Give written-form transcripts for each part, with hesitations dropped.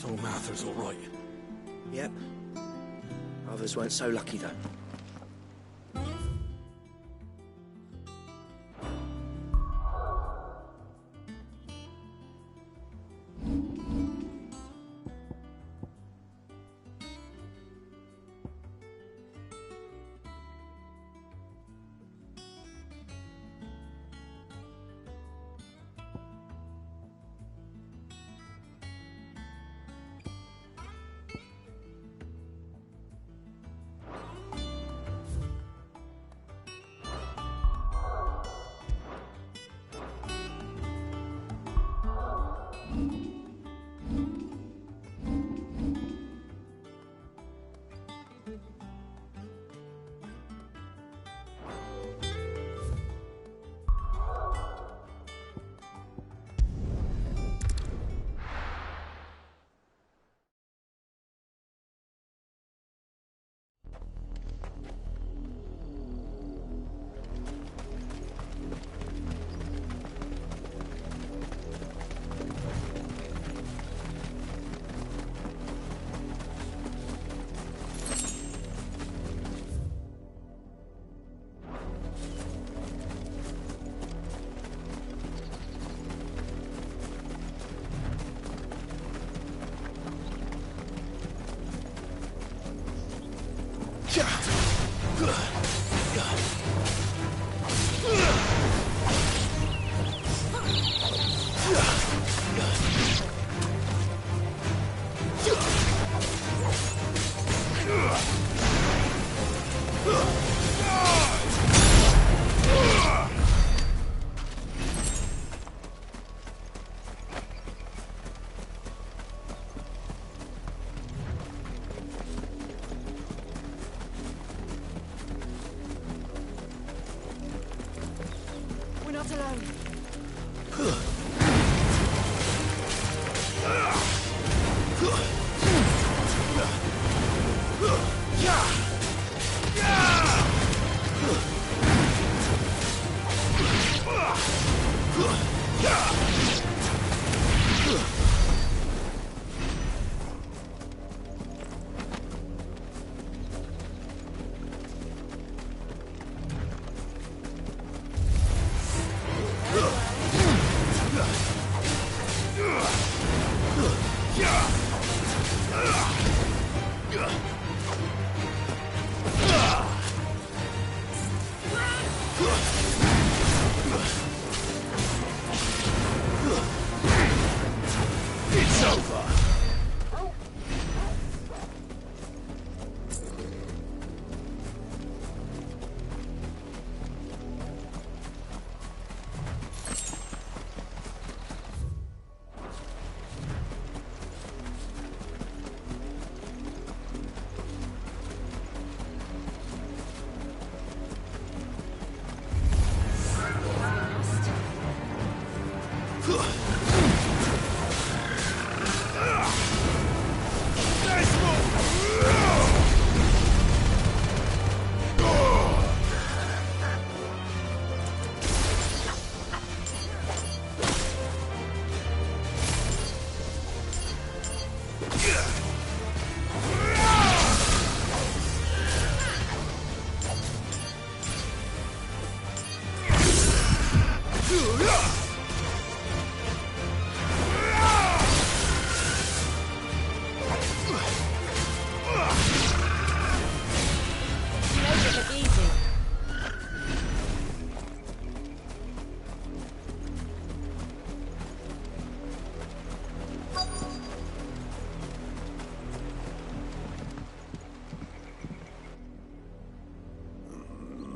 So Mather's all right. Yep. Others weren't so lucky, though.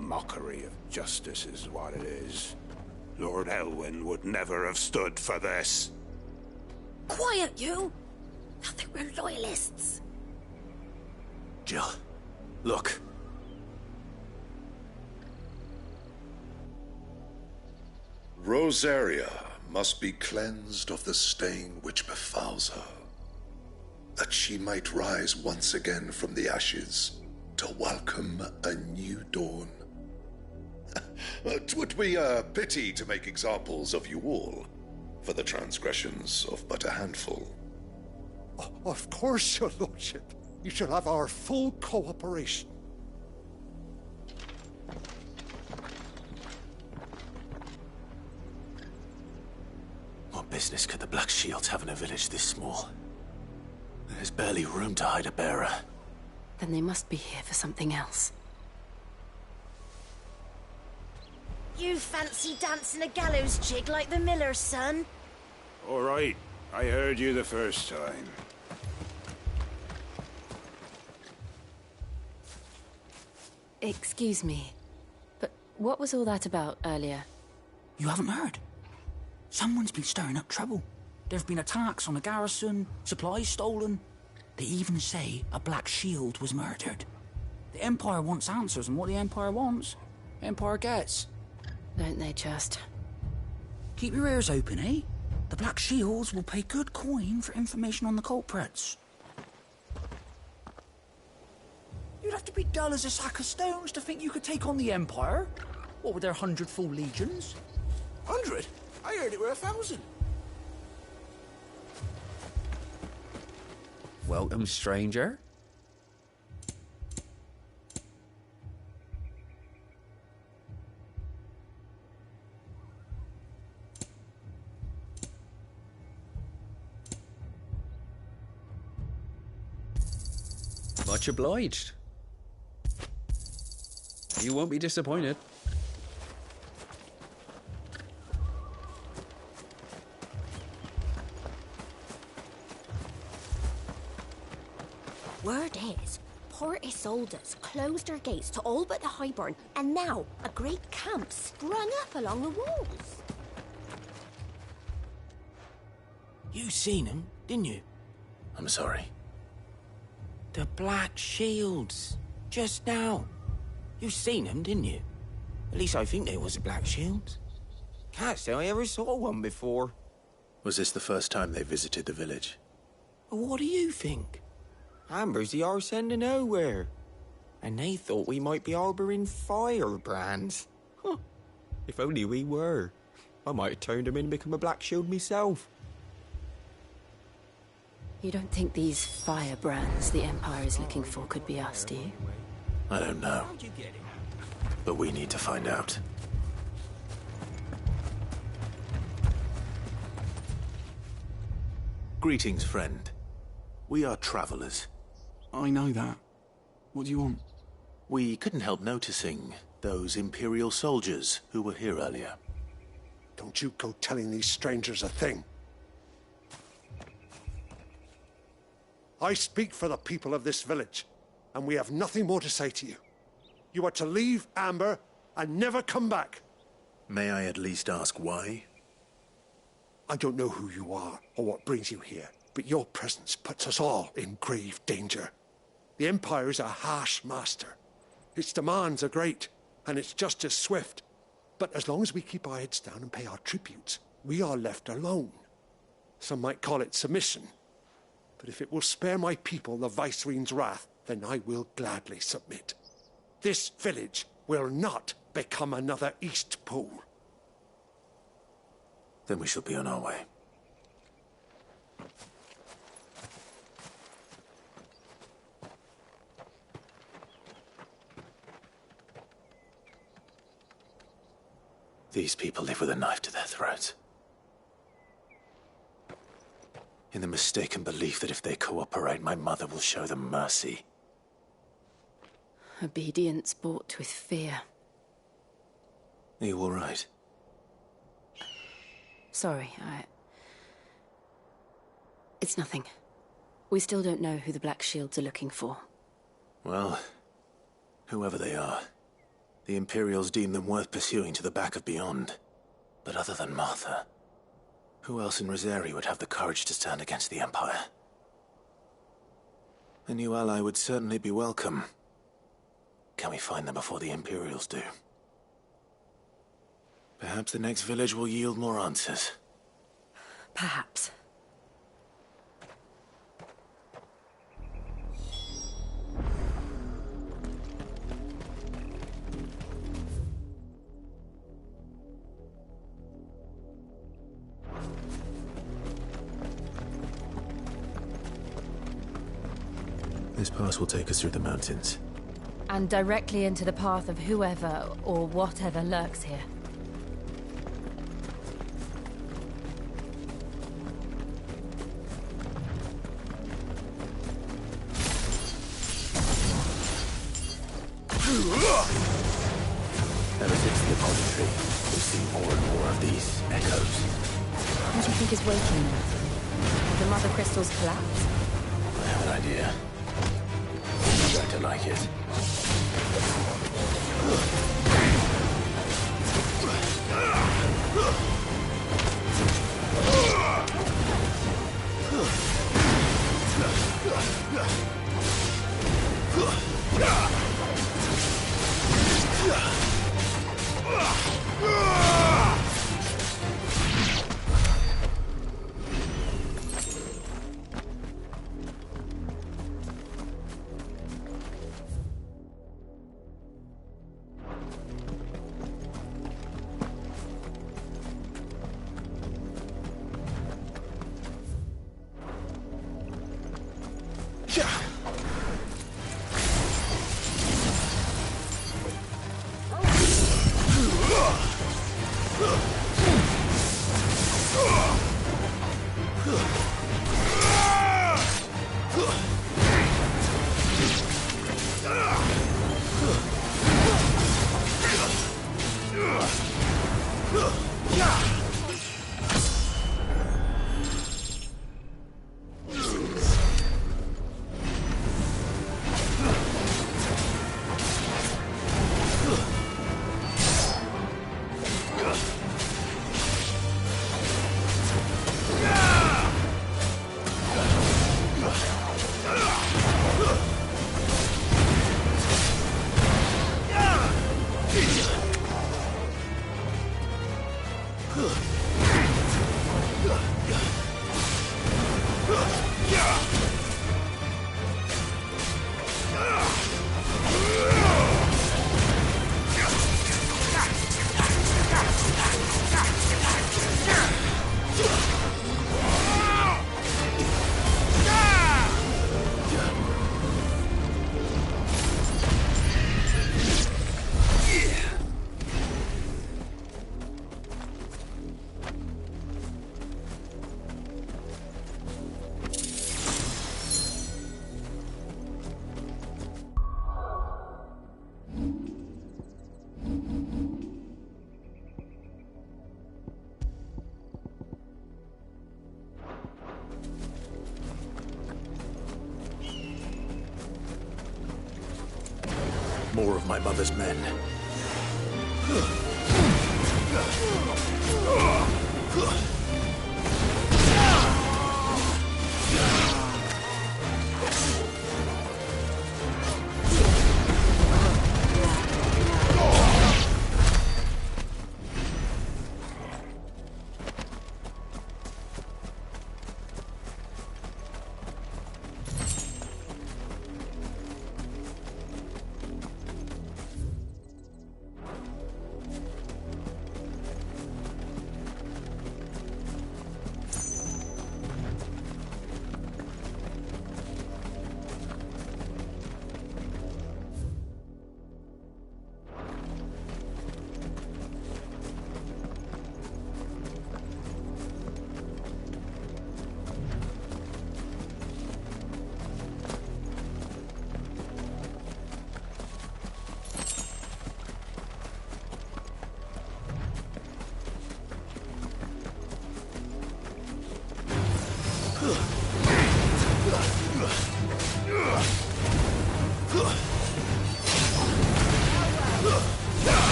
Mockery of justice is what it is. Lord Elwyn would never have stood for this. Quiet, you! I think we're loyalists. Jill, look. Rosaria must be cleansed of the stain which befouls her, that she might rise once again from the ashes to welcome a new dawn. 'Twould be a pity to make examples of you all for the transgressions of but a handful. Of course, your lordship. You shall have our full cooperation. What business could the Black Shields have in a village this small? There's barely room to hide a bearer. Then they must be here for something else. You fancy dancing a gallows jig like the miller's son? All right, I heard you the first time. Excuse me, but what was all that about earlier? You haven't heard? Someone's been stirring up trouble. There have been attacks on the garrison, supplies stolen. They even say a Black Shield was murdered. The Empire wants answers, and what the Empire wants, Empire gets. Don't they just? Keep your ears open, eh? The Black Shields will pay good coin for information on the culprits. You'd have to be dull as a sack of stones to think you could take on the Empire. What with their 100 full legions? 100? I heard it were 1,000. Welcome, stranger. Much obliged. You won't be disappointed. Word is, Port Isolde's closed their gates to all but the Highborn, and now a great camp sprung up along the walls. You seen him, didn't you? I'm sorry. The Black Shields. Just now. You seen them, didn't you? At least I think they was the Black Shields. Can't say I ever saw one before. Was this the first time they visited the village? What do you think? Amber's the arse end of nowhere. And they thought we might be harbouring firebrands. Huh. If only we were. I might have turned them in and become a Black Shield myself. You don't think these firebrands the Empire is looking for could be us, do you? I don't know. But we need to find out. Greetings, friend. We are travelers. I know that. What do you want? We couldn't help noticing those Imperial soldiers who were here earlier. Don't you go telling these strangers a thing. I speak for the people of this village, and we have nothing more to say to you. You are to leave Amber and never come back. May I at least ask why? I don't know who you are or what brings you here, but your presence puts us all in grave danger. The Empire is a harsh master. Its demands are great, and its justice swift. But as long as we keep our heads down and pay our tributes, we are left alone. Some might call it submission. But if it will spare my people the Viceroy's wrath, then I will gladly submit. This village will not become another East Pool. Then we shall be on our way. These people live with a knife to their throats. In the mistaken belief that if they cooperate, my mother will show them mercy. Obedience bought with fear. Are you all right? Sorry, It's nothing. We still don't know who the Black Shields are looking for. Well, whoever they are, the Imperials deem them worth pursuing to the back of beyond. But other than Martha, who else in Rosari would have the courage to stand against the Empire? A new ally would certainly be welcome. Can we find them before the Imperials do? Perhaps the next village will yield more answers. Perhaps. This pass will take us through the mountains. And directly into the path of whoever or whatever lurks here. Ever since the apology, we've seen more and more of these echoes. What do you think is waking them? Did the mother crystals collapse? I have an idea. I'm going to like it. More of my mother's men.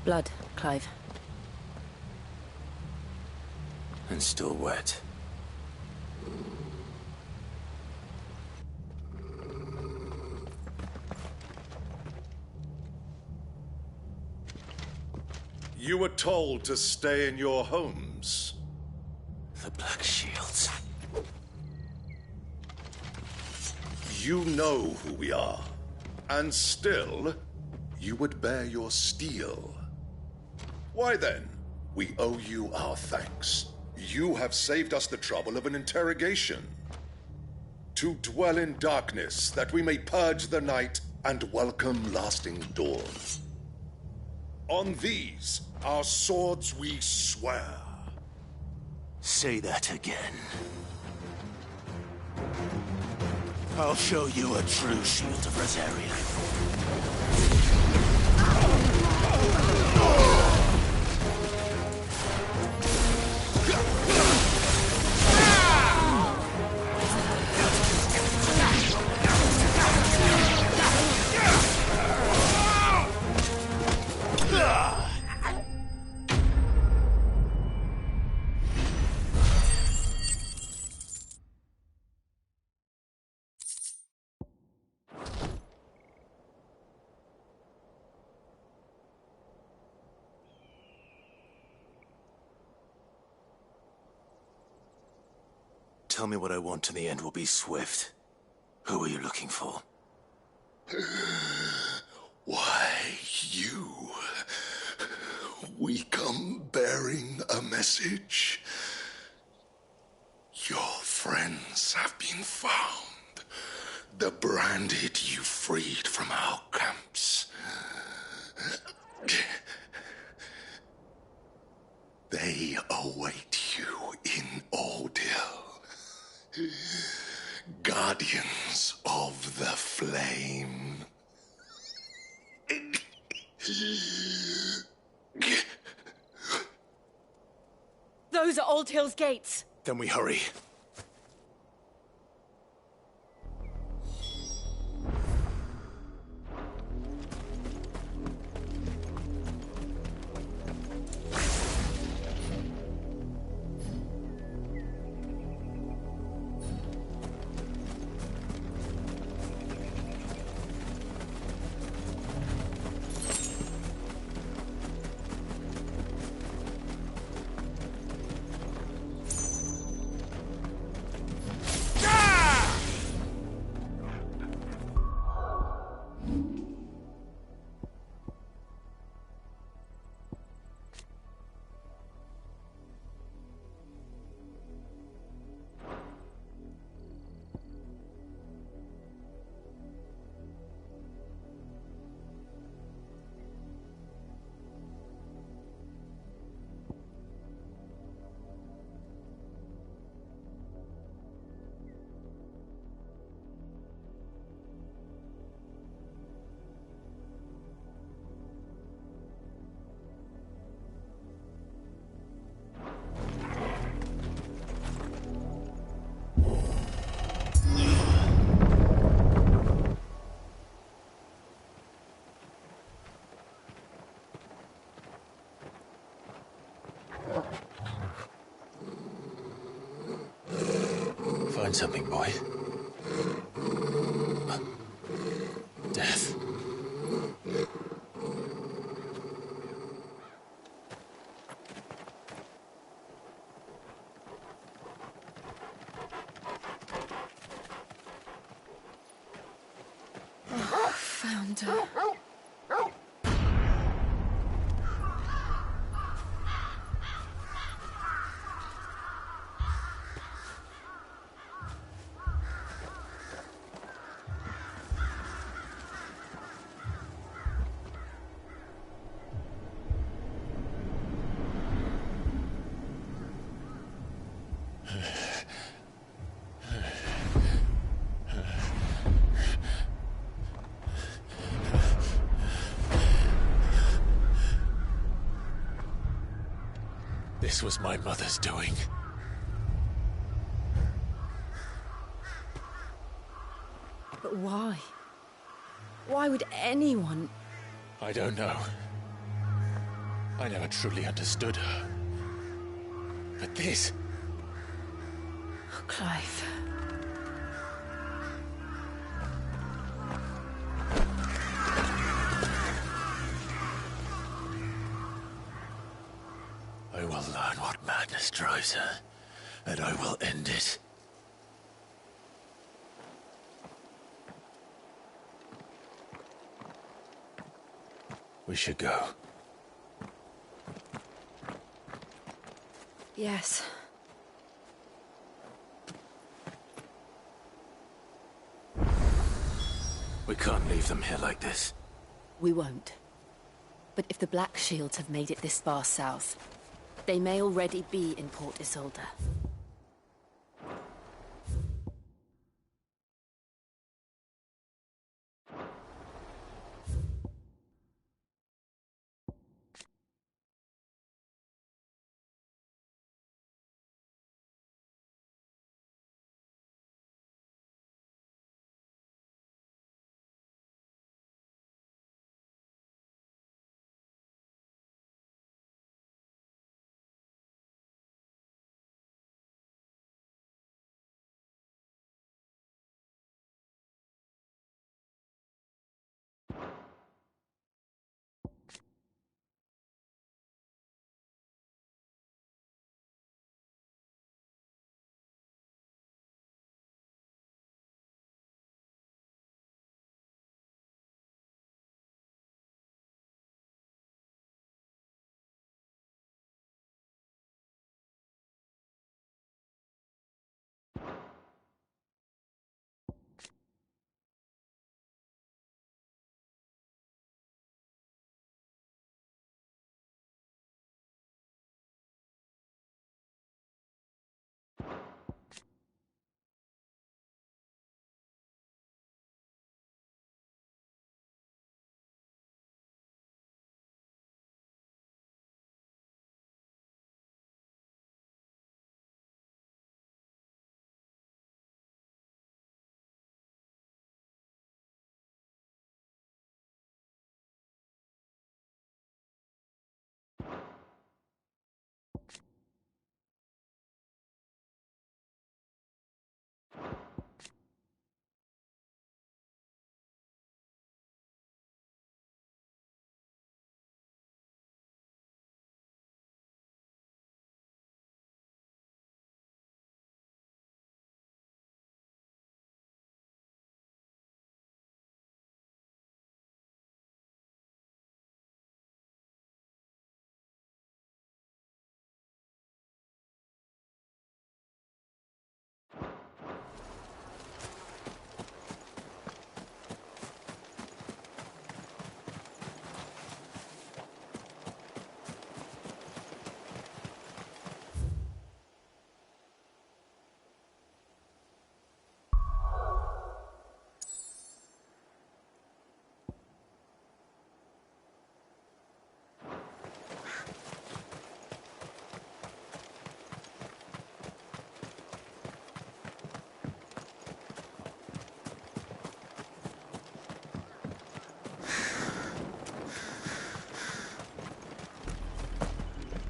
Blood, Clive. And still wet. You were told to stay in your homes. The Black Shields. You know who we are. And still, you would bear your steel. Why then? We owe you our thanks. You have saved us the trouble of an interrogation. To dwell in darkness, that we may purge the night and welcome lasting dawn. On these, our swords we swear. Say that again. I'll show you a true shield of Rosaria. Tell me what I want and the end will be swift. Who are you looking for? Why, you. We come bearing a message. Your friends have been found. The branded you freed from our camps. They await you in Ordeal. Guardians of the Flame. Those are Old Hill's gates. Then we hurry. Find something, boy. Death. Found her. This was my mother's doing. But why? Why would anyone... I don't know. I never truly understood her. But this... Oh, Clive. I will learn what madness drives her, and I will end it. We should go. Yes. We can't leave them here like this. We won't. But if the Black Shields have made it this far south, they may already be in Port Isolde.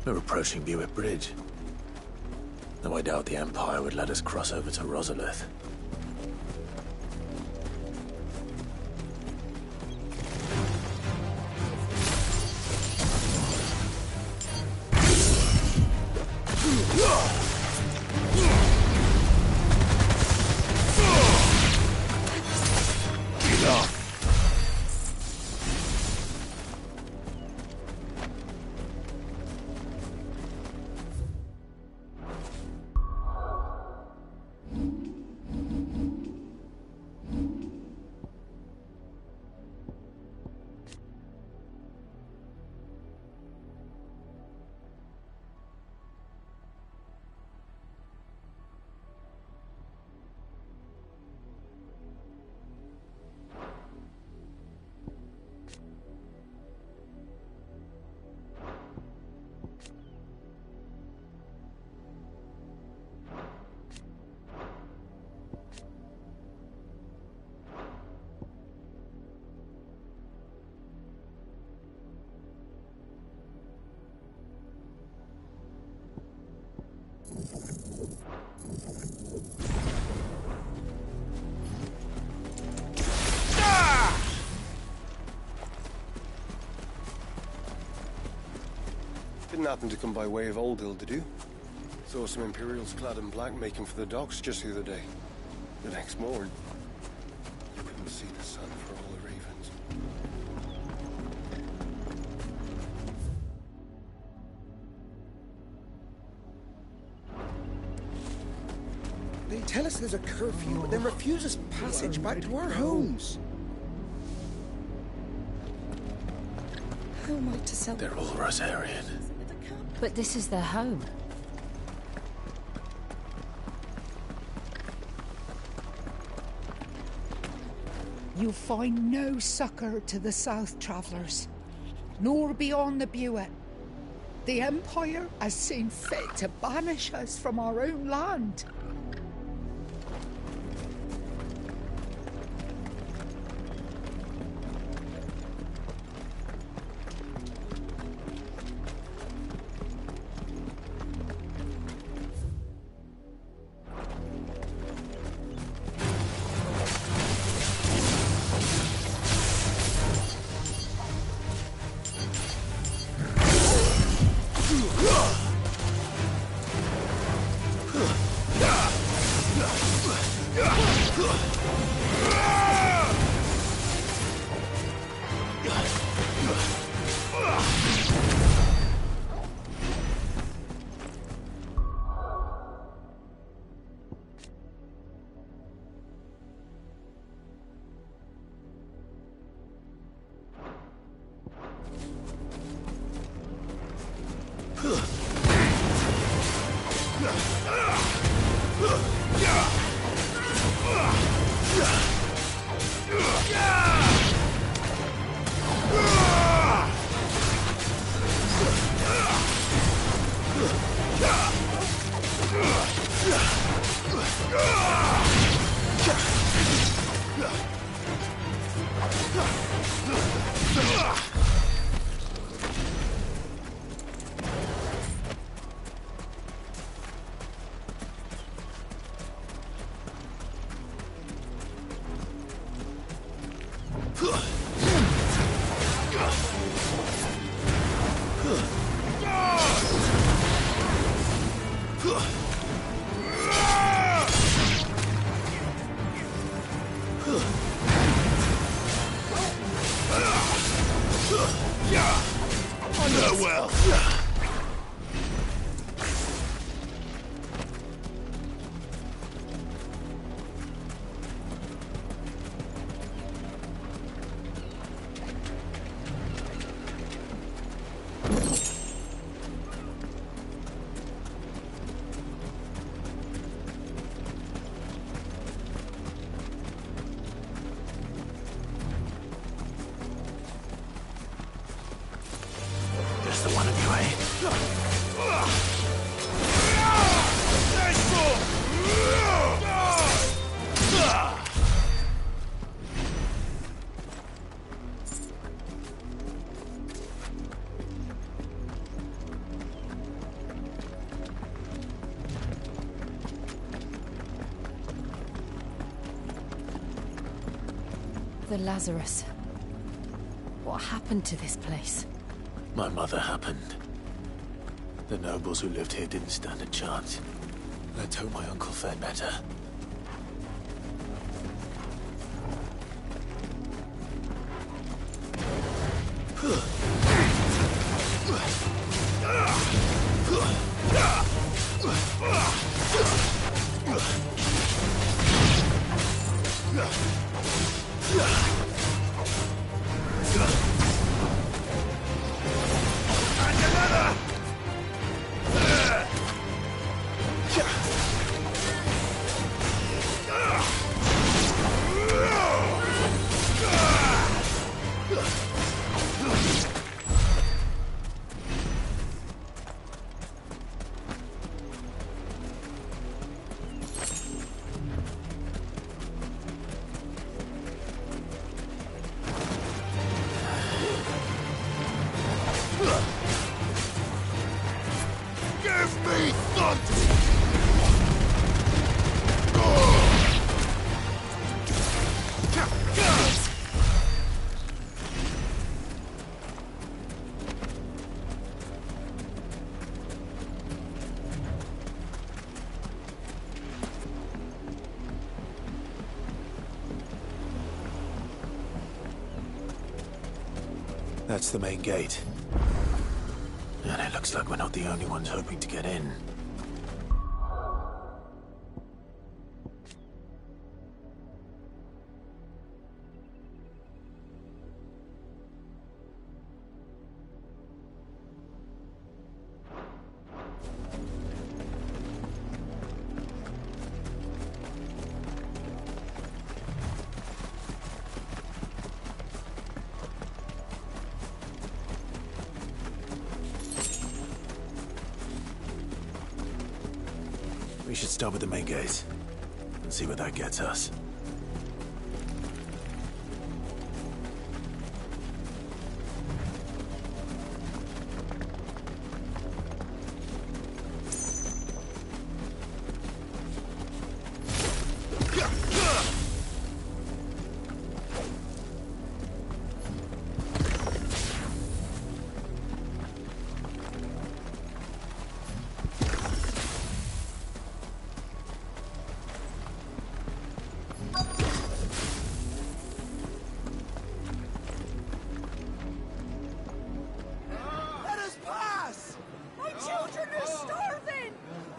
We're approaching Buick Bridge. Though I doubt the Empire would let us cross over to Rosalith. Didn't happen to come by way of Old Hill, did you? Saw some Imperials clad in black making for the docks just the other day. The next morning, you couldn't see the sun for all the ravens. They tell us there's a curfew, but then refuse us passage back to our homes. How am I to sell? They're all Rosarian. But this is their home. You find no succour to the South travellers, nor beyond the Buet. The Empire has seen fit to banish us from our own land. The Lazarus. What happened to this place? My mother happened. The nobles who lived here didn't stand a chance. Let's hope my uncle fared better. That's the main gate. And it looks like we're not the only ones hoping to get in. We should start with the main gate and see where that gets us.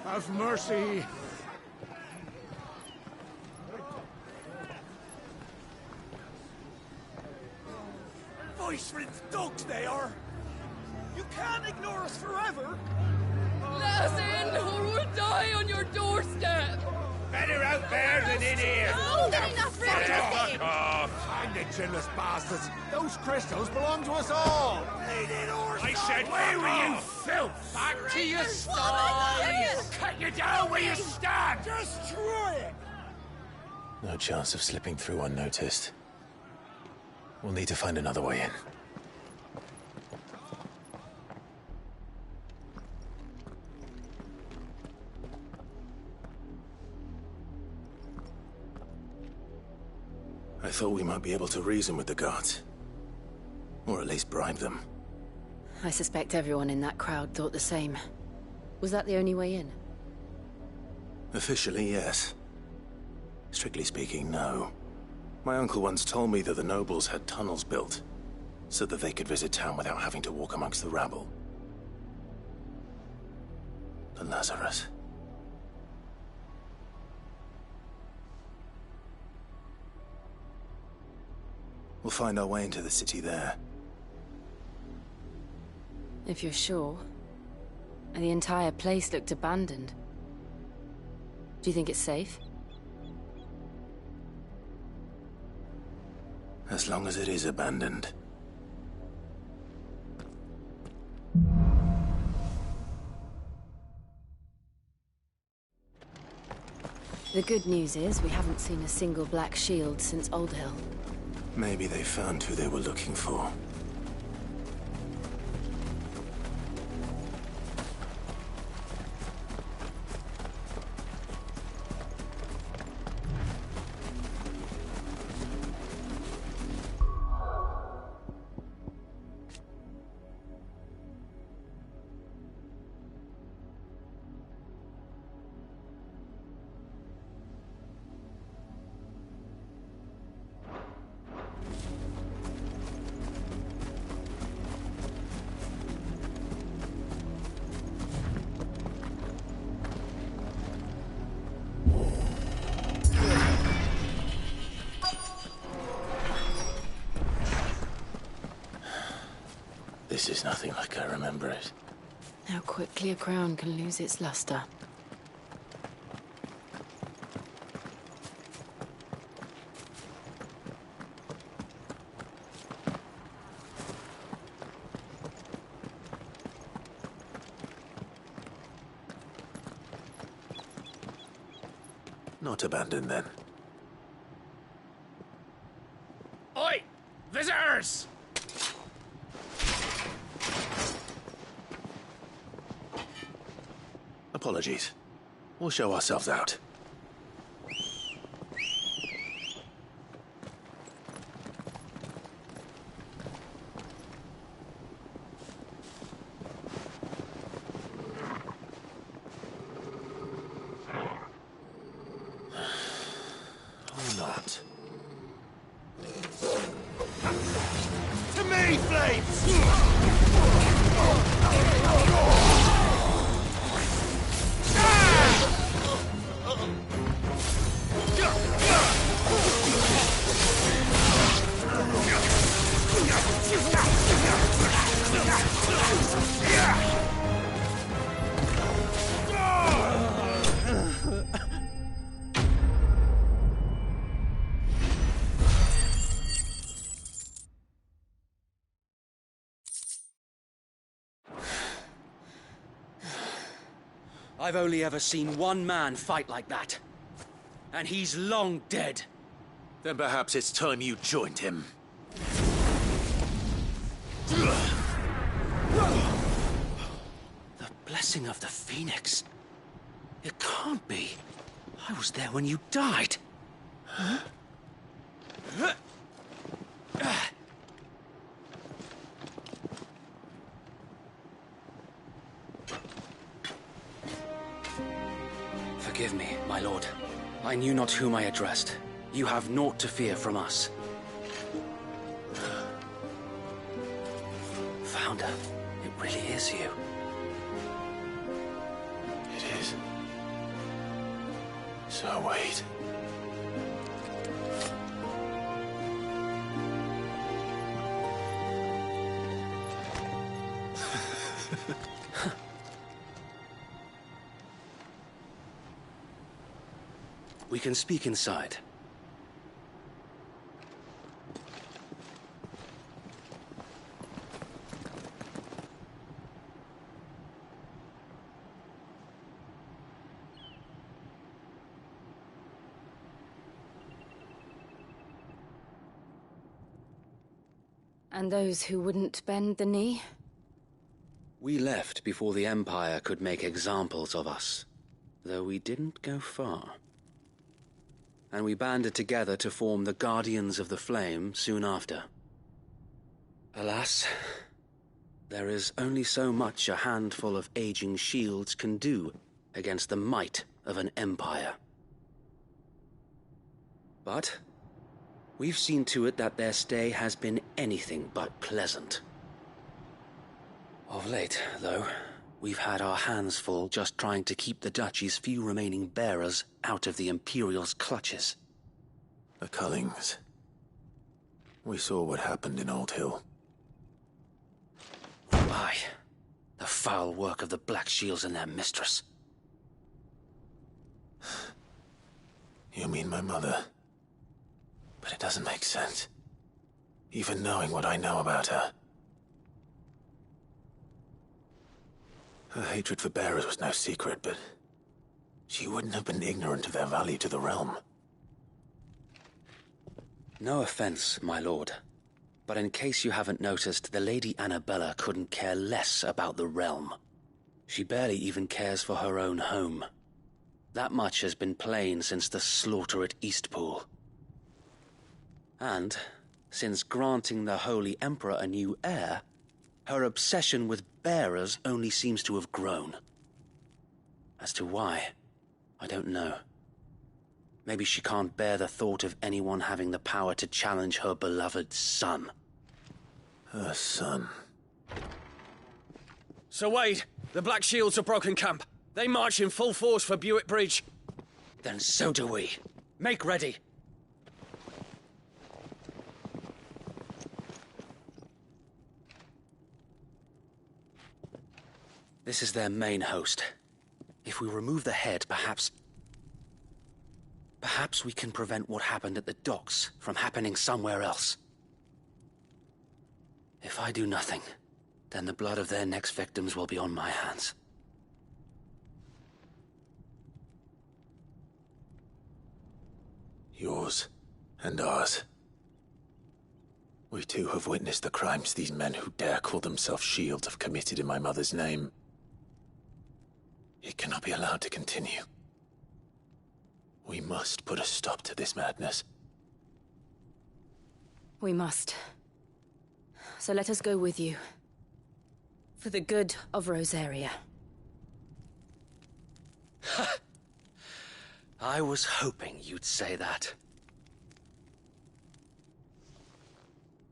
Have mercy. Voice-rinsed dogs they are. You can't ignore us forever. Let us in or we'll die on your doorstep. Better out there than in here. More than enough room to sit in. Fuck off. Find the chinless bastards. Those crystals belong to us all. I said, where were you, filth? Back to your sties. Cut you down where you stand. Just try it. No chance of slipping through unnoticed. We'll need to find another way in. I thought we might be able to reason with the guards. Or at least bribe them. I suspect everyone in that crowd thought the same. Was that the only way in? Officially, yes. Strictly speaking, no. My uncle once told me that the nobles had tunnels built, so that they could visit town without having to walk amongst the rabble. The Lazarus. We'll find our way into the city there. If you're sure. The entire place looked abandoned. Do you think it's safe? As long as it is abandoned. The good news is we haven't seen a single black shield since Old Hill. Maybe they found who they were looking for. This is nothing like I remember it. How quickly a crown can lose its luster. Not abandoned, then. Oi! Visitors! Apologies. We'll show ourselves out. To me! I've only ever seen one man fight like that. And he's long dead. Then perhaps it's time you joined him. The blessing of the Phoenix. It can't be. I was there when you died. Huh? Forgive me, my lord. I knew not whom I addressed. You have naught to fear from us. Founder, it really is you. It is. So wait. We can speak inside. And those who wouldn't bend the knee? We left before the Empire could make examples of us, though we didn't go far. And we banded together to form the Guardians of the Flame soon after. Alas, there is only so much a handful of aging shields can do against the might of an empire. But we've seen to it that their stay has been anything but pleasant. Of late, though, we've had our hands full just trying to keep the Duchy's few remaining bearers out of the Imperial's clutches. The Cullings. We saw what happened in Old Hill. Aye. The foul work of the Black Shields and their mistress. You mean my mother? But it doesn't make sense. Even knowing what I know about her. Her hatred for bearers was no secret, but she wouldn't have been ignorant of their value to the realm. No offense, my lord, but in case you haven't noticed, the Lady Annabella couldn't care less about the realm. She barely even cares for her own home. That much has been plain since the slaughter at Eastpool. And, since granting the Holy Emperor a new heir, her obsession with bearers only seems to have grown. As to why, I don't know. Maybe she can't bear the thought of anyone having the power to challenge her beloved son. Her son. Sir Wade, the Black Shields have broken camp. They march in full force for Buick Bridge. Then so do we. Make ready. This is their main host. If we remove the head, perhaps we can prevent what happened at the docks from happening somewhere else. If I do nothing, then the blood of their next victims will be on my hands. Yours and ours. We too have witnessed the crimes these men who dare call themselves shields have committed in my mother's name. It cannot be allowed to continue. We must put a stop to this madness. We must. So let us go with you. For the good of Rosaria. I was hoping you'd say that.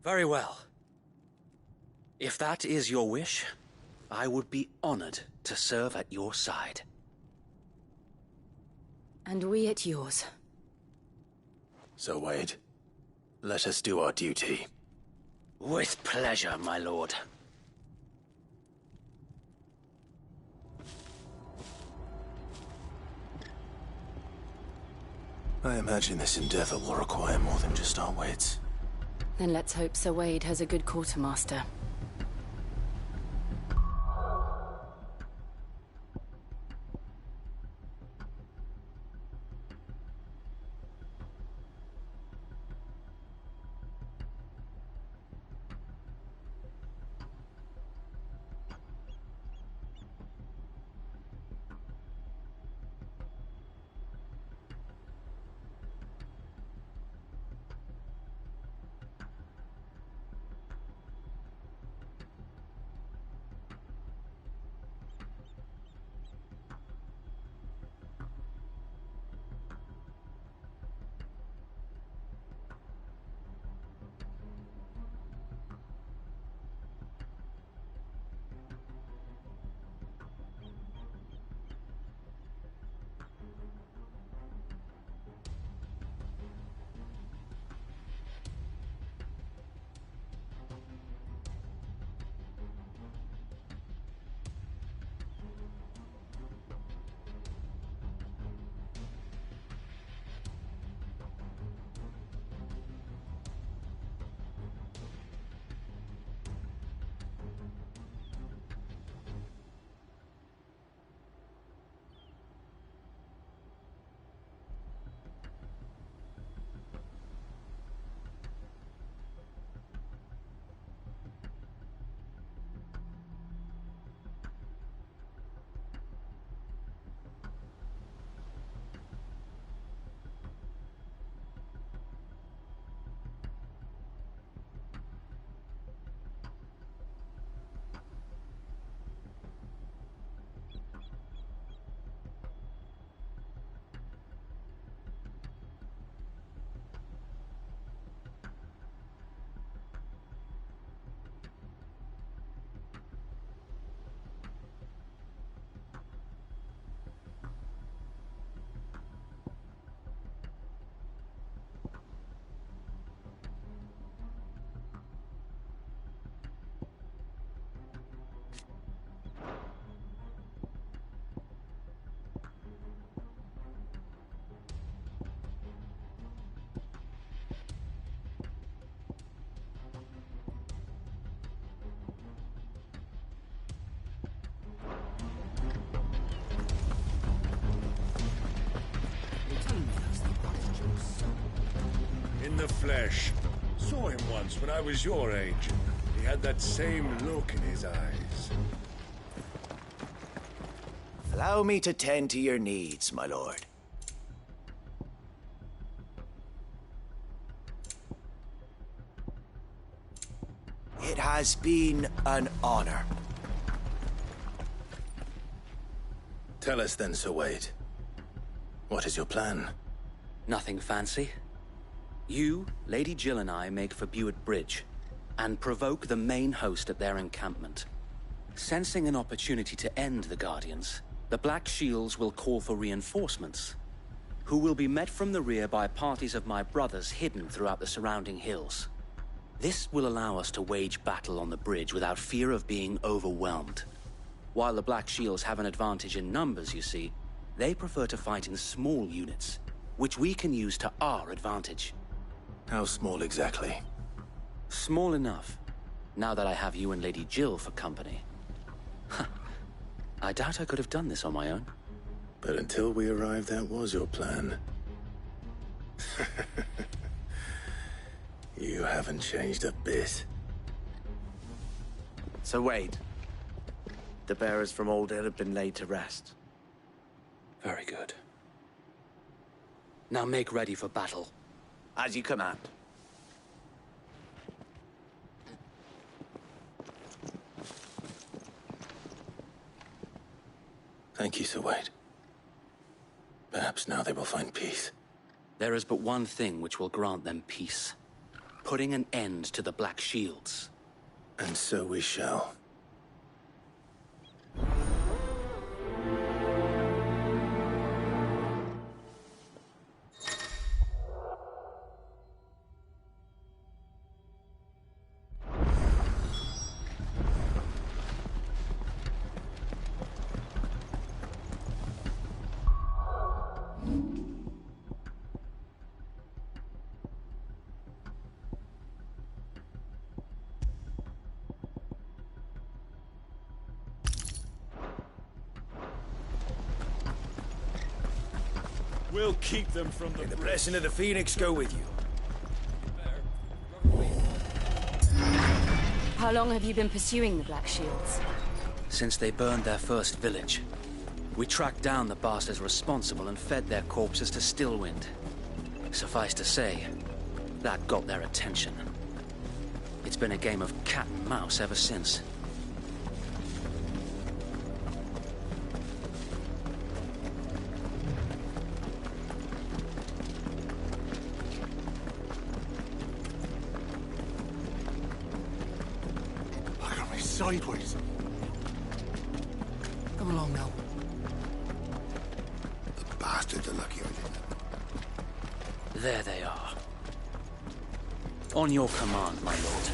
Very well. If that is your wish, I would be honored to serve at your side. And we at yours. So, Wade, let us do our duty. With pleasure, my lord. I imagine this endeavor will require more than just our wits. Then let's hope Sir Wade has a good quartermaster. In the flesh. Saw him once when I was your age. He had that same look in his eyes. Allow me to tend to your needs, my lord. It has been an honor. Tell us then, Sir Wade. What is your plan? Nothing fancy. You, Lady Jill and I make for Buett Bridge, and provoke the main host at their encampment. Sensing an opportunity to end the Guardians, the Black Shields will call for reinforcements, who will be met from the rear by parties of my brothers hidden throughout the surrounding hills. This will allow us to wage battle on the bridge without fear of being overwhelmed. While the Black Shields have an advantage in numbers, you see, they prefer to fight in small units, which we can use to our advantage. How small exactly? Small enough, now that I have you and Lady Jill for company. I doubt I could have done this on my own. But until we arrived, that was your plan. You haven't changed a bit. Sir Wade, the bearers from Old Hill have been laid to rest. Very good. Now make ready for battle. As you command. Thank you, Sir Wade. Perhaps now they will find peace. There is but one thing which will grant them peace. Putting an end to the Black Shields. And so we shall. We'll keep them from the... May the blessing of the Phoenix go with you. How long have you been pursuing the Black Shields? Since they burned their first village, we tracked down the bastards responsible and fed their corpses to Stillwind. Suffice to say, that got their attention. It's been a game of cat and mouse ever since. Sideways. Come along now. The bastards are lucky on you. There they are. On your command, my lord.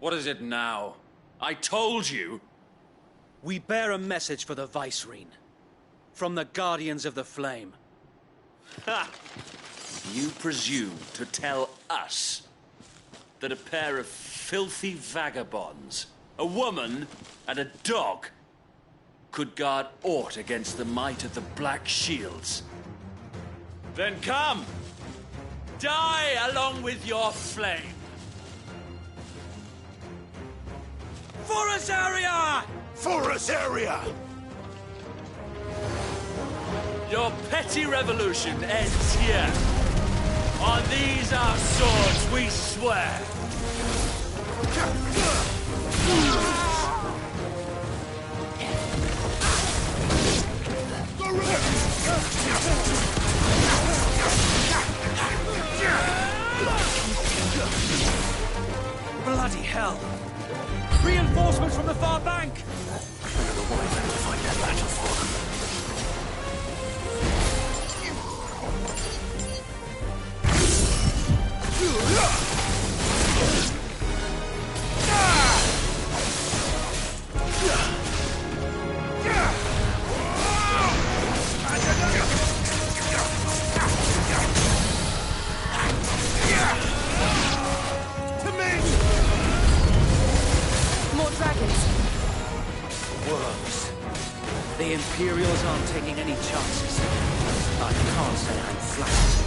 What is it now? I told you! We bear a message for the Vicereine. From the Guardians of the Flame. Ha! You presume to tell us that a pair of filthy vagabonds, a woman and a dog, could guard aught against the might of the Black Shields? Then come! Die along with your flame! For Azaria! For Azaria! Your petty revolution ends here. On these our swords we swear. Bloody hell! Reinforcements from the far bank! Under the white men to fight their battle for them. More dragons. Worms. The Imperials aren't taking any chances. I can't say I'm flattered.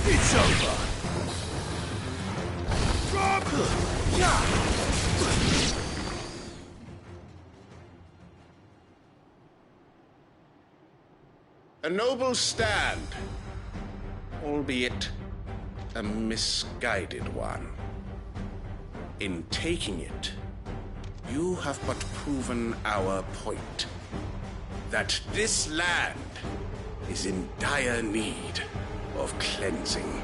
It's over! A noble stand, albeit a misguided one. In taking it, you have but proven our point. That this land is in dire need of cleansing.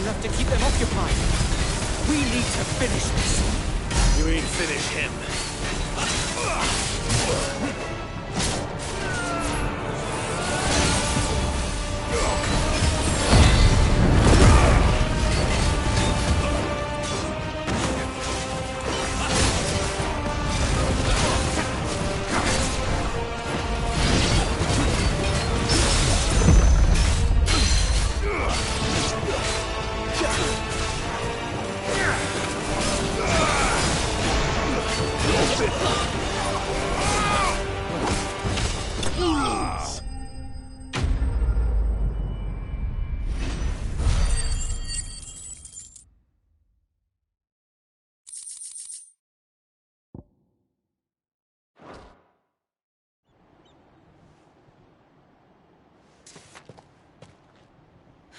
enough to keep them occupied. We need to finish this. You mean finish him?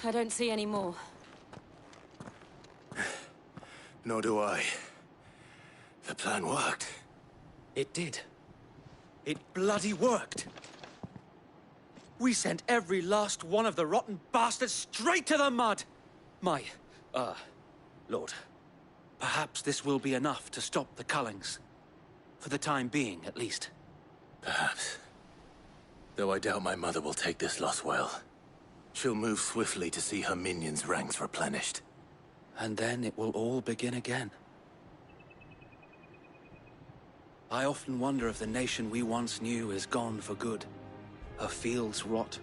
I don't see any more. Nor do I. The plan worked. It did. It bloody worked. We sent every last one of the rotten bastards straight to the mud! Lord, perhaps this will be enough to stop the Cullings. For the time being, at least. Perhaps. Though I doubt my mother will take this loss well. She'll move swiftly to see her minions' ranks replenished. And then it will all begin again. I often wonder if the nation we once knew is gone for good. Her fields rot.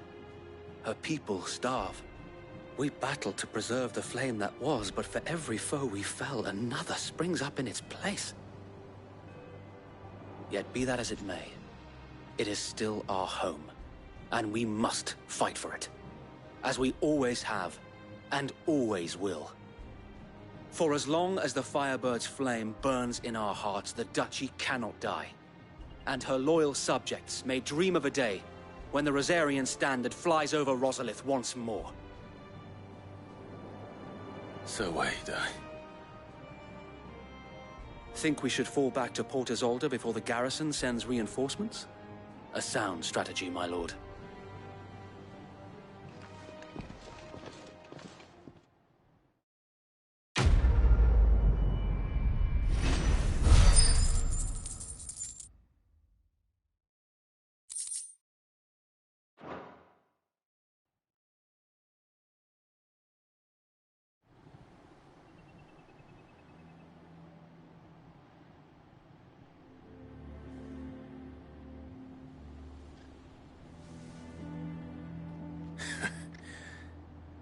Her people starve. We battled to preserve the flame that was, but for every foe we fell, another springs up in its place. Yet be that as it may, it is still our home, and we must fight for it. As we always have, and always will. For as long as the Firebird's flame burns in our hearts, the Duchy cannot die. And her loyal subjects may dream of a day when the Rosarian standard flies over Rosalith once more. So wait, Think we should fall back to Port Isolde before the garrison sends reinforcements? A sound strategy, my lord.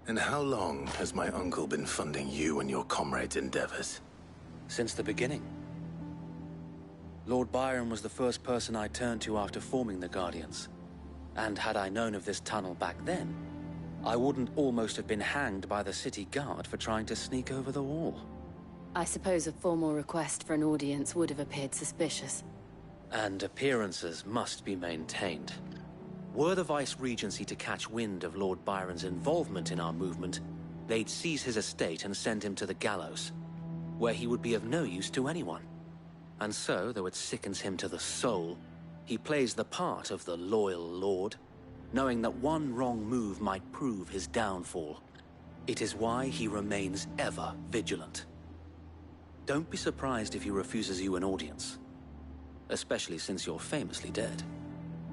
And how long has my uncle been funding you and your comrades' endeavors? Since the beginning. Lord Byron was the first person I turned to after forming the Guardians. And had I known of this tunnel back then, I wouldn't almost have been hanged by the city guard for trying to sneak over the wall. I suppose a formal request for an audience would have appeared suspicious. And appearances must be maintained. Were the Vice-Regency to catch wind of Lord Byron's involvement in our movement, they'd seize his estate and send him to the gallows, where he would be of no use to anyone. And so, though it sickens him to the soul, he plays the part of the loyal lord, knowing that one wrong move might prove his downfall. It is why he remains ever vigilant. Don't be surprised if he refuses you an audience, especially since you're famously dead.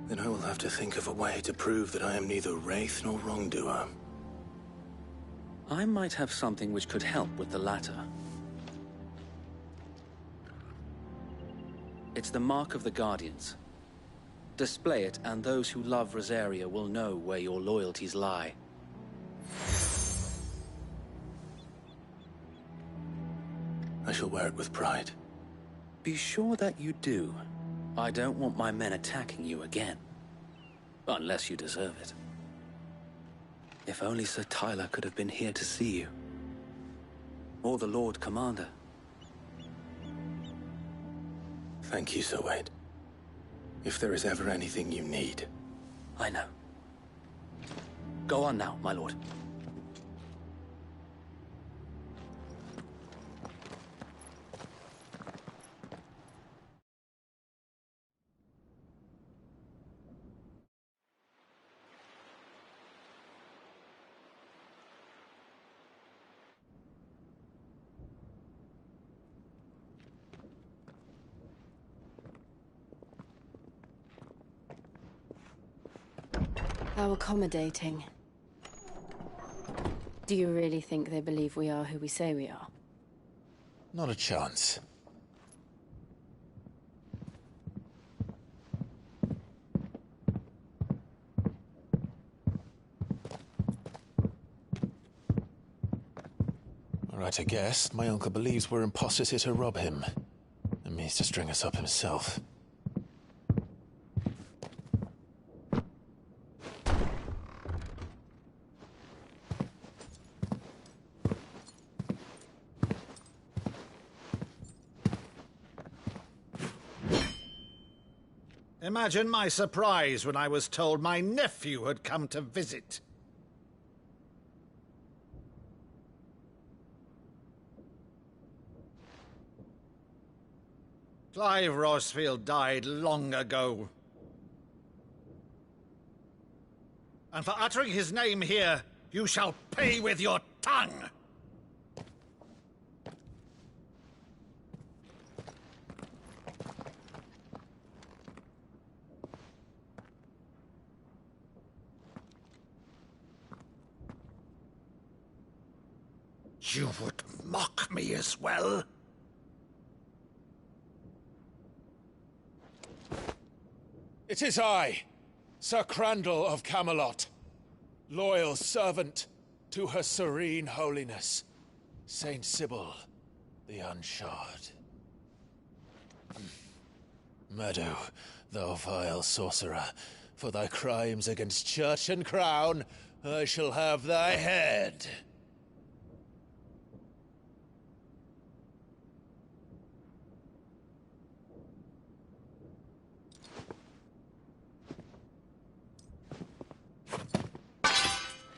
Then I will have to think of a way to prove that I am neither wraith nor wrongdoer. I might have something which could help with the latter. It's the mark of the Guardians. Display it, and those who love Rosaria will know where your loyalties lie. I shall wear it with pride. Be sure that you do. I don't want my men attacking you again. Unless you deserve it. If only Sir Tyler could have been here to see you. Or the Lord Commander. Thank you, Sir Wade. If there is ever anything you need. I know. Go on now, my lord. How accommodating. Do you really think they believe we are who we say we are? Not a chance. Right, I guess. My uncle believes we're imposters here to rob him. And means to string us up himself. Imagine my surprise when I was told my nephew had come to visit. Clive Rosfield died long ago. And for uttering his name here, you shall pay with your tongue! You would mock me as well? It is I, Sir Crandall of Camelot, loyal servant to Her Serene Holiness, Saint Sybil the Unshod. Meadow, thou vile sorcerer, for thy crimes against church and crown, I shall have thy head.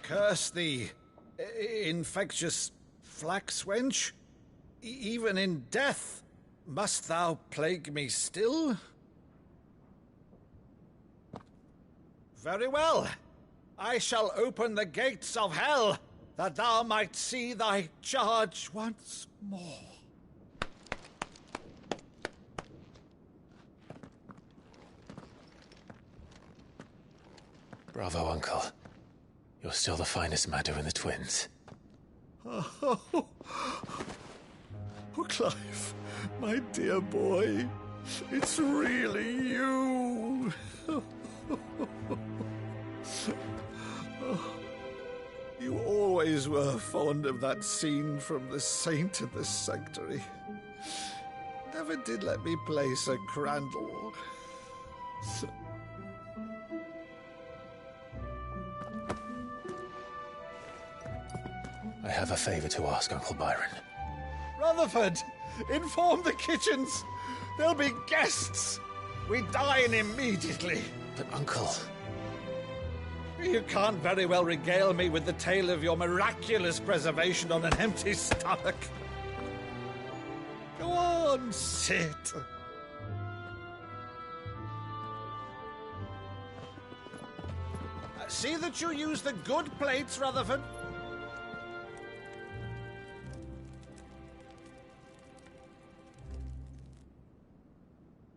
Curse thee, infectious flax wench. Even in death, must thou plague me still? Very well. I shall open the gates of hell, that thou might see thy charge once more. Bravo, Uncle. You're still the finest Meadow in the twins. Oh, Clive, my dear boy, it's really you. You always were fond of that scene from The Saint in the Sanctuary. Never did let me play Sir Crandall. I have a favor to ask, Uncle Byron. Rutherford, inform the kitchens. There'll be guests. We dine immediately. But, Uncle... You can't very well regale me with the tale of your miraculous preservation on an empty stomach. Go on, sit. See that you use the good plates, Rutherford.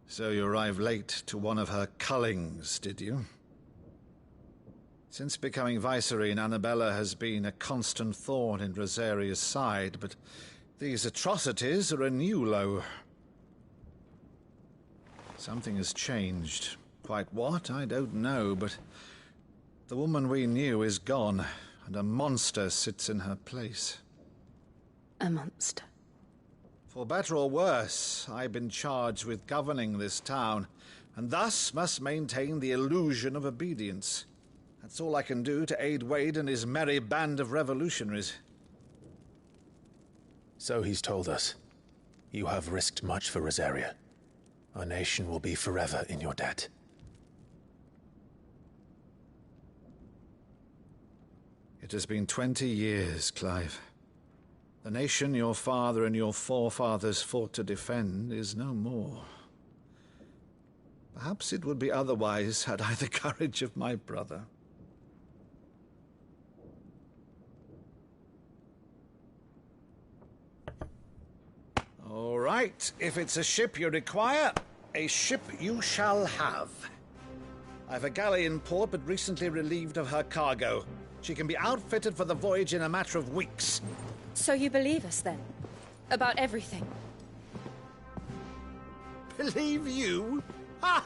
So you arrived late to one of her cullings, did you? Since becoming Vicereine, Annabella has been a constant thorn in Rosaria's side, but these atrocities are a new low. Something has changed. Quite what, I don't know, but the woman we knew is gone, and a monster sits in her place. A monster? For better or worse, I've been charged with governing this town, and thus must maintain the illusion of obedience. That's all I can do to aid Wade and his merry band of revolutionaries. So he's told us. You have risked much for Rosaria. Our nation will be forever in your debt. It has been 20 years, Clive. The nation your father and your forefathers fought to defend is no more. Perhaps it would be otherwise had I the courage of my brother. All right, if it's a ship you require, a ship you shall have. I've a galley in port, but recently relieved of her cargo. She can be outfitted for the voyage in a matter of weeks. So you believe us, then? About everything? Believe you? Ha!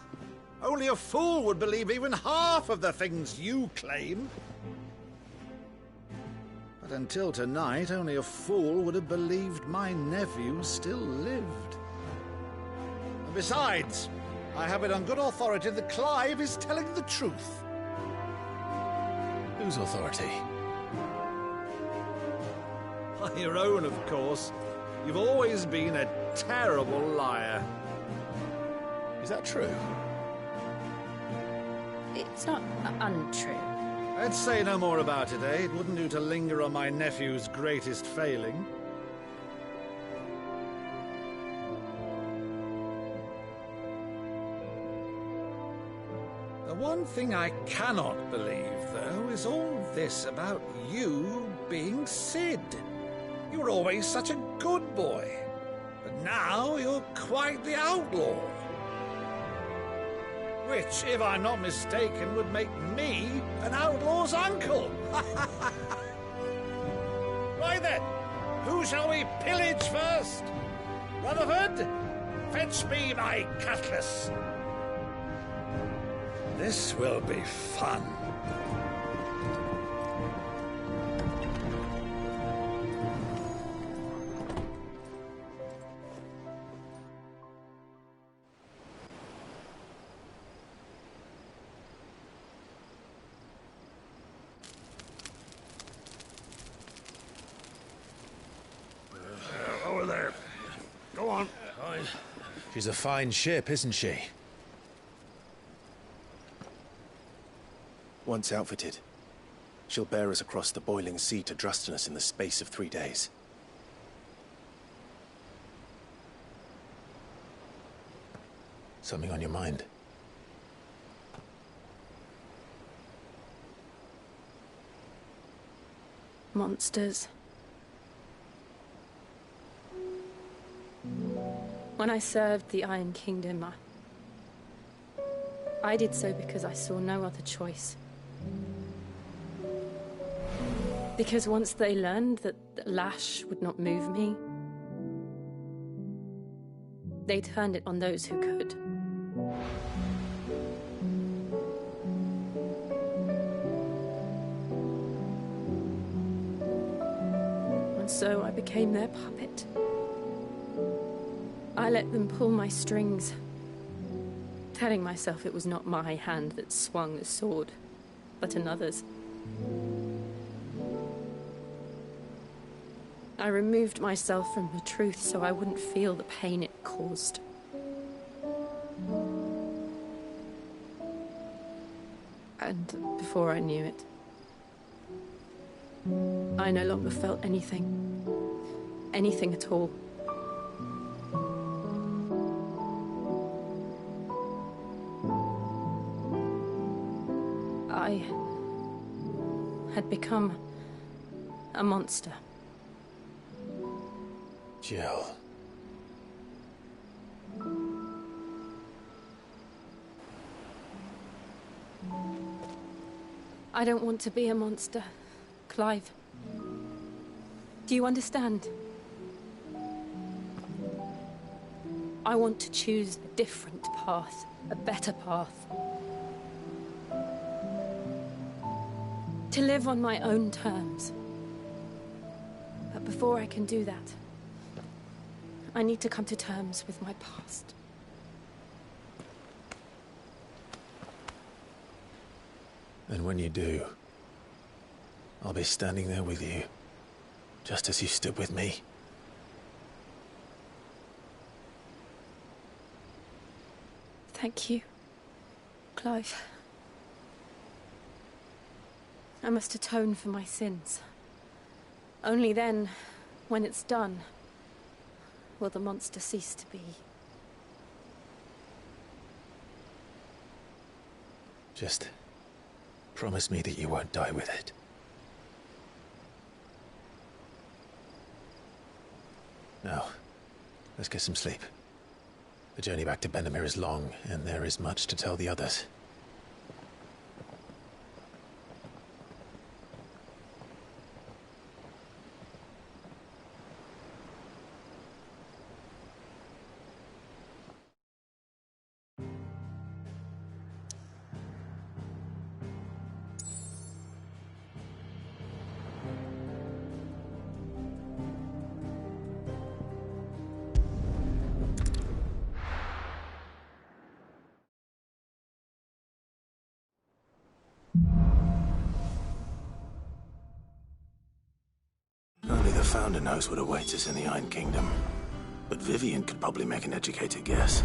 Only a fool would believe even half of the things you claim. But until tonight, only a fool would have believed my nephew still lived. And besides, I have it on good authority that Clive is telling the truth. Whose authority? On your own, of course. You've always been a terrible liar. Is that true? It's not untrue. Let's say no more about it, eh? It wouldn't do to linger on my nephew's greatest failing. The one thing I cannot believe, though, is all this about you being Sid. You were always such a good boy, but now you're quite the outlaw. Which, if I'm not mistaken, would make me an outlaw's uncle. Right then, who shall we pillage first? Rutherford, fetch me my cutlass. This will be fun. Over there. Go on. She's a fine ship, isn't she? Once outfitted, she'll bear us across the boiling sea to Drustinus in the space of 3 days. Something on your mind? Monsters. When I served the Iron Kingdom, I did so because I saw no other choice. Because once they learned that the lash would not move me, they turned it on those who could. And so I became their puppet. I let them pull my strings, telling myself it was not my hand that swung the sword, but another's. I removed myself from the truth so I wouldn't feel the pain it caused. And before I knew it, I no longer felt anything. Anything at all. I had become a monster. Jill. I don't want to be a monster, Clive. Do you understand? I want to choose a different path, a better path. To live on my own terms. But before I can do that, I need to come to terms with my past. And when you do, I'll be standing there with you, just as you stood with me. Thank you, Clive. I must atone for my sins. Only then, when it's done, will the monster cease to be. Just promise me that you won't die with it. Now, let's get some sleep. The journey back to Benamir is long, and there is much to tell the others. Only the Founder knows what awaits us in the Iron Kingdom. But Vivian could probably make an educated guess.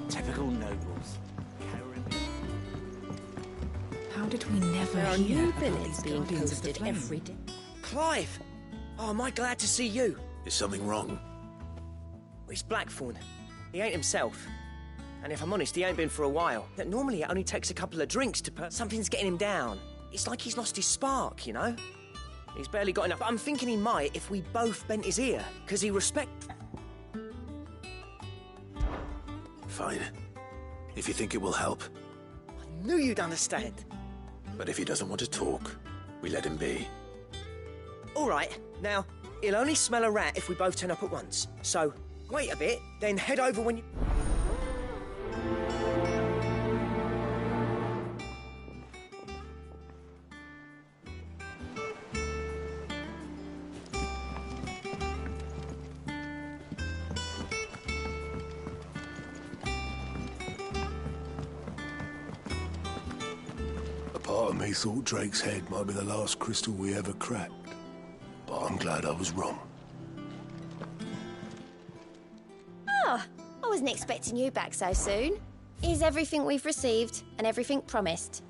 Typical nobles. How did we never There are hear new about billets these being Guardians of the posted Flame? every day. Clive! Oh, am I glad to see you? Is something wrong? It's Blackthorn. He ain't himself. And if I'm honest, he ain't been for a while. Normally it only takes a couple of drinks to something's getting him down. It's like he's lost his spark, you know? He's barely got enough. But I'm thinking he might if we both bent his ear. Because he Fine. If you think it will help. I knew you'd understand. But if he doesn't want to talk, we let him be. All right, now, he'll only smell a rat if we both turn up at once. So, wait a bit, then head over when you... A part of me thought Drake's head might be the last crystal we ever cracked. But I'm glad I was wrong. Oh, I wasn't expecting you back so soon. Is everything we've received and everything promised?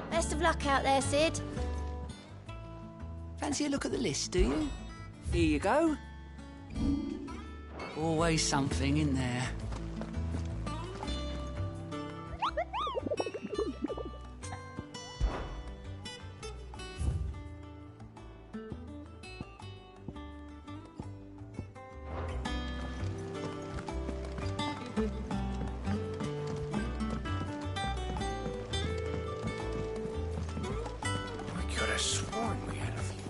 Best of luck out there, Sid. Fancy a look at the list, do you? Here you go. Always something in there. I could have sworn we had a few.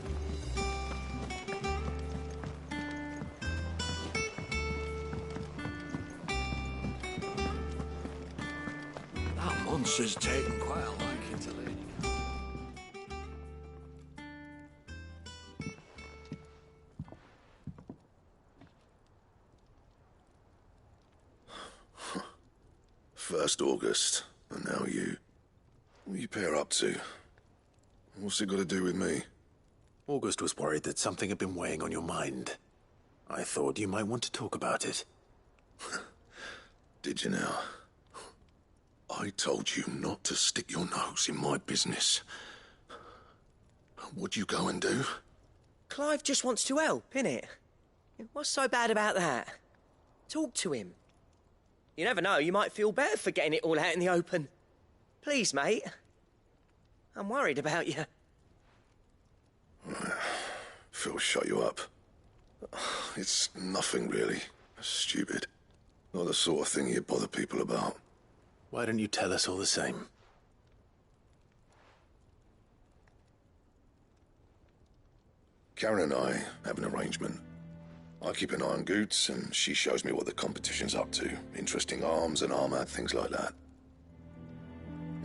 That monster's taken quite a liking to Lady. First August, and now you. What are you pair up to? What's it got to do with me? August was worried that something had been weighing on your mind. I thought you might want to talk about it. Did you now? I told you not to stick your nose in my business. What'd you go and do? Clive just wants to help, innit? What's so bad about that? Talk to him. You never know, you might feel better for getting it all out in the open. Please, mate. I'm worried about you. Phil shut you up. It's nothing really. Stupid. Not the sort of thing you bother people about. Why don't you tell us all the same? Karen and I have an arrangement. I keep an eye on Goots, and she shows me what the competition's up to. Interesting arms and armor, things like that.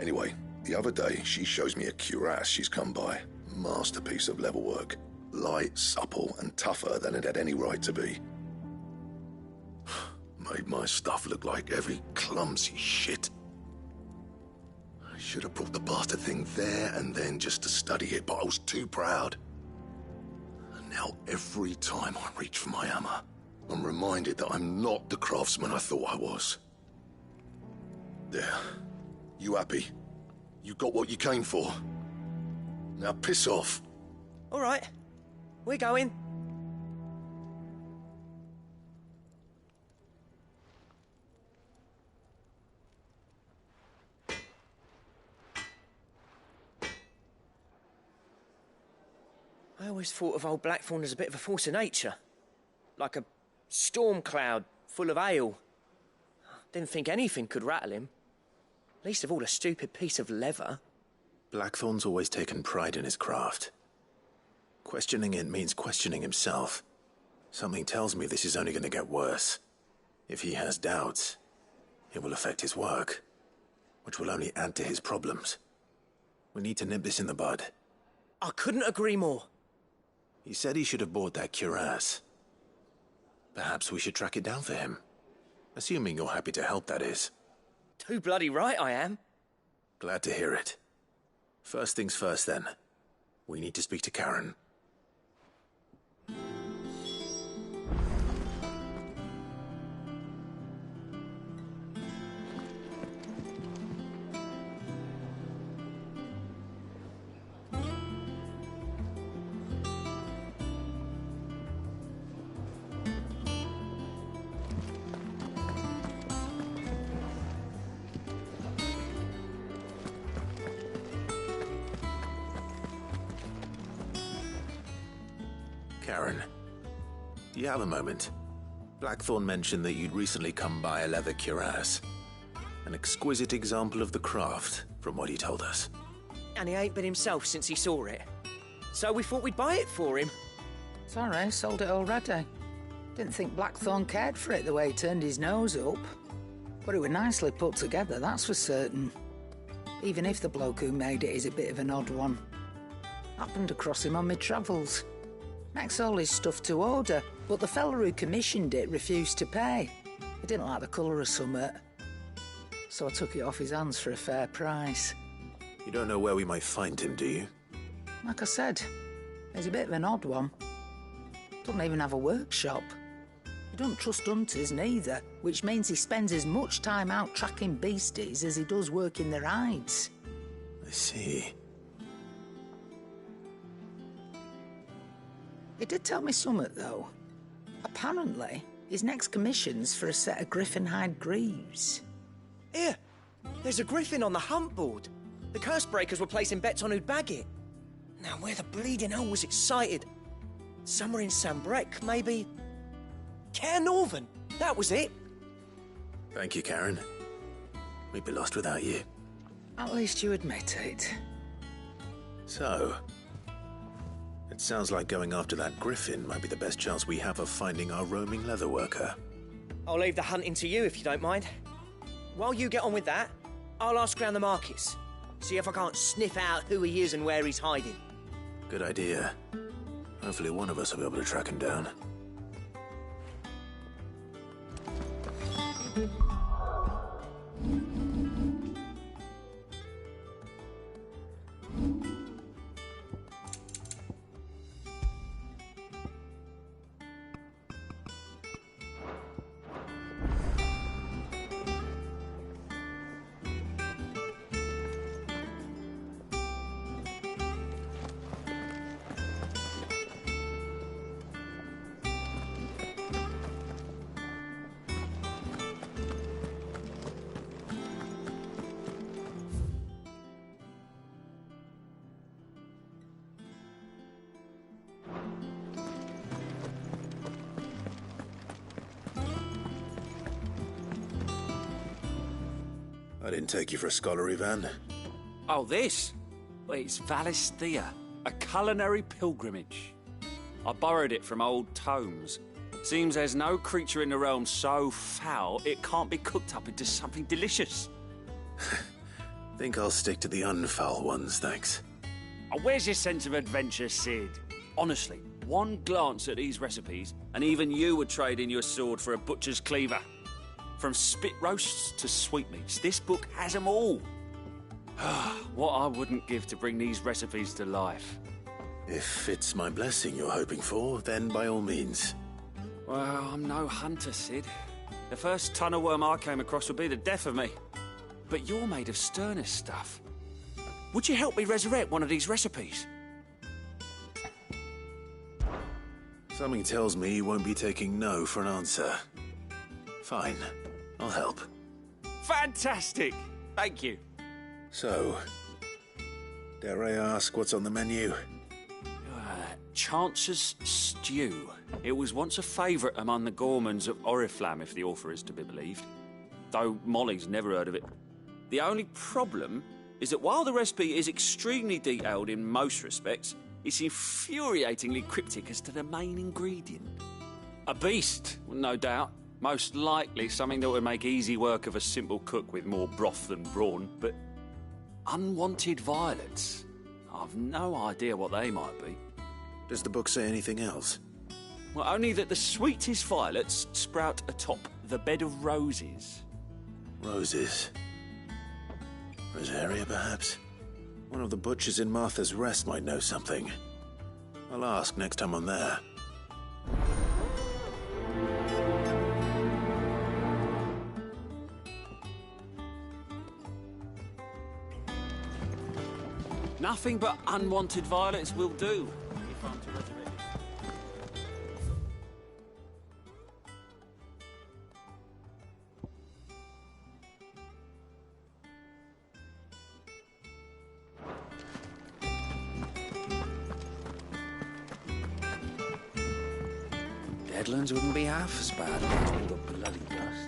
Anyway, the other day, she shows me a cuirass she's come by. Masterpiece of level work. Light, supple, and tougher than it had any right to be. Made my stuff look like heavy, clumsy shit. I should have brought the bastard thing there and then just to study it, but I was too proud. And now every time I reach for my hammer, I'm reminded that I'm not the craftsman I thought I was. There. You happy? You got what you came for. Now piss off. All right. We're going. I always thought of old Blackthorn as a bit of a force of nature. Like a storm cloud full of ale. Didn't think anything could rattle him. Least of all a stupid piece of leather. Blackthorn's always taken pride in his craft. Questioning it means questioning himself. Something tells me this is only going to get worse. If he has doubts, it will affect his work, which will only add to his problems. We need to nip this in the bud. I couldn't agree more. He said he should have bought that cuirass. Perhaps we should track it down for him. Assuming you're happy to help, that is. Too bloody right I am. Glad to hear it. First things first, then. We need to speak to Karen. Karen, do you have a moment? Blackthorn mentioned that you'd recently come by a leather cuirass. An exquisite example of the craft, from what he told us. And he ain't been himself since he saw it. So we thought we'd buy it for him. Sorry, sold it already. Didn't think Blackthorn cared for it the way he turned his nose up. But it was nicely put together, that's for certain. Even if the bloke who made it is a bit of an odd one. Happened across him on my travels. Makes all his stuff to order, but the fella who commissioned it refused to pay. He didn't like the colour of summit. So I took it off his hands for a fair price. You don't know where we might find him, do you? Like I said, he's a bit of an odd one. Doesn't even have a workshop. He don't trust hunters neither, which means he spends as much time out tracking beasties as he does working their hides. I see. He did tell me something, though. Apparently, his next commission's for a set of griffin hide greaves. Here, there's a griffin on the hunt board. The curse breakers were placing bets on who'd bag it. Now, where the bleeding hell was it sighted? Somewhere in Sambrec, maybe... Care Northern, that was it. Thank you, Karen. We'd be lost without you. At least you admit it. So, it sounds like going after that griffin might be the best chance we have of finding our roaming leatherworker. I'll leave the hunting to you if you don't mind. While you get on with that, I'll ask around the markets. See if I can't sniff out who he is and where he's hiding. Good idea. Hopefully one of us will be able to track him down. I didn't take you for a scholar, Ivan. Oh, this? Well, it's Valisthea, a culinary pilgrimage. I borrowed it from old tomes. Seems there's no creature in the realm so foul it can't be cooked up into something delicious. Think I'll stick to the unfoul ones, thanks. Oh, where's your sense of adventure, Sid? Honestly, one glance at these recipes, and even you would trade in your sword for a butcher's cleaver. From spit roasts to sweetmeats, this book has them all. What I wouldn't give to bring these recipes to life. If it's my blessing you're hoping for, then by all means. Well, I'm no hunter, Sid. The first ton of worm I came across would be the death of me. But you're made of sterner stuff. Would you help me resurrect one of these recipes? Something tells me you won't be taking no for an answer. Fine, I'll help. Fantastic! Thank you. So, dare I ask what's on the menu? Chance's Stew. It was once a favourite among the gourmands of Oriflamme, if the author is to be believed. Though Molly's never heard of it. The only problem is that while the recipe is extremely detailed in most respects, it's infuriatingly cryptic as to the main ingredient. A beast, no doubt. Most likely something that would make easy work of a simple cook with more broth than brawn, but unwanted violets. I've no idea what they might be. Does the book say anything else? Well, only that the sweetest violets sprout atop the bed of roses. Roses. Rosaria, perhaps? One of the butchers in Martha's Rest might know something. I'll ask next time I'm there. Nothing but unwanted violets will do. If I'm to resurrect it. Deadlands wouldn't be half as bad with all the bloody dust.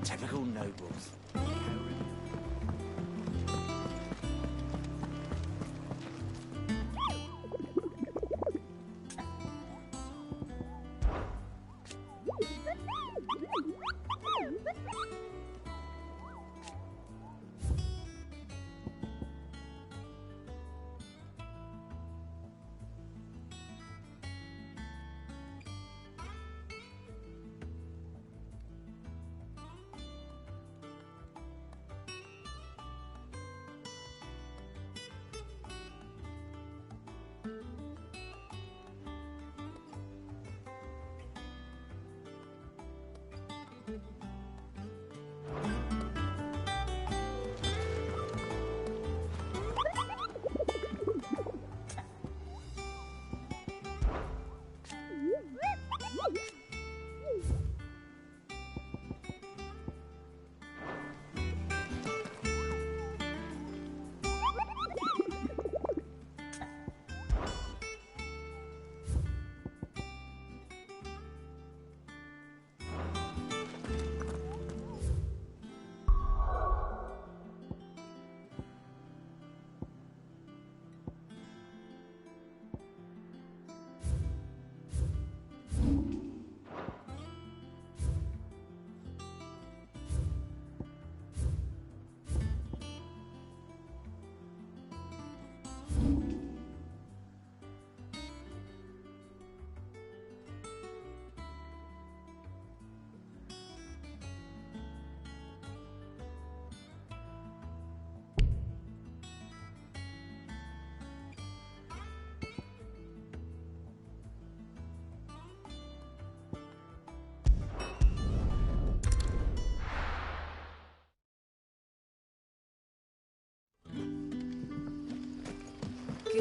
Typical nobles.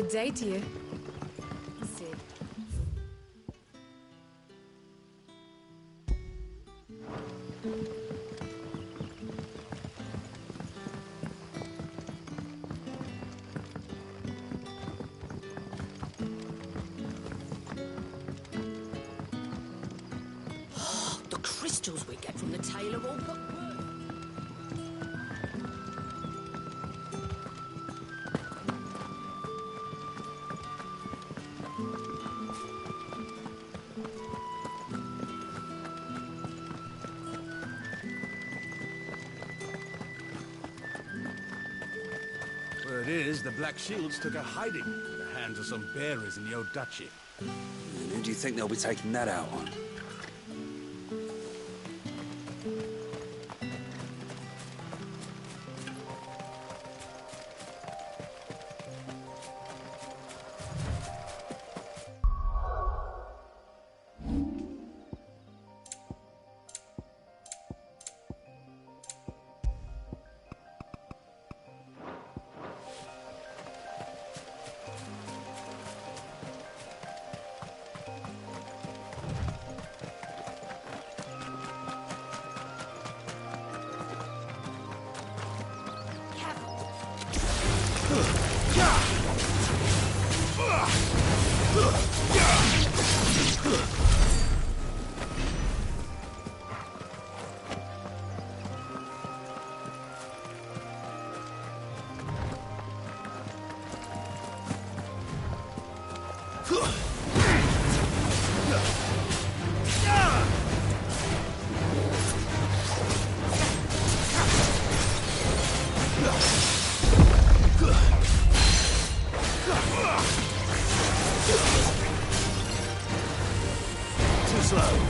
Good day to you. See. The crystals we get from the tailor all got work. Word is, the Black Shields took a hiding in the hands of some bearers in the old duchy. And who do you think they'll be taking that out on? Too slow.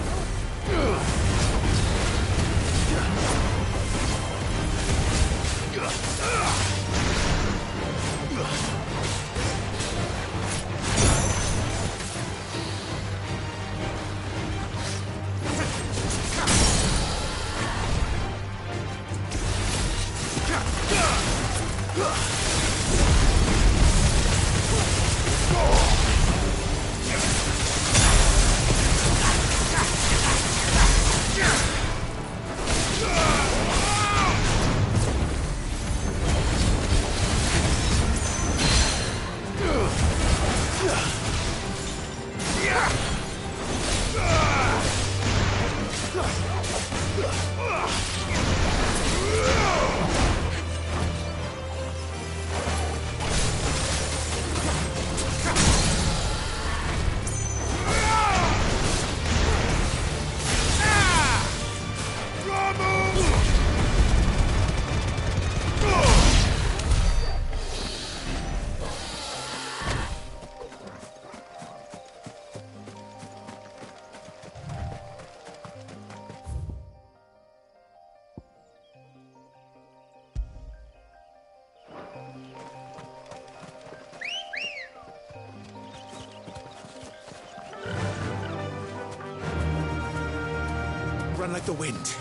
Run like the wind.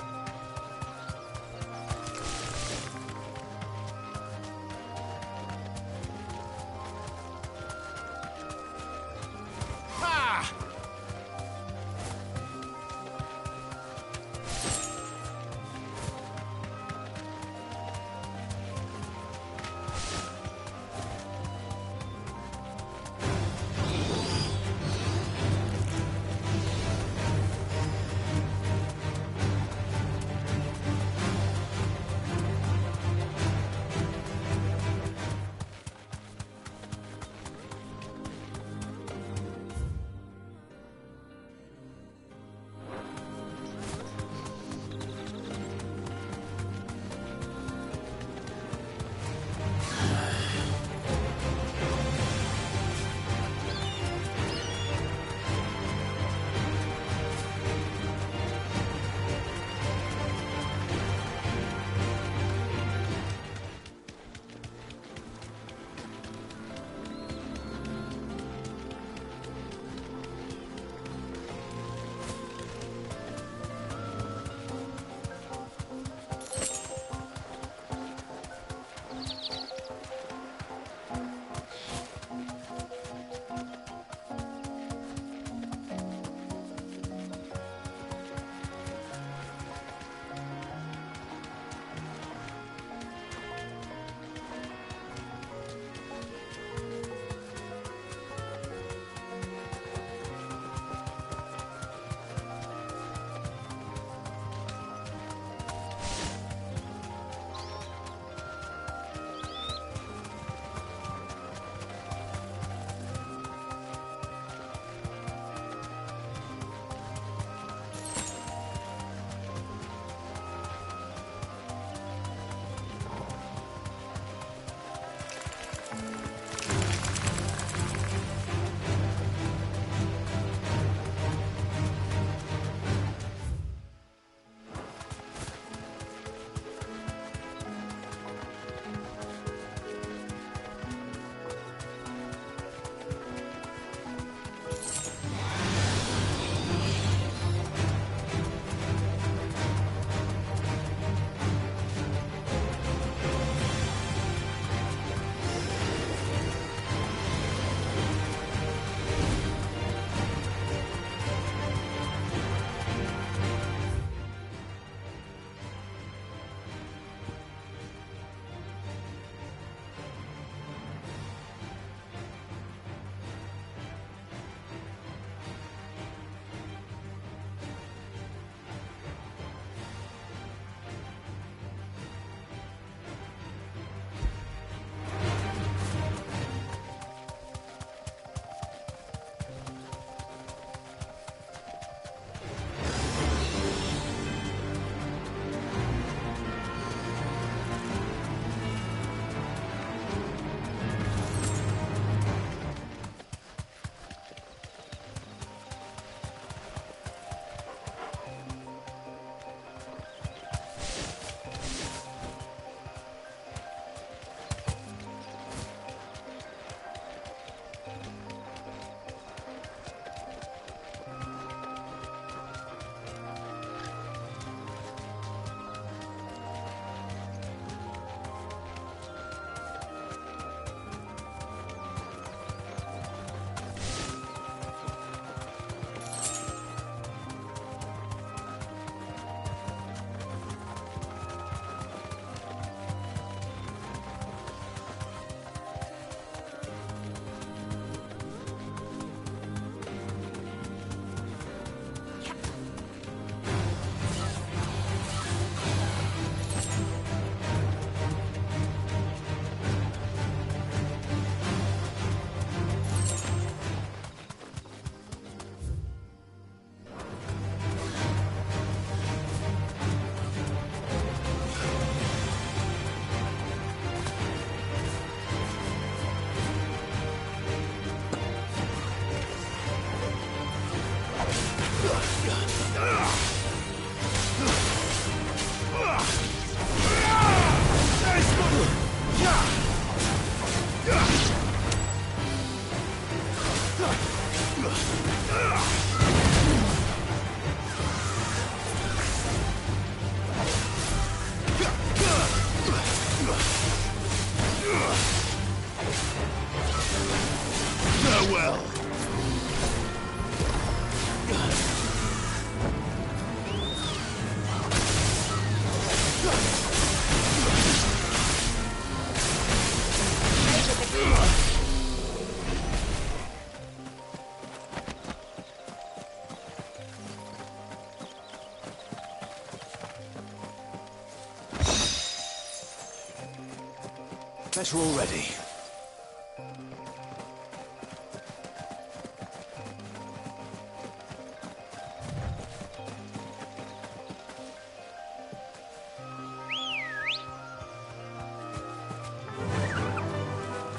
Better already.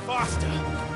Faster!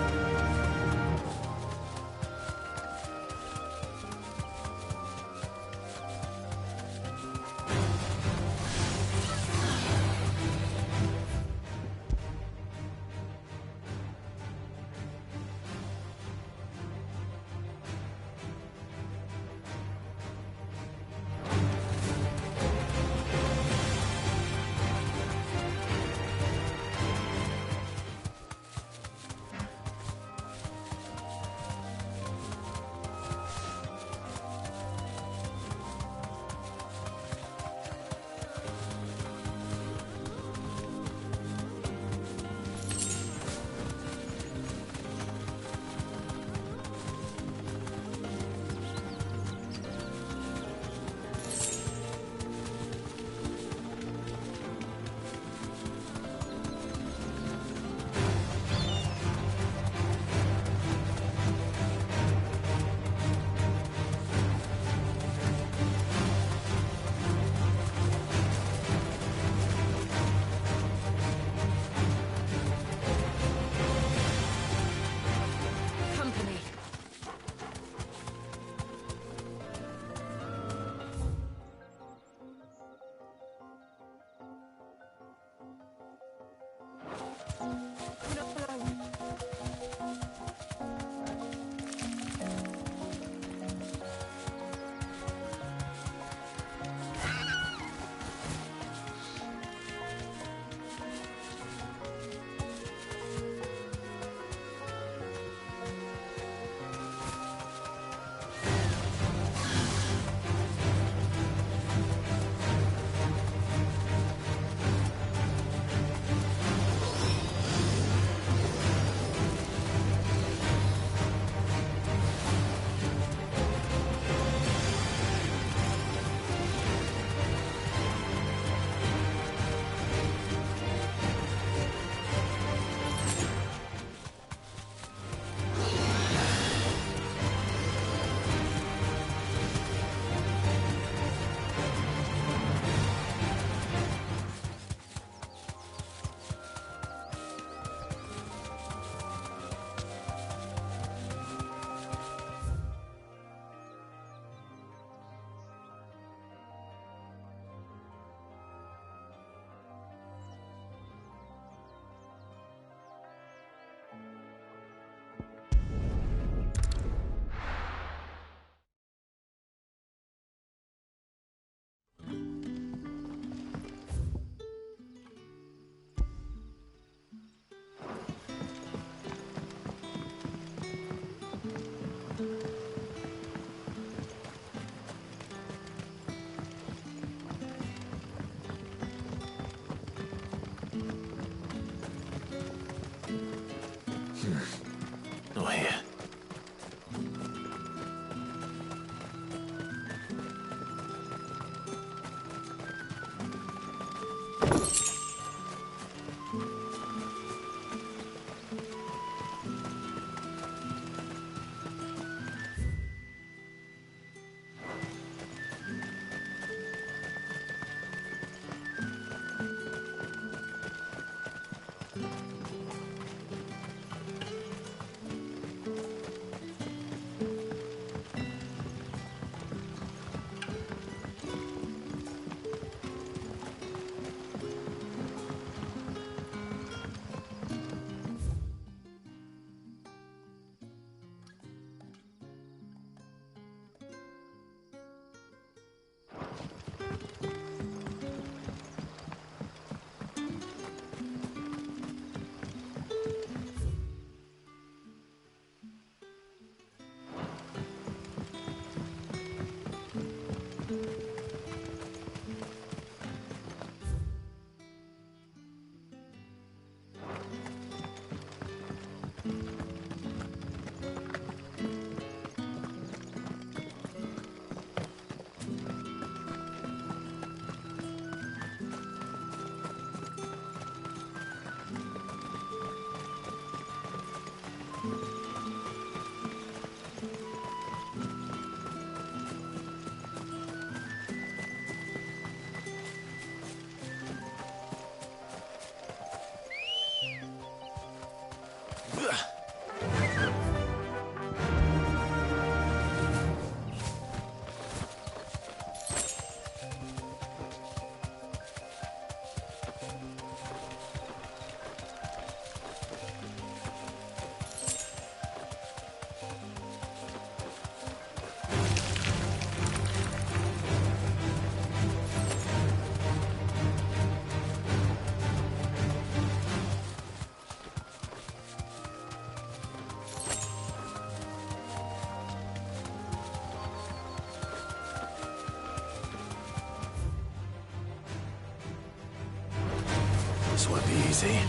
This won't be easy.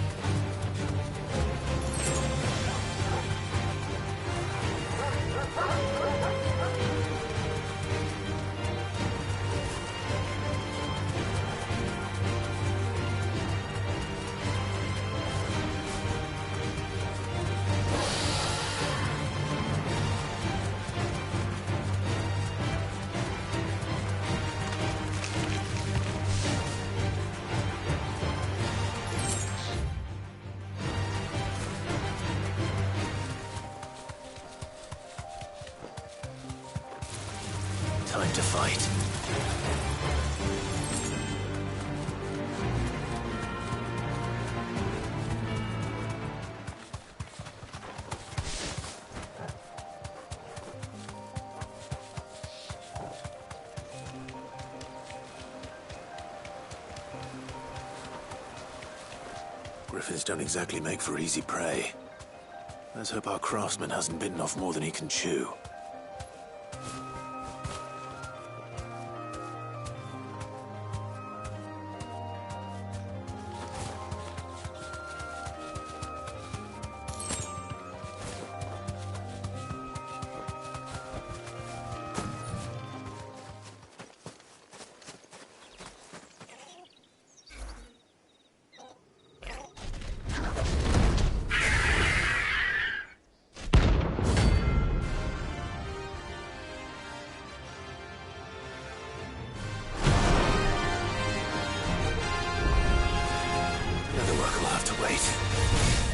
Time to fight. Griffins don't exactly make for easy prey. Let's hope our craftsman hasn't bitten off more than he can chew.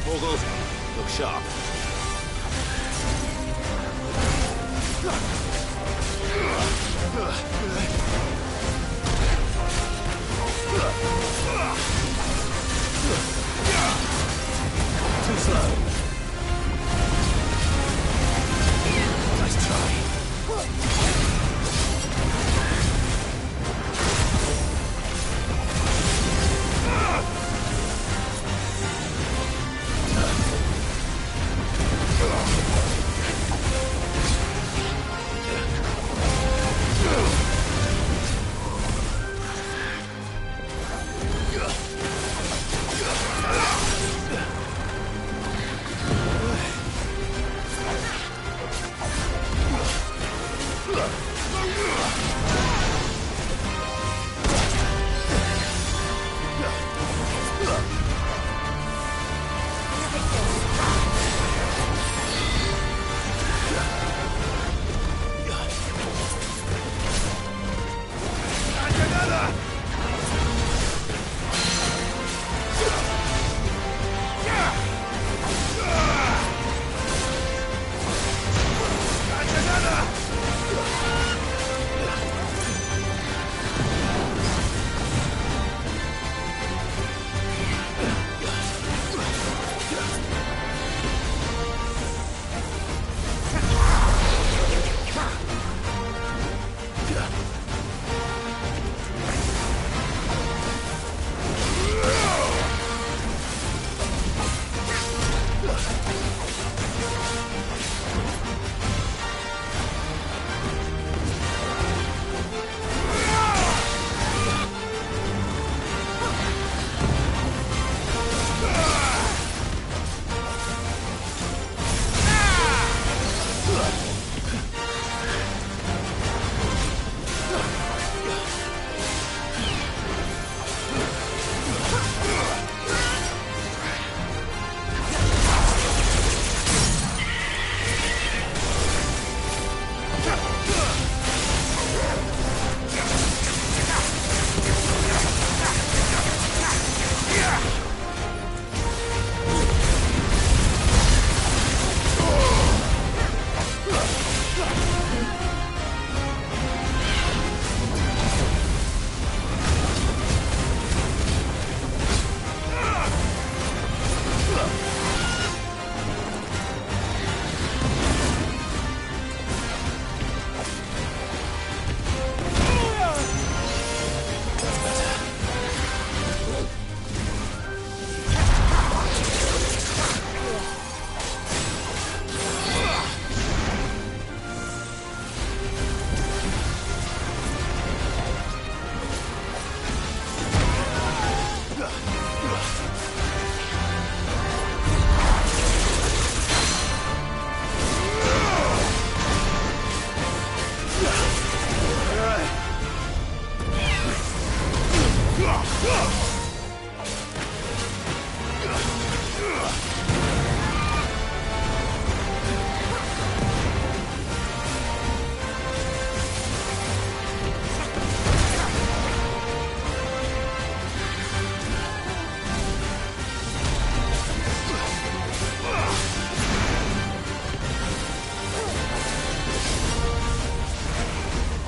Hold over. Look sharp. Too slow. Nice try.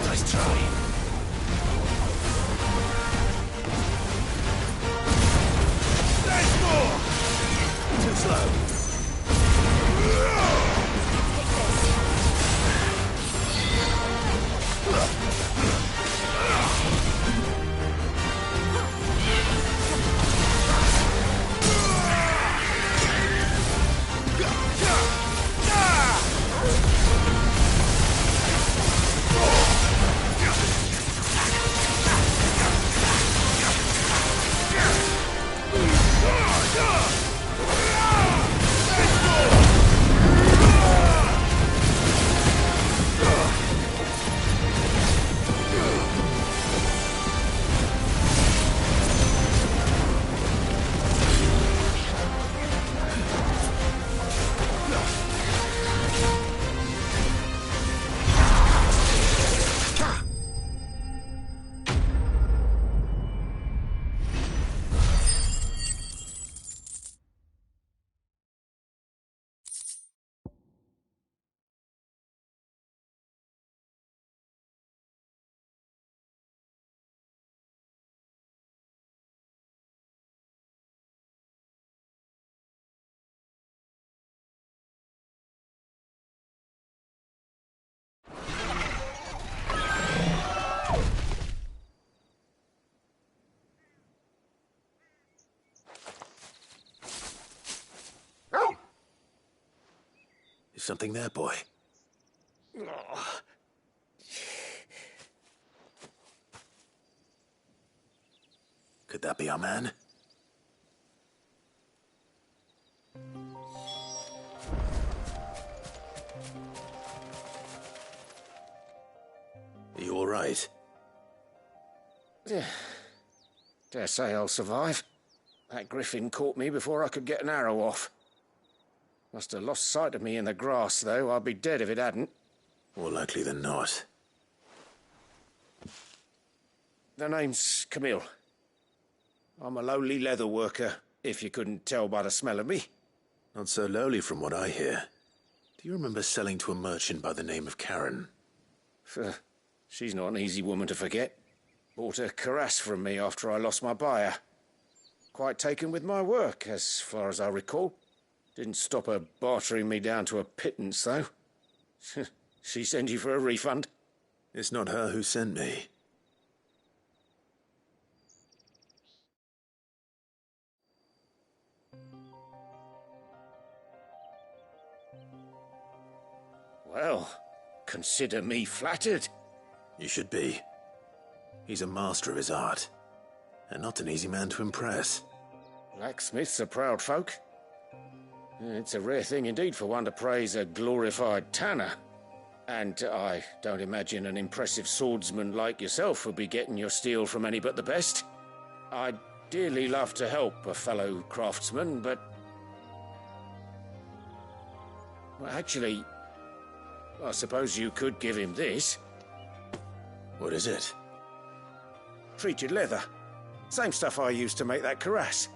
Nice try. There's more! Too slow. Is something there, boy? Could that be our man? Are you all right? Dare say I'll survive. That griffin caught me before I could get an arrow off. Must have lost sight of me in the grass, though. I'd be dead if it hadn't. More likely than not. The name's Camille. I'm a lowly leather worker, if you couldn't tell by the smell of me. Not so lowly from what I hear. Do you remember selling to a merchant by the name of Karen? She's not an easy woman to forget. Bought a cuirass from me after I lost my buyer. Quite taken with my work, as far as I recall. Didn't stop her bartering me down to a pittance, though. She sent you for a refund? It's not her who sent me. Well, consider me flattered. You should be. He's a master of his art, and not an easy man to impress. Blacksmiths are proud folk. It's a rare thing indeed for one to praise a glorified tanner. And I don't imagine an impressive swordsman like yourself would be getting your steel from any but the best. I'd dearly love to help a fellow craftsman, but... Well, actually, I suppose you could give him this. What is it? Treated leather. Same stuff I used to make that cuirass.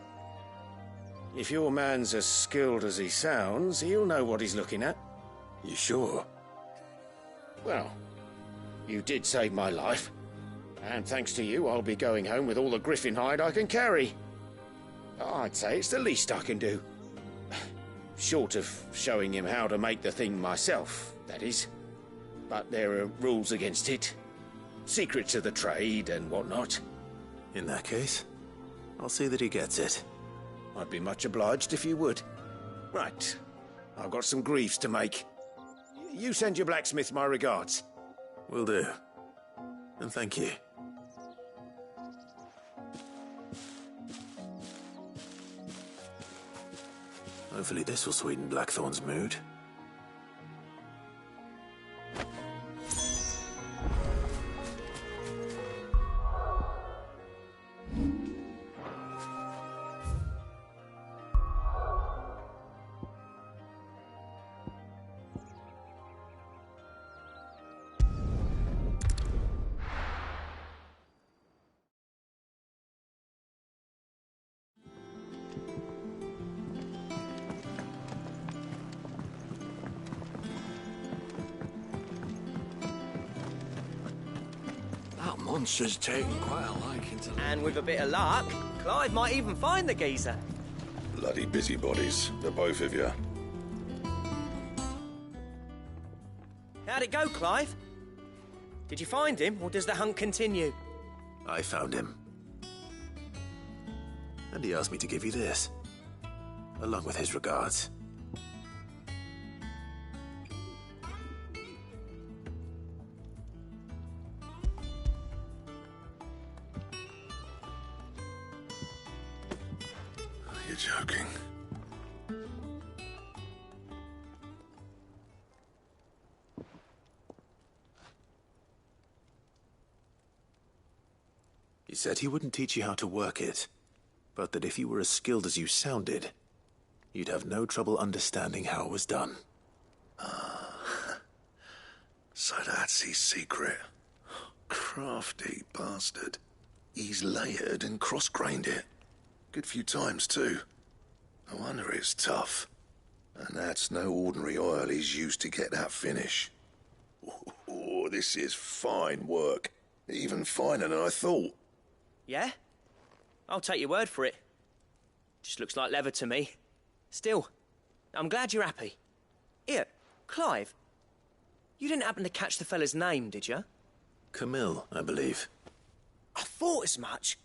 If your man's as skilled as he sounds, he'll know what he's looking at. You sure? Well, you did save my life. And thanks to you, I'll be going home with all the griffin hide I can carry. I'd say it's the least I can do. Short of showing him how to make the thing myself, that is. But there are rules against it. Secrets of the trade and whatnot. In that case, I'll see that he gets it. I'd be much obliged if you would. Right. I've got some greaves to make. You send your blacksmith my regards. Will do. And thank you. Hopefully this will sweeten Blackthorn's mood. monster's taken quite a liking to... And with a bit of luck, Clive might even find the geezer. Bloody busybodies, the both of you. How'd it go, Clive? Did you find him, or does the hunt continue? I found him. And he asked me to give you this, along with his regards. You're joking. He said he wouldn't teach you how to work it, but that if you were as skilled as you sounded, you'd have no trouble understanding how it was done. So that's his secret. Crafty bastard. He's layered and cross-grained it. Good few times, too. No wonder it's tough. And that's no ordinary oil he's used to get that finish. Oh, this is fine work. Even finer than I thought. Yeah? I'll take your word for it. Just looks like leather to me. Still, I'm glad you're happy. Here, Clive. You didn't happen to catch the fella's name, did you? Camille, I believe. I thought as much.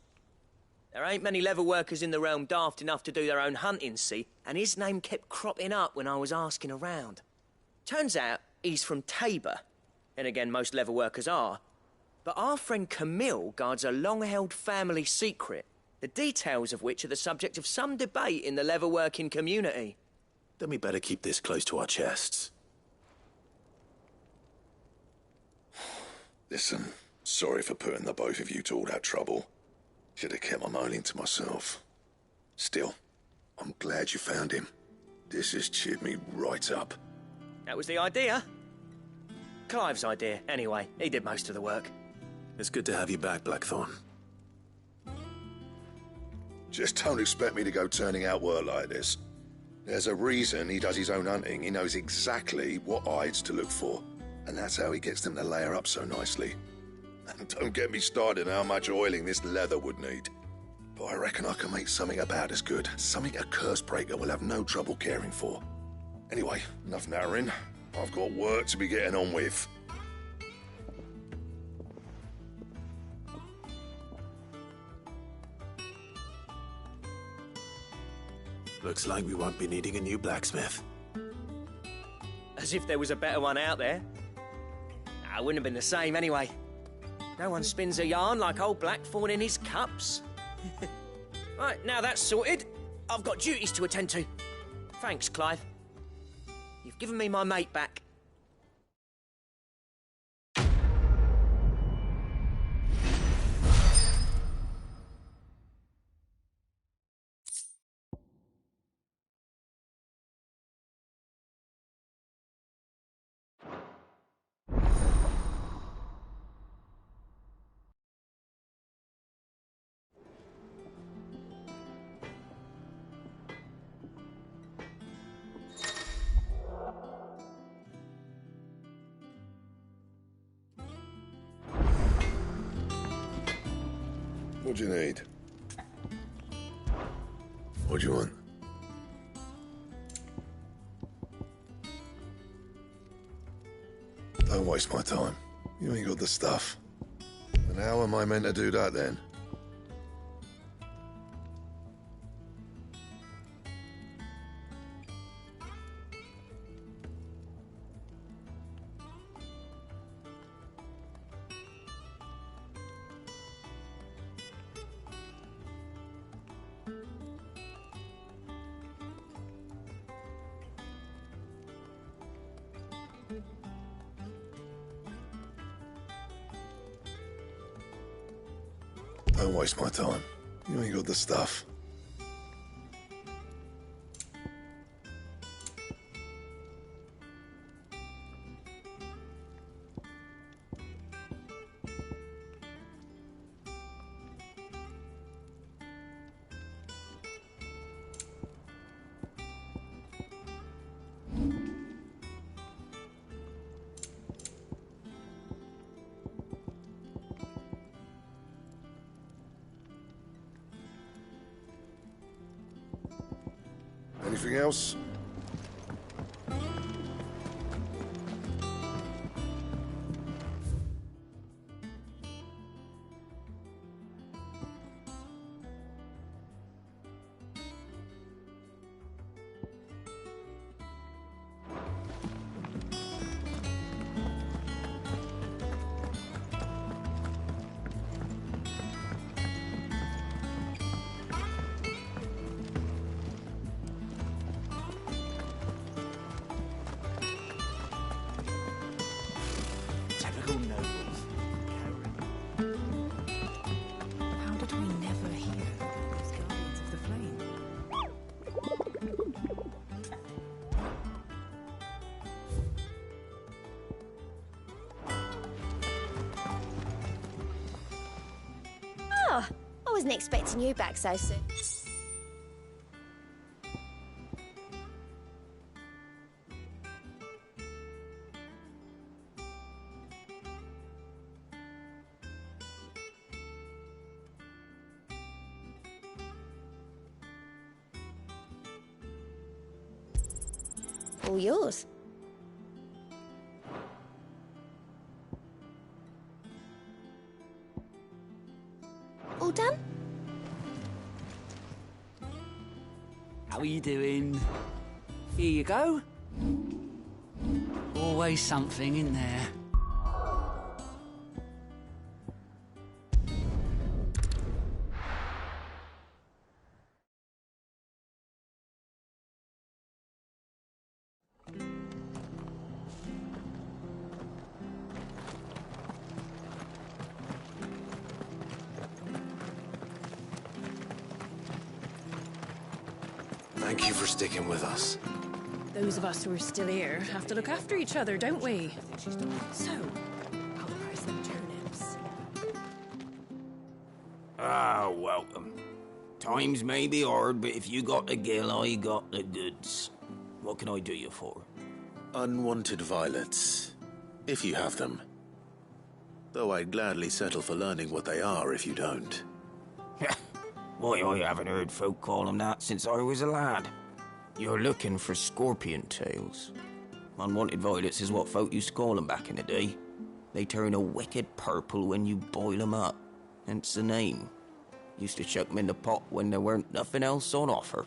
There ain't many leather workers in the realm daft enough to do their own hunting, see? And his name kept cropping up when I was asking around. Turns out he's from Tabor. And again, most leather workers are. But our friend Camille guards a long-held family secret, the details of which are the subject of some debate in the leather-working community. Then we better keep this close to our chests. Listen, sorry for putting the both of you to all that trouble. Should have kept my moaning to myself. Still, I'm glad you found him. This has cheered me right up. That was the idea. Clive's idea, anyway. He did most of the work. It's good to have you back, Blackthorn. Just don't expect me to go turning out work like this. There's a reason he does his own hunting. He knows exactly what hides to look for. And that's how he gets them to layer up so nicely. And don't get me started on how much oiling this leather would need. But I reckon I can make something about as good. Something a Cursebreaker will have no trouble caring for. Anyway, enough narrowing. I've got work to be getting on with. Looks like we won't be needing a new blacksmith. As if there was a better one out there. It wouldn't have been the same anyway. No one spins a yarn like old Blackthorn in his cups. Right, now that's sorted, I've got duties to attend to. Thanks, Clive. You've given me my mate back. What do you need? What do you want? Don't waste my time. You ain't got the stuff. And how am I meant to do that then? Don't waste my time. You ain't got the stuff. Anything else? Typical nobles. How did we never hear those guardians of the flame? Oh, I wasn't expecting you back so soon. All yours. All done? How are you doing? Here you go. Always something in there. Thank you for sticking with us. Those of us who are still here have to look after each other, don't we? So, I'll price them turnips. Ah, welcome. Times may be hard, but if you got the gill, I got the goods. What can I do you for? Unwanted violets, if you have them. Though I'd gladly settle for learning what they are if you don't. Why, I haven't heard folk call them that since I was a lad. You're looking for scorpion tails. Unwanted violets is what folk used to call them back in the day. They turn a wicked purple when you boil them up. Hence the name. Used to chuck them in the pot when there weren't nothing else on offer.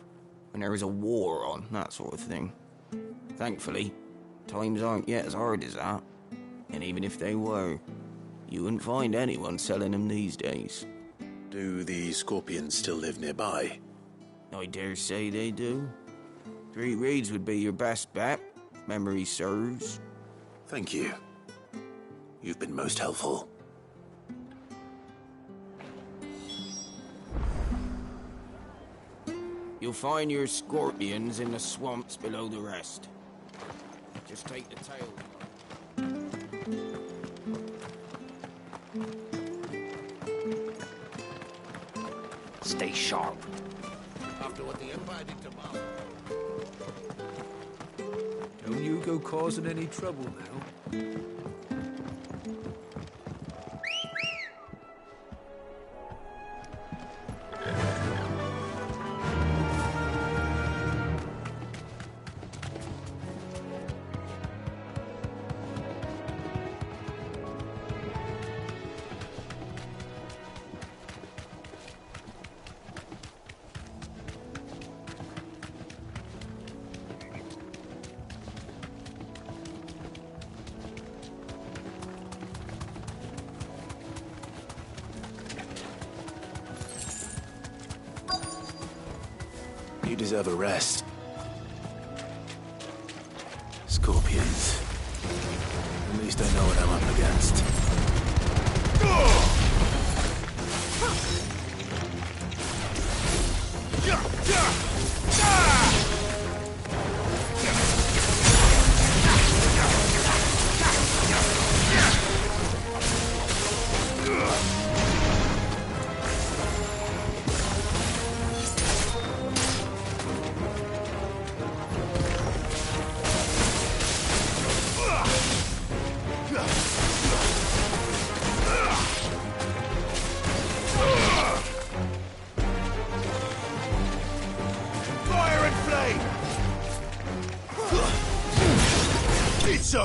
When there was a war on, that sort of thing. Thankfully, times aren't yet as hard as that. And even if they were, you wouldn't find anyone selling them these days. Do the scorpions still live nearby? I dare say they do. 3 reeds would be your best bet, if memory serves. Thank you. You've been most helpful. You'll find your scorpions in the swamps below the rest. Just take the tail. Stay sharp. After what the Empire did to Mom. Don't you go causing any trouble now. You deserve a rest. Scorpions. At least I know what I'm up against.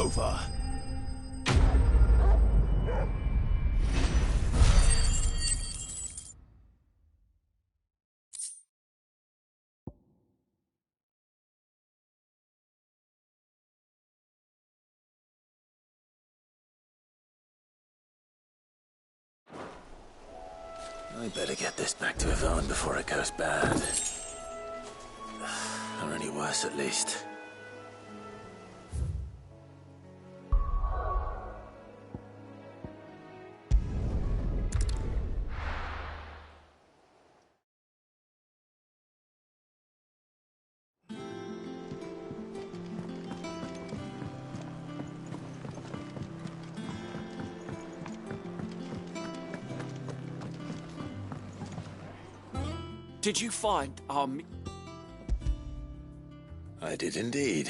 over. I better get this back to Yvonne before it goes bad. Or any worse, at least. Did you find our... I did indeed.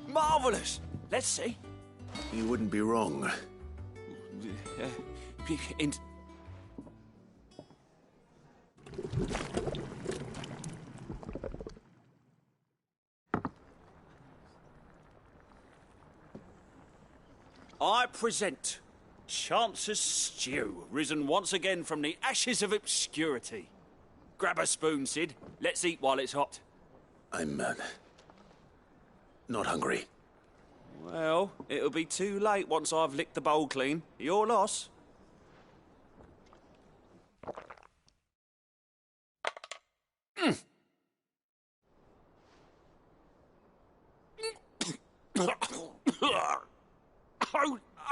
Marvellous! Let's see. You wouldn't be wrong. In... I present Chance's stew, risen once again from the ashes of obscurity. Grab a spoon, Sid. Let's eat while it's hot. I'm, not hungry. Well, it'll be too late once I've licked the bowl clean. Your loss.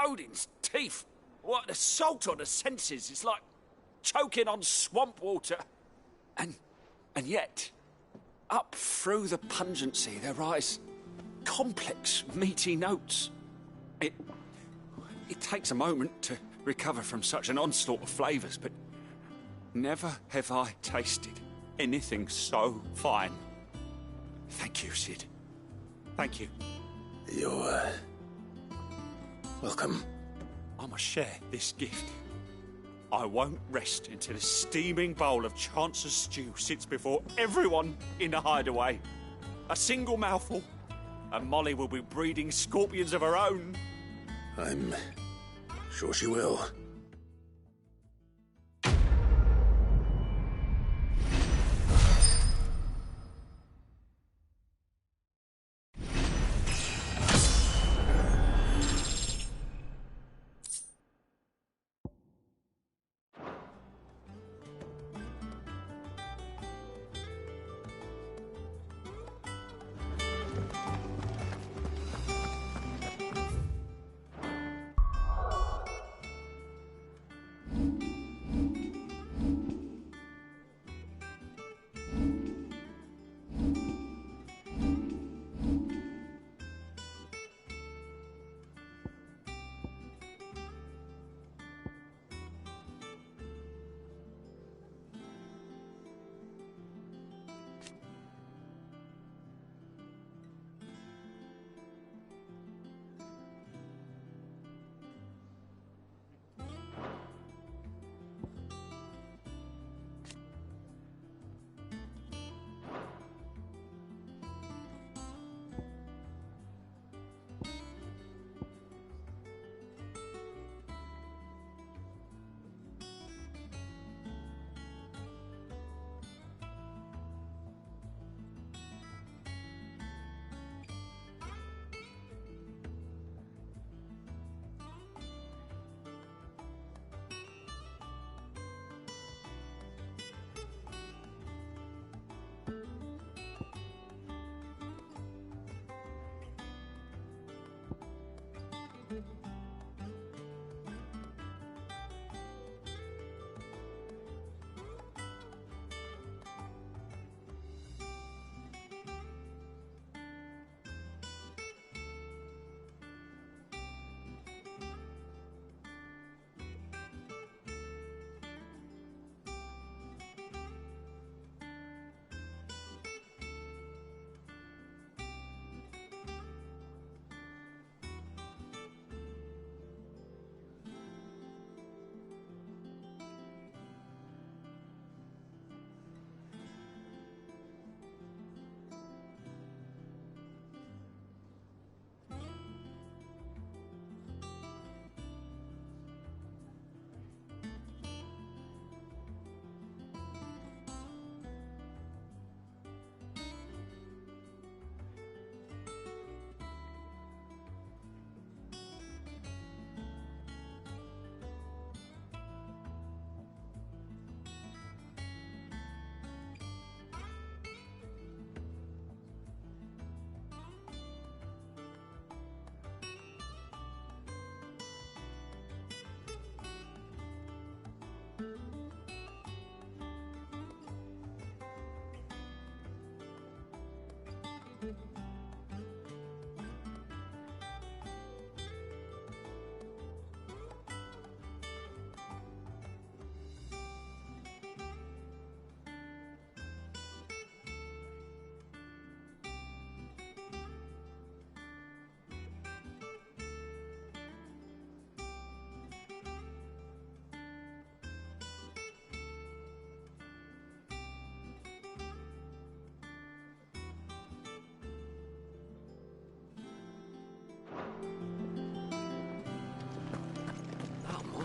Odin's teeth. What an assault on the senses. It's like choking on swamp water. And yet, up through the pungency, there rise complex, meaty notes. It takes a moment to recover from such an onslaught of flavours, but never have I tasted anything so fine. Thank you, Sid. Thank you. You're, welcome. I must share this gift. I won't rest until a steaming bowl of Chance's stew sits before everyone in the hideaway. A single mouthful, and Molly will be breeding scorpions of her own. I'm sure she will.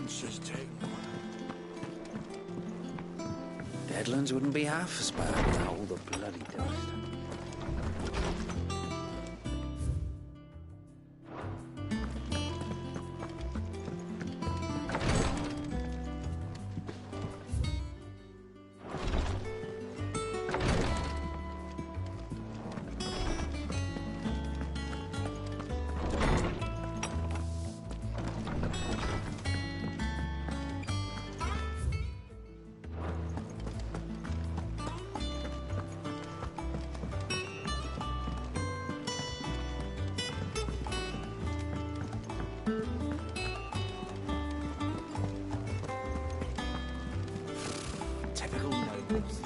Monsters take Deadlands wouldn't be half as bad without all the bloody dust. Typical nobles.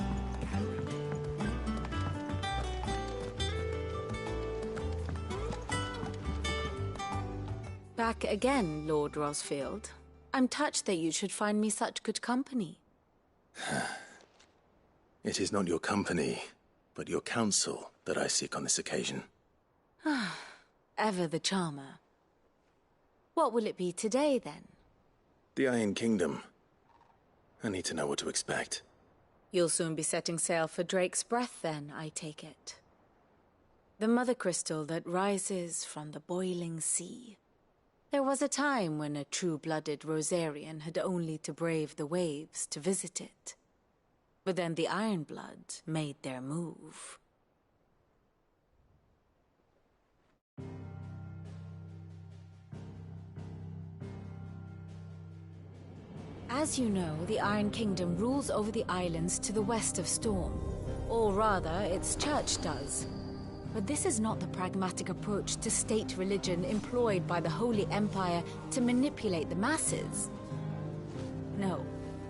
Back again, Lord Rosfield. I'm touched that you should find me such good company. It is not your company, but your counsel that I seek on this occasion. Ever the charmer. What will it be today, then? The Iron Kingdom. I need to know what to expect. You'll soon be setting sail for Drake's Breath, then, I take it. The mother crystal that rises from the boiling sea. There was a time when a true-blooded Rosarian had only to brave the waves to visit it. But then the Ironblood made their move. As you know, the Iron Kingdom rules over the islands to the west of Storm. Or rather, its church does. But this is not the pragmatic approach to state religion employed by the Holy Empire to manipulate the masses. No,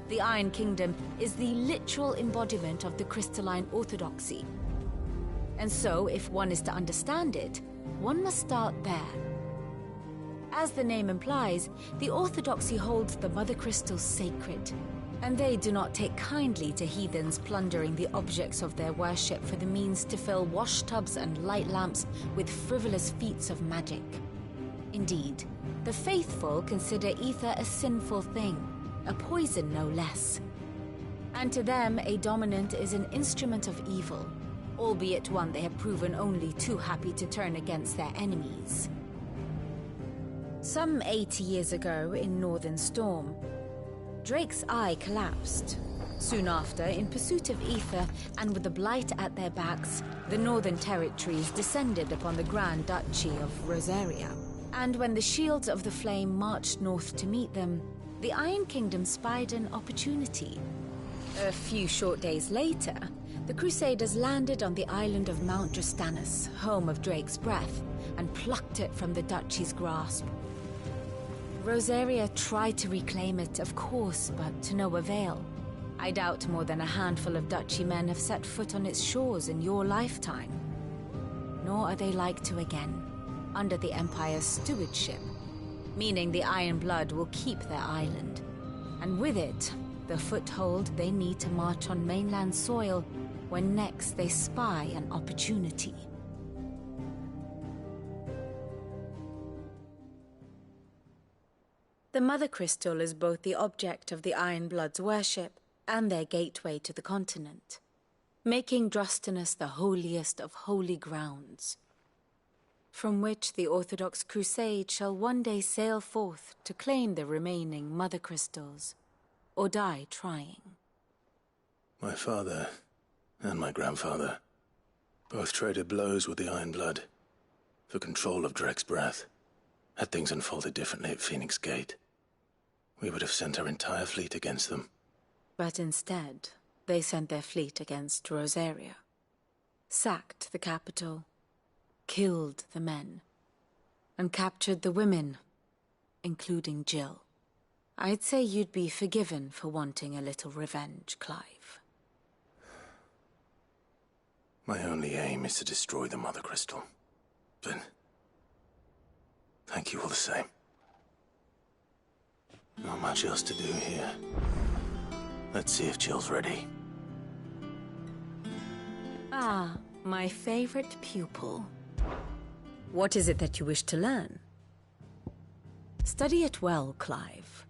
the Iron Kingdom is the literal embodiment of the crystalline orthodoxy. And so, if one is to understand it, one must start there. As the name implies, the orthodoxy holds the mother crystals sacred, and they do not take kindly to heathens plundering the objects of their worship for the means to fill washtubs and light lamps with frivolous feats of magic. Indeed, the faithful consider ether a sinful thing, a poison no less. And to them, a dominant is an instrument of evil, albeit one they have proven only too happy to turn against their enemies. Some 80 years ago, in Northern Storm, Drake's eye collapsed. Soon after, in pursuit of ether, and with the blight at their backs, the Northern Territories descended upon the Grand Duchy of Rosaria. And when the Shields of the Flame marched north to meet them, the Iron Kingdom spied an opportunity. A few short days later, the Crusaders landed on the island of Mount Drastanus, home of Drake's Breath, and plucked it from the Duchy's grasp. Rosaria tried to reclaim it, of course, but to no avail. I doubt more than a handful of Duchy men have set foot on its shores in your lifetime. Nor are they like to again, under the Empire's stewardship, meaning the Iron Blood will keep their island, and with it, the foothold they need to march on mainland soil when next they spy an opportunity. The Mother Crystal is both the object of the Iron Blood's worship and their gateway to the continent, making Drastanus the holiest of holy grounds, from which the Orthodox Crusade shall one day sail forth to claim the remaining Mother Crystals, or die trying. My father and my grandfather both traded blows with the Iron Blood for control of Drake's Breath. Had things unfolded differently at Phoenix Gate, we would have sent our entire fleet against them. But instead, they sent their fleet against Rosaria, sacked the capital, killed the men, and captured the women, including Jill. I'd say you'd be forgiven for wanting a little revenge, Clive. My only aim is to destroy the Mother Crystal. But thank you all the same. Not much else to do here. Let's see if Jill's ready. Ah, my favorite pupil. What is it that you wish to learn? Study it well, Clive.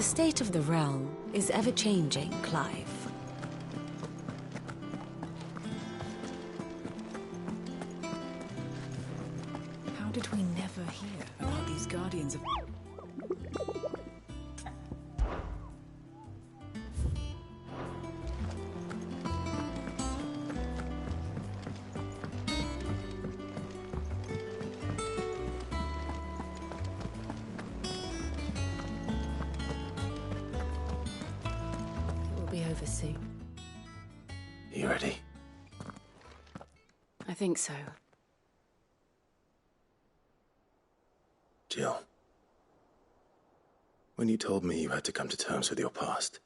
The state of the realm is ever-changing, Clive. How did we never hear about these Guardians of... Be over soon. You ready? I think so. Jill. When you told me you had to come to terms with your past,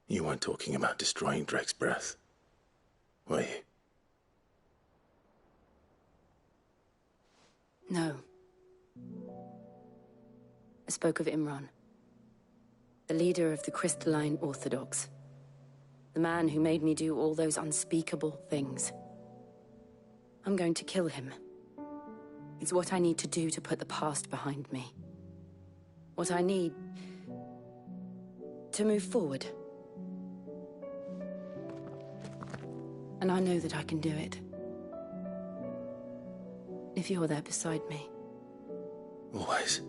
you weren't talking about destroying Drake's breath, were you? No. I spoke of Imran. The leader of the Crystalline Orthodox. The man who made me do all those unspeakable things. I'm going to kill him. It's what I need to do to put the past behind me. What I need to move forward. And I know that I can do it. If you're there beside me. Always.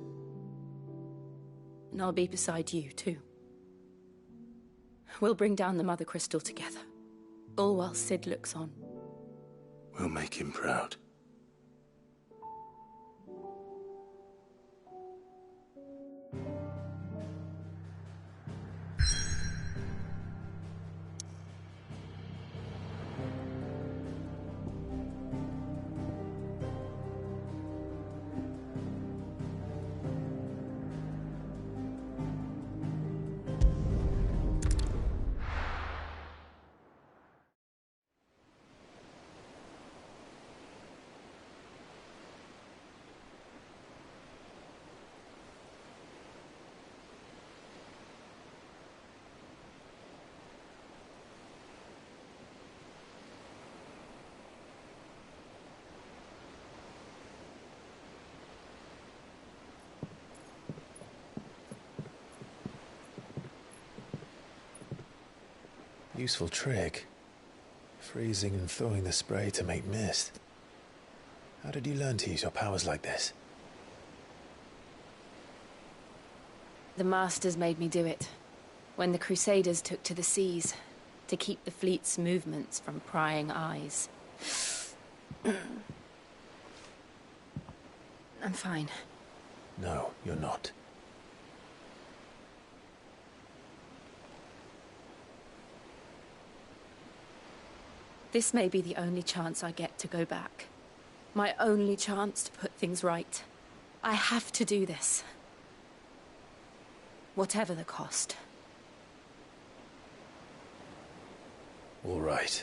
And I'll be beside you, too. We'll bring down the Mother Crystal together. All while Sid looks on. We'll make him proud. Useful trick. Freezing and thawing the spray to make mist. How did you learn to use your powers like this? The Masters made me do it. When the Crusaders took to the seas, to keep the fleet's movements from prying eyes. I'm fine. No, you're not. This may be the only chance I get to go back. My only chance to put things right. I have to do this. Whatever the cost. All right.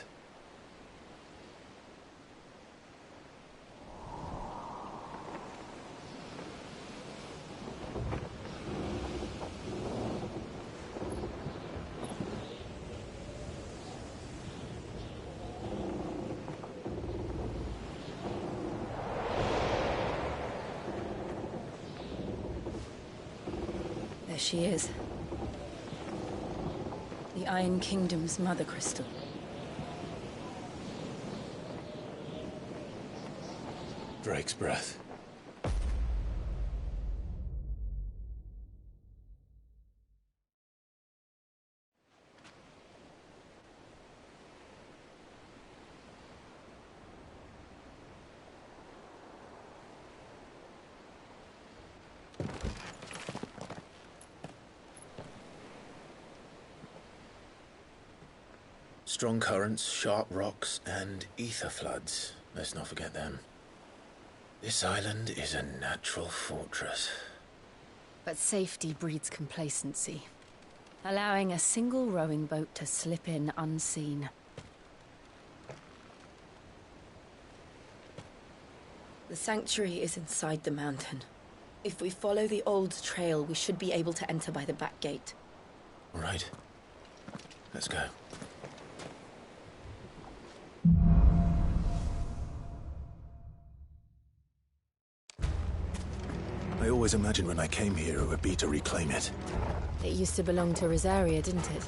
There she is. The Iron Kingdom's Mother Crystal. Drake's breath. Strong currents, sharp rocks, and ether floods. Let's not forget them. This island is a natural fortress. But safety breeds complacency. Allowing a single rowing boat to slip in unseen. The sanctuary is inside the mountain. If we follow the old trail, we should be able to enter by the back gate. All right. Let's go. I always imagined when I came here it would be to reclaim it. It used to belong to Rosaria, didn't it?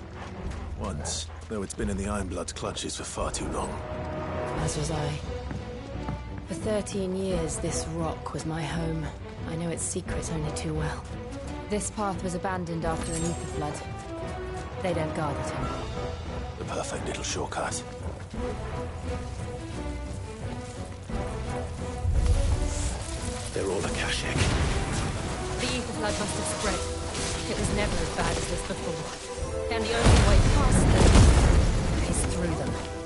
Once, though it's been in the Ironblood's clutches for far too long. As was I. For 13 years, this rock was my home. I know its secret only too well. This path was abandoned after an ether flood. They don't guard it anymore. The perfect little shortcut. They're all Akashic. The ether flood must have spread. It was never as bad as this before. And the only way past them is through them.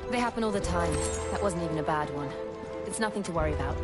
They happen all the time. That wasn't even a bad one. It's nothing to worry about.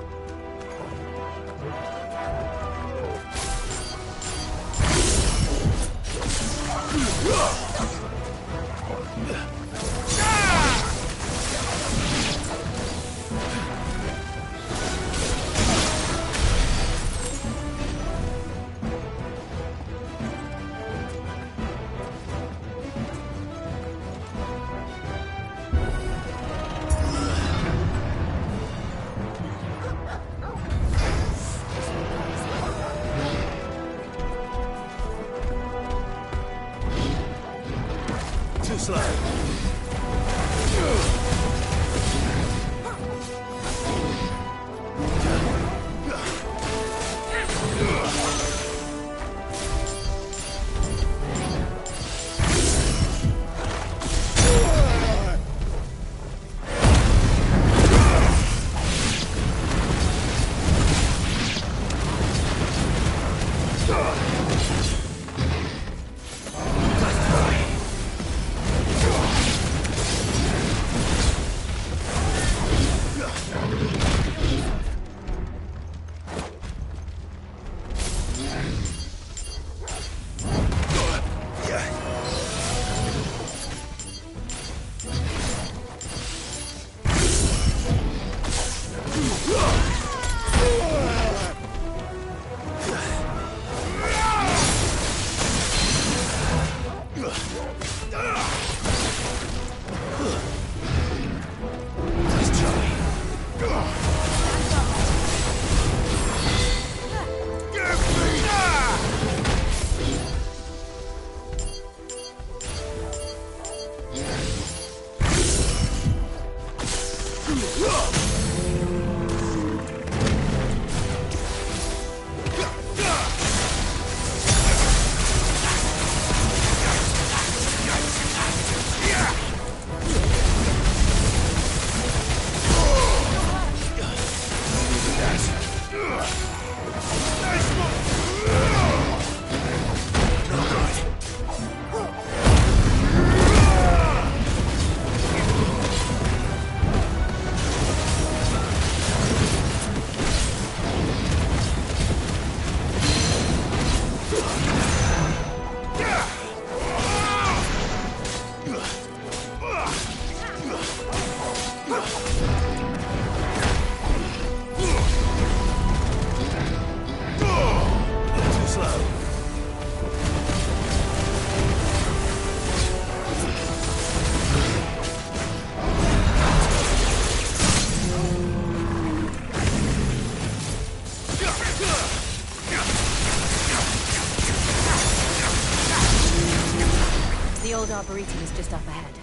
Arboretum is just up ahead.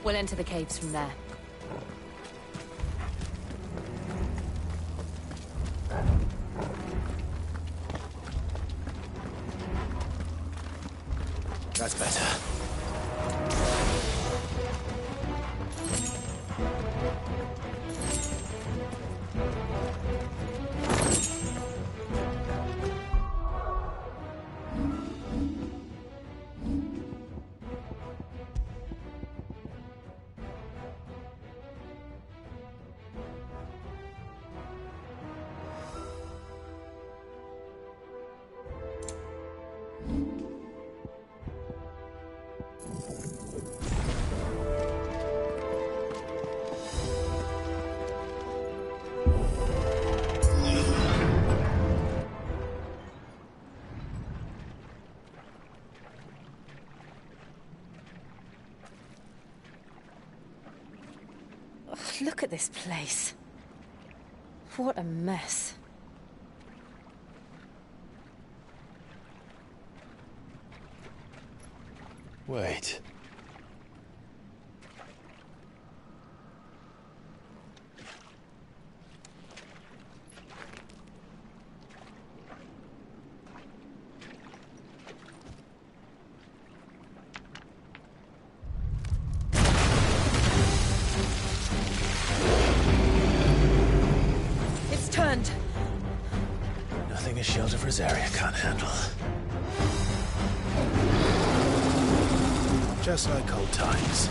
We'll enter the caves from there. That's better. Look at this place. What a mess. Wait. Turned. Nothing a shield of Rosaria can't handle. Just like old times.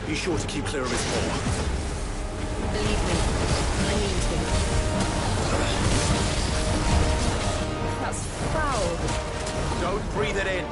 Be sure to keep clear of his paw. Believe me, I mean to. That's foul. Don't breathe it in.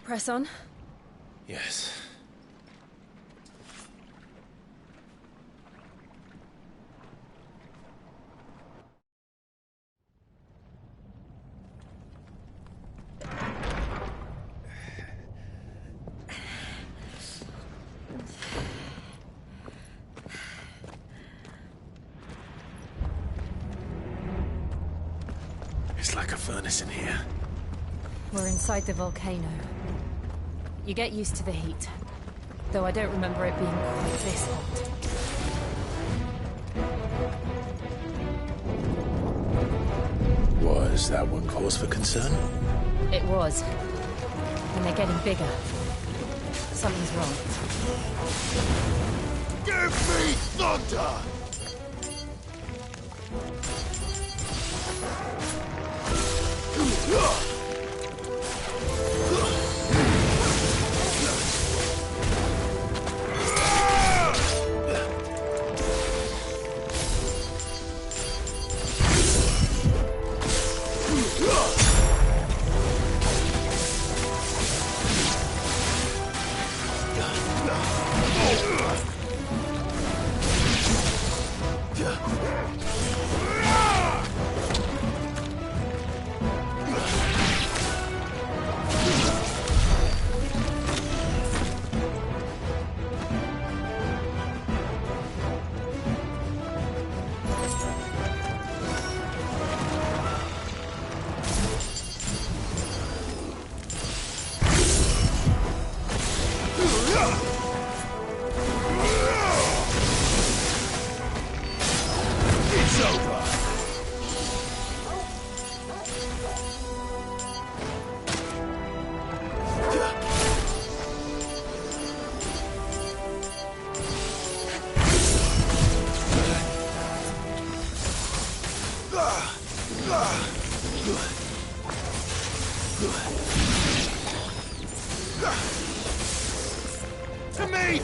Press on. Yes. It's like a furnace in here. We're inside the volcano. You get used to the heat, though I don't remember it being quite this hot. Was that one cause for concern? It was. And they're getting bigger. Something's wrong. Give me thunder! To me!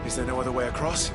Is there no other way across?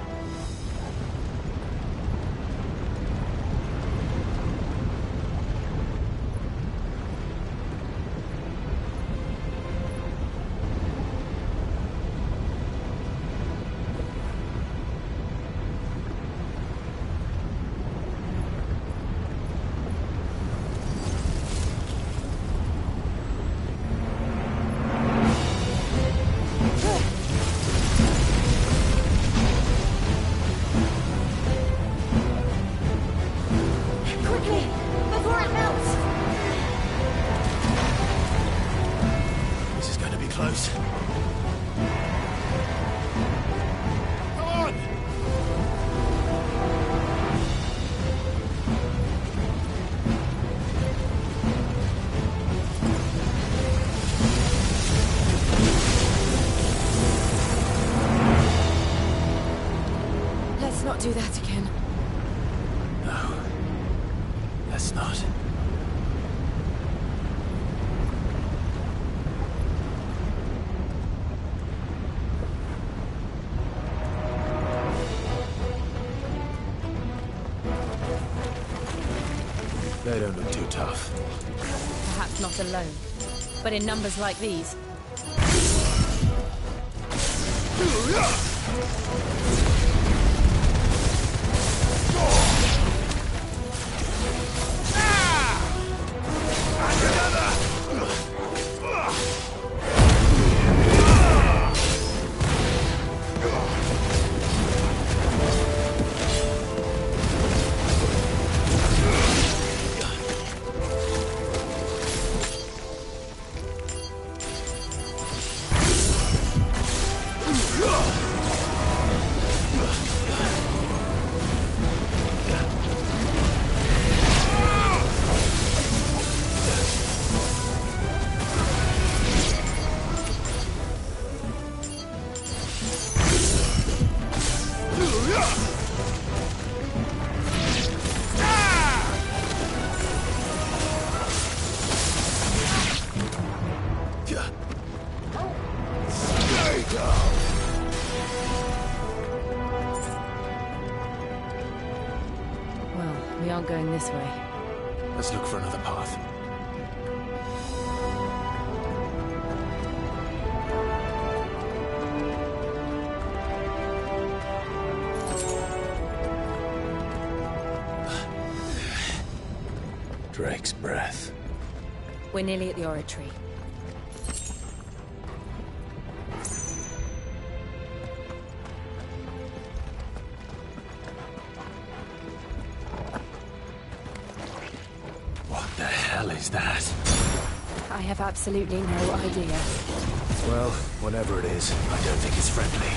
do that again. No. Let's not. They don't look too tough. Perhaps not alone, but in numbers like these. Well, we aren't going this way. Let's look for another path. Drake's breath. We're nearly at the oratory. What the hell is that? I have absolutely no idea. Well, whatever it is, I don't think it's friendly.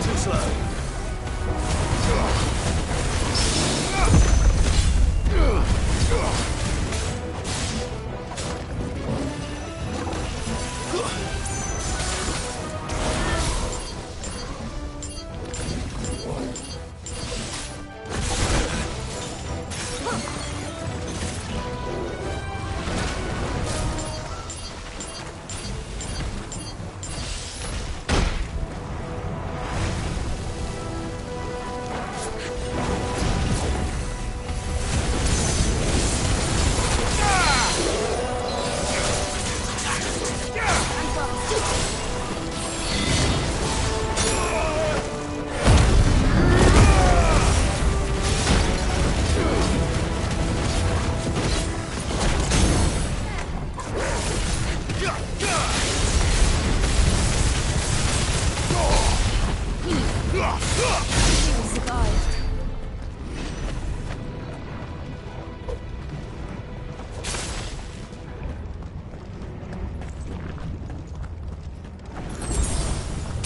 Too slow.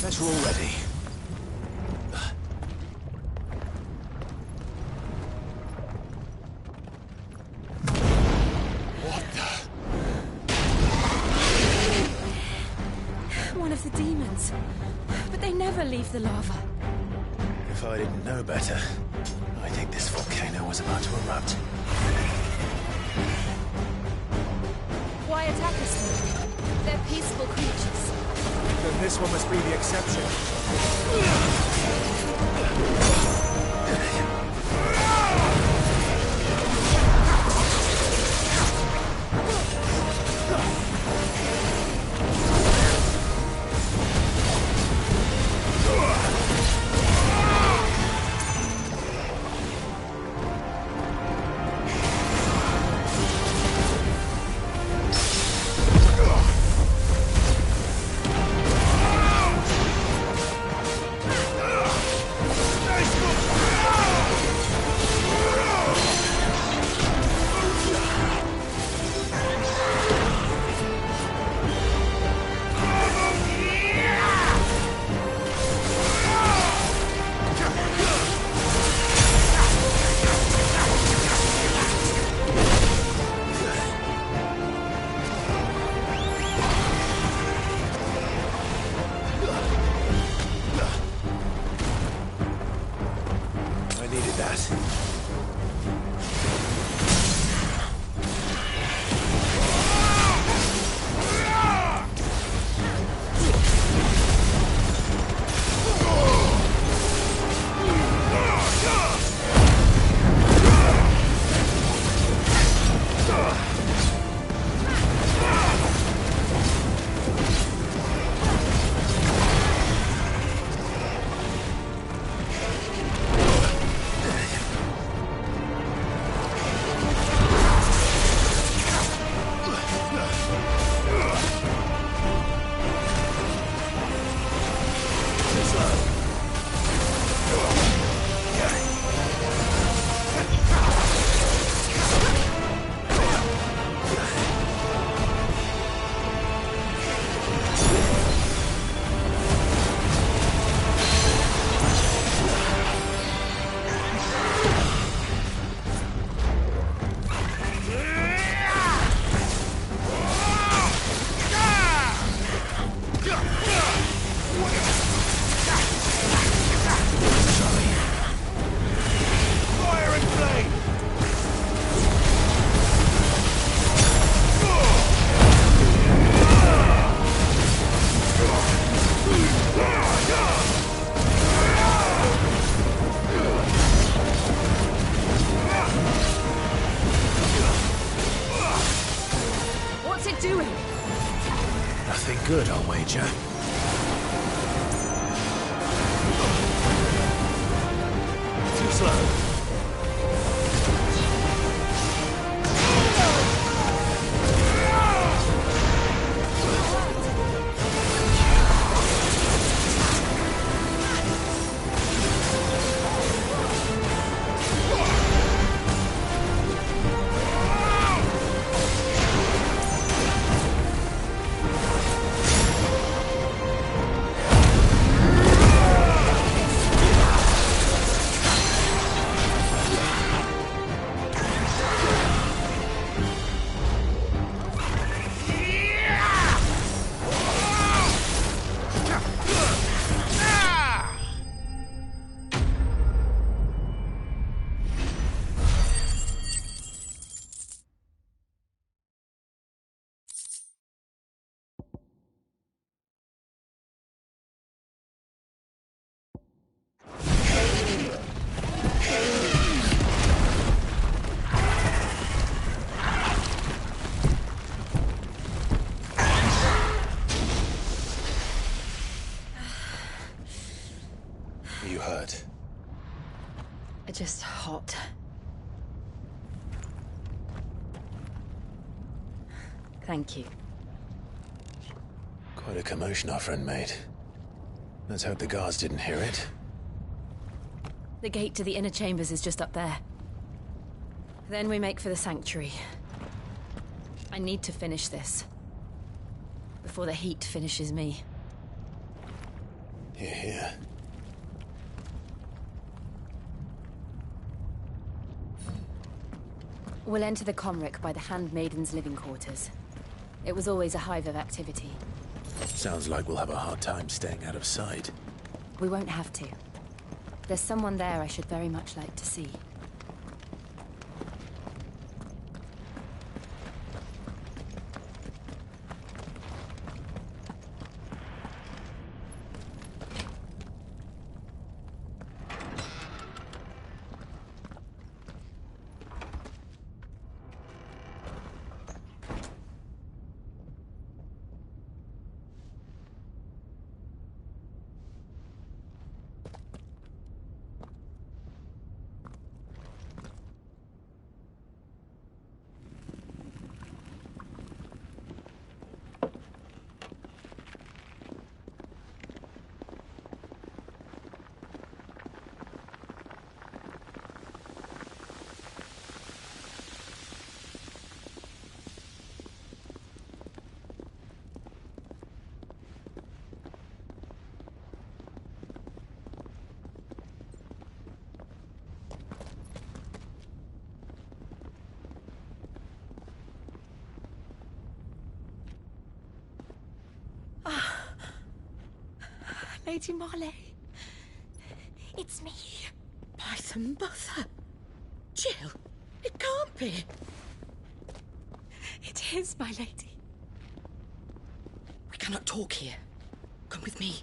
Better already. What the? One of the demons. But they never leave the lava. If I didn't know better, I think this volcano was about to erupt. Why attack us then? They're peaceful creatures. Then this one must be the exception. Needed that. Good, I'll wager. Too slow. You hurt? Just hot. Thank you. Quite a commotion our friend made. Let's hope the guards didn't hear it. The gate to the inner chambers is just up there. Then we make for the sanctuary. I need to finish this. Before the heat finishes me. Hear, hear. We'll enter the Comric by the Handmaiden's living quarters. It was always a hive of activity. Sounds like we'll have a hard time staying out of sight. We won't have to. There's someone there I should very much like to see. Lady Marley. It's me. By the mother! Jill, it can't be. It is, my lady. We cannot talk here. Come with me.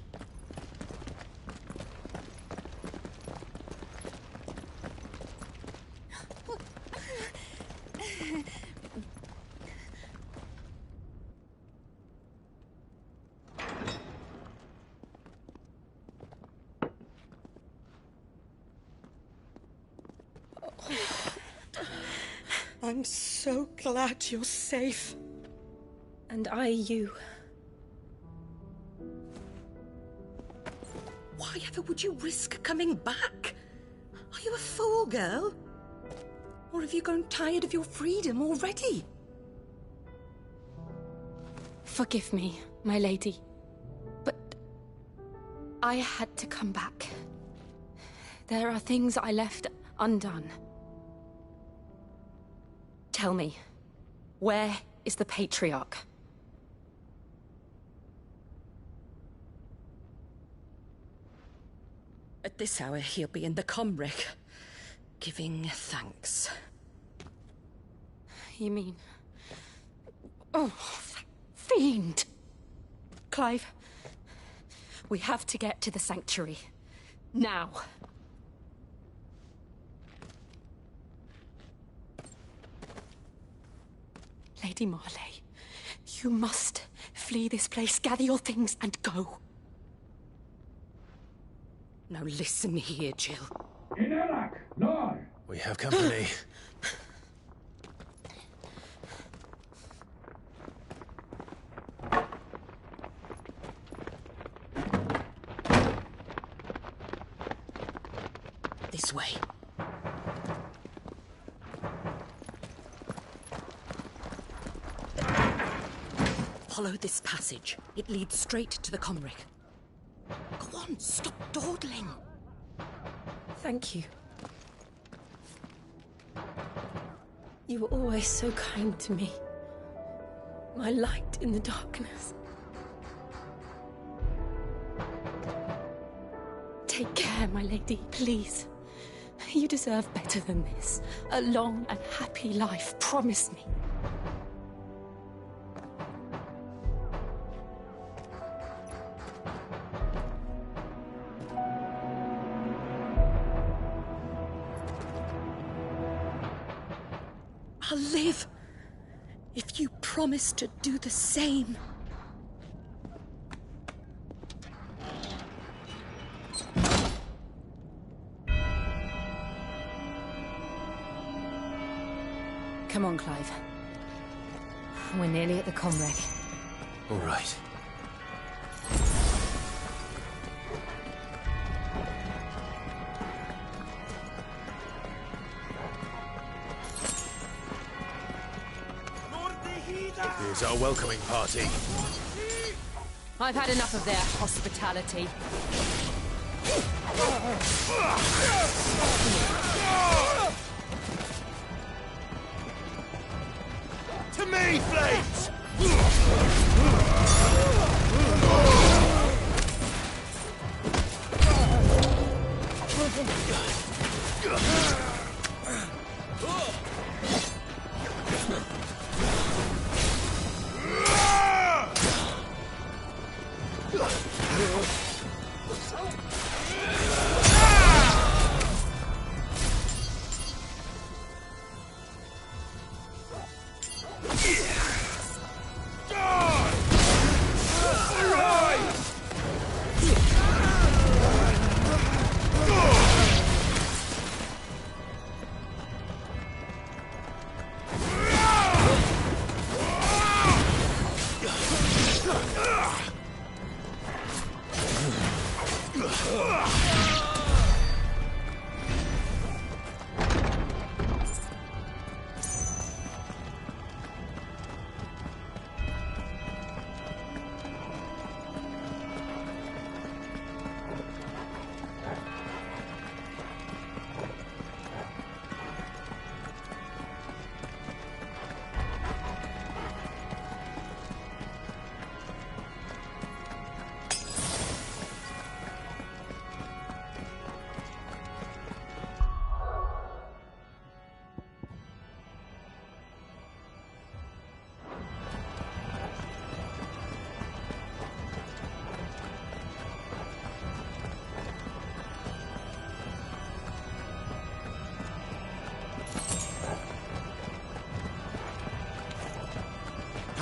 I'm so glad you're safe. And I you. Why ever would you risk coming back? Are you a fool, girl? Or have you grown tired of your freedom already? Forgive me, my lady, but I had to come back. There are things I left undone. Tell me, where is the Patriarch? At this hour, he'll be in the Comric, giving thanks. You mean... Oh, that fiend! Clive, we have to get to the sanctuary. Now. Lady Marley, you must flee this place, gather your things, and go. Now listen here, Jill. We have company. This way. Follow this passage. It leads straight to the Comric. Go on, stop dawdling. Thank you. You were always so kind to me. My light in the darkness. Take care, my lady, please. You deserve better than this. A long and happy life, promise me. I'll live if you promise to do the same. Come on, Clive. We're nearly at the Comric. All right. Here's our welcoming party. I've had enough of their hospitality. To me, Flames!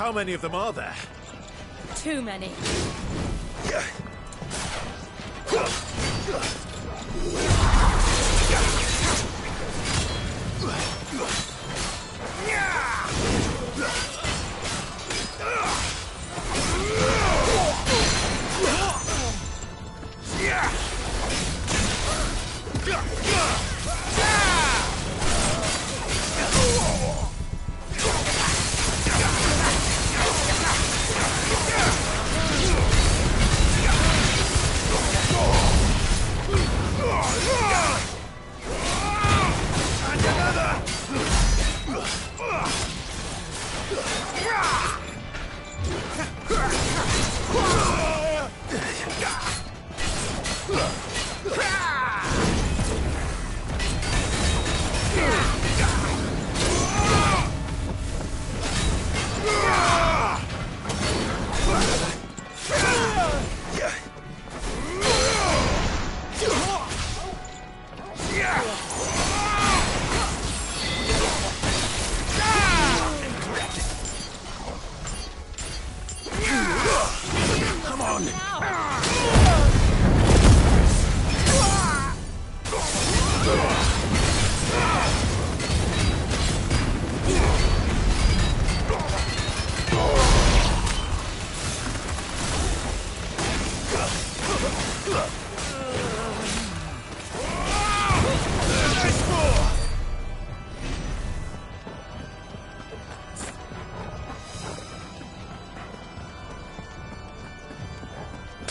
How many of them are there? Too many.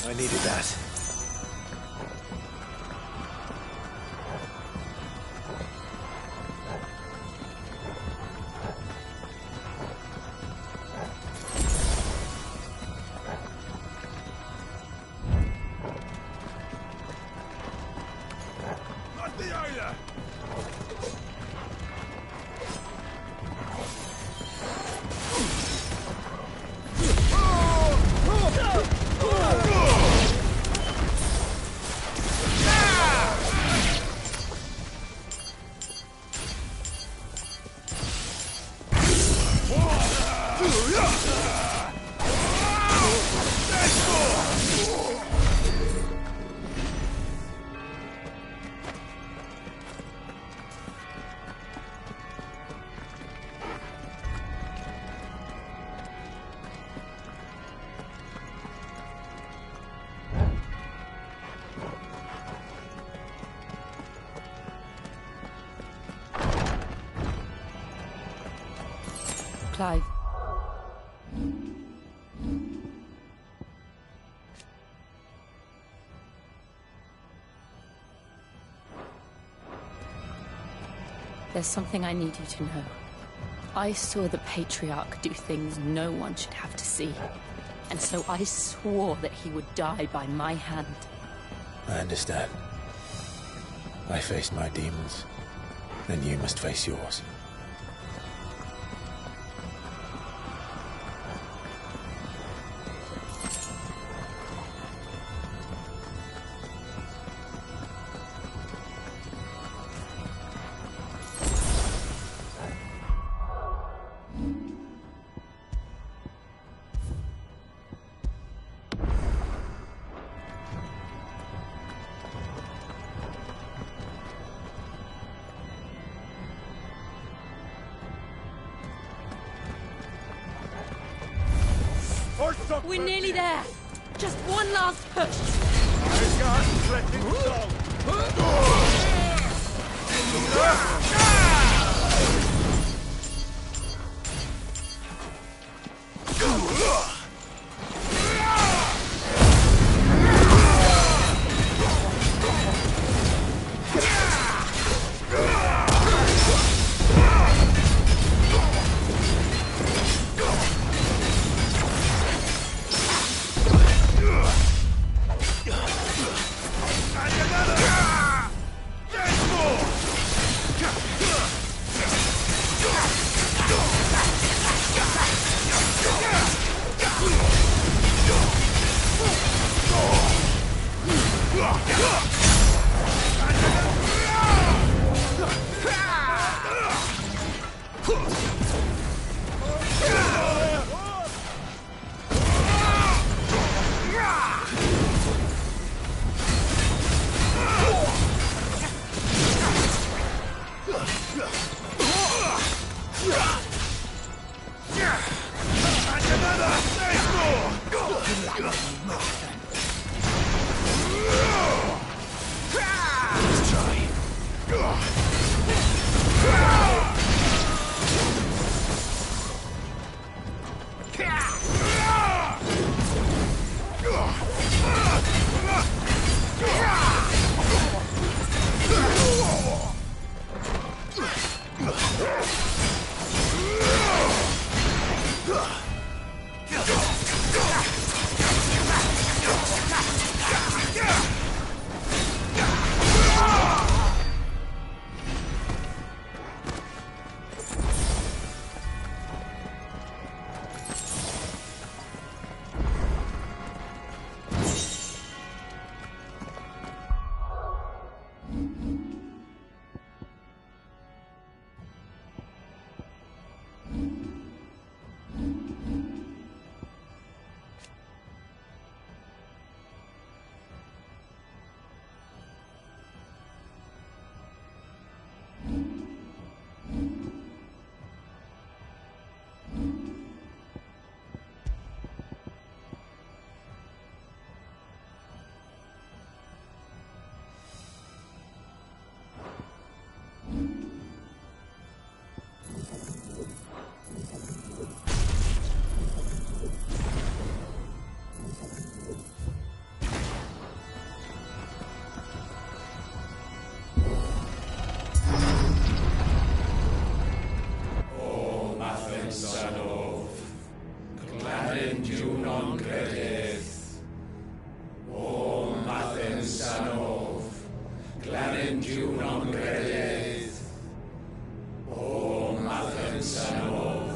I needed that. Clive. There's something I need you to know. I saw the Patriarch do things no one should have to see. And so I swore that he would die by my hand. I understand. I faced my demons. Then you must face yours. We're nearly there. Just one last push. Ah! Clanendiw non credydd. O Mathen Sanof.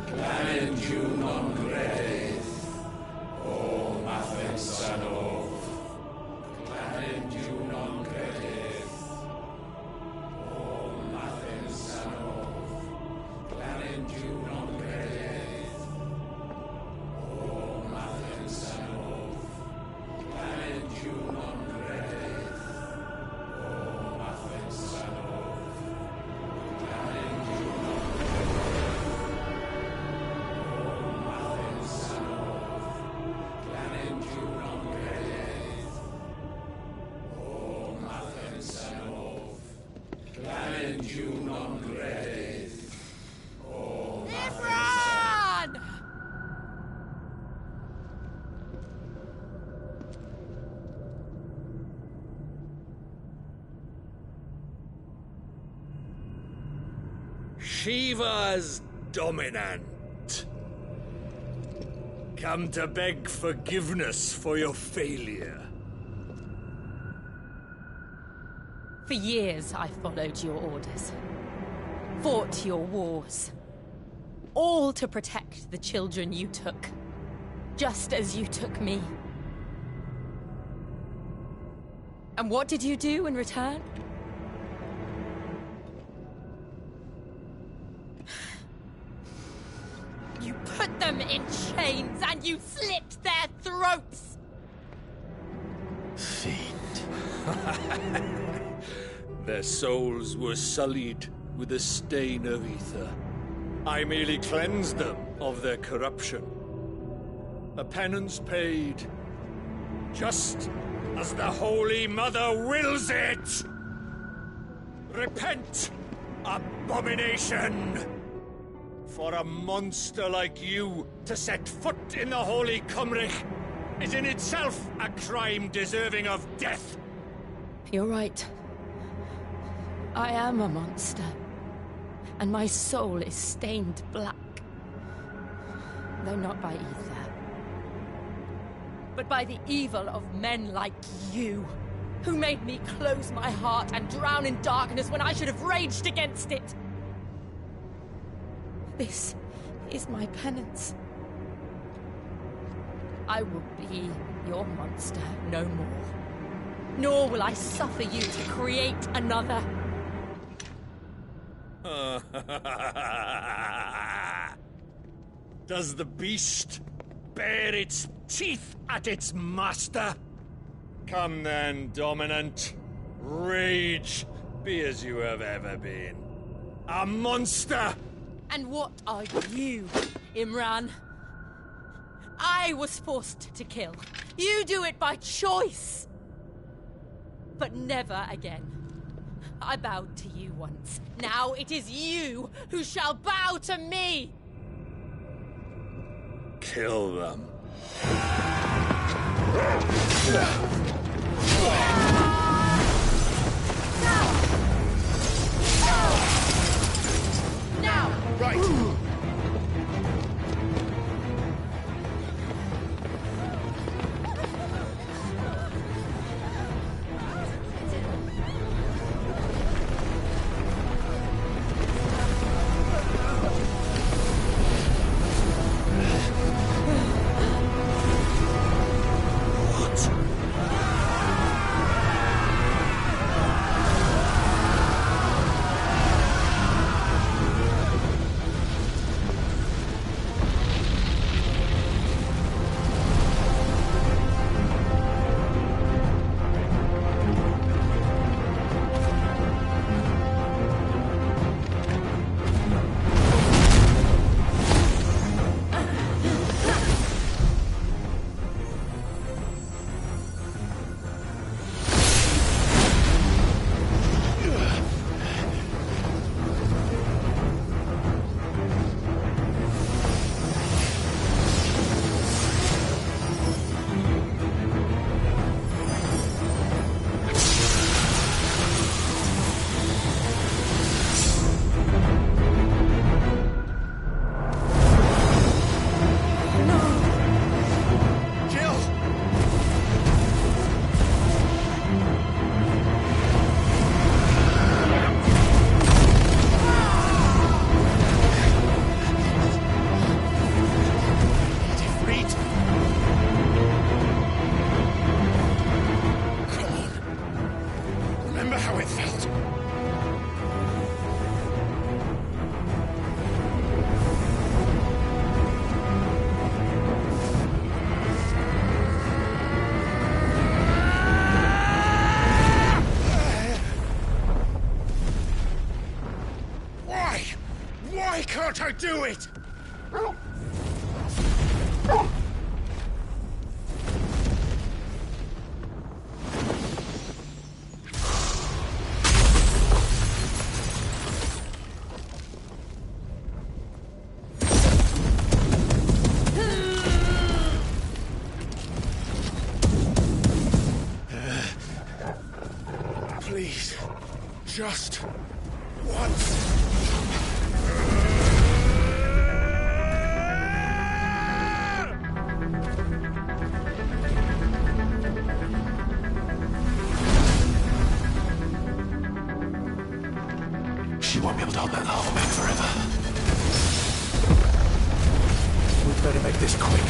Clanendiw non credydd. O Mathen Sanof. Clanendiw non credydd. O Mathen Sanof. Clanendiw non credydd. O Mathen Sanof. Clanendiw non credydd. O Mathen Sanof. Clanendiw non Imran! Shiva's dominant. Come to beg forgiveness for your failure. For years I followed your orders. Fought your wars. All to protect the children you took. Just as you took me. And what did you do in return? You put them in chains and you slit their throats! Their souls were sullied with a stain of ether. I merely cleansed them of their corruption. A penance paid, just as the Holy Mother wills it! Repent, abomination! For a monster like you to set foot in the Holy Cymric is in itself a crime deserving of death! You're right. I am a monster. And my soul is stained black. Though not by ether. But by the evil of men like you, who made me close my heart and drown in darkness when I should have raged against it. This is my penance. I will be your monster no more. Nor will I suffer you to create another. Does the beast bare its teeth at its master? Come then, dominant. Rage, be as you have ever been. A monster! And what are you, Imran? I was forced to kill. You do it by choice. But never again. I bowed to you once. Now it is you who shall bow to me! Kill them. Now! Right! remember how it felt. Why can't I do it? Please, just once. She won't be able to hold that armor back forever. We'd better make this quick.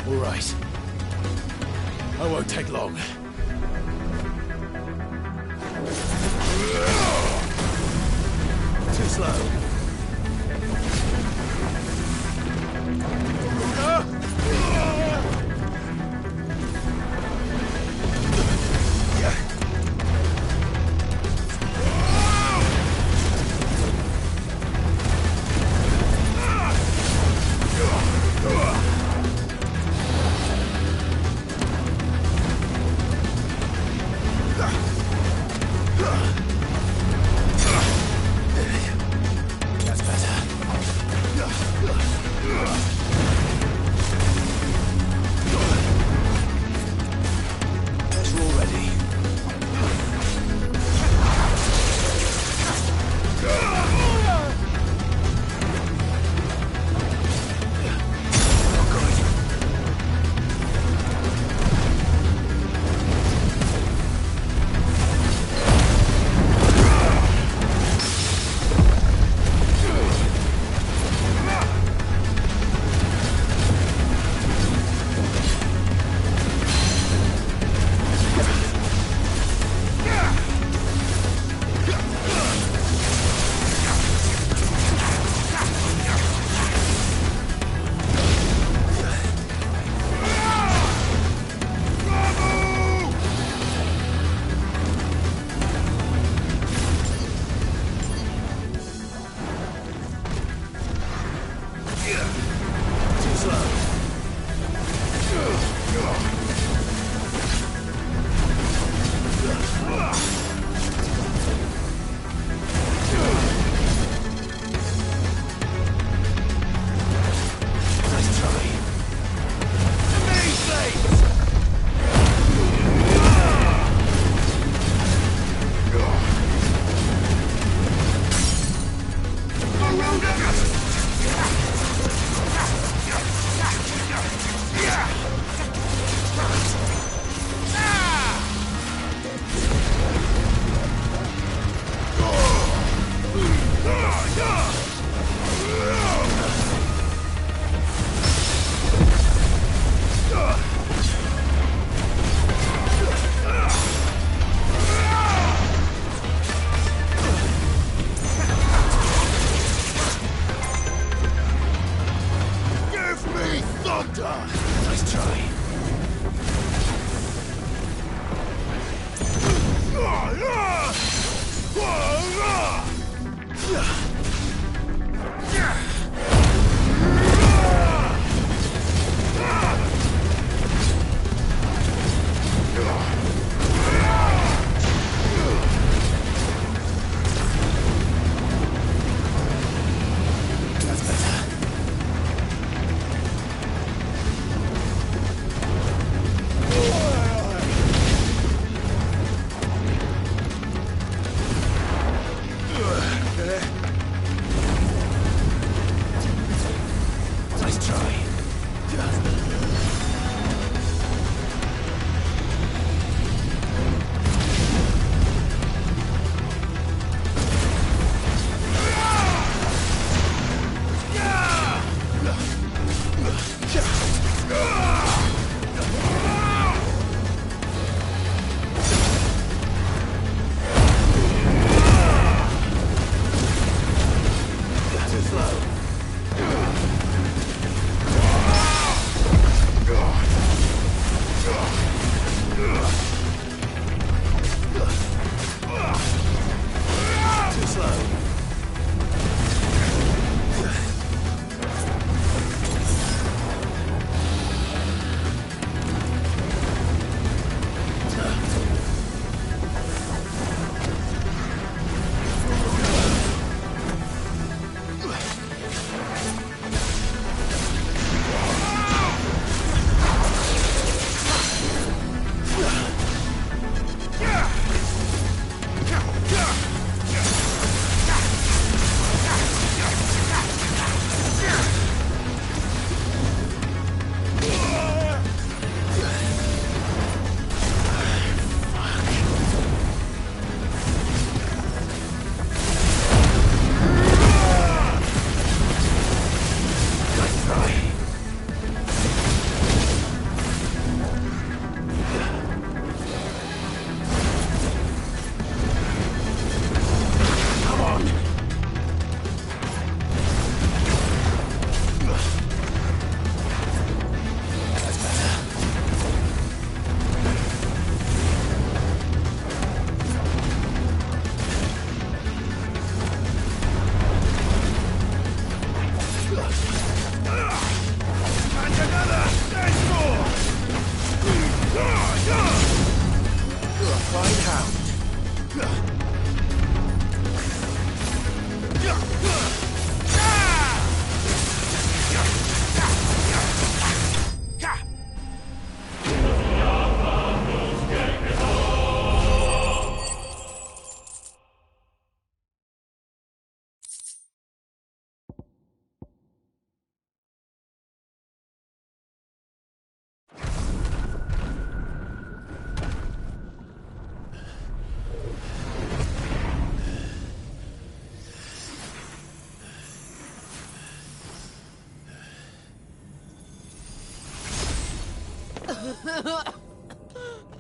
All right. I won't take long. Too slow. That's better. We're all ready.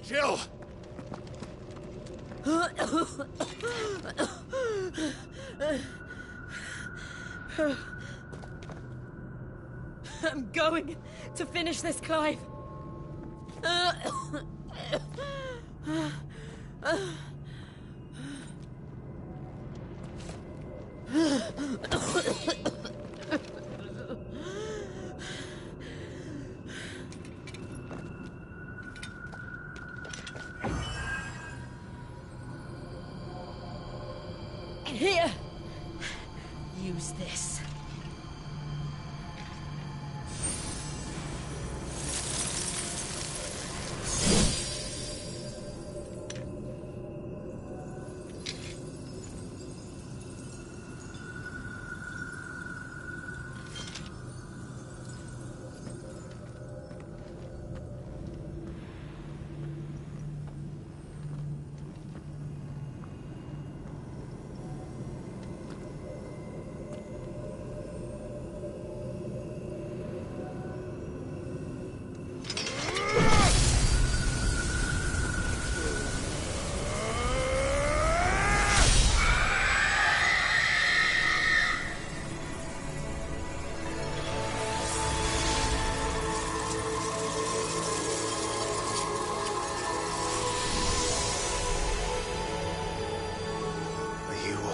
Jill! I'm going to finish this, Clive. Here, use this.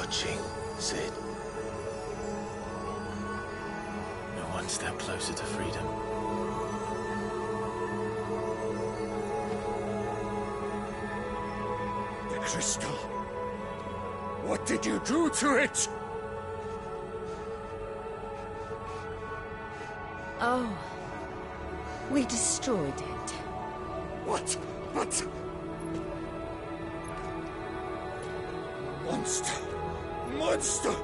Watching. Sid. We're one step closer to freedom. The crystal. What did you do to it? Oh. We destroyed it. What? But... Monster! Monster!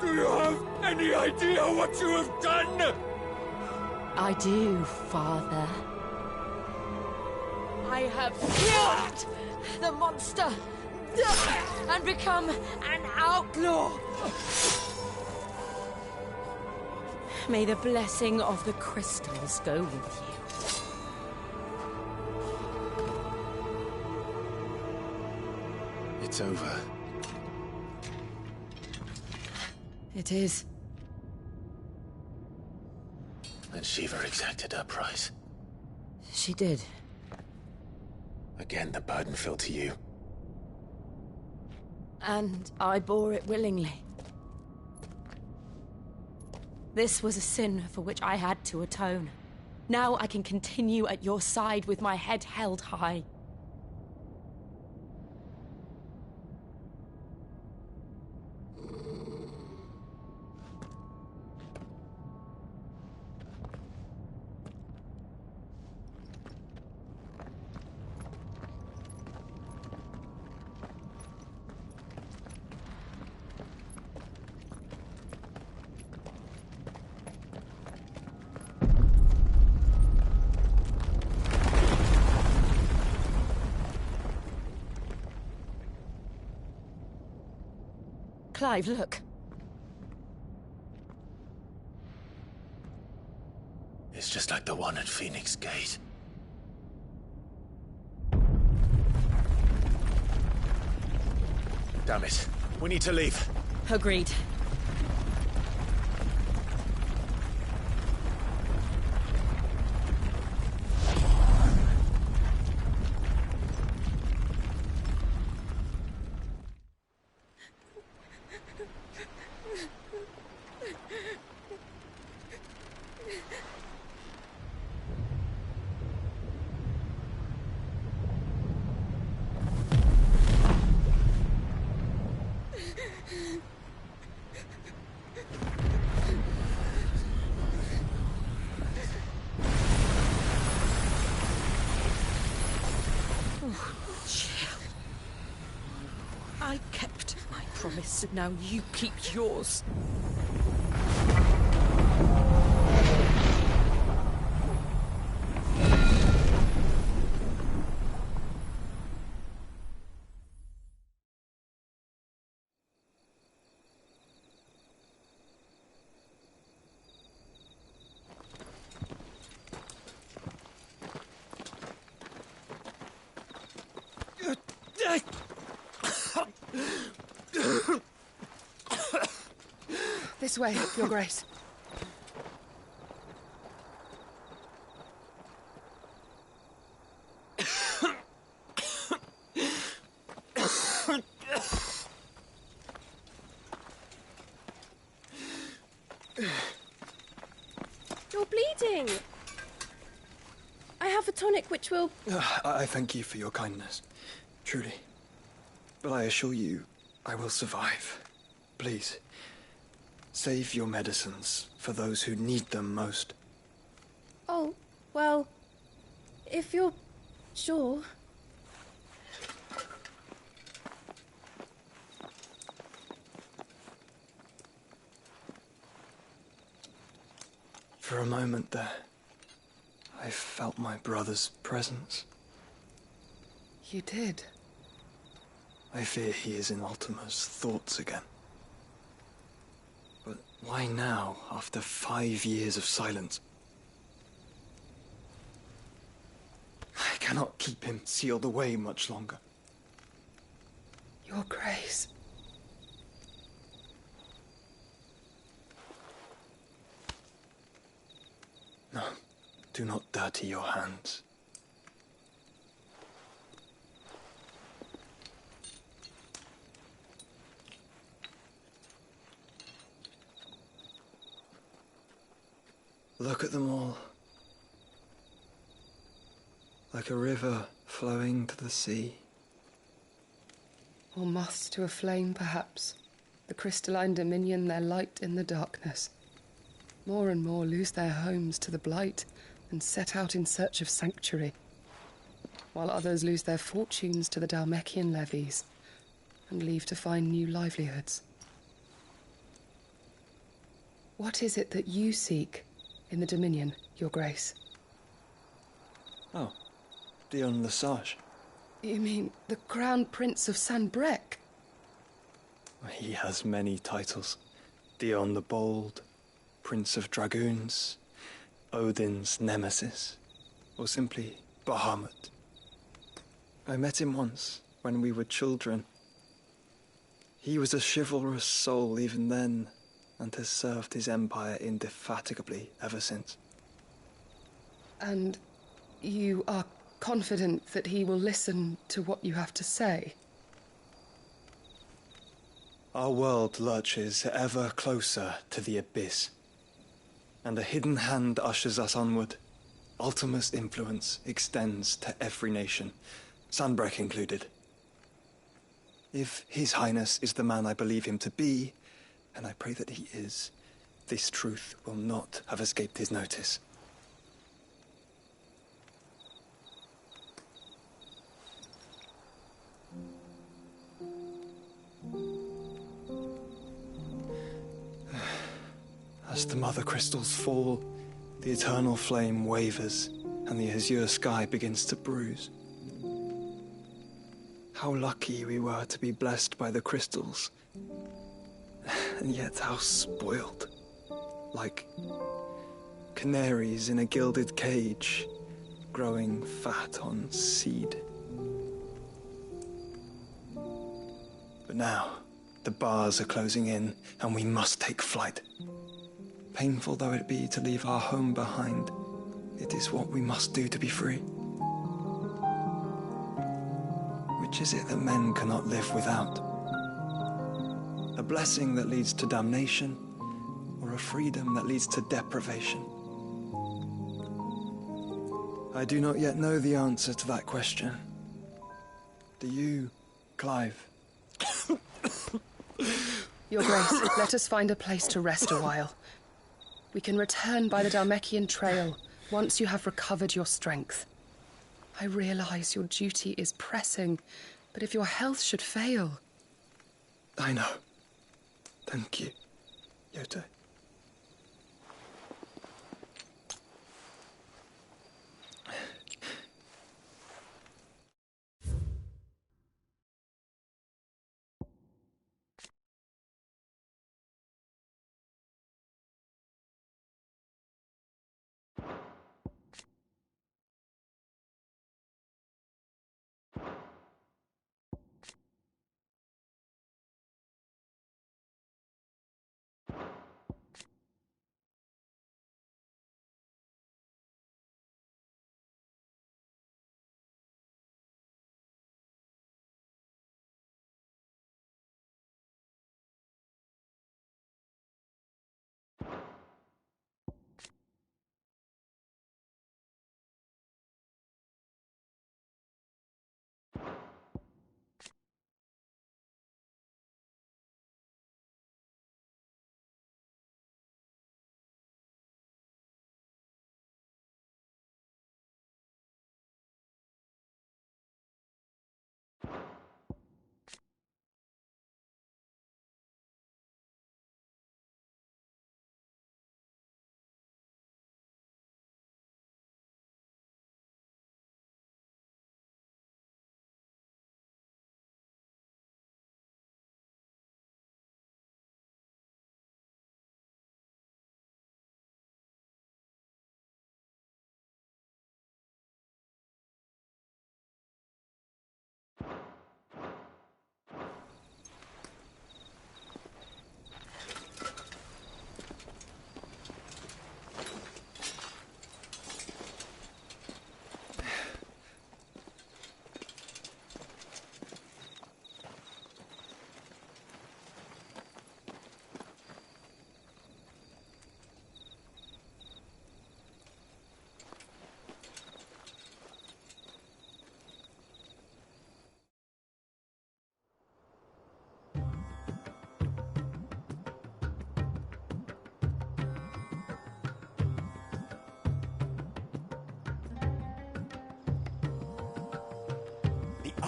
Do you have any idea what you have done? I do, Father. I have killed the monster and become an outlaw. May the blessing of the crystals go with you. It's over. It is. And Shiva exacted her price. She did. Again, the burden fell to you. And I bore it willingly. This was a sin for which I had to atone. Now I can continue at your side with my head held high. Clive, look. It's just like the one at Phoenix Gate. Damn it. We need to leave. Agreed. I kept my promise, and now you keep yours. This way, Your Grace. You're bleeding. I have a tonic which will... I thank you for your kindness, truly. But I assure you, I will survive. Please, save your medicines for those who need them most. Oh, well, if you're sure. For a moment there, I felt my brother's presence. You did? I fear he is in Ultima's thoughts again. But why now, after 5 years of silence? I cannot keep him sealed away much longer. Your Grace. No, do not dirty your hands. Look at them all. Like a river flowing to the sea. Or moths to a flame, perhaps. The crystalline dominion their light in the darkness. More and more lose their homes to the blight and set out in search of sanctuary, while others lose their fortunes to the Dhalmekian levies and leave to find new livelihoods. What is it that you seek in the Dominion, Your Grace? Oh, Dion Lesage. You mean the Crown Prince of Sanbrec? He has many titles. Dion the Bold, Prince of Dragoons, Odin's Nemesis, or simply Bahamut. I met him once, when we were children. He was a chivalrous soul even then, and has served his empire indefatigably ever since. And you are confident that he will listen to what you have to say? Our world lurches ever closer to the abyss, and a hidden hand ushers us onward. Ultima's influence extends to every nation, Sanbrec included. If His Highness is the man I believe him to be, and I pray that he is, this truth will not have escaped his notice. As the mother crystals fall, the eternal flame wavers, and the azure sky begins to bruise. How lucky we were to be blessed by the crystals, and yet how spoiled. Like canaries in a gilded cage, growing fat on seed. But now, the bars are closing in, and we must take flight. Painful though it be to leave our home behind, it is what we must do to be free. Which is it that men cannot live without? A blessing that leads to damnation, or a freedom that leads to deprivation? I do not yet know the answer to that question. Do you, Clive? Your Grace, let us find a place to rest a while. We can return by the Dhalmekian trail once you have recovered your strength. I realize your duty is pressing, but if your health should fail... I know. Thank you, Yote.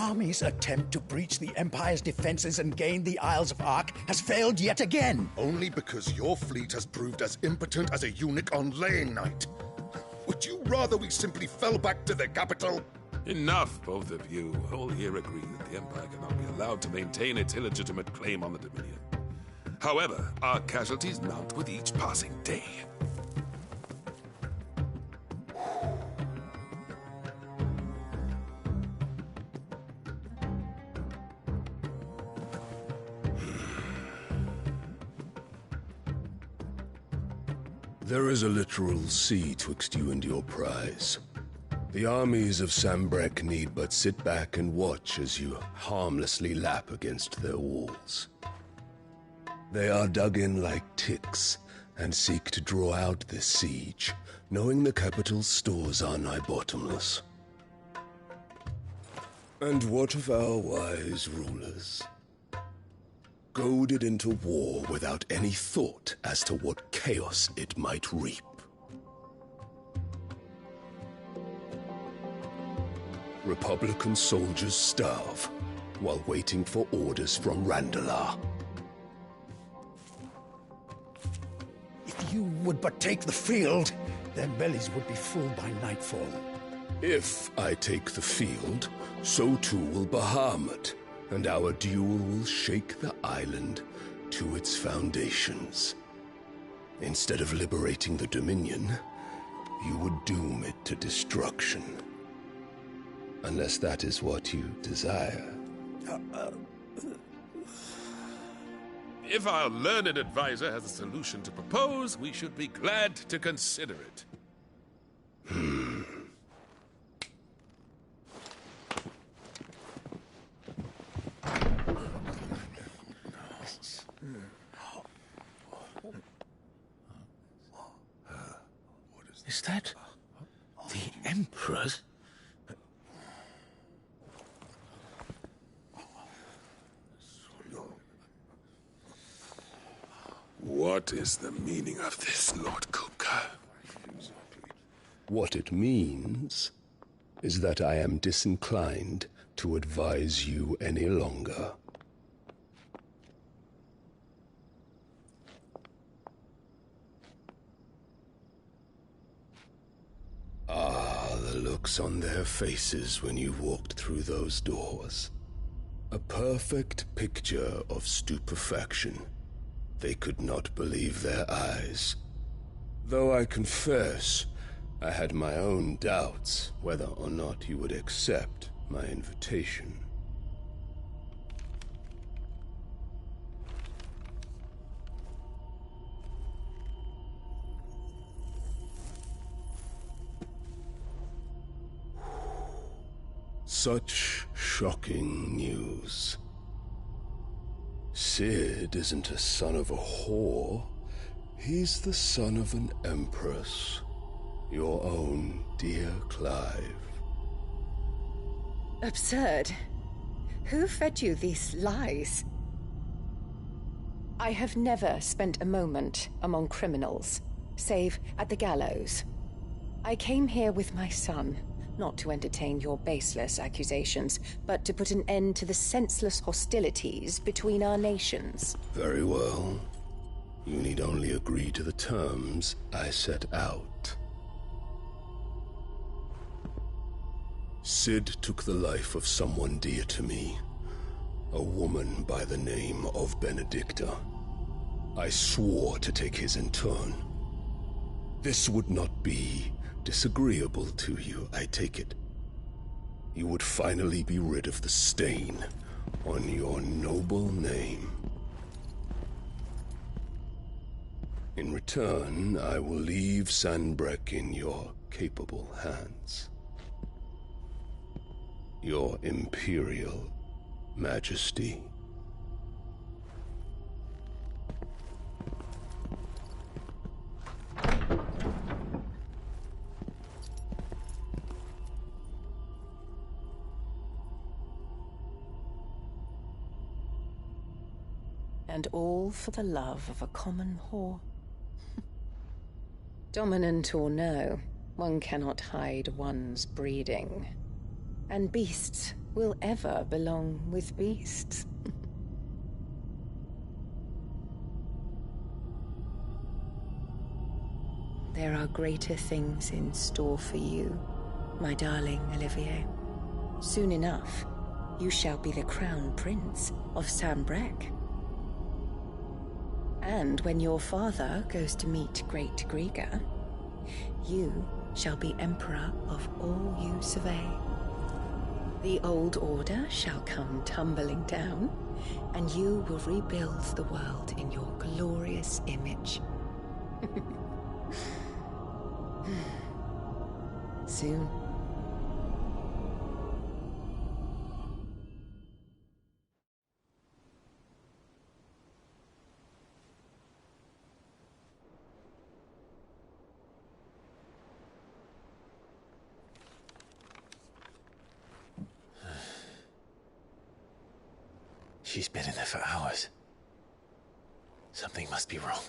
army's attempt to breach the Empire's defenses and gain the Isles of Ark has failed yet again. Only because your fleet has proved as impotent as a eunuch on laying night. Would you rather we simply fell back to the capital? Enough, both of you. All here agree that the Empire cannot be allowed to maintain its illegitimate claim on the Dominion. However, our casualties mount with each passing day. There is a literal sea twixt you and your prize. The armies of Sambrek need but sit back and watch as you harmlessly lap against their walls. They are dug in like ticks and seek to draw out this siege, knowing the capital's stores are nigh bottomless. And what of our wise rulers? Goaded into war without any thought as to what chaos it might reap. Republican soldiers starve while waiting for orders from Randalar. If you would but take the field, their bellies would be full by nightfall. If I take the field, so too will Bahamut, and our duel will shake the island to its foundations. Instead of liberating the Dominion, you would doom it to destruction. Unless that is what you desire. If our learned advisor has a solution to propose, we should be glad to consider it. Is that the Emperor's? What is the meaning of this, Lord Kupka? What it means is that I am disinclined to advise you any longer. Ah, the looks on their faces when you walked through those doors. A perfect picture of stupefaction. They could not believe their eyes. Though I confess, I had my own doubts whether or not you would accept my invitation. Such shocking news. Sid isn't a son of a whore. He's the son of an empress. Your own dear Clive. Absurd. Who fed you these lies? I have never spent a moment among criminals, save at the gallows. I came here with my son, not to entertain your baseless accusations, but to put an end to the senseless hostilities between our nations. Very well. You need only agree to the terms I set out. Sid took the life of someone dear to me, a woman by the name of Benedicta. I swore to take his in turn. This would not be disagreeable to you, I take it. You would finally be rid of the stain on your noble name. In return, I will leave Sanbrek in your capable hands. Your Imperial Majesty. And all for the love of a common whore. Dominant or no, one cannot hide one's breeding. And beasts will ever belong with beasts. There are greater things in store for you, my darling Olivier. Soon enough, you shall be the crown prince of Sambrec. And when your father goes to meet Great Griga, you shall be emperor of all you survey. The old order shall come tumbling down, and you will rebuild the world in your glorious image. Soon. She's been in there for hours. Something must be wrong.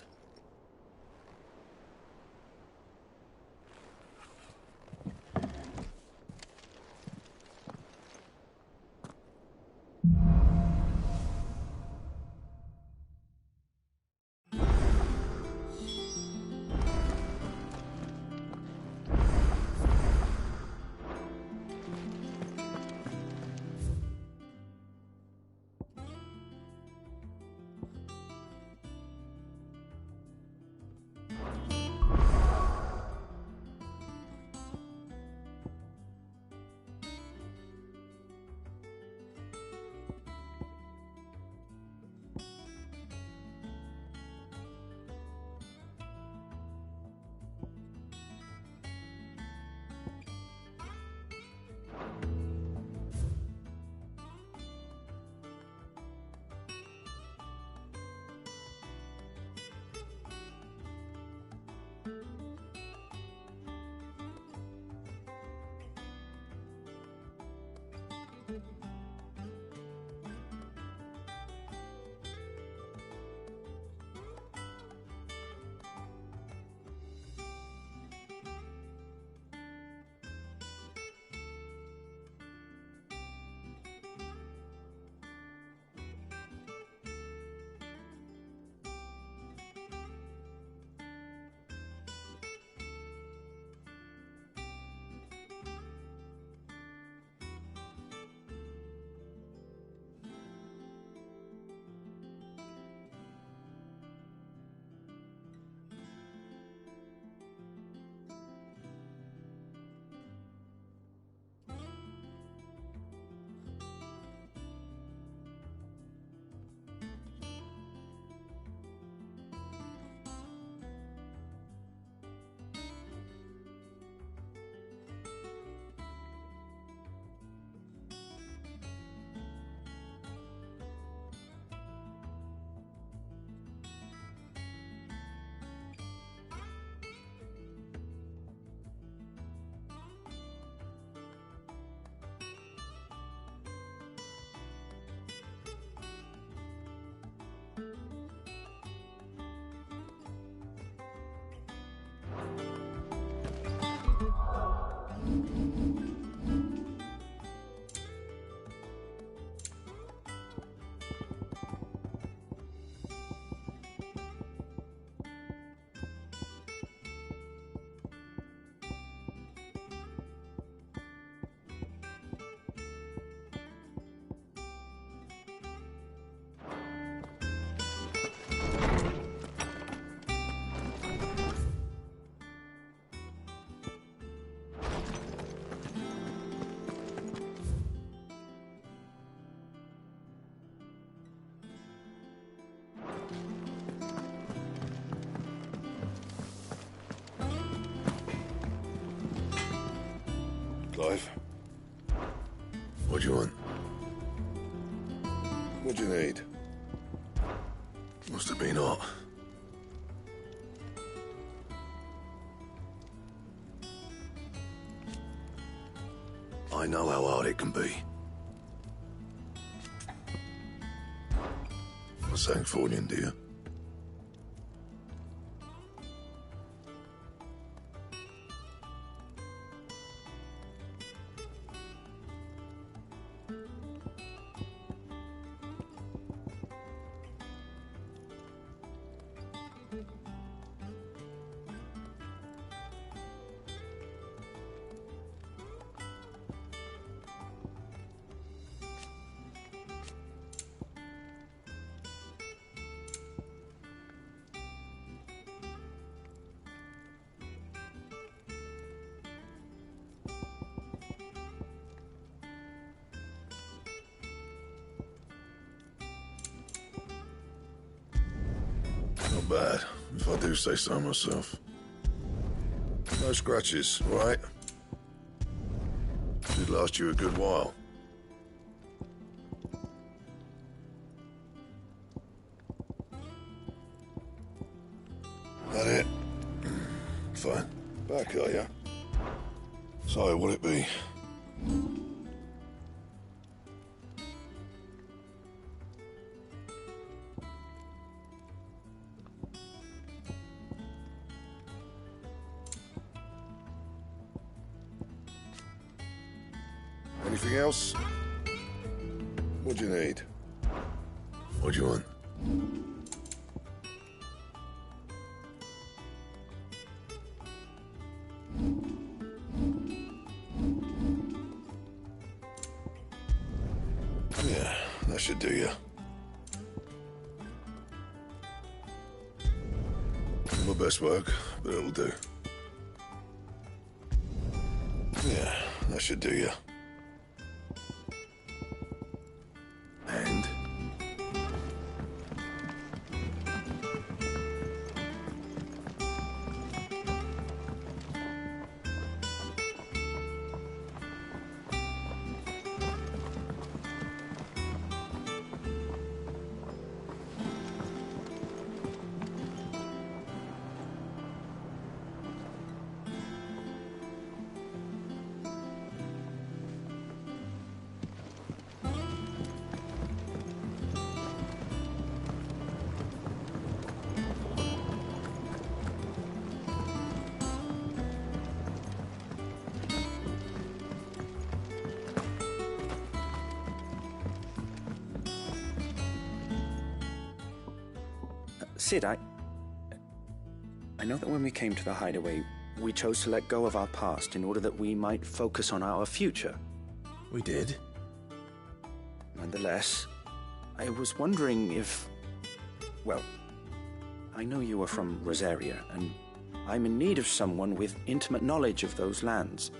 Clive? What do you want? What do you need? Must have been hot. I know how hard it can be. A Sancthornian, do you? Not bad, if I do say so myself. No scratches, right? Should last you a good while. That it? Fine. Back, are ya? So, what'll it be? Anything else? What do you need? What do you want? Yeah, that should do you. My best work, but it'll do. Yeah, that should do you. And? Sid, I know that when we came to the hideaway, we chose to let go of our past in order that we might focus on our future. We did. Nonetheless, I was wondering if... Well, I know you are from Rosaria, and I'm in need of someone with intimate knowledge of those lands.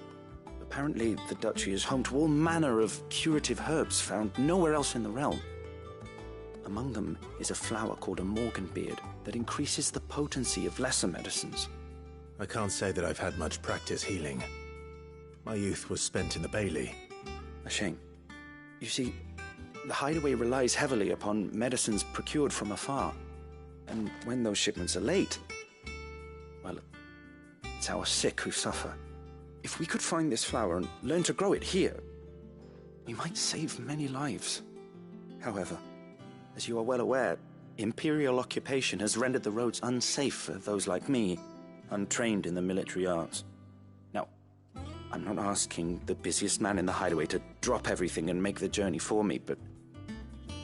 Apparently, the duchy is home to all manner of curative herbs found nowhere else in the realm. Among them is a flower called a morganbeard that increases the potency of lesser medicines. I can't say that I've had much practice healing. My youth was spent in the Bailey. A shame. You see, the hideaway relies heavily upon medicines procured from afar. And when those shipments are late, well, it's our sick who suffer. If we could find this flower and learn to grow it here, we might save many lives. However, as you are well aware, Imperial occupation has rendered the roads unsafe for those like me, untrained in the military arts. Now, I'm not asking the busiest man in the hideaway to drop everything and make the journey for me, but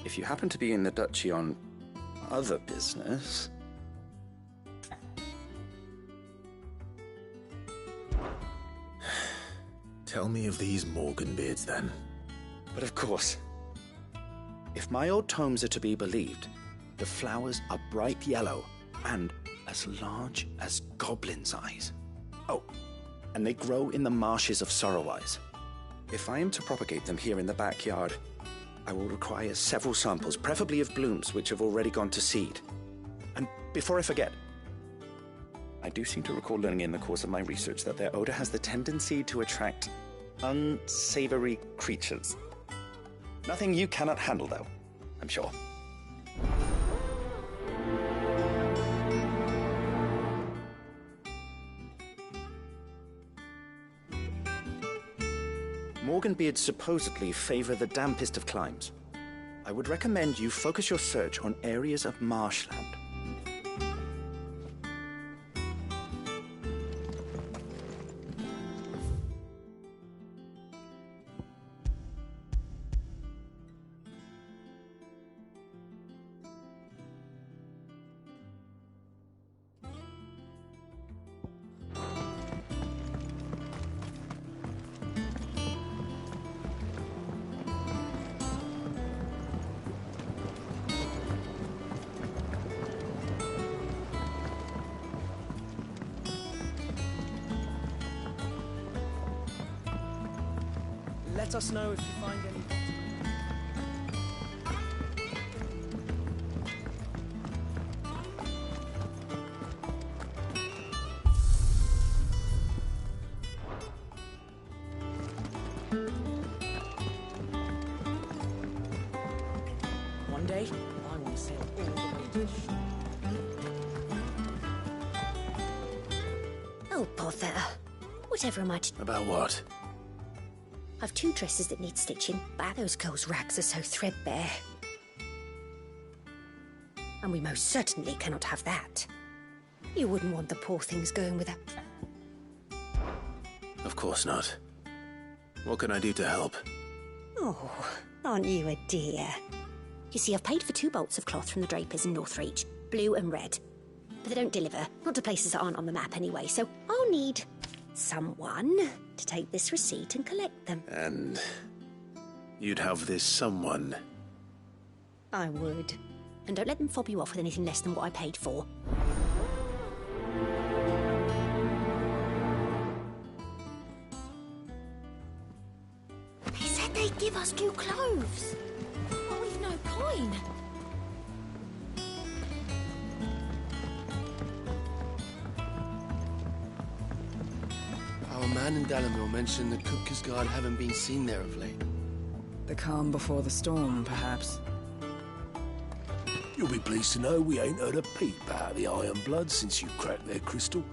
if you happen to be in the duchy on other business... Tell me of these morganbeards, then. But of course. If my old tomes are to be believed, the flowers are bright yellow and as large as goblins' eyes. Oh, and they grow in the marshes of Sorrowise. If I am to propagate them here in the backyard, I will require several samples, preferably of blooms which have already gone to seed. And before I forget, I do seem to recall learning in the course of my research that their odor has the tendency to attract unsavory creatures. Nothing you cannot handle, though, I'm sure. Morganbeards supposedly favor the dampest of climes. I would recommend you focus your search on areas of marshland. Let us know if you find anything. sail all the way to the shore. Oh, bother. Whatever am I to... About what? I've 2 dresses that need stitching, but those girls' rags are so threadbare. And we most certainly cannot have that. You wouldn't want the poor things going without... Of course not. What can I do to help? Oh, aren't you a dear? You see, I've paid for 2 bolts of cloth from the drapers in Northreach, blue and red. But they don't deliver, not to places that aren't on the map anyway, so I'll need someone to take this receipt and collect them. And you'd have this someone? I would. And don't let them fob you off with anything less than what I paid for. They said they'd give us new clothes. But we've no coin. Our man in Dalamil mentioned that Kupka's guard haven't been seen there of late. The calm before the storm, perhaps. You'll be pleased to know we ain't heard a peep about the Iron Blood since you cracked their crystal.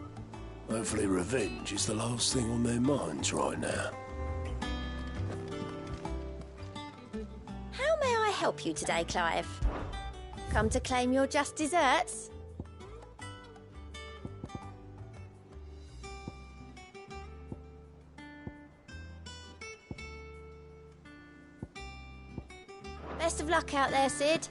Hopefully revenge is the last thing on their minds right now. How may I help you today, Clive? Come to claim your just desserts? Best of luck out there, Sid.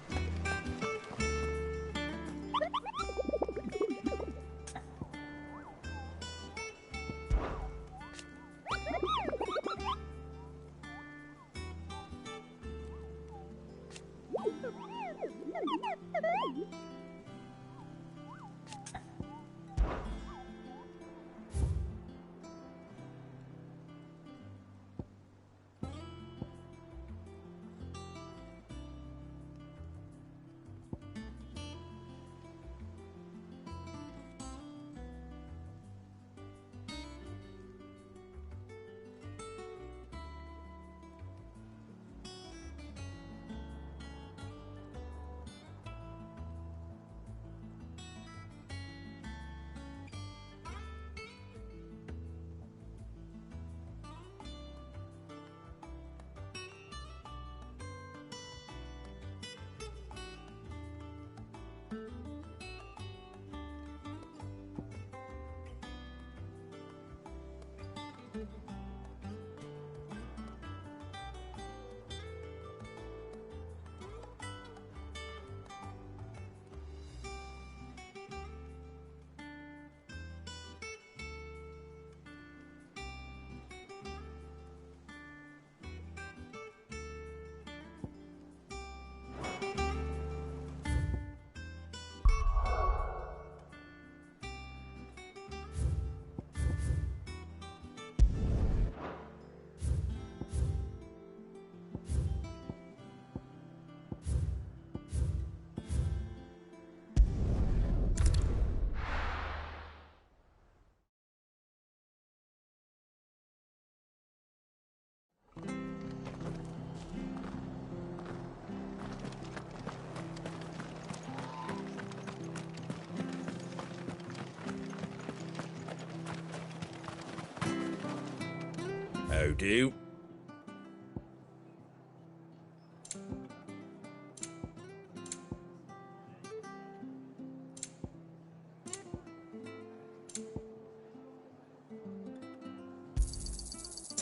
How do?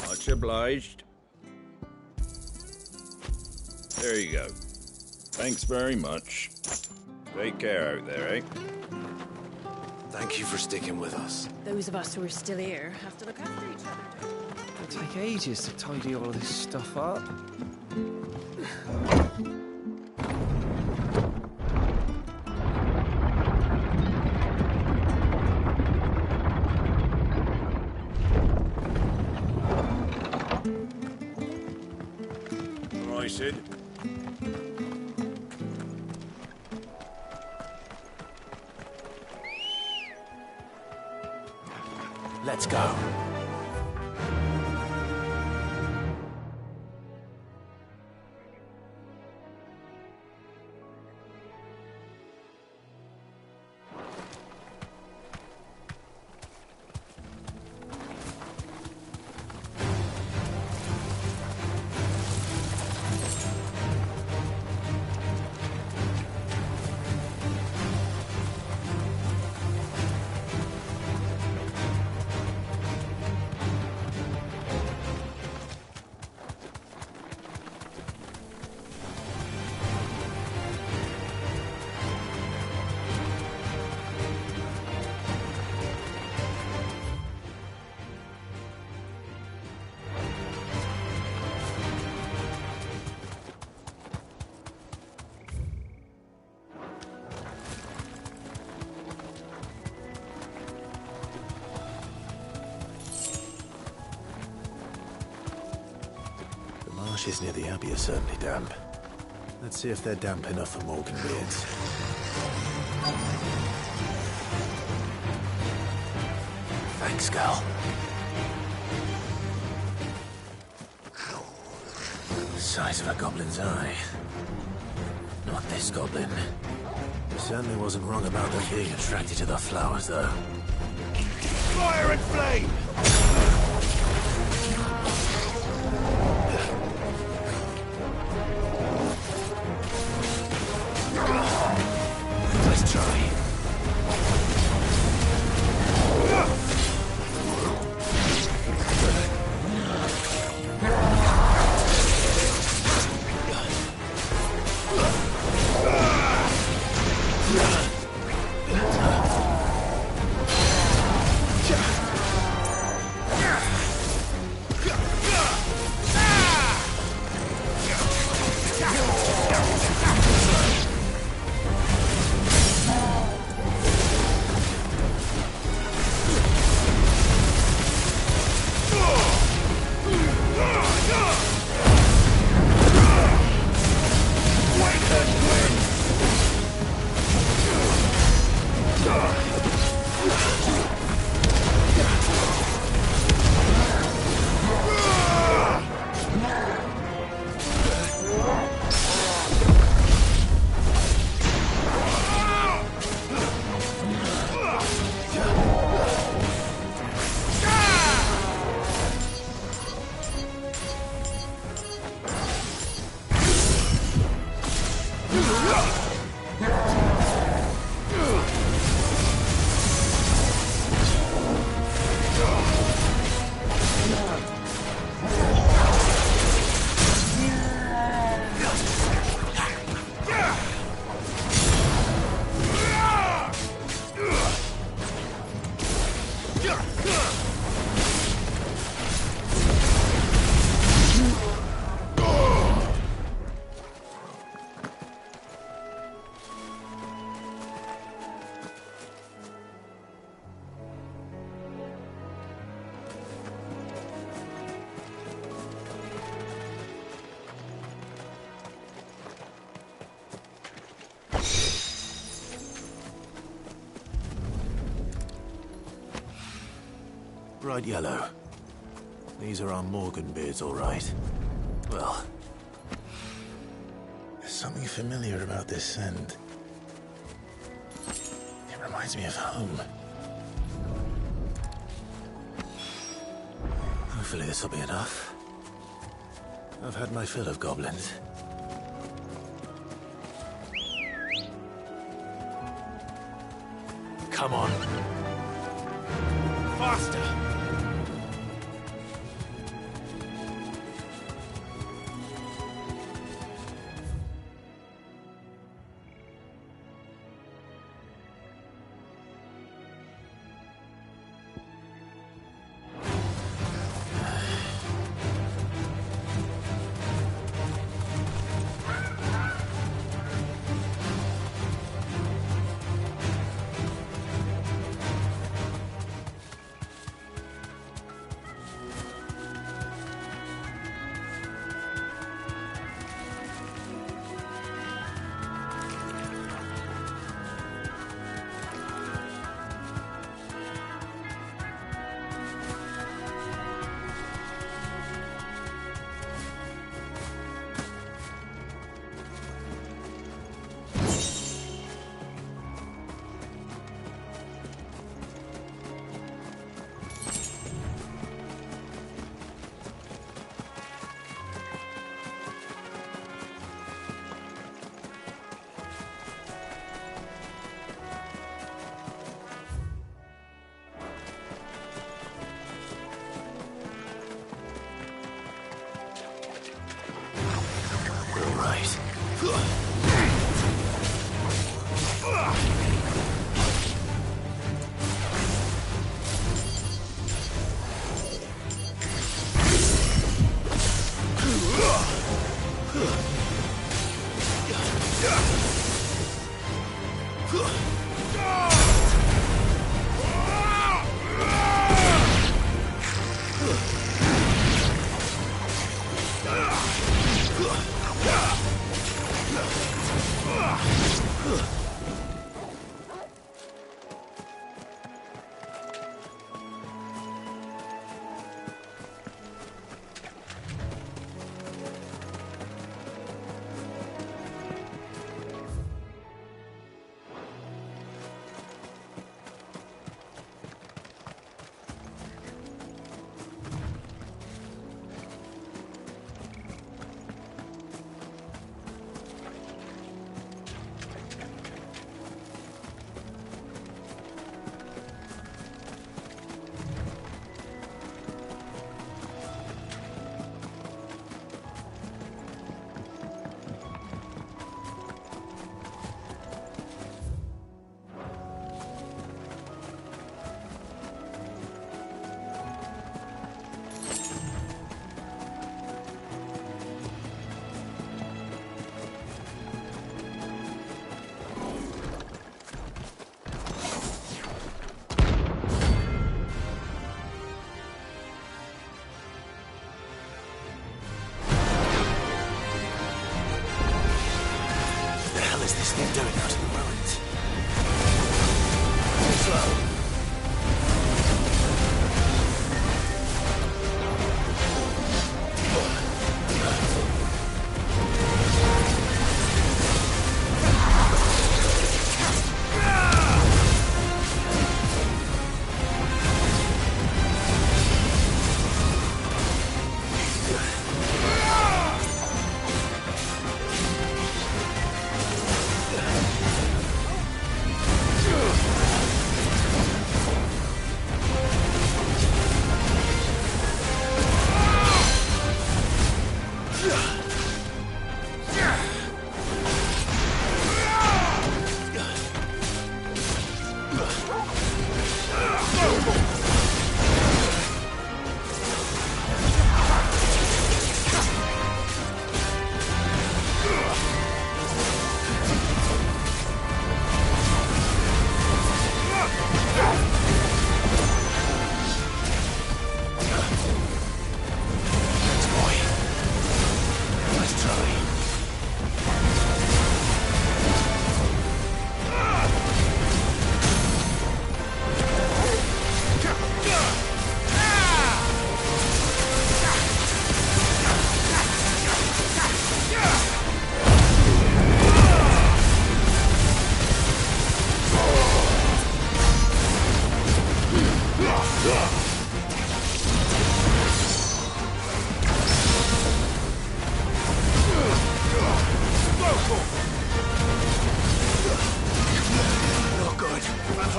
Much obliged. There you go. Thanks very much. Take care out there, eh? Thank you for sticking with us. Those of us who are still here have to look after each other. It'll take ages to tidy all this stuff up. All right, Sid. Let's go. marshes near the Abbey are certainly damp. Let's see if they're damp enough for Morgan beards. Thanks, girl. Size of a goblin's eye. Not this goblin. He certainly wasn't wrong about them being attracted to the flowers, though. Fire and flame! Let's try. Bright yellow. These are our Morgan beards, all right. Well, there's something familiar about this scent. It reminds me of home. Hopefully this will be enough. I've had my fill of goblins. Come on. Faster!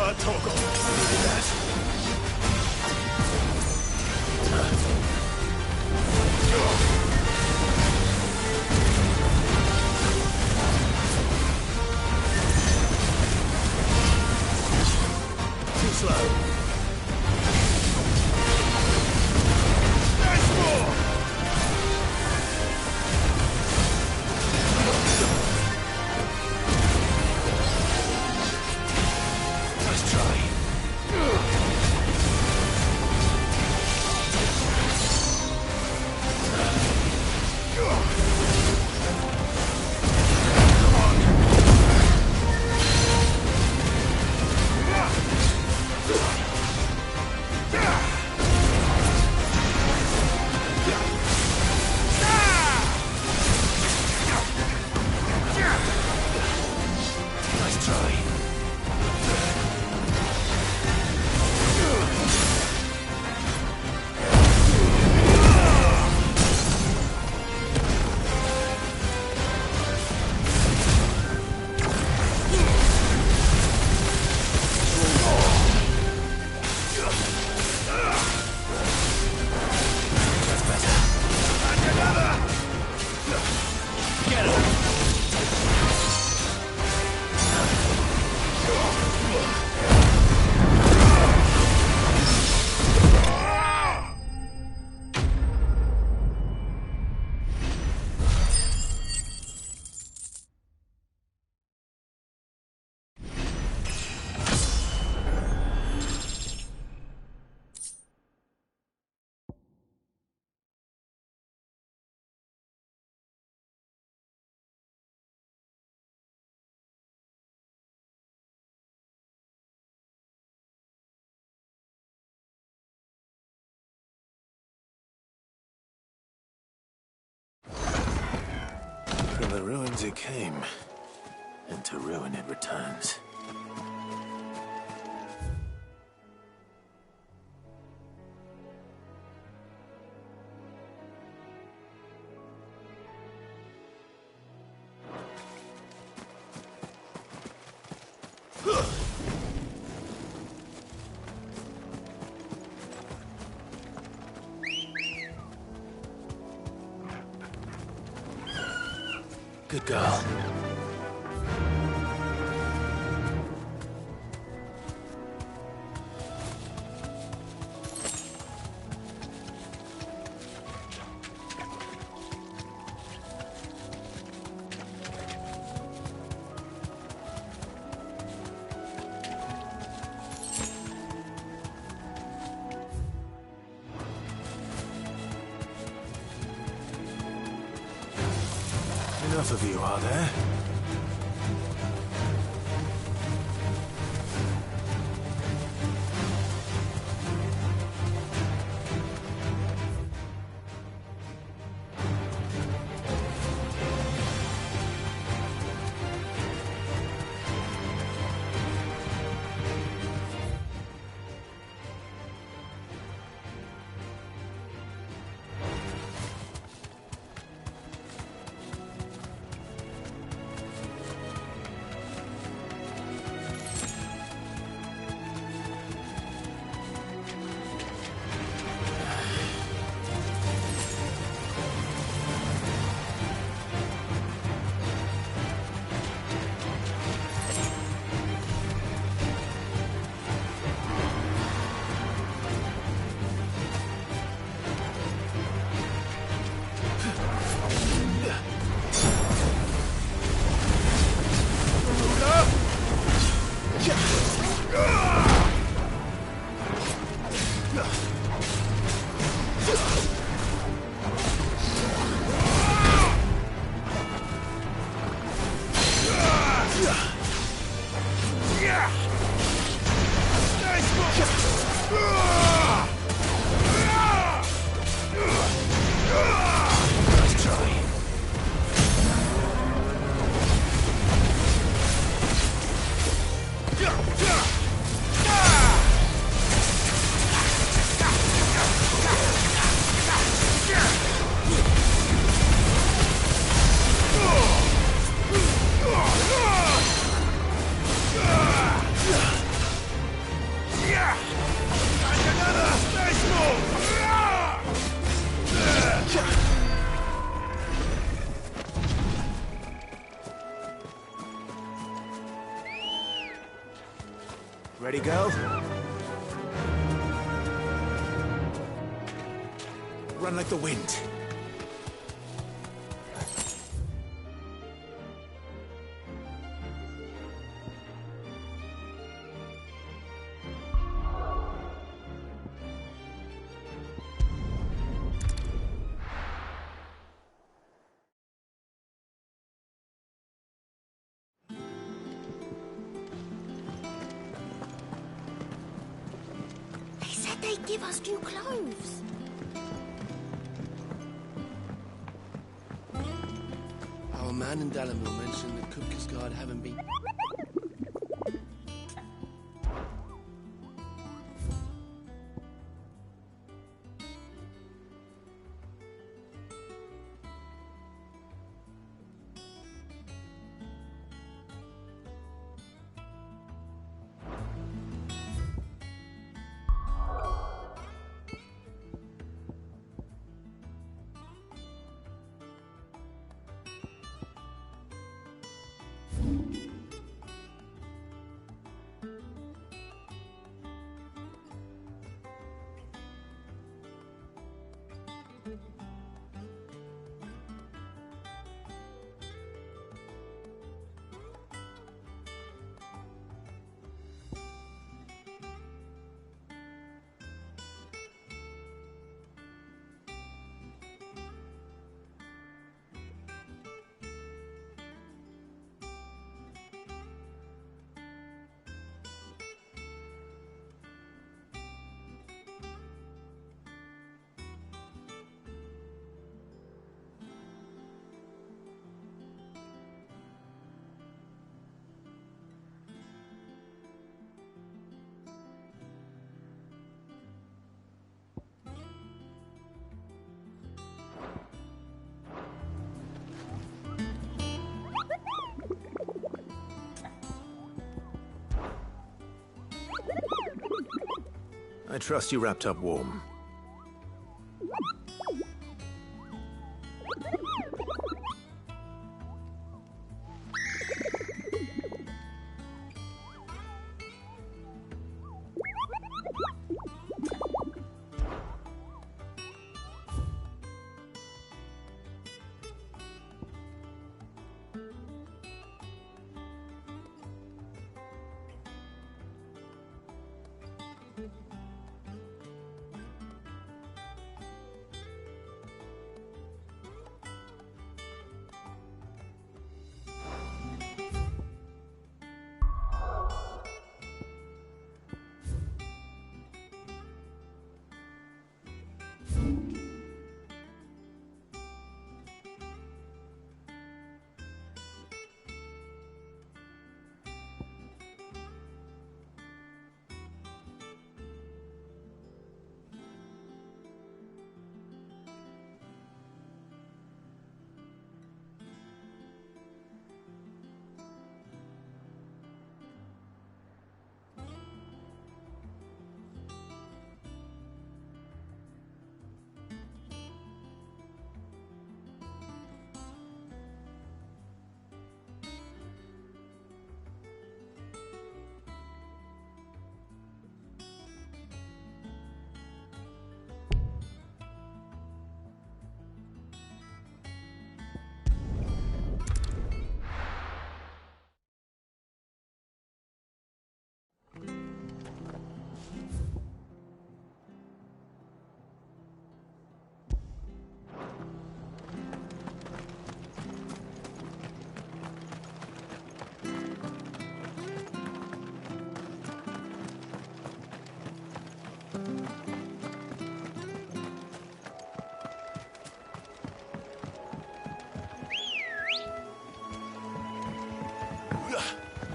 Third toggle. Needed that. Too slow. Nice more! Nice try. Nice try. That's better. And another! Get him! From the ruins it came, and to ruin it returns. Good girl. Enough of you, are there? Ready, girl? Run like the wind. They said they'd give us new clothes. Our man in Dalamil mentioned that Kupka's guard haven't been... I trust you wrapped up warm.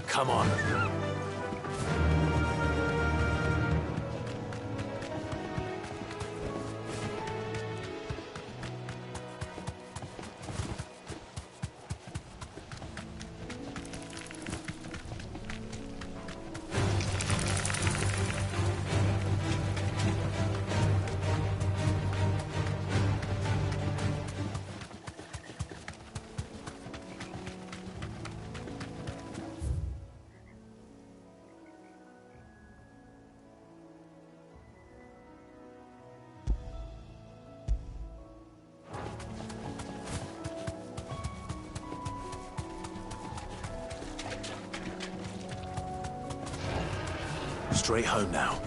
Come on. Straight home now.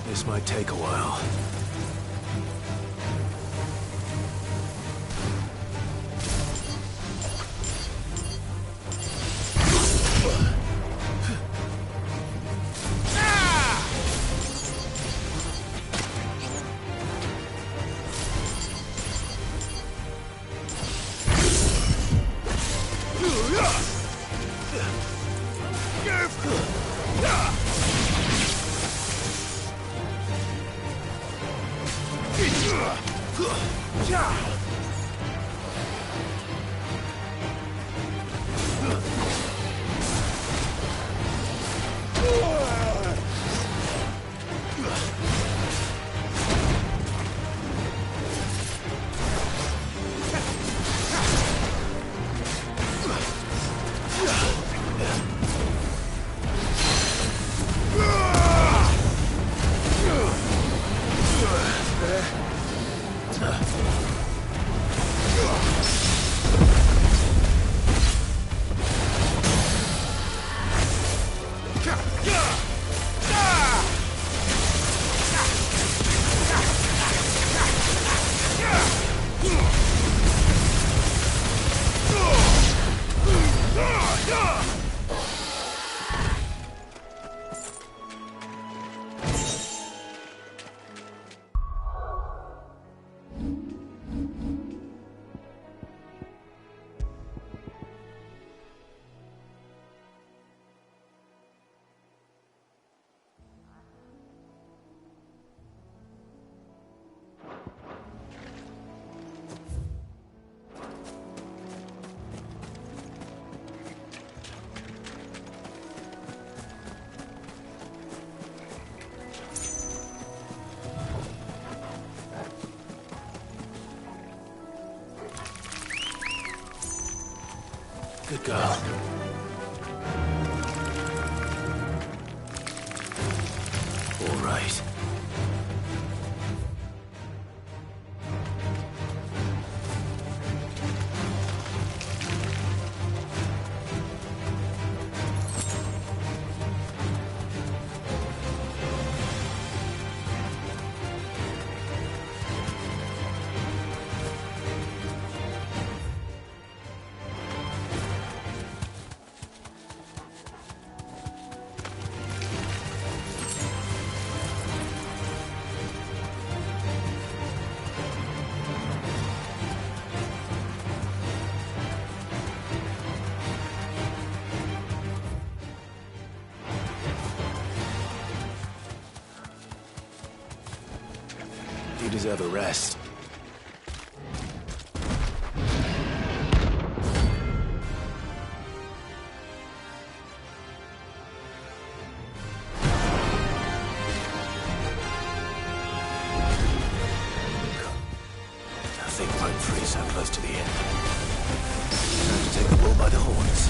This might take a while. the girl. All right. You deserve a rest. Nothing won't free so close to the end. Time to take the bull by the horns.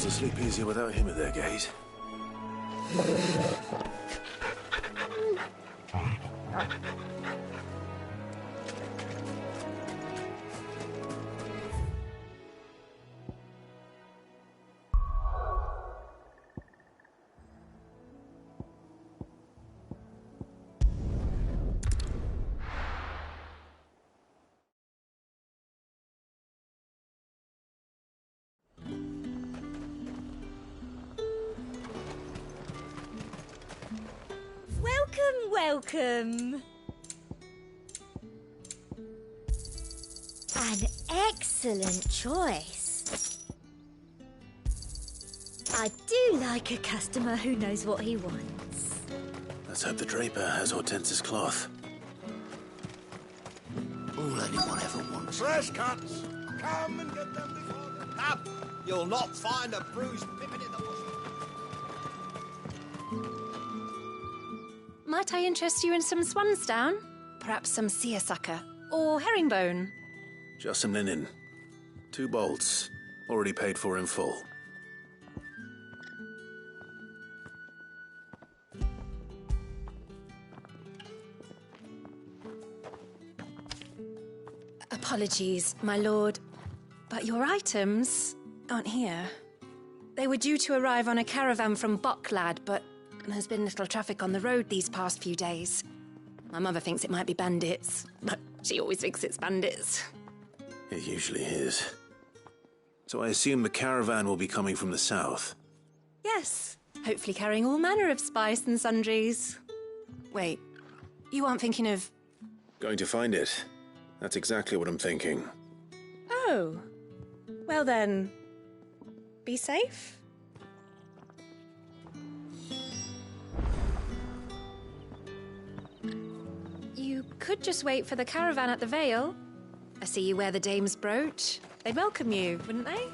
will sleep easier without him at their gate. Welcome. An excellent choice. I do like a customer who knows what he wants. Let's hope the draper has Hortense's cloth. All anyone ever wants. Fresh cuts! Come and get them before they... Come! You'll not find a bruised pippin in the bush. Might I interest you in some swansdown? Perhaps some seersucker or herringbone? Just some linen. 2 bolts. Already paid for in full. Apologies, my lord, but your items aren't here. They were due to arrive on a caravan from Bocklad, but there's been little traffic on the road these past few days. My mother thinks it might be bandits, but she always thinks it's bandits. It usually is. So I assume the caravan will be coming from the south. Yes, hopefully carrying all manner of spice and sundries. Wait, you aren't thinking of... Going to find it. That's exactly what I'm thinking. Oh. Well then, be safe. You could just wait for the caravan at the Vale. I see you wear the dame's brooch. They'd welcome you, wouldn't they?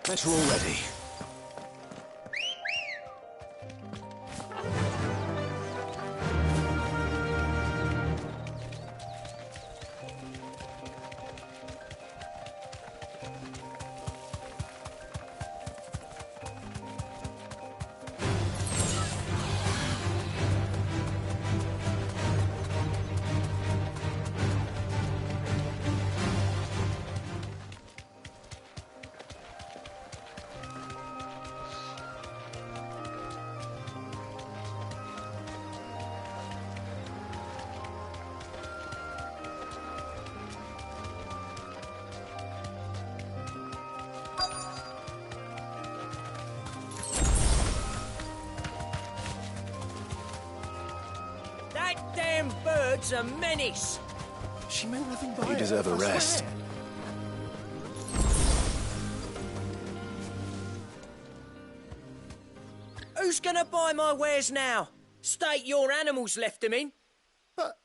Better already. That damn bird's a menace. She meant nothing by it. You deserve a I rest. swear. Who's gonna buy my wares now? State your animals left them in. But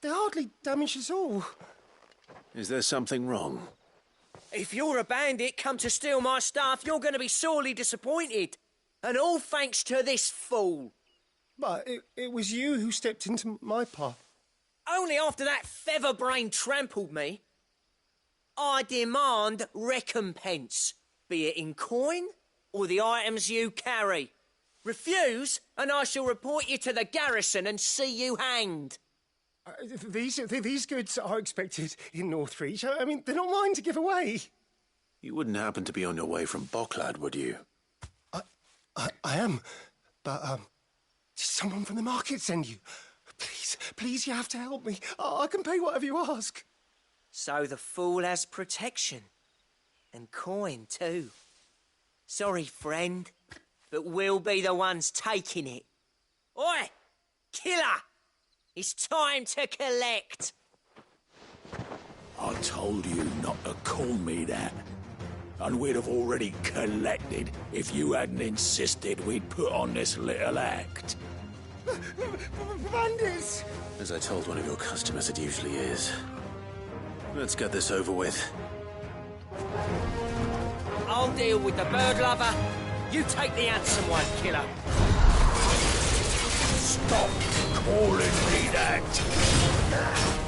they hardly damaged us all. Is there something wrong? If you're a bandit come to steal my stuff, you're gonna be sorely disappointed. And all thanks to this fool. But it was you who stepped into my path. Only after that feather-brain trampled me. I demand recompense, be it in coin or the items you carry. Refuse, and I shall report you to the garrison and see you hanged. These goods are expected in Northreach. I mean, they're not mine to give away. You wouldn't happen to be on your way from Bocklad, would you? I am, but Did someone from the market send you? Please, please, you have to help me. I can pay whatever you ask. So the fool has protection. And coin, too. Sorry, friend, but we'll be the ones taking it. Oi! Killer! It's time to collect! I told you not to call me that. And we'd have already collected if you hadn't insisted we'd put on this little act. Bandits! As I told one of your customers, it usually is. Let's get this over with. I'll deal with the bird lover. You take the handsome one, killer. Stop calling me that!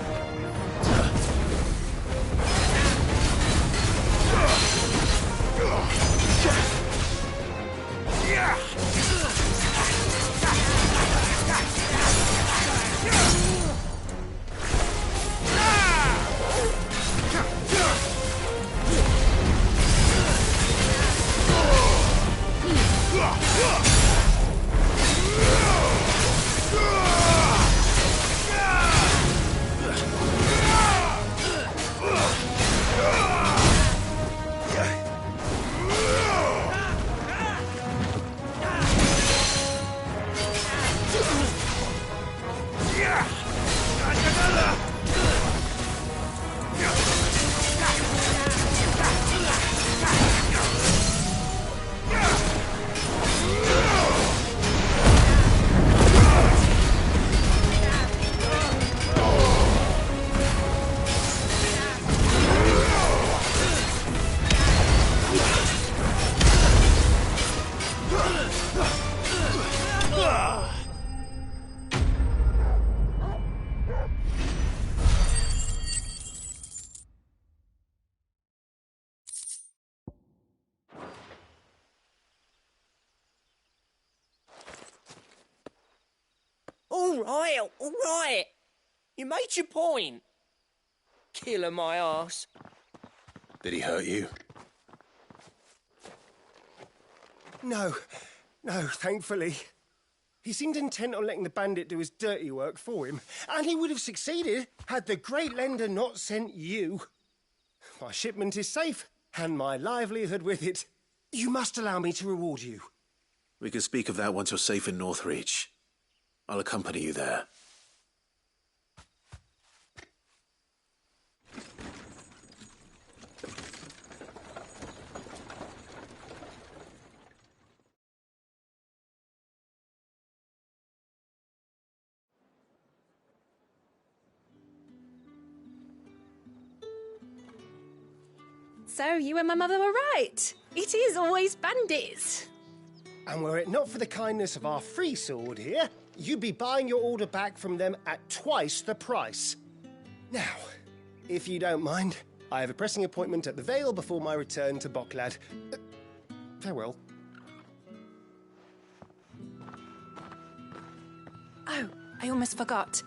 All right. You made your point. Killer my arse. Did he hurt you? No, thankfully. He seemed intent on letting the bandit do his dirty work for him, and he would have succeeded had the great lender not sent you. My shipment is safe, and my livelihood with it. You must allow me to reward you. We can speak of that once you're safe in Northreach. I'll accompany you there. So you and my mother were right. It is always bandits. And were it not for the kindness of our free sword here, you'd be buying your order back from them at twice the price. Now, if you don't mind, I have a pressing appointment at the Vale before my return to Bocklad. Farewell. Oh, I almost forgot.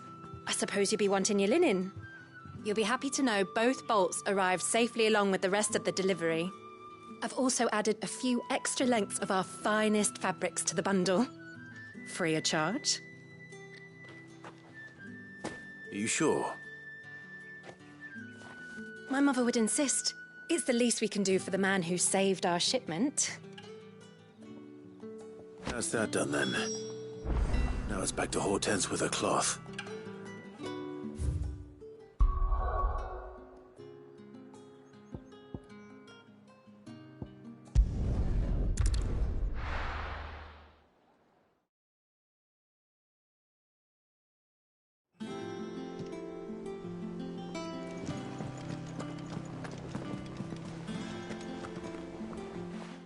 I suppose you'll be wanting your linen. You'll be happy to know both bolts arrived safely along with the rest of the delivery. I've also added a few extra lengths of our finest fabrics to the bundle. Free of charge. Are you sure? My mother would insist. It's the least we can do for the man who saved our shipment. That's that done then. Now it's back to Hortense with her cloth.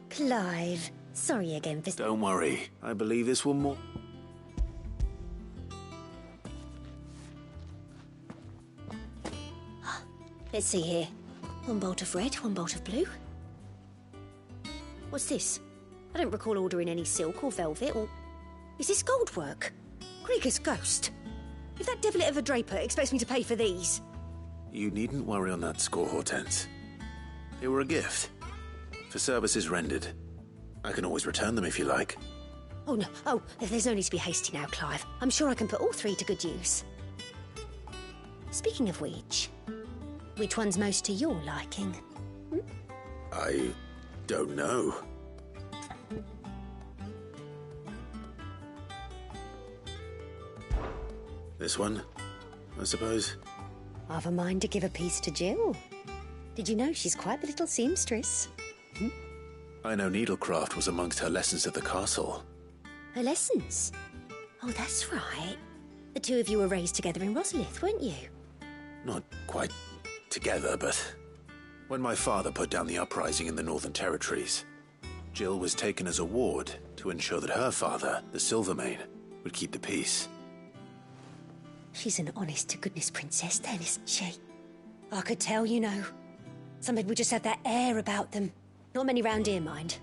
Clive, sorry again for... Don't worry. I believe this will more... Let's see here. One bolt of red, one bolt of blue. What's this? I don't recall ordering any silk or velvet or... Is this gold work? Krieger's ghost. If that devilet of a draper expects me to pay for these... You needn't worry on that score, Hortense. They were a gift. For services rendered. I can always return them if you like. Oh, no. Oh, there's no need to be hasty now, Clive. I'm sure I can put all three to good use. Speaking of which one's most to your liking? I don't know. This one, I suppose. I've a mind to give a piece to Jill. Did you know she's quite the little seamstress? I know needlecraft was amongst her lessons at the castle. Her lessons? Oh, that's right. The two of you were raised together in Rosalith, weren't you? Not quite together, but when my father put down the uprising in the Northern Territories, Jill was taken as a ward to ensure that her father, the Silvermane, would keep the peace. She's an honest-to-goodness princess then, isn't she? I could tell, you know. Some people just have that air about them. Not many round here, mind.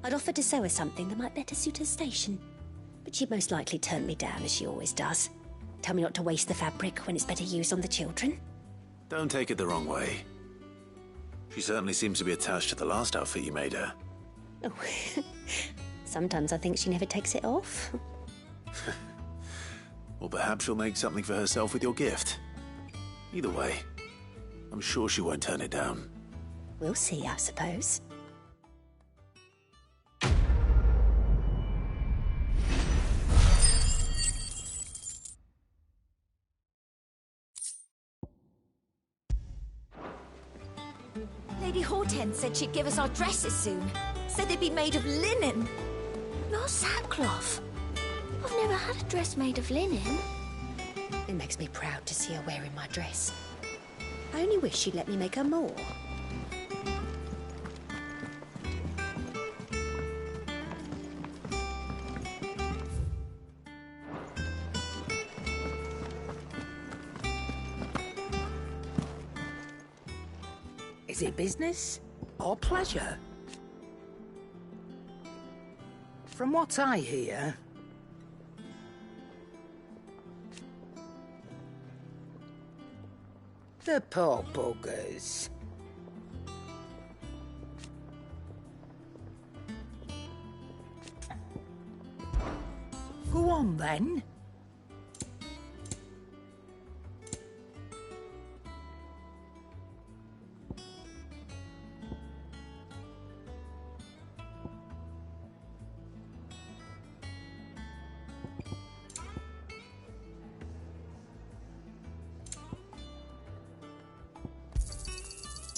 I'd offered to sew her something that might better suit her station. But she'd most likely turn me down, as she always does. Tell me not to waste the fabric when it's better used on the children. Don't take it the wrong way. She certainly seems to be attached to the last outfit you made her. Oh, sometimes I think she never takes it off. Or perhaps she'll make something for herself with your gift. Either way, I'm sure she won't turn it down. We'll see, I suppose. Lady Hortense said she'd give us our dresses soon. Said they'd be made of linen. Not sackcloth. I've never had a dress made of linen. It makes me proud to see her wearing my dress. I only wish she'd let me make her more. Is it business or pleasure? From what I hear, the poor buggers. Go on then.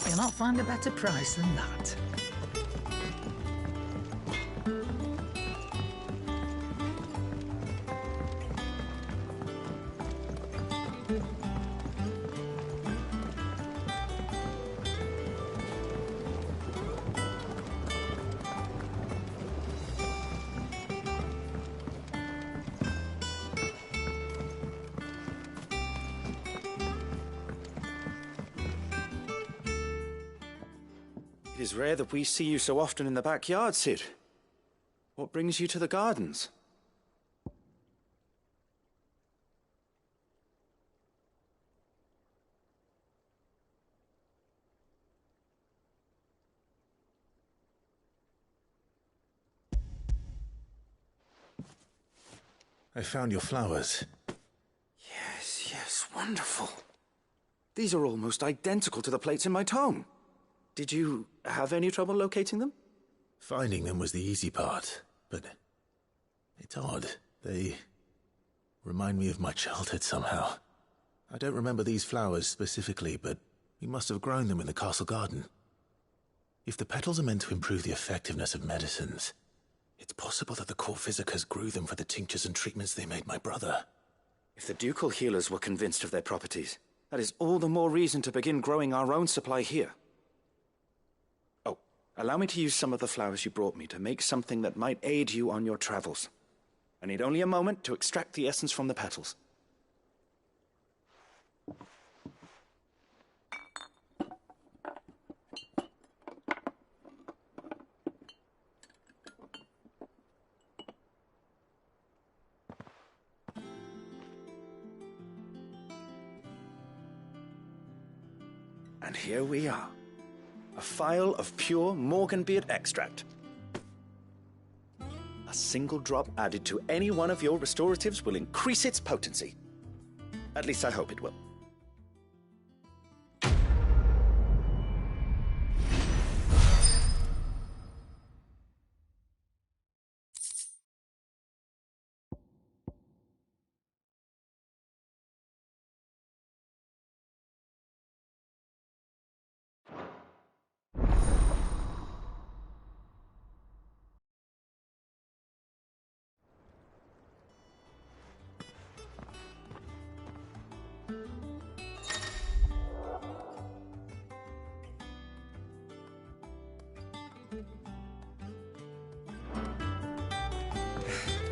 You'll not find a better price than that. It is rare that we see you so often in the backyard, Sid. What brings you to the gardens? I found your flowers. Yes, wonderful. These are almost identical to the plates in my tome. Did you have any trouble locating them? Finding them was the easy part, but it's odd. They remind me of my childhood somehow. I don't remember these flowers specifically, but we must have grown them in the castle garden. If the petals are meant to improve the effectiveness of medicines, it's possible that the court physicers grew them for the tinctures and treatments they made my brother. If the ducal healers were convinced of their properties, that is all the more reason to begin growing our own supply here. Oh, allow me to use some of the flowers you brought me to make something that might aid you on your travels. I need only a moment to extract the essence from the petals. And here we are. A phial of pure Morganbeard extract. A single drop added to any one of your restoratives will increase its potency. At least I hope it will.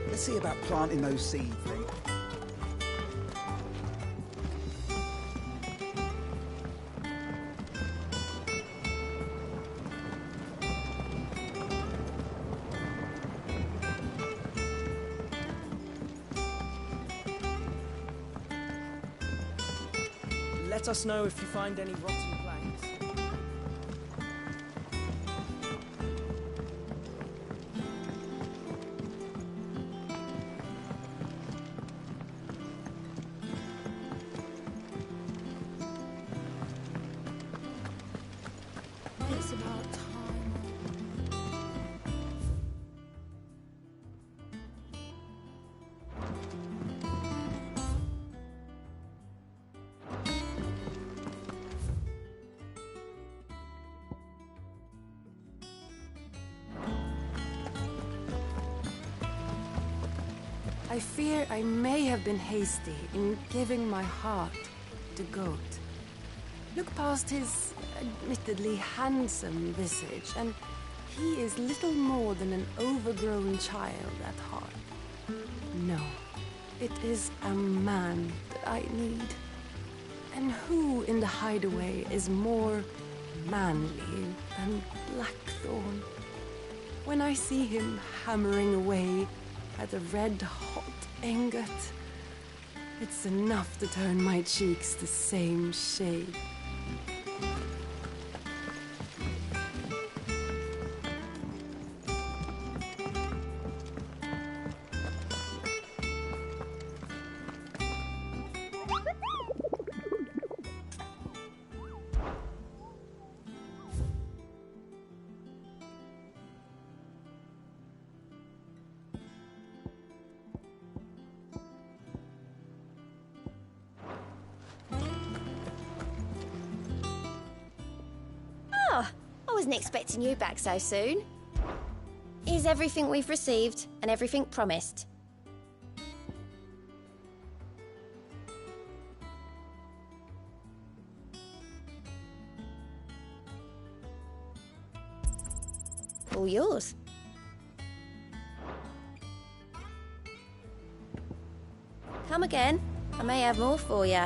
Let's see about planting those seeds then. Let us know if you find any rotten planks. It's about time. I fear I may have been hasty in giving my heart to Goat. Look past his admittedly handsome visage, and he is little more than an overgrown child at heart. No, it is a man that I need. And who in the hideaway is more manly than Blackthorn? When I see him hammering away at a red-hot ingot, it's enough to turn my cheeks the same shade. I wasn't expecting you back so soon. Here's everything we've received and everything promised. All yours. Come again. I may have more for you.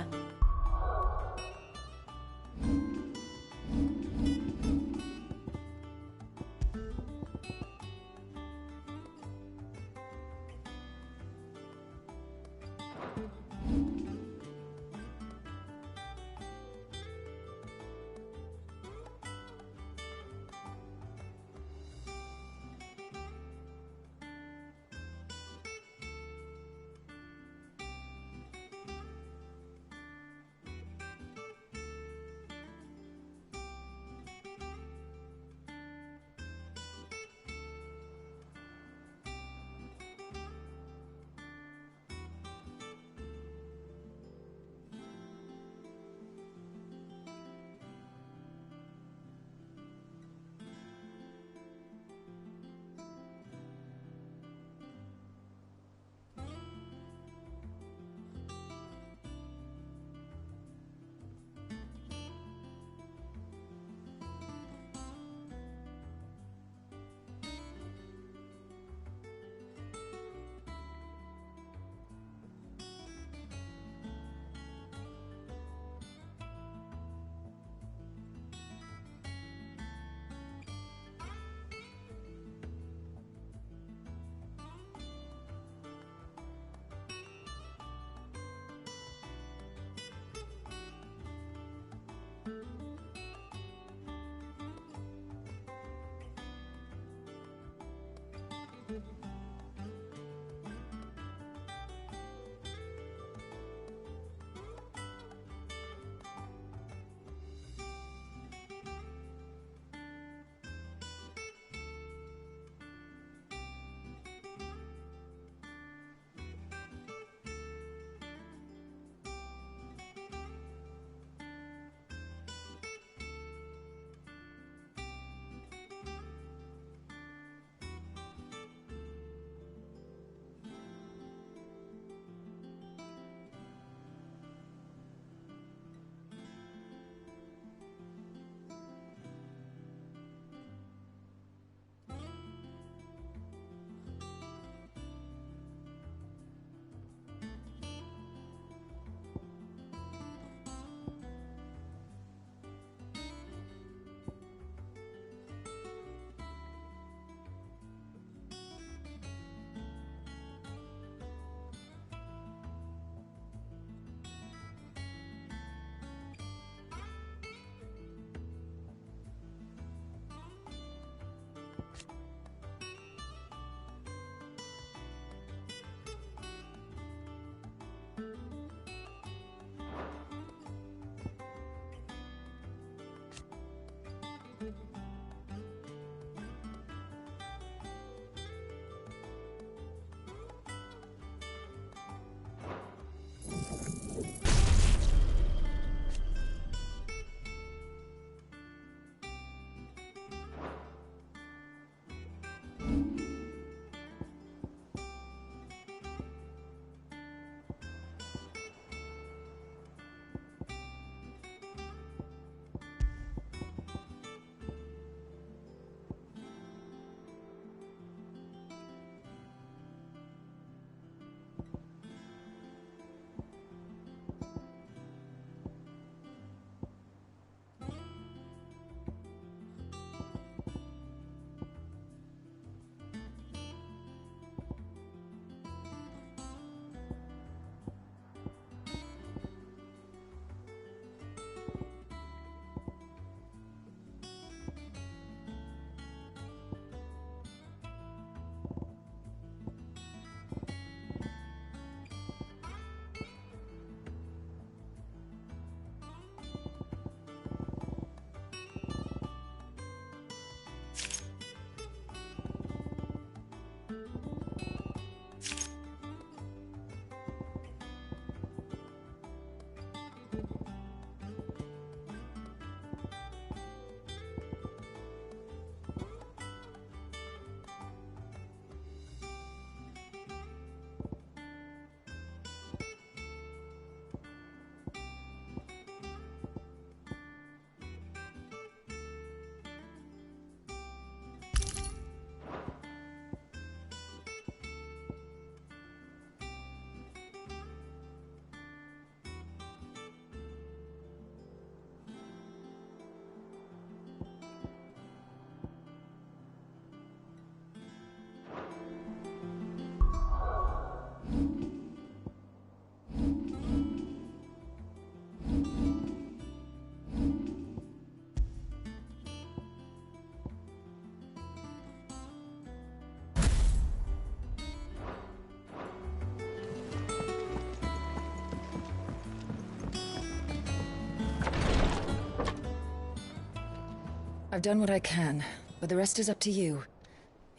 I've done what I can, but the rest is up to you.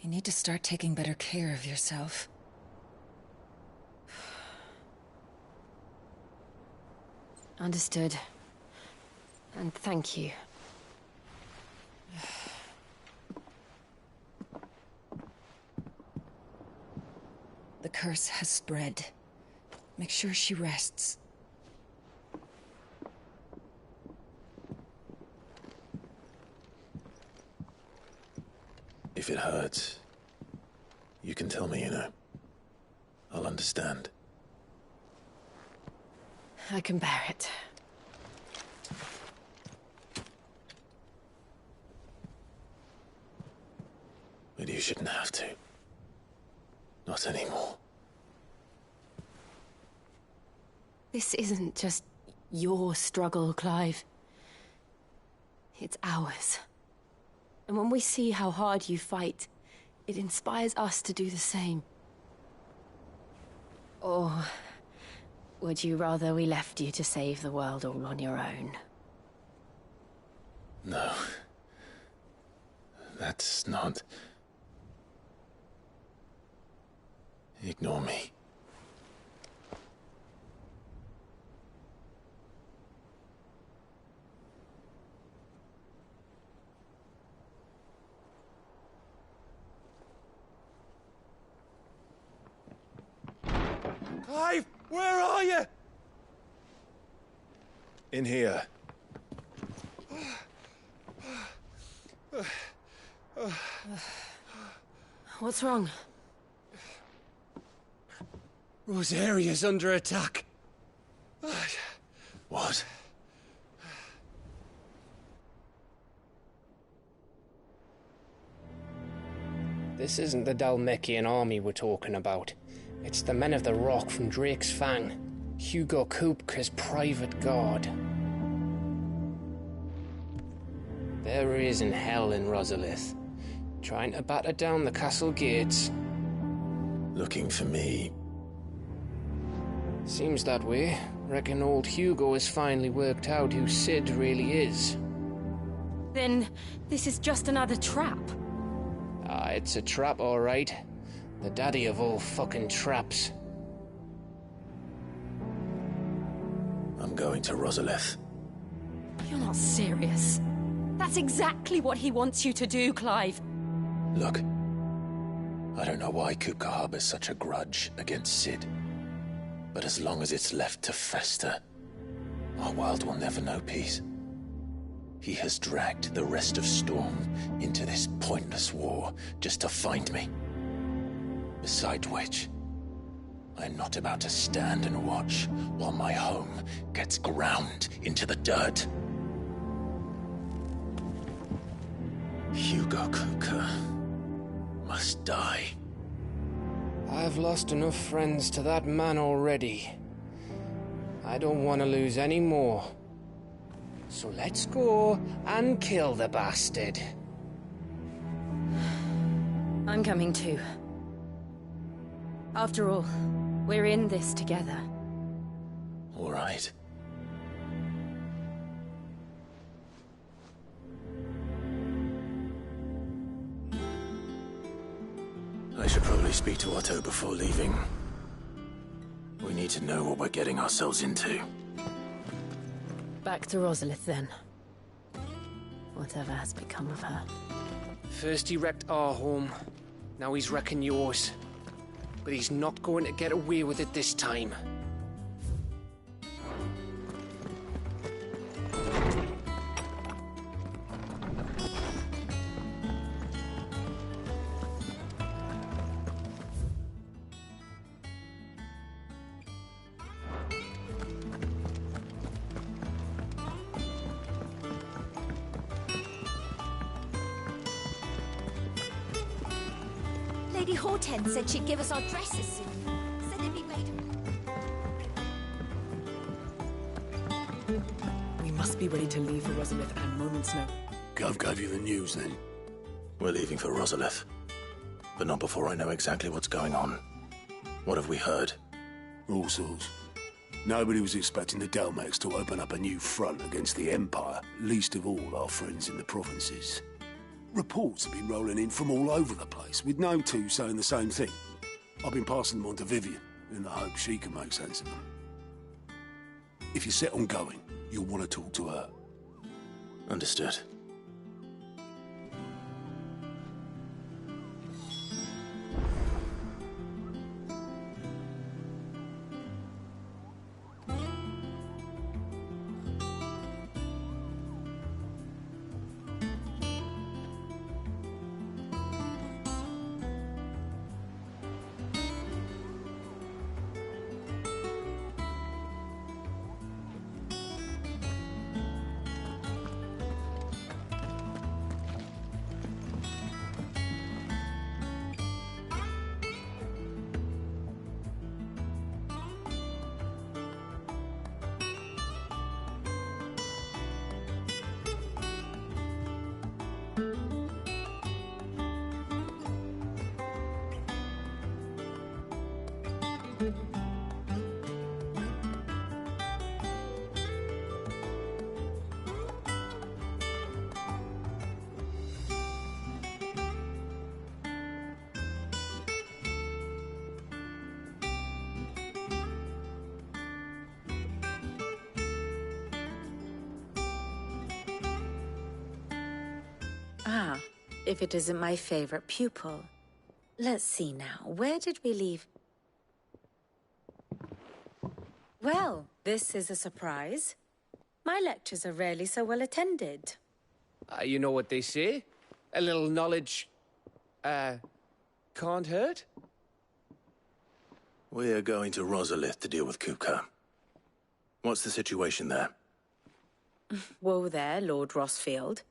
You need to start taking better care of yourself. Understood. And thank you. The curse has spread. Make sure she rests. If it hurts, you can tell me, you know. I'll understand. I can bear it. But you shouldn't have to. Not anymore. This isn't just your struggle, Clive. It's ours. And when we see how hard you fight, it inspires us to do the same. Or would you rather we left you to save the world all on your own? No. That's not... Ignore me. Clive, where are you? In here. What's wrong? Rosaria's under attack. What? This isn't the Dalmekian army we're talking about. It's the men of the Rock from Drake's Fang. Hugo Kupka's private guard. There he is in hell in Rosalith, trying to batter down the castle gates. Looking for me. Seems that way. Reckon old Hugo has finally worked out who Sid really is. Then this is just another trap. Ah, it's a trap, all right. The daddy of all fucking traps. I'm going to Rosalith. You're not serious. That's exactly what he wants you to do, Clive. Look, I don't know why Kupka harbors such a grudge against Sid. But as long as it's left to fester, our world will never know peace. He has dragged the rest of Storm into this pointless war just to find me. Besides which, I'm not about to stand and watch while my home gets ground into the dirt. Hugo Kupka must die. I've lost enough friends to that man already. I don't want to lose any more. So let's go and kill the bastard. I'm coming too. After all, we're in this together. All right. I should probably speak to Otto before leaving. We need to know what we're getting ourselves into. Back to Rosalith, then. Whatever has become of her. First he wrecked our home, now he's wrecking yours. But he's not going to get away with it this time. Lady Hortense said she'd give us our dresses soon. Said they'd be made of... We must be ready to leave for Rosalith at a moment's notice. Gov gave you the news, then? We're leaving for Rosalith. But not before I know exactly what's going on. What have we heard? All sorts. Nobody was expecting the Delmex to open up a new front against the Empire, least of all our friends in the provinces. Reports have been rolling in from all over the place, with no two saying the same thing. I've been passing them on to Vivian, in the hope she can make sense of them. If you're set on going, you'll want to talk to her. Understood. Ah, if it isn't my favorite pupil. Let's see now, where did we leave? Well, this is a surprise. My lectures are rarely so well attended. You know what they say? A little knowledge, can't hurt? We're going to Rosalith to deal with Kupka. What's the situation there? Whoa there, Lord Rossfield.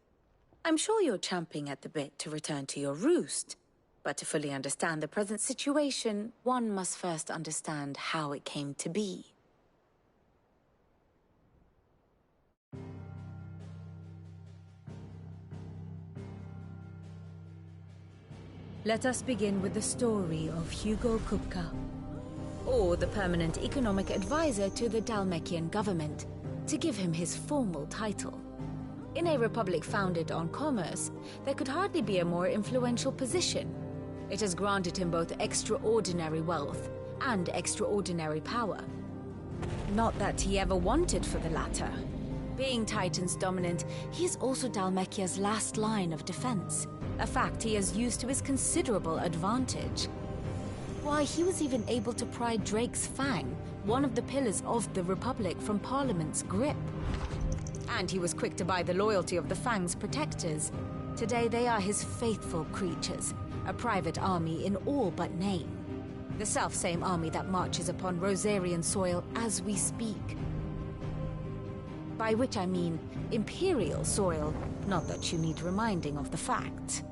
I'm sure you're champing at the bit to return to your roost. But to fully understand the present situation, one must first understand how it came to be. Let us begin with the story of Hugo Kupka, or the permanent economic advisor to the Dalmekian government, to give him his formal title. In a republic founded on commerce, there could hardly be a more influential position. It has granted him both extraordinary wealth and extraordinary power. Not that he ever wanted for the latter. Being Titan's dominant, he is also Dalmekia's last line of defense, a fact he has used to his considerable advantage. Why, he was even able to pry Drake's Fang, one of the pillars of the Republic, from Parliament's grip. And he was quick to buy the loyalty of the Fang's protectors. Today they are his faithful creatures, a private army in all but name. The self-same army that marches upon Rosarian soil as we speak. By which I mean Imperial soil, not that you need reminding of the fact.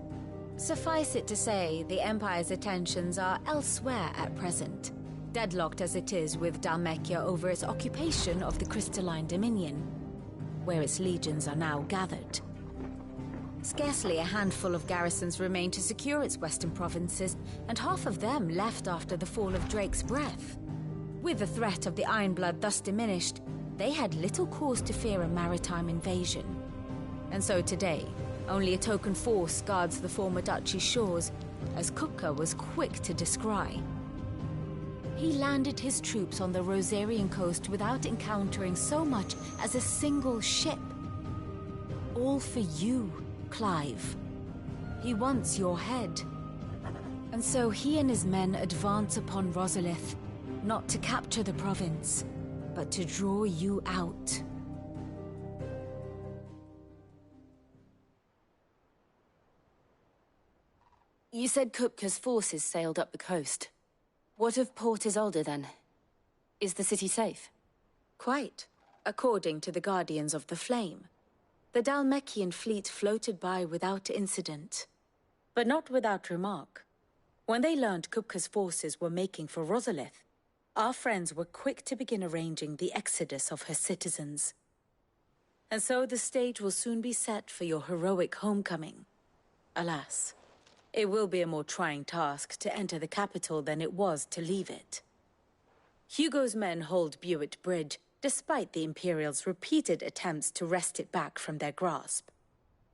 Suffice it to say, the Empire's attentions are elsewhere at present, deadlocked as it is with Dalmekia over its occupation of the Crystalline Dominion, where its legions are now gathered. Scarcely a handful of garrisons remain to secure its western provinces, and half of them left after the fall of Drake's Breath. With the threat of the Ironblood thus diminished, they had little cause to fear a maritime invasion. And so today, only a token force guards the former duchy's shores, as Kupka was quick to descry. He landed his troops on the Rosarian coast without encountering so much as a single ship. All for you, Clive. He wants your head. And so he and his men advance upon Rosalith, not to capture the province, but to draw you out. You said Kupka's forces sailed up the coast. What of Port Isolde, then? Is the city safe? Quite, according to the Guardians of the Flame. The Dalmekian fleet floated by without incident. But not without remark. When they learned Kupka's forces were making for Rosalith, our friends were quick to begin arranging the exodus of her citizens. And so the stage will soon be set for your heroic homecoming. Alas, it will be a more trying task to enter the capital than it was to leave it. Hugo's men hold Buett Bridge, despite the Imperials' repeated attempts to wrest it back from their grasp.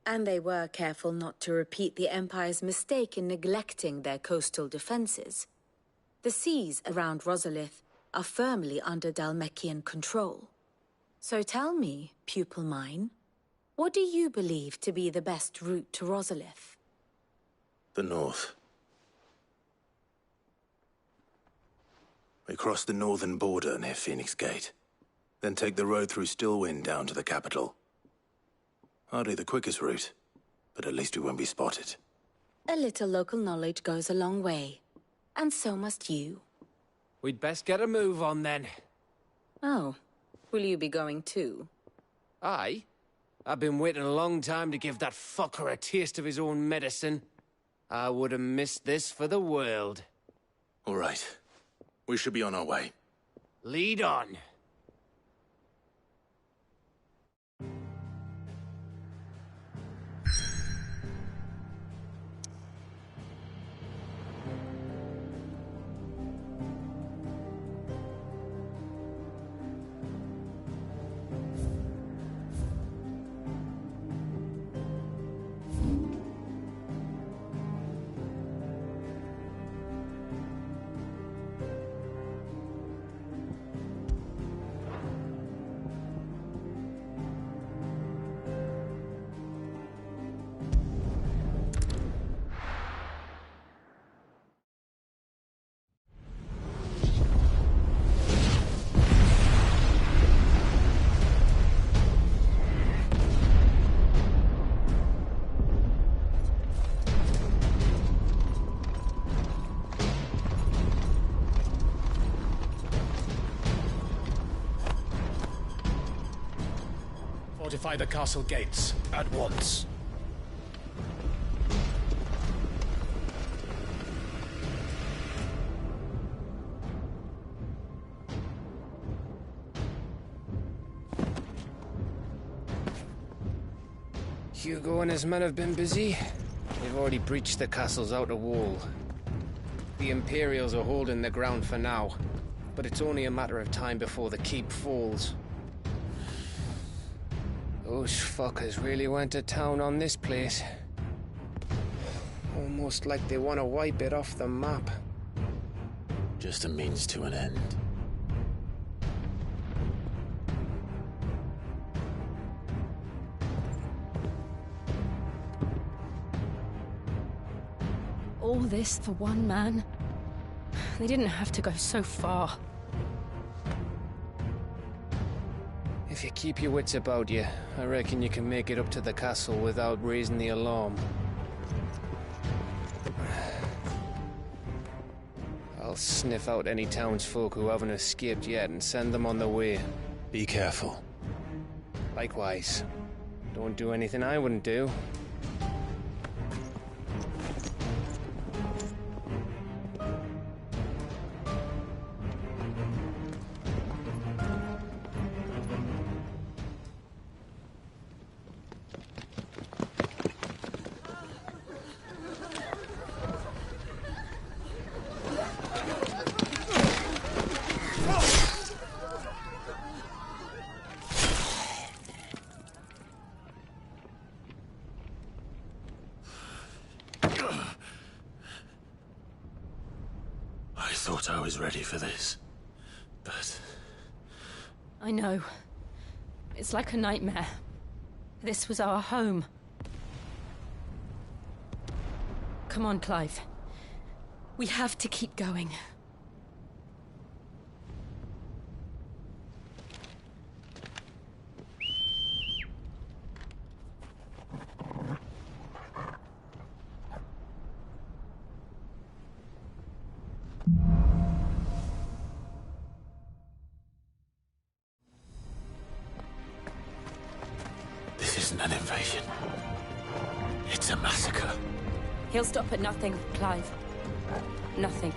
And they were careful not to repeat the Empire's mistake in neglecting their coastal defenses. The seas around Rosalith are firmly under Dhalmekian control. So tell me, pupil mine, what do you believe to be the best route to Rosalith? The north. We cross the northern border near Phoenix Gate, then take the road through Stillwind down to the capital. Hardly the quickest route, but at least we won't be spotted. A little local knowledge goes a long way, and so must you. We'd best get a move on then. Oh, will you be going too? Aye. I've been waiting a long time to give that fucker a taste of his own medicine. I would have missed this for the world. All right. We should be on our way. Lead on. Fortify the castle gates, at once. Hugo and his men have been busy. They've already breached the castle's outer wall. The Imperials are holding the ground for now, but it's only a matter of time before the keep falls. Those fuckers really went to town on this place. Almost like they want to wipe it off the map. Just a means to an end. All this for one man? They didn't have to go so far. If you keep your wits about you, I reckon you can make it up to the castle without raising the alarm. I'll sniff out any townsfolk who haven't escaped yet and send them on their way. Be careful. Likewise. Don't do anything I wouldn't do. I thought I was ready for this, but... I know. It's like a nightmare. This was our home. Come on, Clive. We have to keep going. This isn't an invasion. It's a massacre. He'll stop at nothing, Clive. Nothing.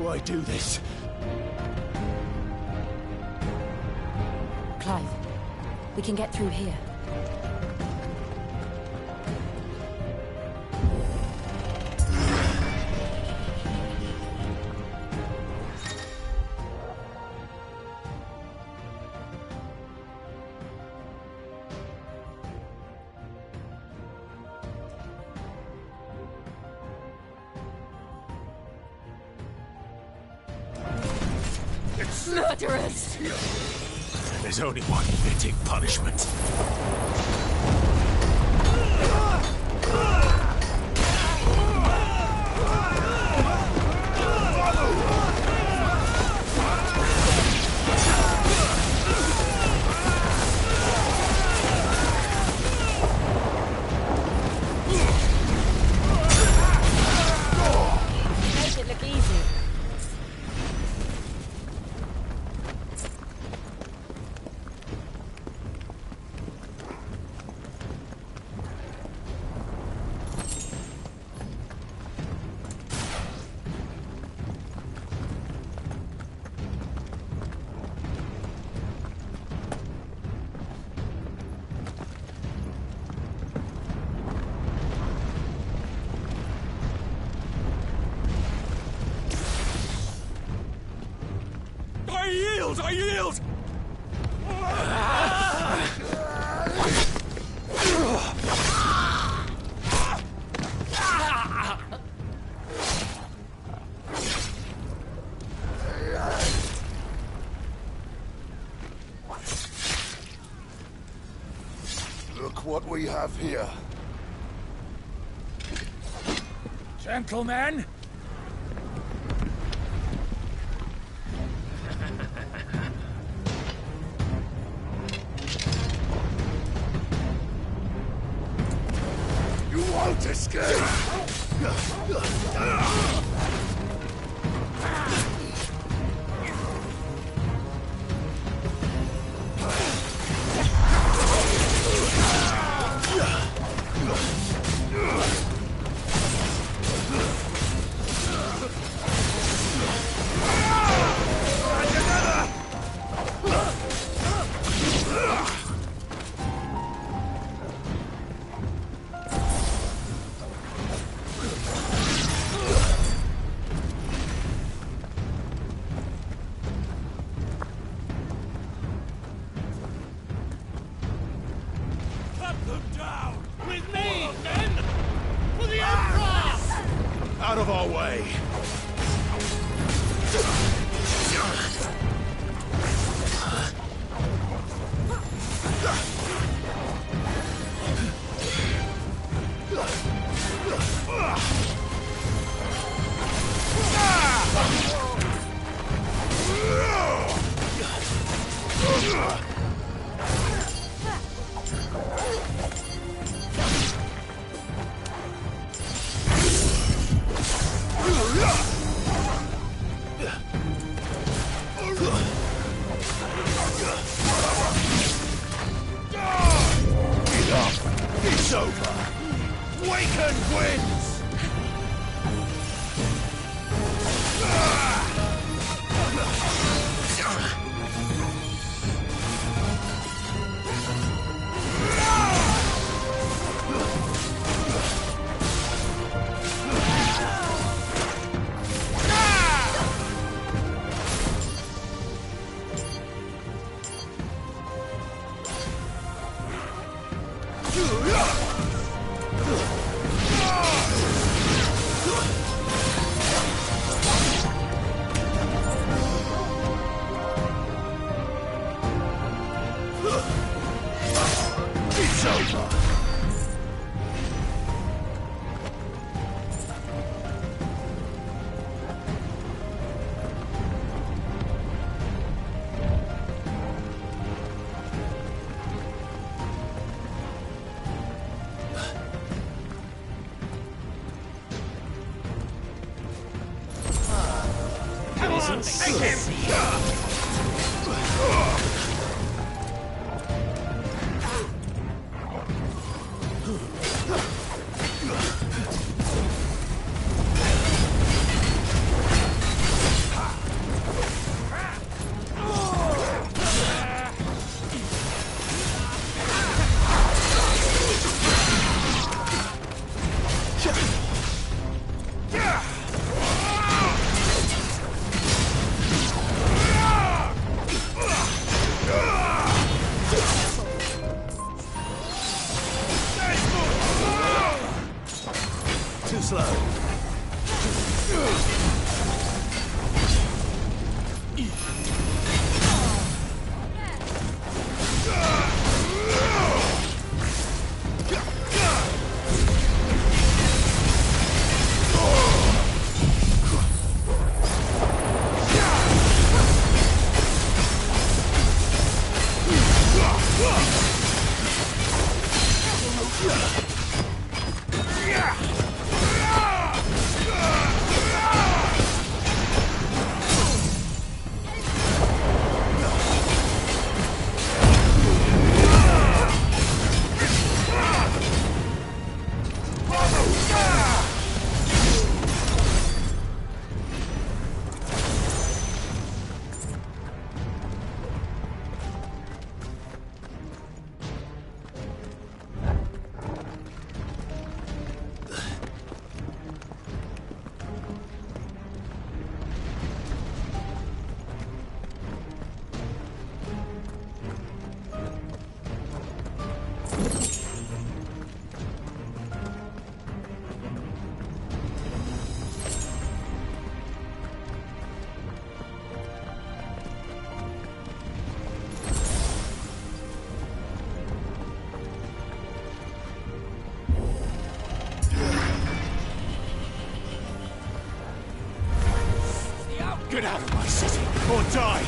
Why do this? Clive, we can get through here. Murderers! There's only one fitting punishment. Make it look easy. I yield! Look what we have here. Gentlemen! You won't escape! Out of our way! It's over! Waken wins! It's over! Come on, take him! slow. Get out of my city, or die!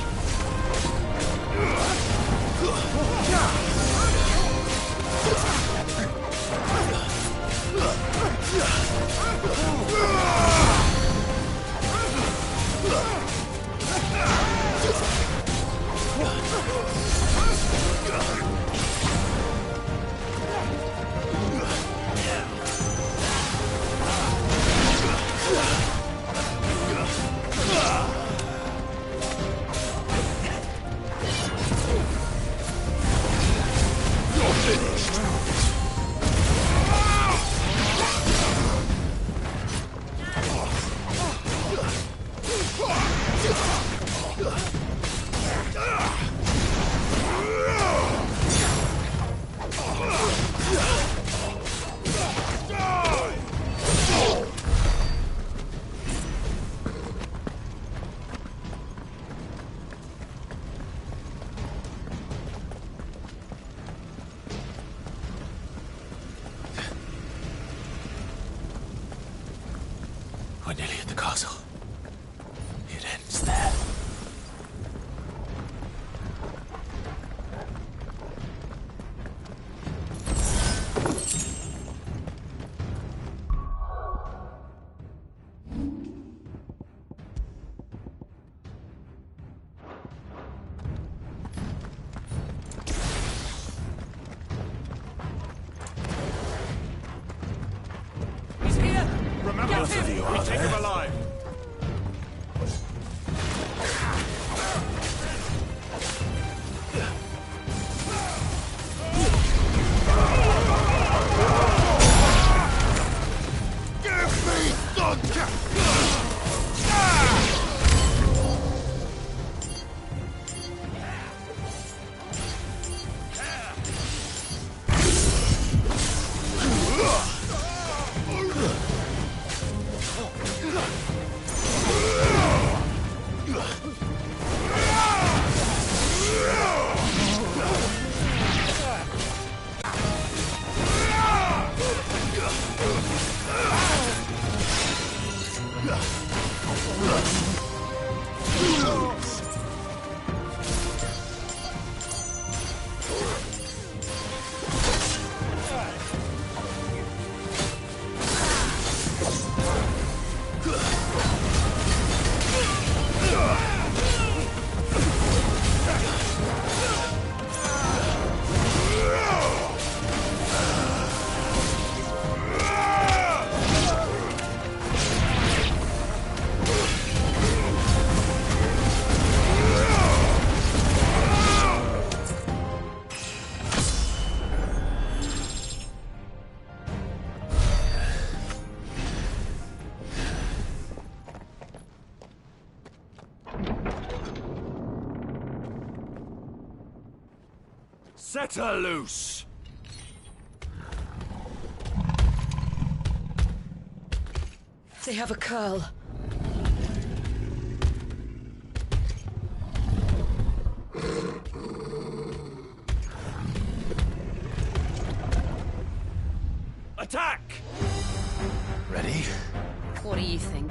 We're nearly at the castle. It ends there. He's here! Remember, both of you are Take him there. alive! Give me the... Set her loose! They have a curl. Attack! Ready? What do you think?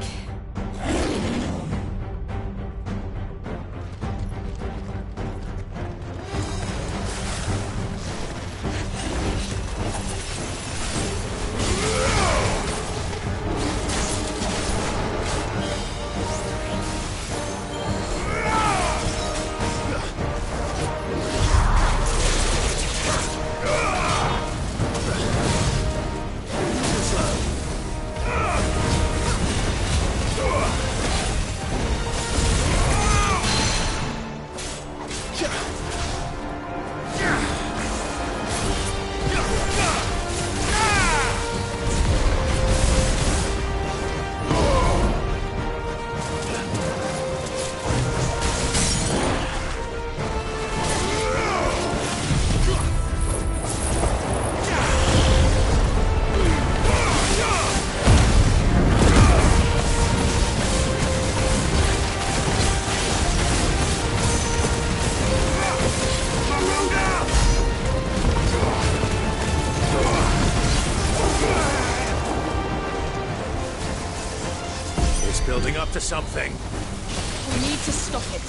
Building up to something. We need to stop it.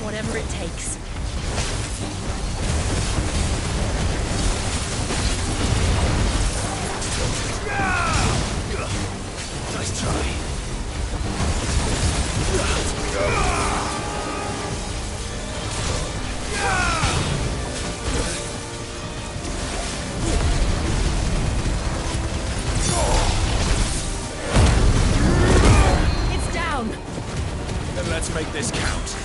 Whatever it takes. Nice try. Then let's make this count.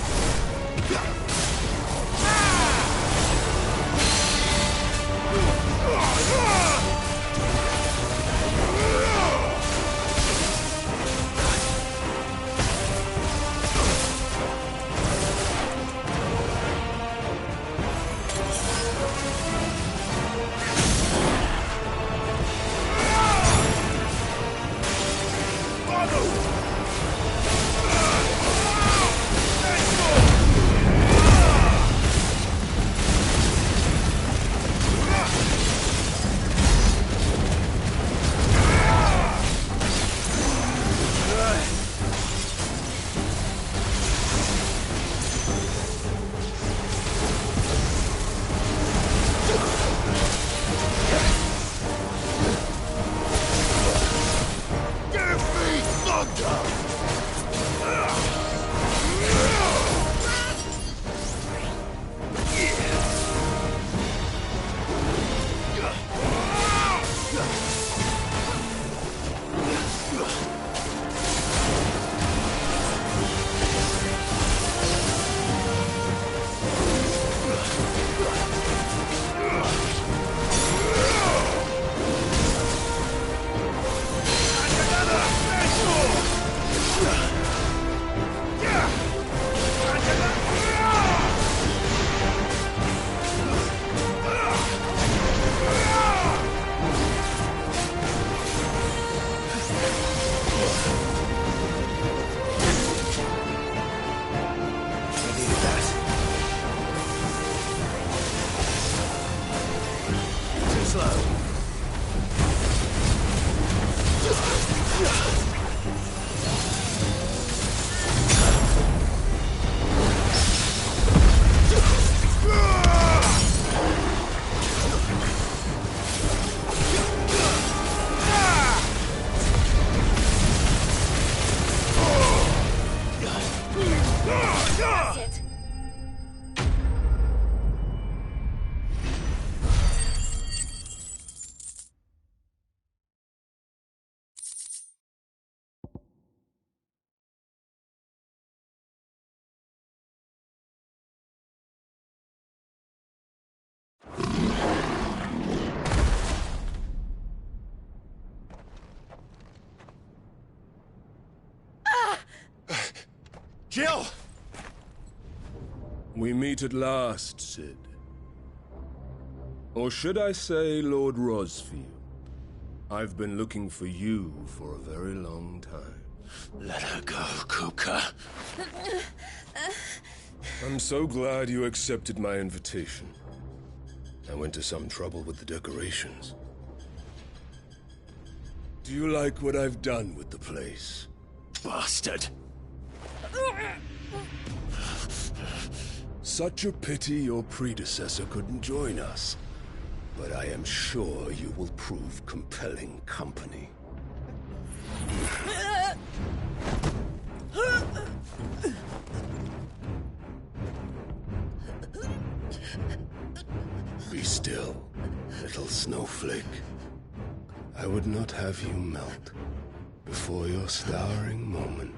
Jill! We meet at last, Sid. Or should I say Lord Rosfield? I've been looking for you for a very long time. Let her go, Kupka. I'm so glad you accepted my invitation. I went to some trouble with the decorations. Do you like what I've done with the place? Bastard! Such a pity your predecessor couldn't join us. But I am sure you will prove compelling company. Be still, little snowflake. I would not have you melt before your starring moment.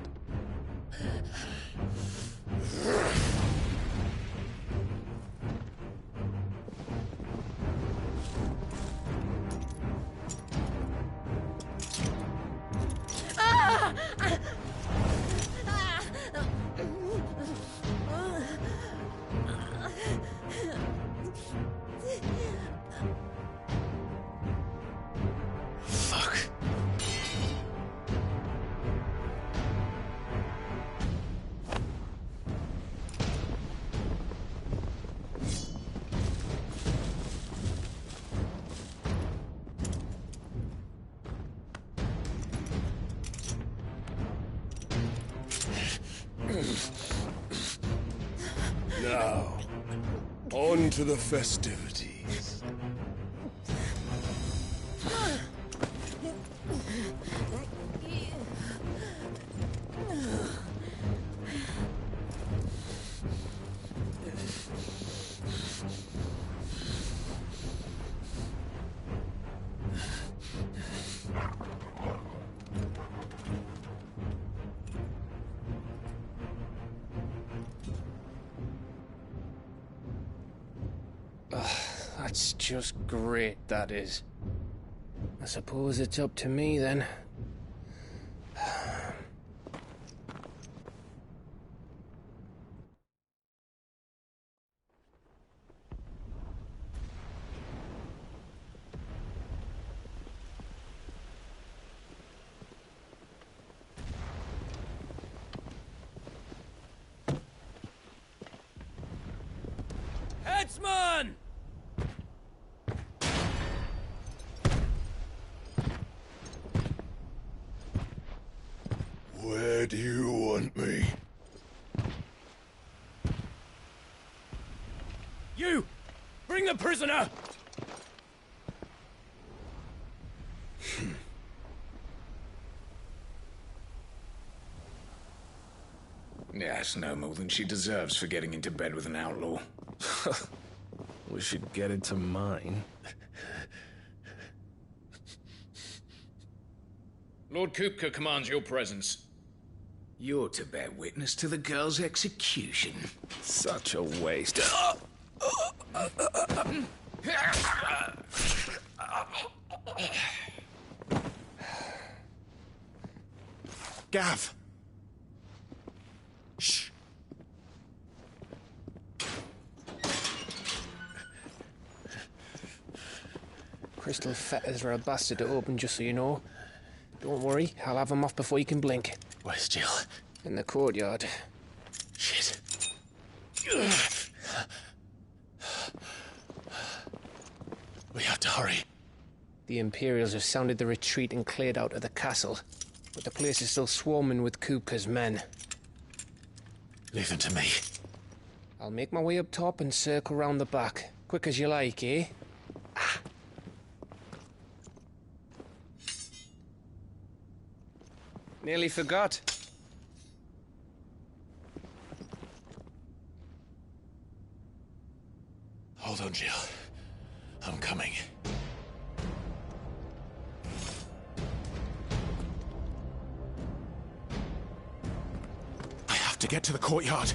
Fuck. Now, on to the festivities. That's just great, that is. I suppose it's up to me, then. Headsman! Where do you want me? You! Bring the prisoner! Yes, no more than she deserves for getting into bed with an outlaw. We should get into mine. Lord Kupka commands your presence. You're to bear witness to the girl's execution. Such a waste. Gav! Shh. Crystal fetters are a bastard to open, just so you know. Don't worry, I'll have them off before you can blink. Where's Jill? In the courtyard. Shit. We have to hurry. The Imperials have sounded the retreat and cleared out of the castle. But the place is still swarming with Kupka's men. Leave them to me. I'll make my way up top and circle round the back. Quick as you like, eh? Nearly forgot. Hold on, Jill. I'm coming. I have to get to the courtyard.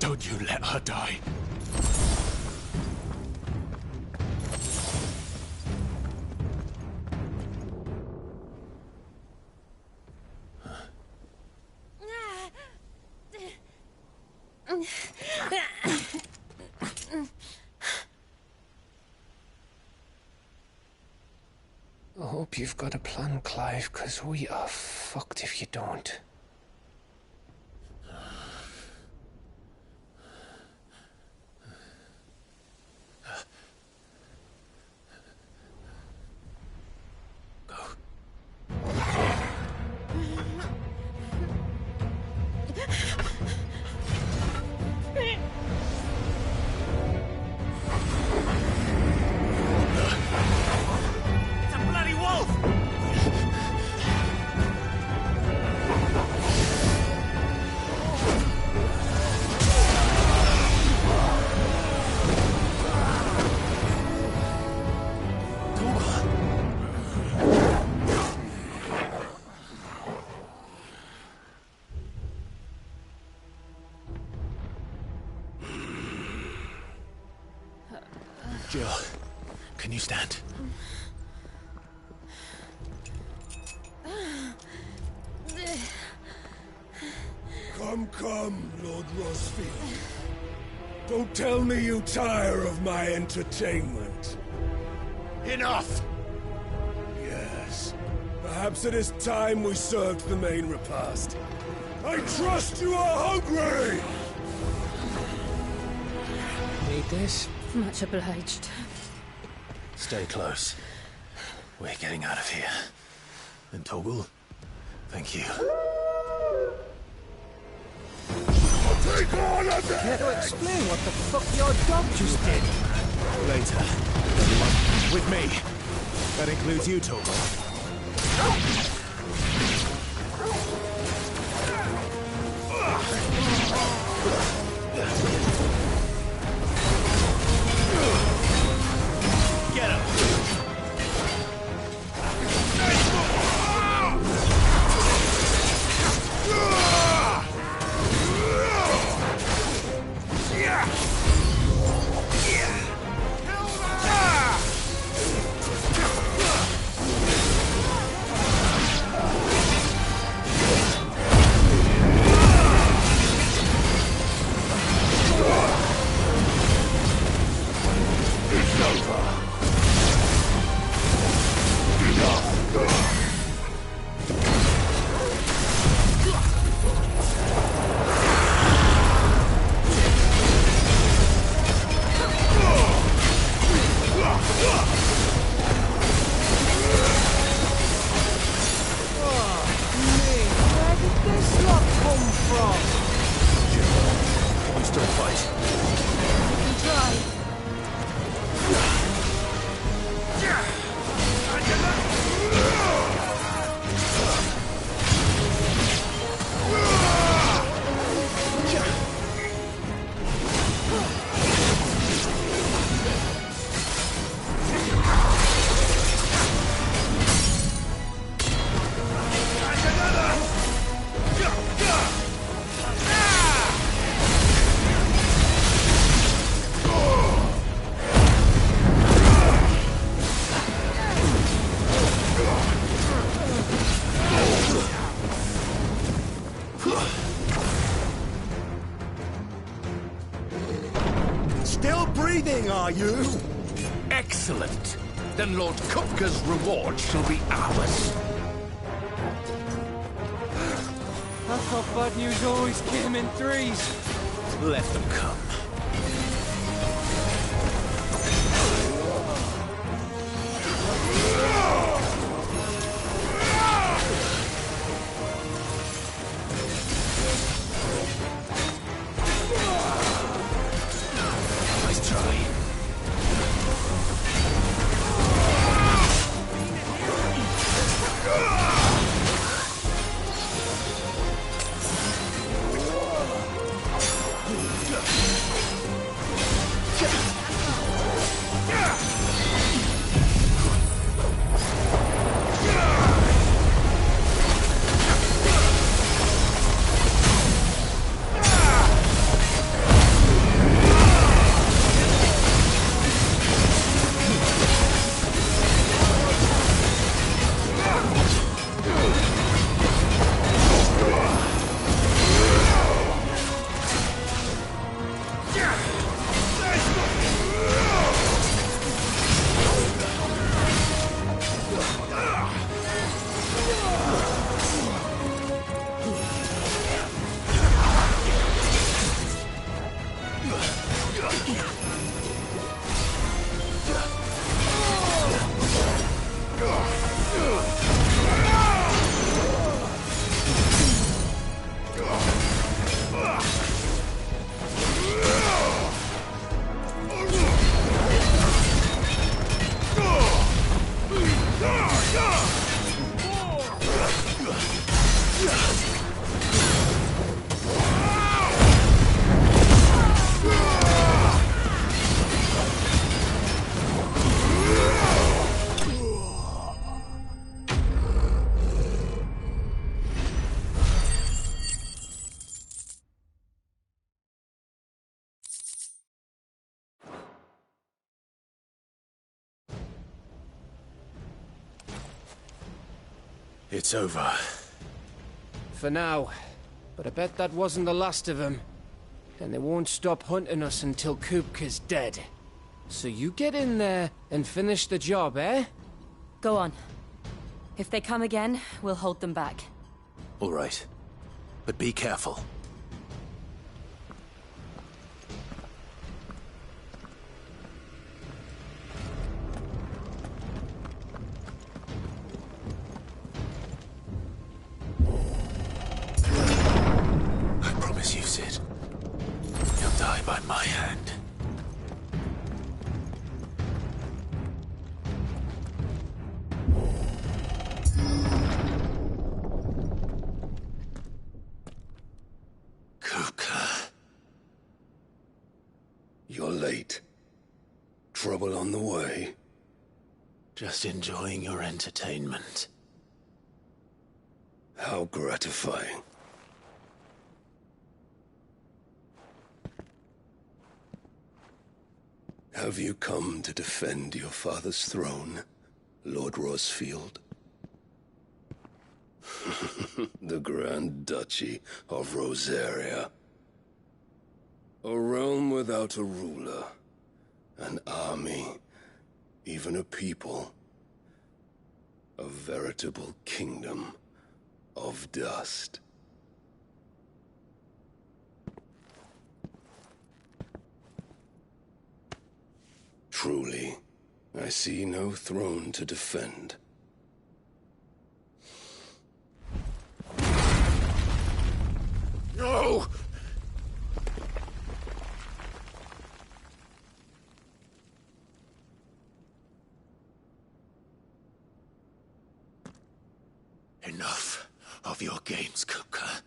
Don't you let her die. I hope you've got a plan, Clive, because we are fucked if you don't. Jill, can you stand? Come, Lord Rosfield. Don't tell me you tire of my entertainment. Enough! Yes. Perhaps it is time we served the main repast. I trust you are hungry! Need this? Much obliged. Stay close. We're getting out of here. And Toggle, thank you. Take all of them! Care to explain what the fuck your dog just did? Later. Everyone, with me. That includes you, Toggle. Get him! Still breathing, are you? Excellent. Then Lord Kupka's reward shall be ours. I thought bad news always came in threes. Let them come. Nice try. It's over. For now. But I bet that wasn't the last of them. And they won't stop hunting us until Kupka's dead. So you get in there and finish the job, eh? Go on. If they come again, we'll hold them back. All right. But be careful. I promise you, Sid. You'll die by my hand. You're late. Trouble on the way? Just enjoying your entertainment. How gratifying. Have you come to defend your father's throne, Lord Rosfield? The Grand Duchy of Rosaria. A realm without a ruler, an army, even a people. A veritable kingdom of dust. Truly, I see no throne to defend. No! Enough of your games, Kupka.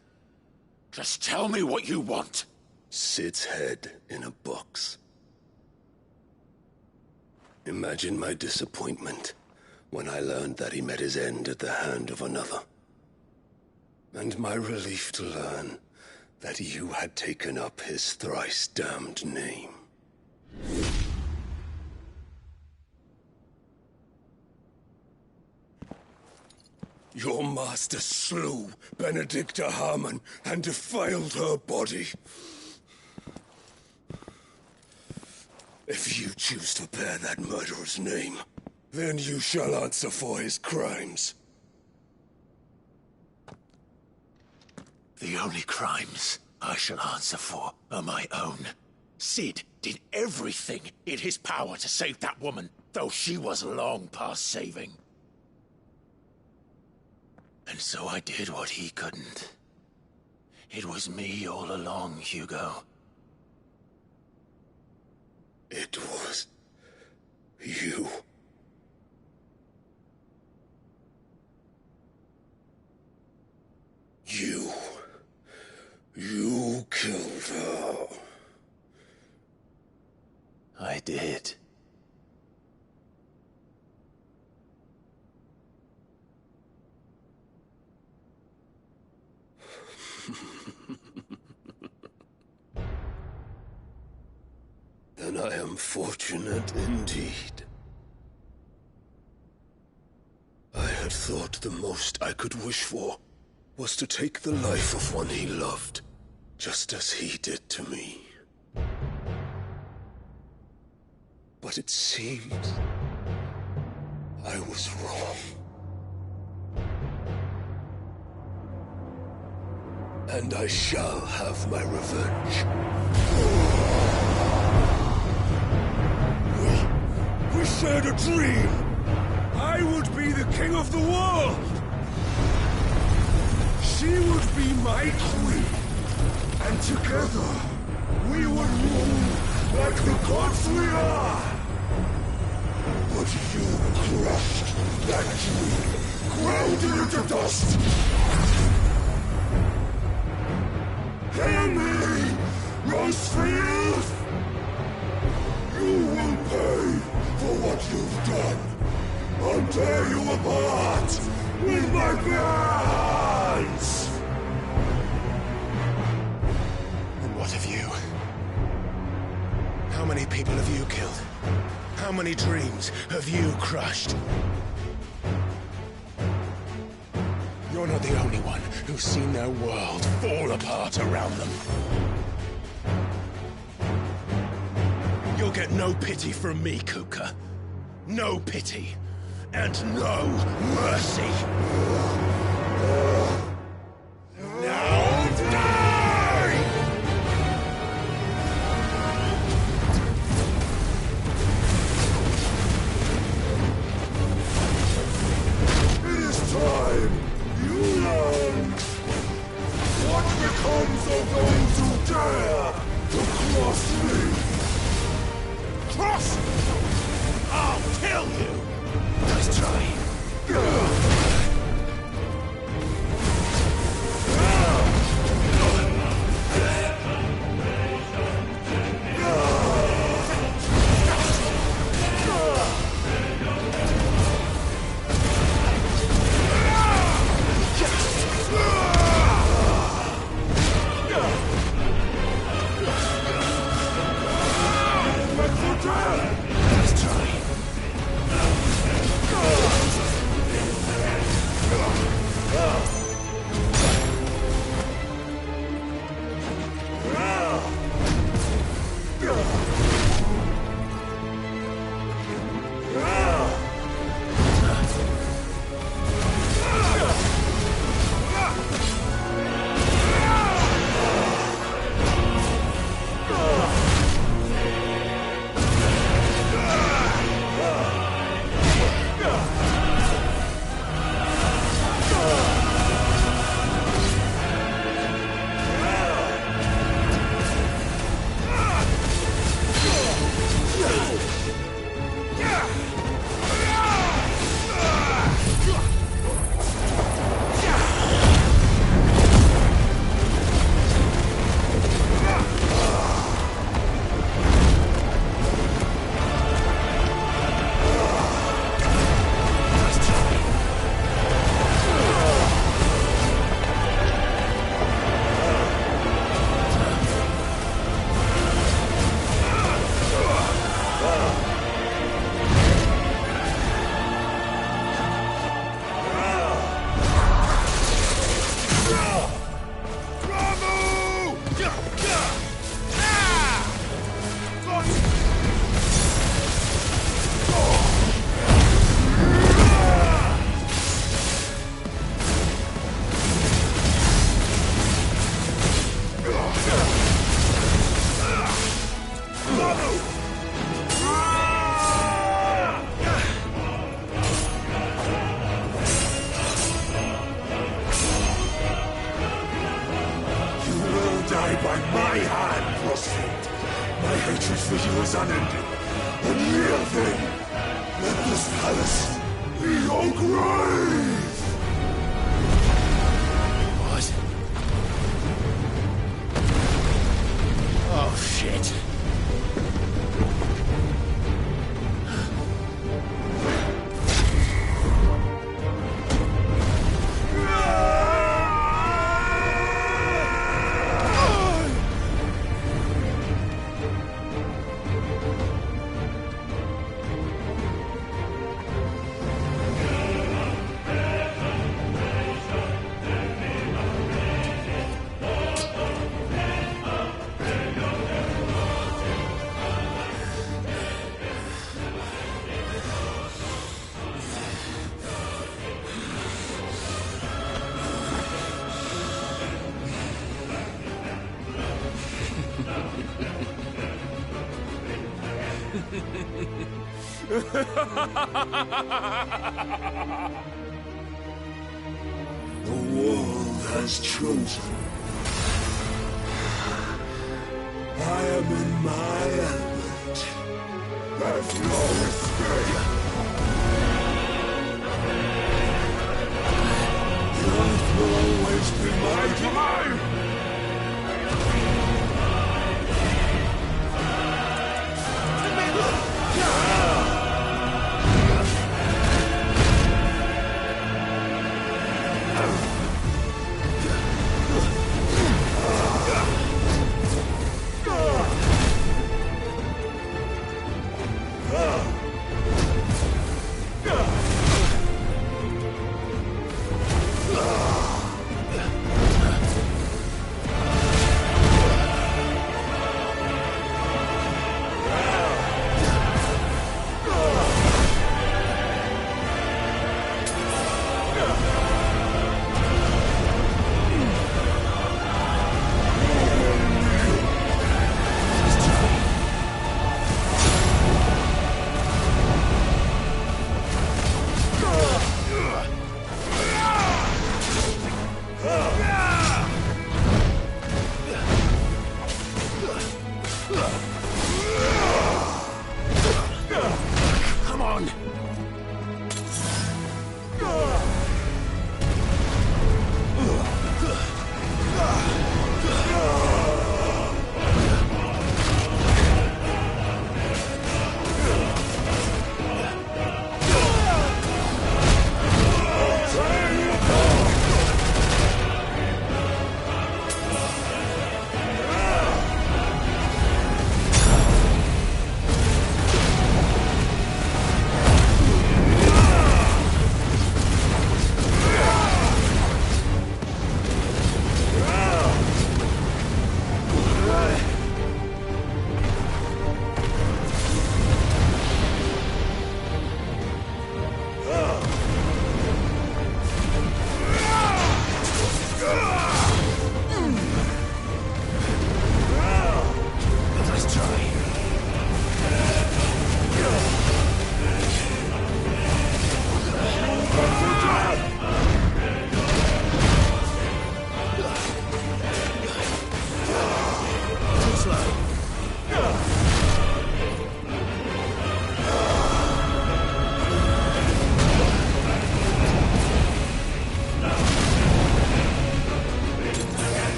Just tell me what you want. Sid's head in a box. Imagine my disappointment when I learned that he met his end at the hand of another. And my relief to learn that you had taken up his thrice-damned name. Your master slew Benedicta Harmon and defiled her body. If you choose to bear that murderer's name, then you shall answer for his crimes. The only crimes I shall answer for are my own. Sid did everything in his power to save that woman, though she was long past saving. And so I did what he couldn't. It was me all along, Hugo. It was you. You killed her. I did. Then I am fortunate indeed. I had thought the most I could wish for was to take the life of one he loved, just as he did to me. But it seems I was wrong. And I shall have my revenge. We shared a dream. I would be the king of the world. She would be my queen. And together, we would rule like the gods we are. But you crushed that dream, ground it into dust. Hear me, Rosefield! You will pay for what you've done. I'll tear you apart with my bare hands! And what of you? How many people have you killed? How many dreams have you crushed? You're not the only one who's seen their world fall apart around them. You'll get no pity from me, Kuka. No pity. And no mercy. Now die! It is time you learn what becomes of those who dare to cross me. Cross? I'll kill you! Nice try. The world has chosen. I am in my element. There's no escape. The earth will always be my domain. Ah!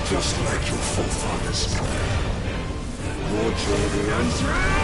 Just like your forefathers. More children.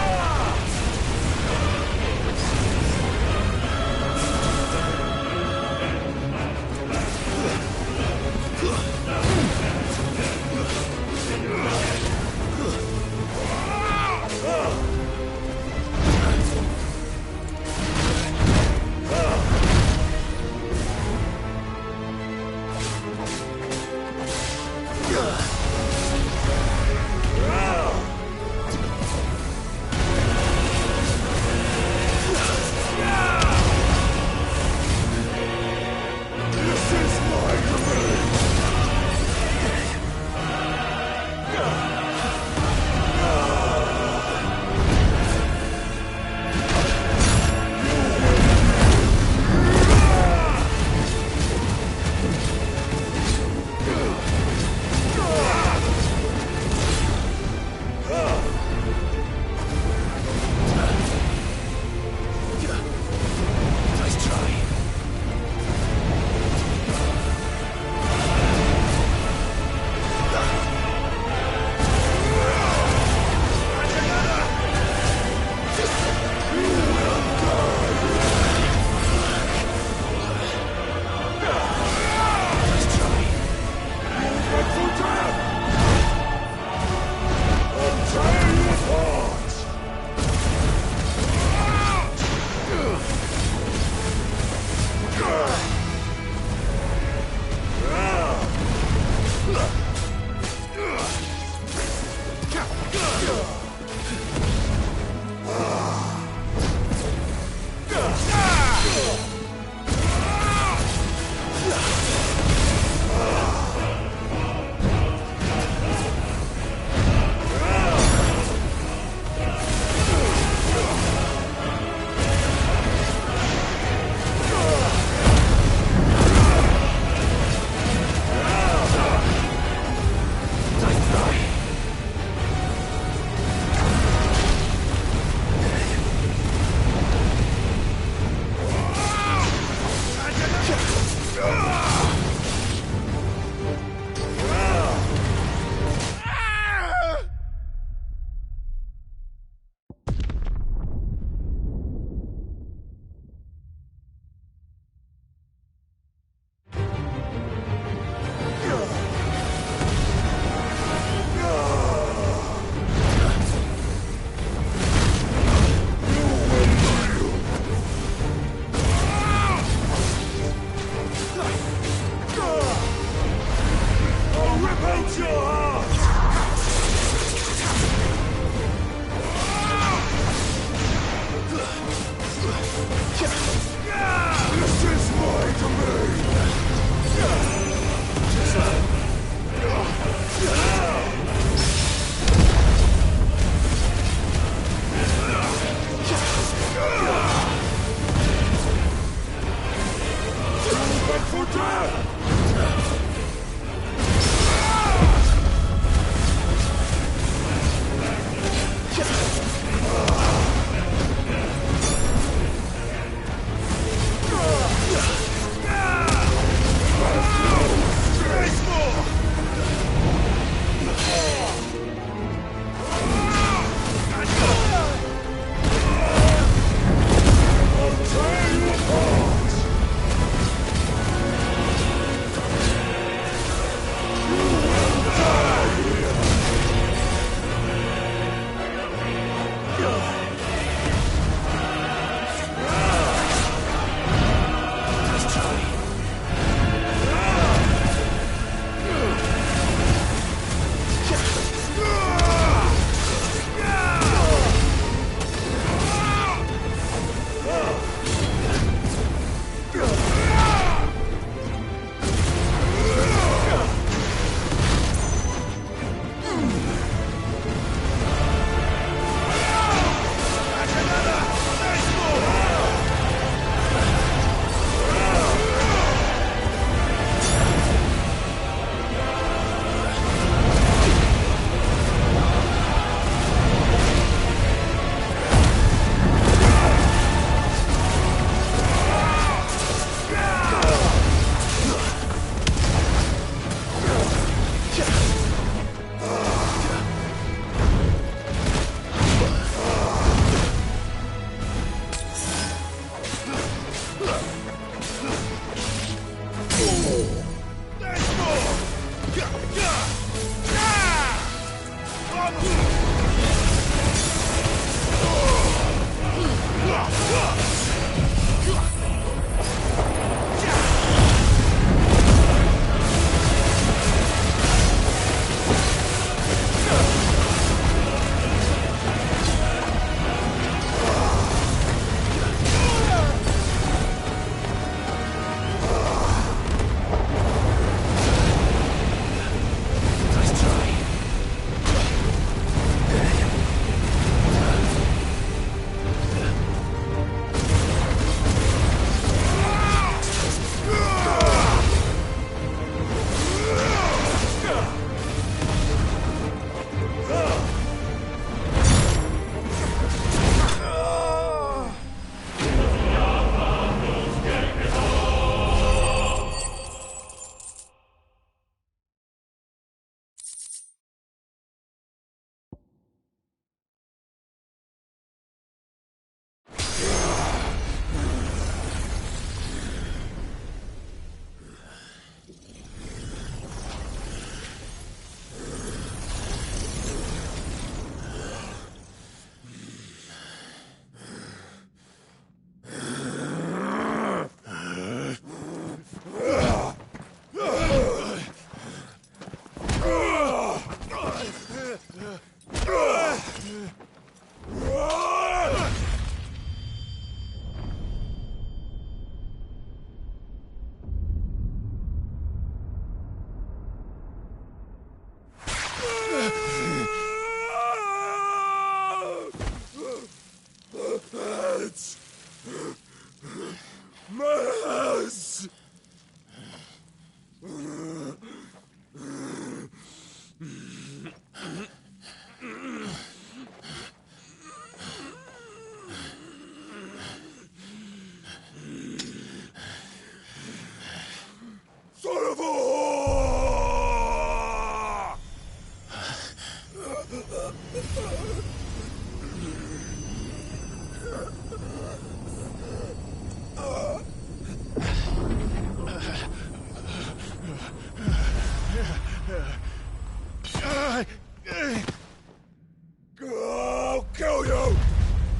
I'll kill you!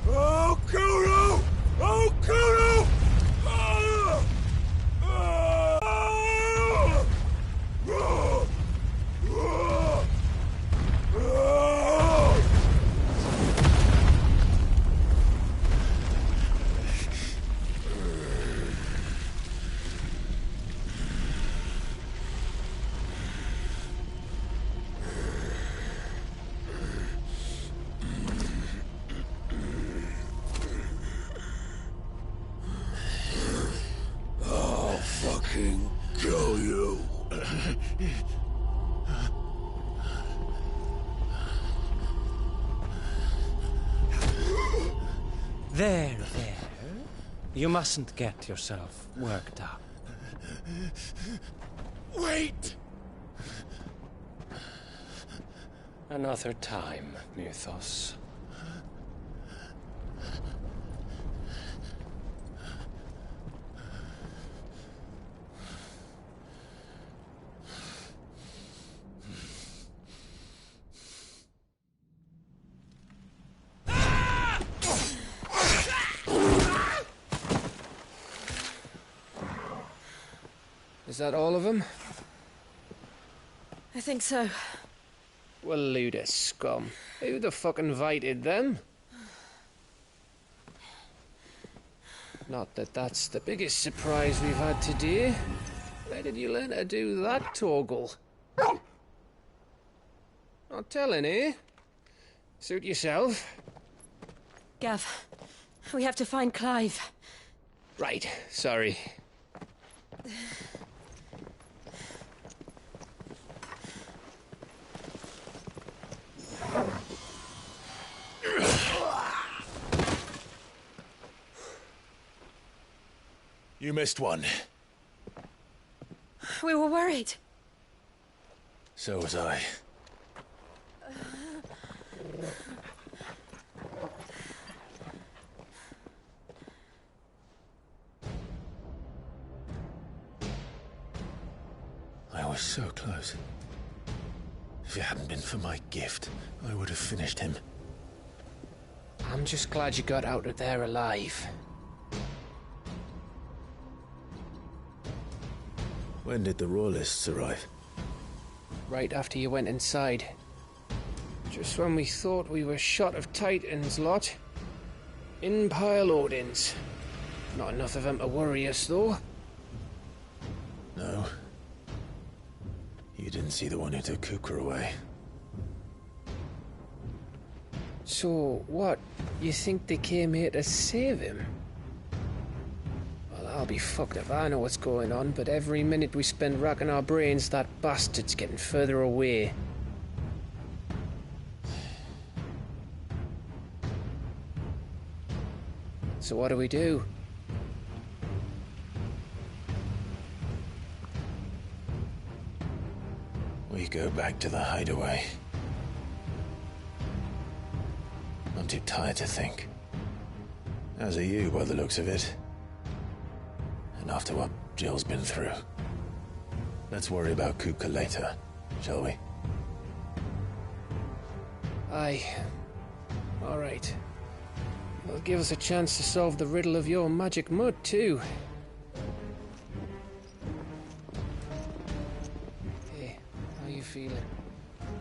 I'll kill you! I'll kill you! I'll fucking kill you. There. You mustn't get yourself worked up. Wait! Another time, Mythos. Is that all of them? I think so. Well, load of scum. Who the fuck invited them? Not that that's the biggest surprise we've had today. Where did you learn to do that, Torgal? Not telling, eh? Suit yourself. Gav, we have to find Clive. Right, sorry. You missed one. We were worried. So was I. I was so close. If it hadn't been for my gift, I would have finished him. I'm just glad you got out of there alive. When did the Royalists arrive? Right after you went inside. Just when we thought we were shot of Titans, lot. In pile Odins. Not enough of them to worry us, though. No. You didn't see the one who took Kukra away. So, what? You think they came here to save him? Well, I'll be fucked if I know what's going on, but every minute we spend racking our brains, that bastard's getting further away. So what do we do? We go back to the hideaway. I'm too tired to think. As are you, by the looks of it. And after what Jill's been through. Let's worry about Kuka later, shall we? Aye. All right. It'll give us a chance to solve the riddle of your magic mud, too. Hey, how you feeling?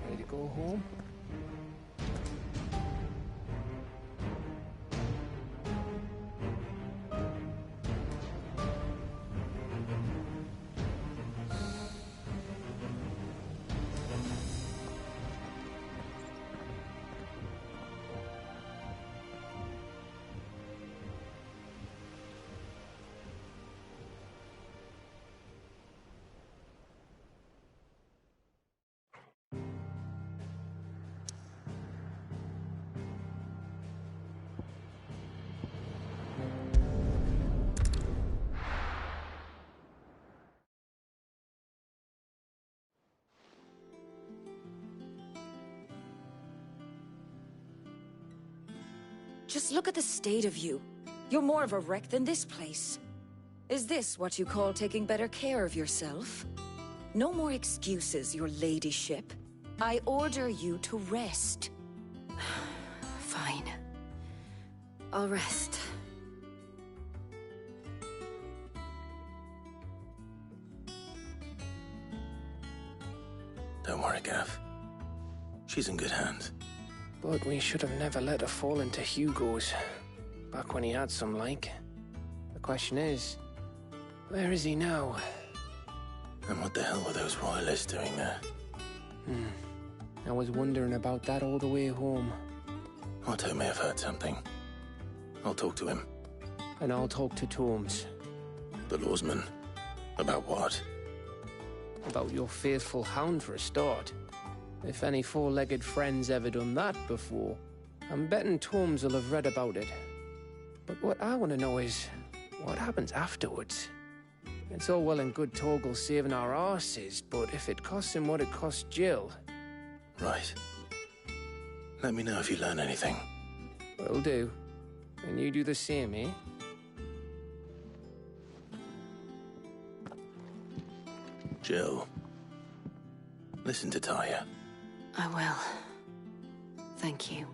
Ready to go home? Just look at the state of you. You're more of a wreck than this place. Is this what you call taking better care of yourself? No more excuses, your ladyship. I order you to rest. Fine. I'll rest. Don't worry, Gav. She's in good hands. But we should have never let her fall into Hugo's. Back when he had some like. The question is, where is he now? And what the hell were those royalists doing there? I was wondering about that all the way home. Otto may have heard something. I'll talk to him. And I'll talk to Torms. The lawsman? About what? About your faithful hound for a start. If any four-legged friend's ever done that before, I'm betting Torms will have read about it. But what I want to know is, what happens afterwards? It's all well and good Torgal saving our arses, but if it costs him what it cost Jill... Right. Let me know if you learn anything. Will do. And you do the same, eh? Jill. Listen to Taya. I will. Thank you.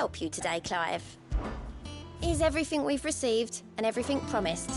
help you today, Clive? Is everything we've received and everything promised?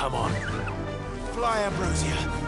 Come on. Fly, Ambrosia.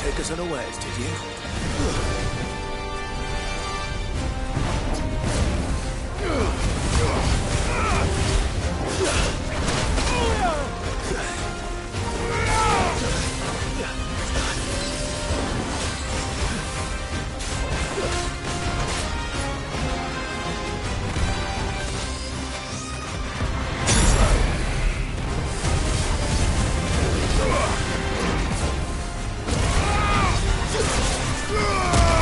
Take us unawares, did you? Ah!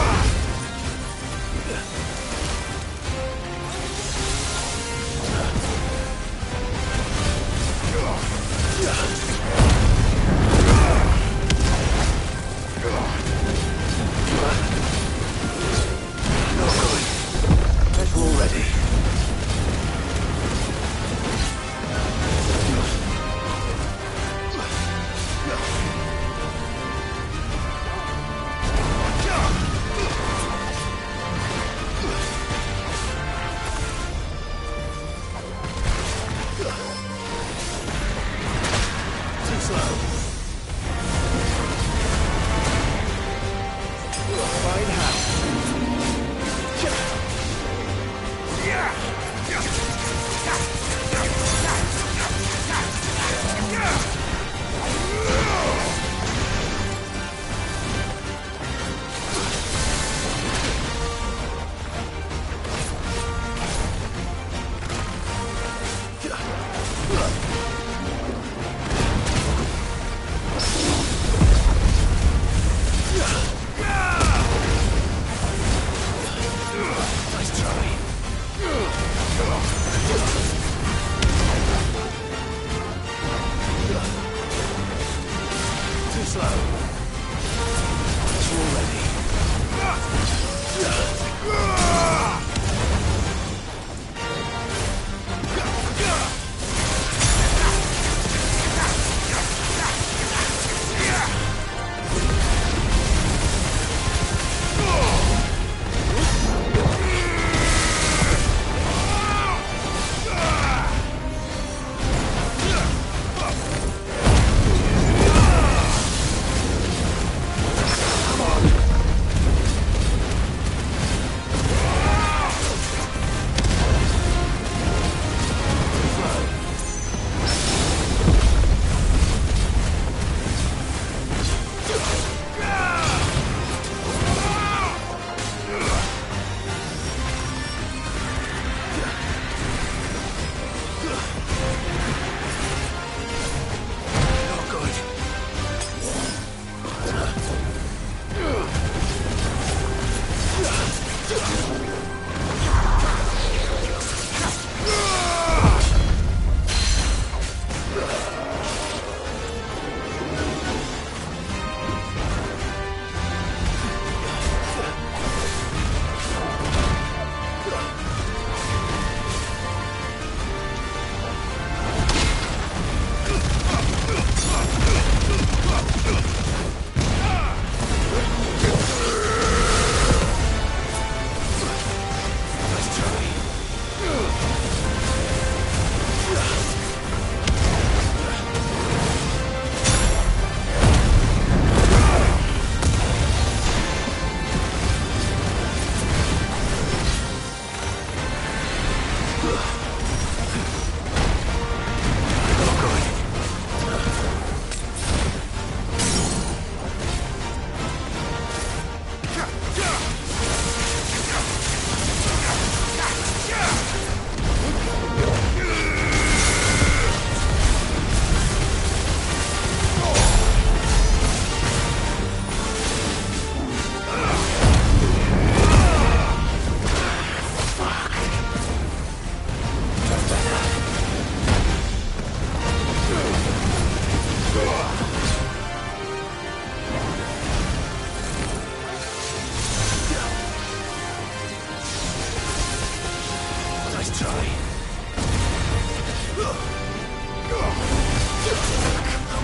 Come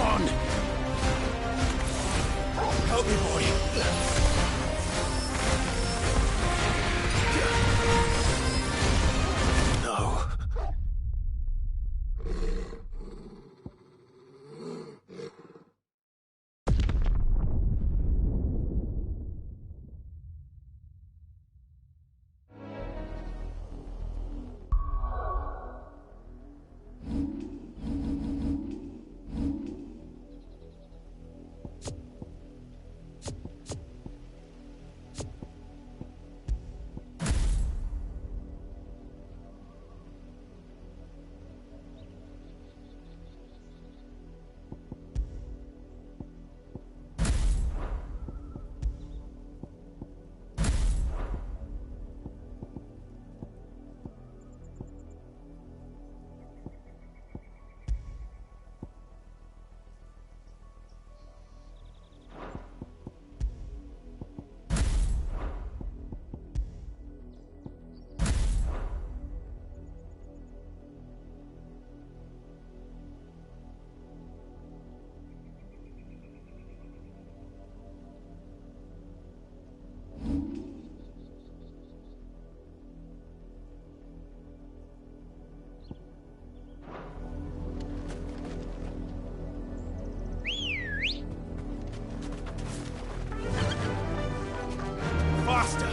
on! Help me, boy. No. Faster!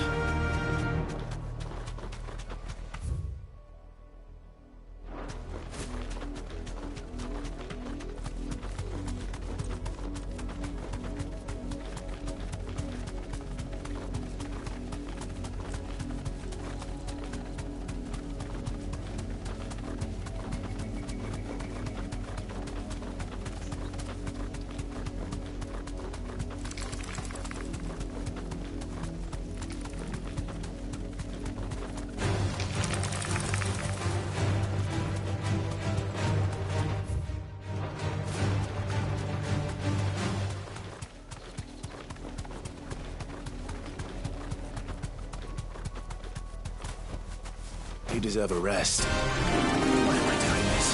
You deserve a rest. Why am I doing this?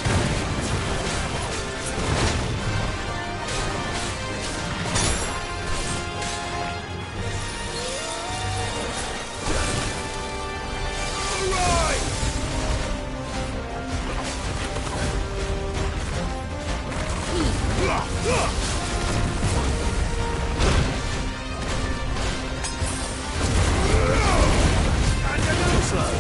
And a little slow.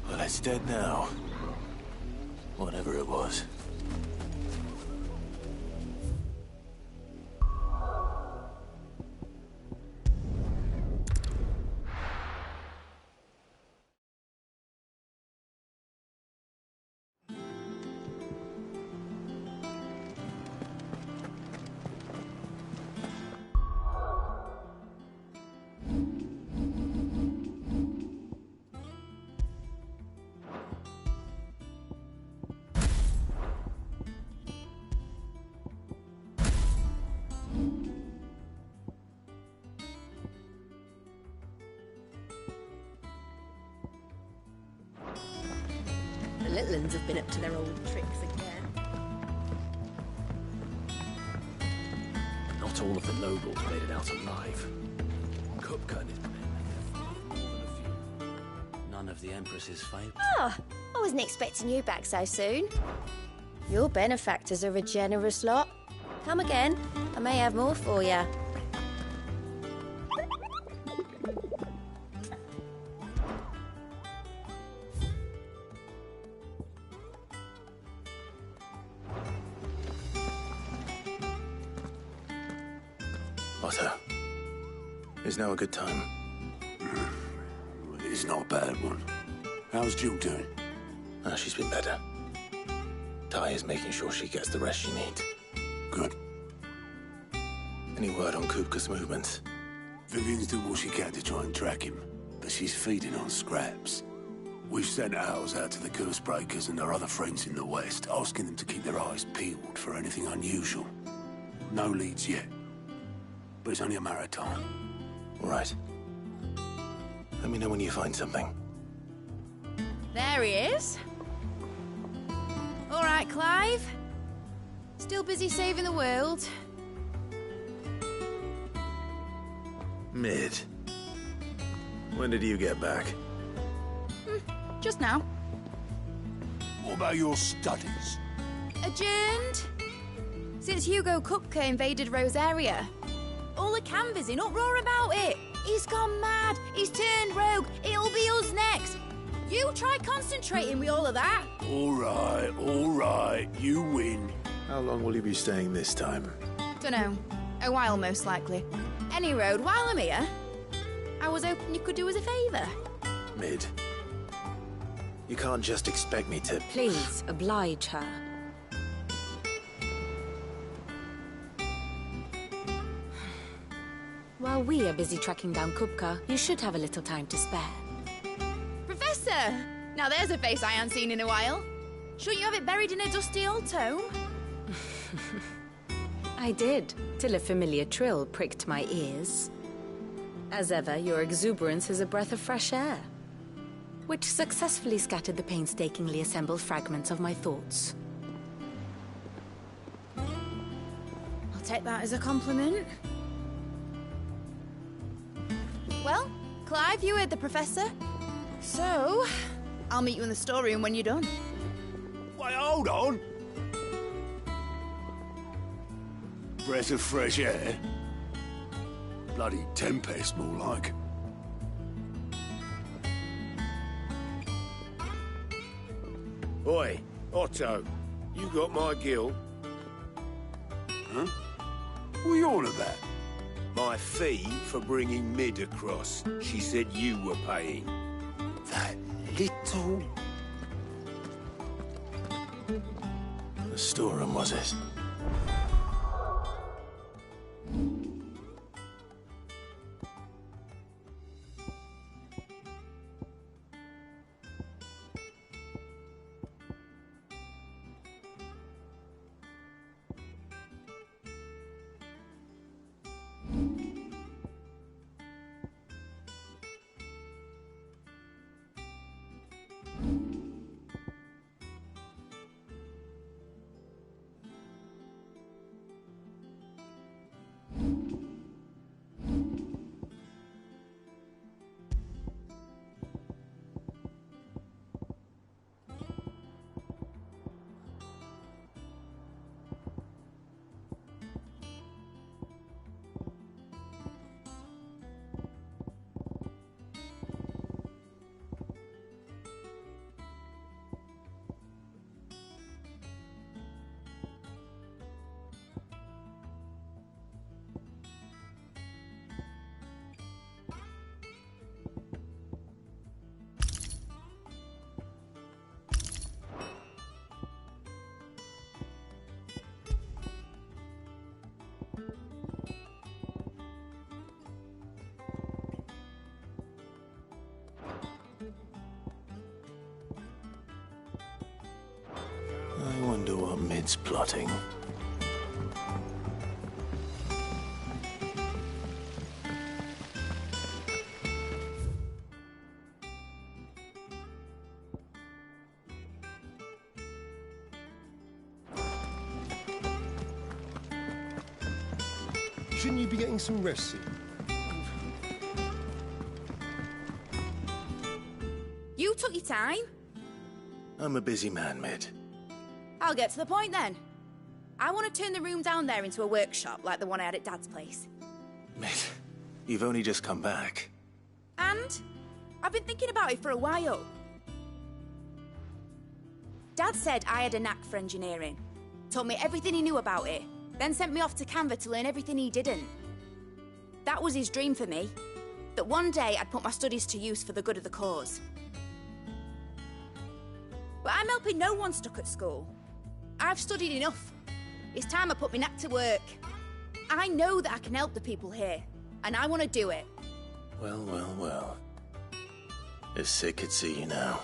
Well, it's dead now. Whatever it was. The little uns have been up to their old tricks again. Not all of the nobles made it out alive. Kupka and his men left more than a few. None of the Empress's favorites. Oh, I wasn't expecting you back so soon. Your benefactors are a generous lot. Come again. I may have more for you. Otto, is now a good time? It's not a bad one. How's Jill doing? Ah, she's been better. Ty is making sure she gets the rest she needs. Good. Any word on Kupka's movements? Vivian's doing what she can to try and track him, but she's feeding on scraps. We've sent ours out to the Cursebreakers and our other friends in the West, asking them to keep their eyes peeled for anything unusual. No leads yet, but it's only a matter of time. All right. Let me know when you find something. There he is. All right, Clive. Still busy saving the world. Mid. When did you get back? Just now. What about your studies? Adjourned. Since Hugo Kupka invaded Rosaria. All the canvassing, uproar about it. He's gone mad. He's turned rogue. It'll be us next. You try concentrating with all of that. All right. You win. How long will you be staying this time? Dunno. A while, most likely. Any road, while I'm here, I was hoping you could do us a favour. Mid. You can't just expect me to... Please, oblige her. While we are busy tracking down Kupka, you should have a little time to spare. Professor! Now there's a face I haven't seen in a while. Shouldn't you have it buried in a dusty old tome? I did, till a familiar trill pricked my ears. As ever, your exuberance is a breath of fresh air, which successfully scattered the painstakingly assembled fragments of my thoughts. I'll take that as a compliment. Well, Clive, you heard the Professor. So, I'll meet you in the storeroom when you're done. Wait, hold on. Breath of fresh air? Bloody tempest, more like. Oi, Otto, you got my gill? Huh? What are you on about? My fee for bringing Mid across. She said you were paying. That little The storeroom, was it? I wonder what Mid's plotting. Shouldn't you be getting some rest soon? You took your time. I'm a busy man, Mid. I'll get to the point then. I want to turn the room down there into a workshop like the one I had at Dad's place. Mid, you've only just come back. And I've been thinking about it for a while. Dad said I had a knack for engineering, told me everything he knew about it, then sent me off to Canva to learn everything he didn't. That was his dream for me, that one day I'd put my studies to use for the good of the cause. But I'm helping no one stuck at school. I've studied enough. It's time I put my knack to work. I know that I can help the people here, and I want to do it. Well, well, well. If Sid could see you now.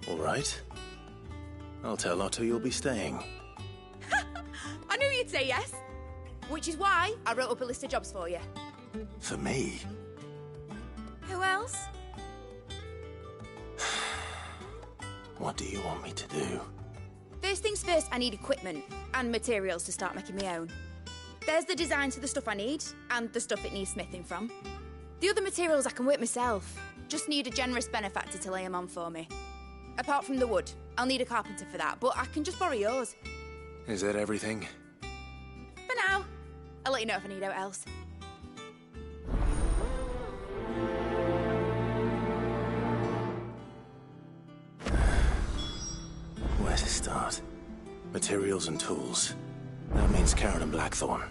All right? I'll tell Otto you'll be staying. I knew you'd say yes. Which is why I wrote up a list of jobs for you. For me? Who else? What do you want me to do? First things first, I need equipment and materials to start making my own. There's the designs for the stuff I need, and the stuff it needs smithing from. The other materials I can work myself. Just need a generous benefactor to lay them on for me. Apart from the wood, I'll need a carpenter for that, but I can just borrow yours. Is that everything? For now. I'll let you know if I need out else. Where to start? Materials and tools. That means Karen and Blackthorn.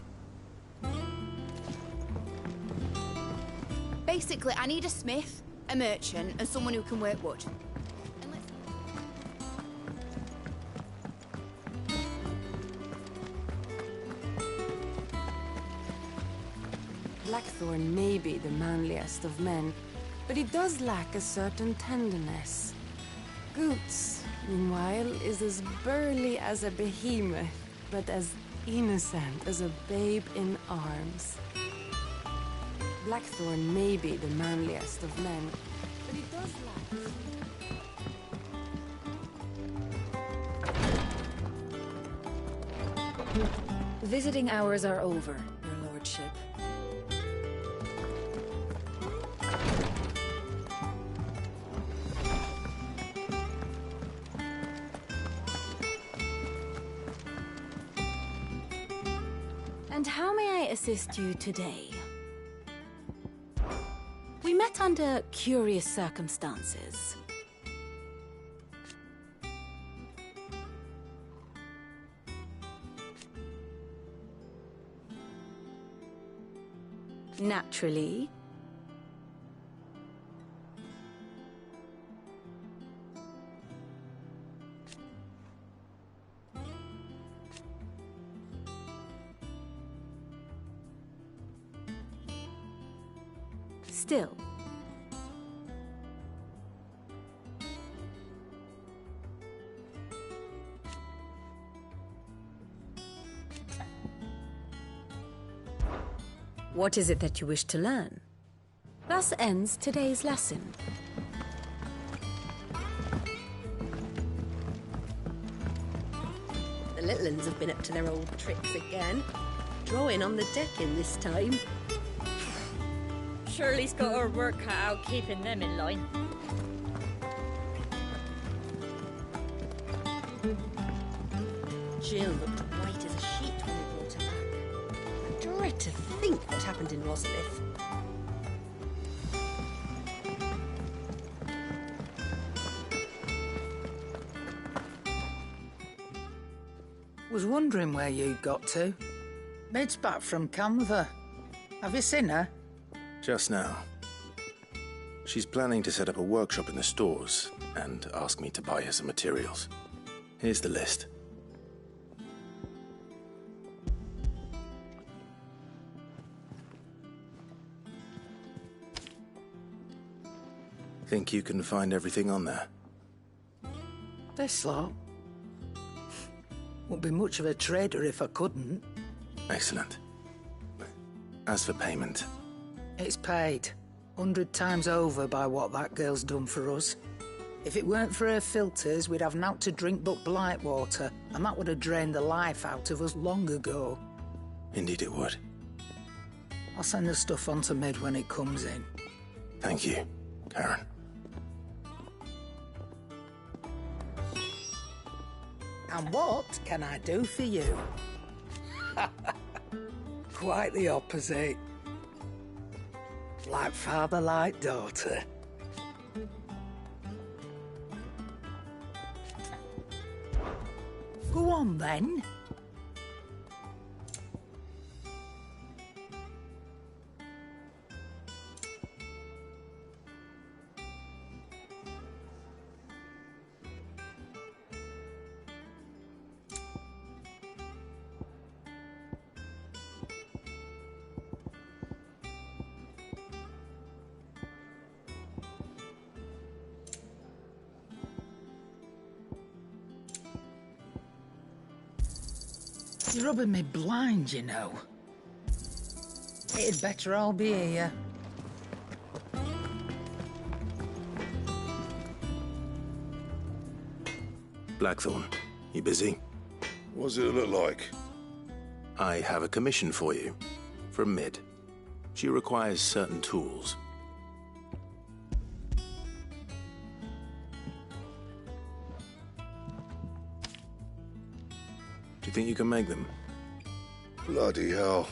Basically, I need a smith, a merchant, and someone who can work wood. Blackthorn may be the manliest of men, but he does lack a certain tenderness. Goots, meanwhile, is as burly as a behemoth, but as innocent as a babe in arms. Blackthorn may be the manliest of men, but he does lack... Visiting hours are over, Your Lordship. And how may I assist you today? We met under curious circumstances. Naturally. still. What is it that you wish to learn? Thus ends today's lesson. The little uns have been up to their old tricks again. Drawing on the decking this time. Shirley's got her work cut out keeping them in line. Jill looked white as a sheet when we brought her back. I dread to think what happened in Rosalith. Was wondering where you got to. Mid's back from Canva. Have you seen her? Just now. She's planning to set up a workshop in the stores and ask me to buy her some materials. Here's the list. Think you can find everything on there? This lot. Wouldn't be much of a trader if I couldn't. Excellent. As for payment... It's paid. 100 times over by what that girl's done for us. If it weren't for her filters, we'd have naught to drink but blight water, and that would have drained the life out of us long ago. Indeed it would. I'll send the stuff on to Mid when it comes in. Thank you, Karen. And what can I do for you? Quite the opposite. Like father, like daughter. Go on, then. You're rubbing me blind, you know. It'd better all be here. Blackthorn, you busy? What does it look like? I have a commission for you. From Mid. She requires certain tools. Do you think you can make them? Bloody hell.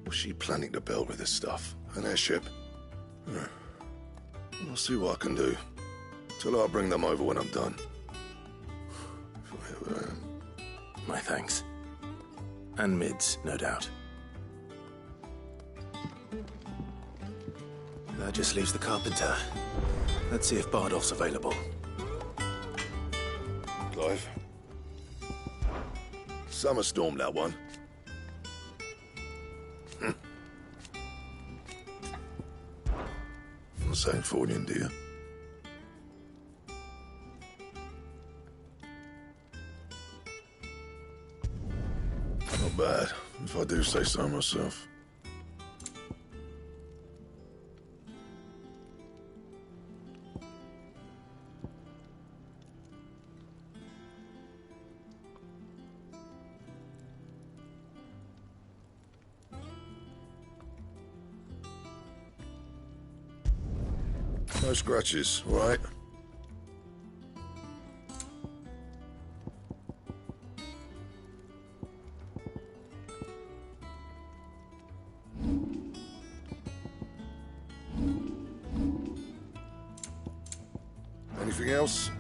Was she planning to build with this stuff? An airship? I'll see what I can do. Till I'll bring them over when I'm done. My thanks. And Mid's, no doubt. That just leaves the carpenter. Let's see if Bardolph's available. Clive. Summer storm, that one. I'm saying Fordian, do you? Not bad, if I do say so myself. No scratches, all right? Anything else?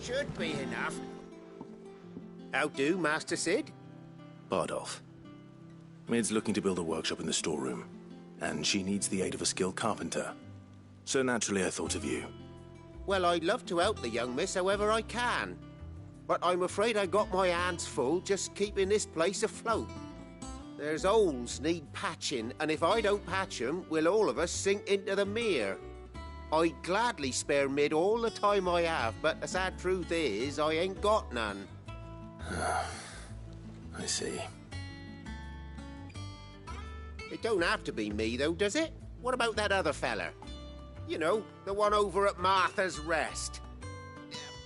Should be enough. How do, Master Sid? Bardolph. Mid's looking to build a workshop in the storeroom, and she needs the aid of a skilled carpenter. So naturally I thought of you. Well, I'd love to help the young miss however I can. But I'm afraid I got my hands full just keeping this place afloat. There's holes need patching, and if I don't patch them, we'll all of us sink into the mere. I'd gladly spare Mid all the time I have, but the sad truth is, I ain't got none. I see. It don't have to be me, though, does it? What about that other fella? You know, the one over at Martha's Rest.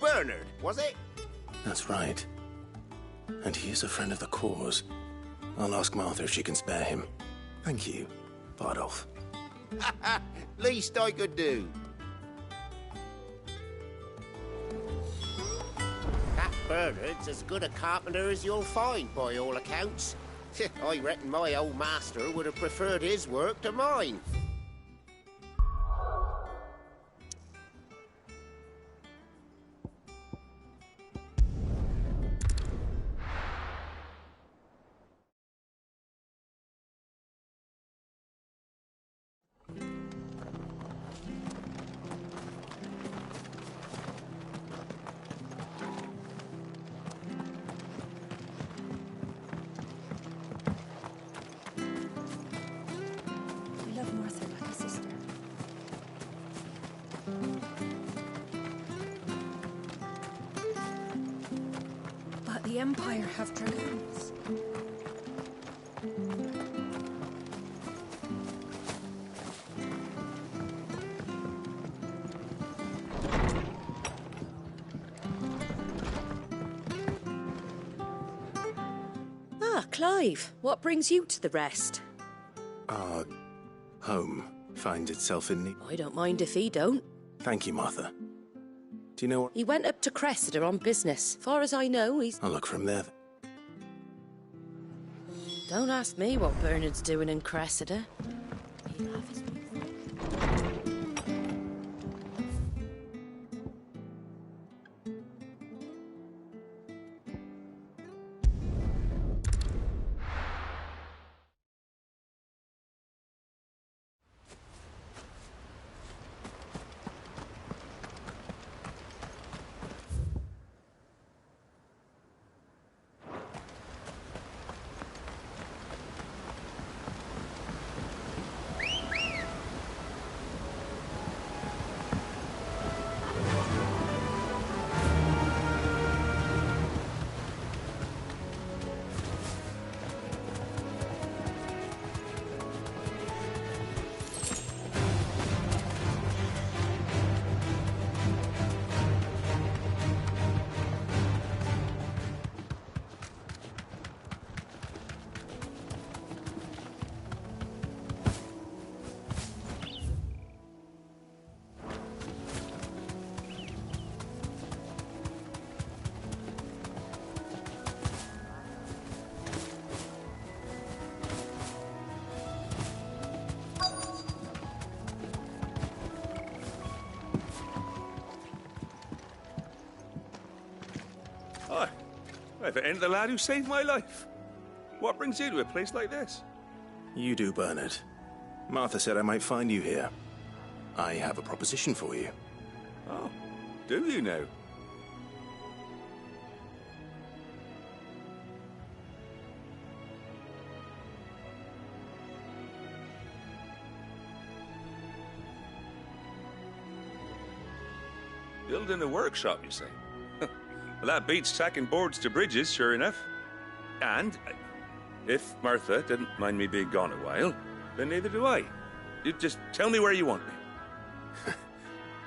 Bernard, was it? That's right. And he is a friend of the cause. I'll ask Martha if she can spare him. Thank you, Bardolph. Least I could do. That Bernard's as good a carpenter as you'll find, by all accounts. I reckon my old master would have preferred his work to mine. The Empire have dragoons. Ah, Clive, what brings you to the Rest? Our home finds itself in need. I don't mind if he don't. Thank you, Martha. Do you know what? He went up to Cressida on business. Far as I know, he's... I'll look from there. Don't ask me what Bernard's doing in Cressida. If it ain't the lad who saved my life. What brings you to a place like this? You do, Bernard. Martha said I might find you here. I have a proposition for you. Oh, do you now? Building a workshop, you say? Well, that beats tacking boards to bridges, sure enough. And if Martha didn't mind me being gone a while, then neither do I. You just tell me where you want me.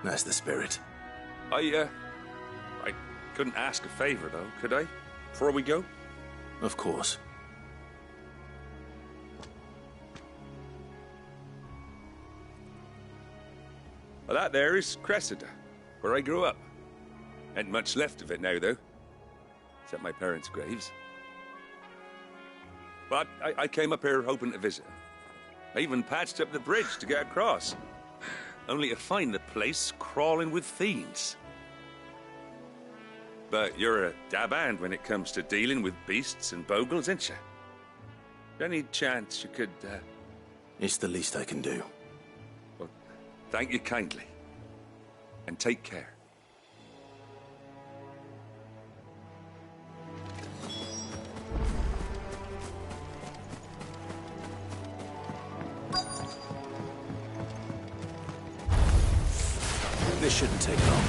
That's the spirit. I couldn't ask a favor, though, could I? Before we go? Of course. Well, that there is Cressida, where I grew up. Ain't much left of it now, though. Except my parents' graves. But I came up here hoping to visit. I even patched up the bridge to get across. Only to find the place crawling with fiends. But you're a dab hand when it comes to dealing with beasts and bogles, ain't you? Any chance you could, It's the least I can do. Well, thank you kindly. And take care. This shouldn't take long.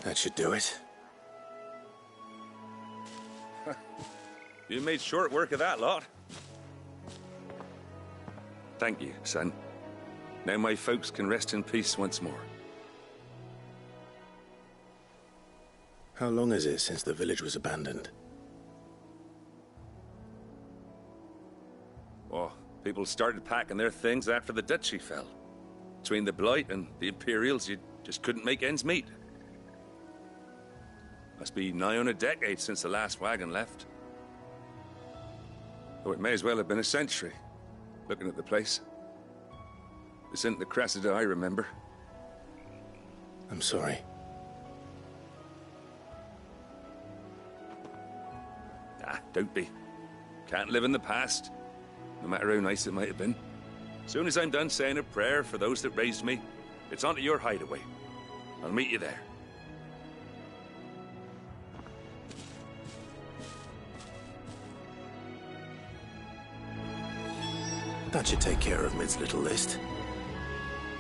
That should do it. You made short work of that lot. Thank you, son. Now my folks can rest in peace once more. How long is it since the village was abandoned? Oh, people started packing their things after the duchy fell. Between the Blight and the Imperials, you just couldn't make ends meet. Must be nigh on a decade since the last wagon left. Oh, it may as well have been a century, looking at the place. This isn't the Cressida I remember. I'm sorry. Ah, don't be. Can't live in the past, no matter how nice it might have been. As soon as I'm done saying a prayer for those that raised me, it's on to your hideaway. I'll meet you there. That should take care of Mid's little list.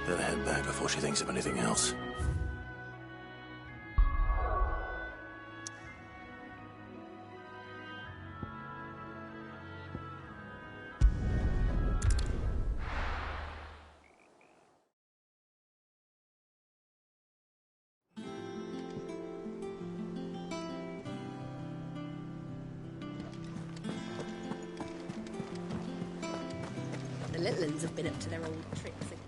Better head back before she thinks of anything else. little uns have been up to their old tricks again.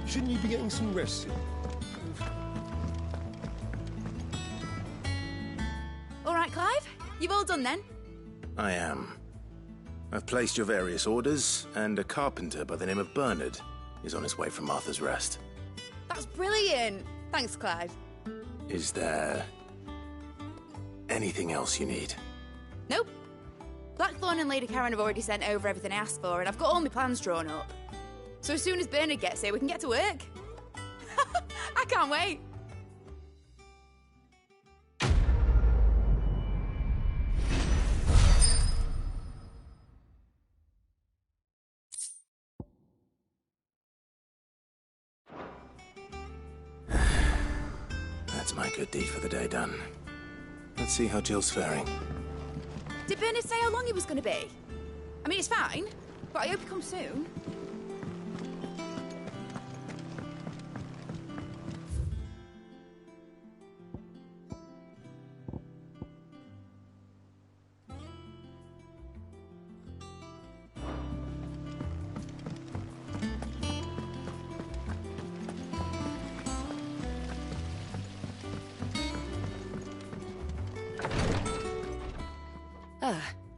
Shouldn't you be getting some rest? All right, Clive. You've all done then? I am. I've placed your various orders, and a carpenter by the name of Bernard is on his way from Arthur's Rest. That's brilliant. Thanks, Clive. Is there anything else you need? Nope. Blackthorn and Lady Karen have already sent over everything I asked for, and I've got all my plans drawn up. So as soon as Bernard gets here, we can get to work. I can't wait. That's my good deed for the day done. Let's see how Jill's faring. Did Bernard say how long he was going to be? I mean, it's fine, but I hope he comes soon.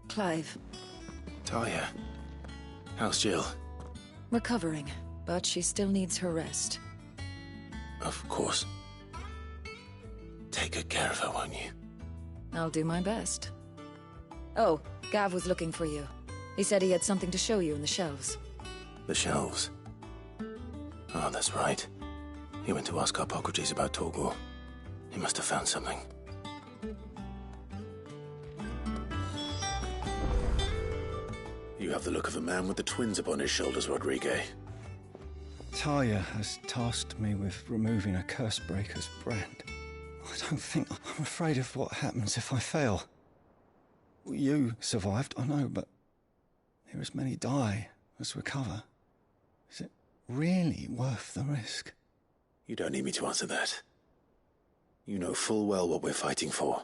Clive. Talia. How's Jill? Recovering, but she still needs her rest. Of course. Take good care of her, won't you? I'll do my best. Oh, Gav was looking for you. He said he had something to show you in the shelves. The shelves? Oh, that's right. He went to ask Harpocrates about Torgor. He must have found something. You have the look of a man with the twins upon his shoulders, Rodrigue. Talia has tasked me with removing a Cursebreaker's brand. I don't think... I'm afraid of what happens if I fail. You survived, I know, but here as many die as recover. Is it really worth the risk? You don't need me to answer that. You know full well what we're fighting for.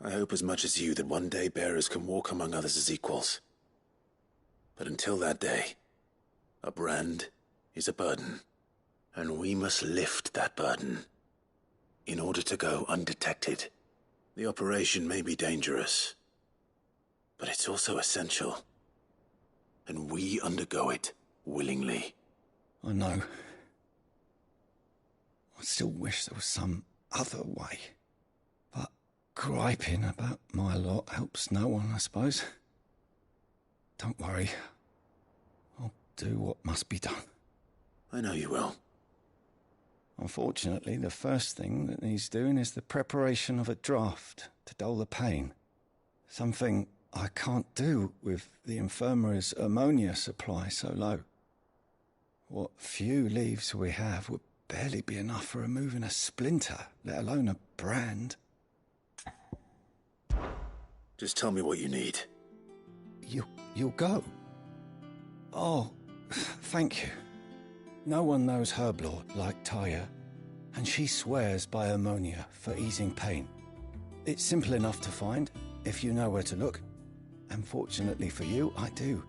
I hope as much as you that one day bearers can walk among others as equals. But until that day, a brand is a burden, and we must lift that burden in order to go undetected. The operation may be dangerous, but it's also essential, and we undergo it willingly. I know. I still wish there was some other way. But griping about my lot helps no one, I suppose. Don't worry. I'll do what must be done. I know you will. Unfortunately, the first thing that needs doing is the preparation of a draft to dull the pain. Something I can't do with the infirmary's ammonia supply so low. What few leaves we have would barely be enough for removing a splinter, let alone a brand. Just tell me what you need. You'll go? Oh, thank you. No one knows Herblord like Talia, and she swears by ammonia for easing pain. It's simple enough to find, if you know where to look. And fortunately for you, I do.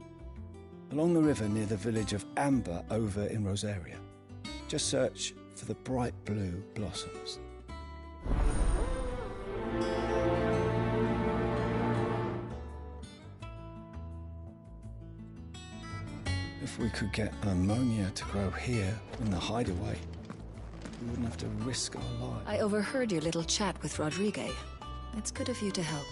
Along the river near the village of Amber over in Rosaria. Just search for the bright blue blossoms. If we could get ammonia to grow here in the hideaway, we wouldn't have to risk our lives. I overheard your little chat with Rodrigue. It's good of you to help.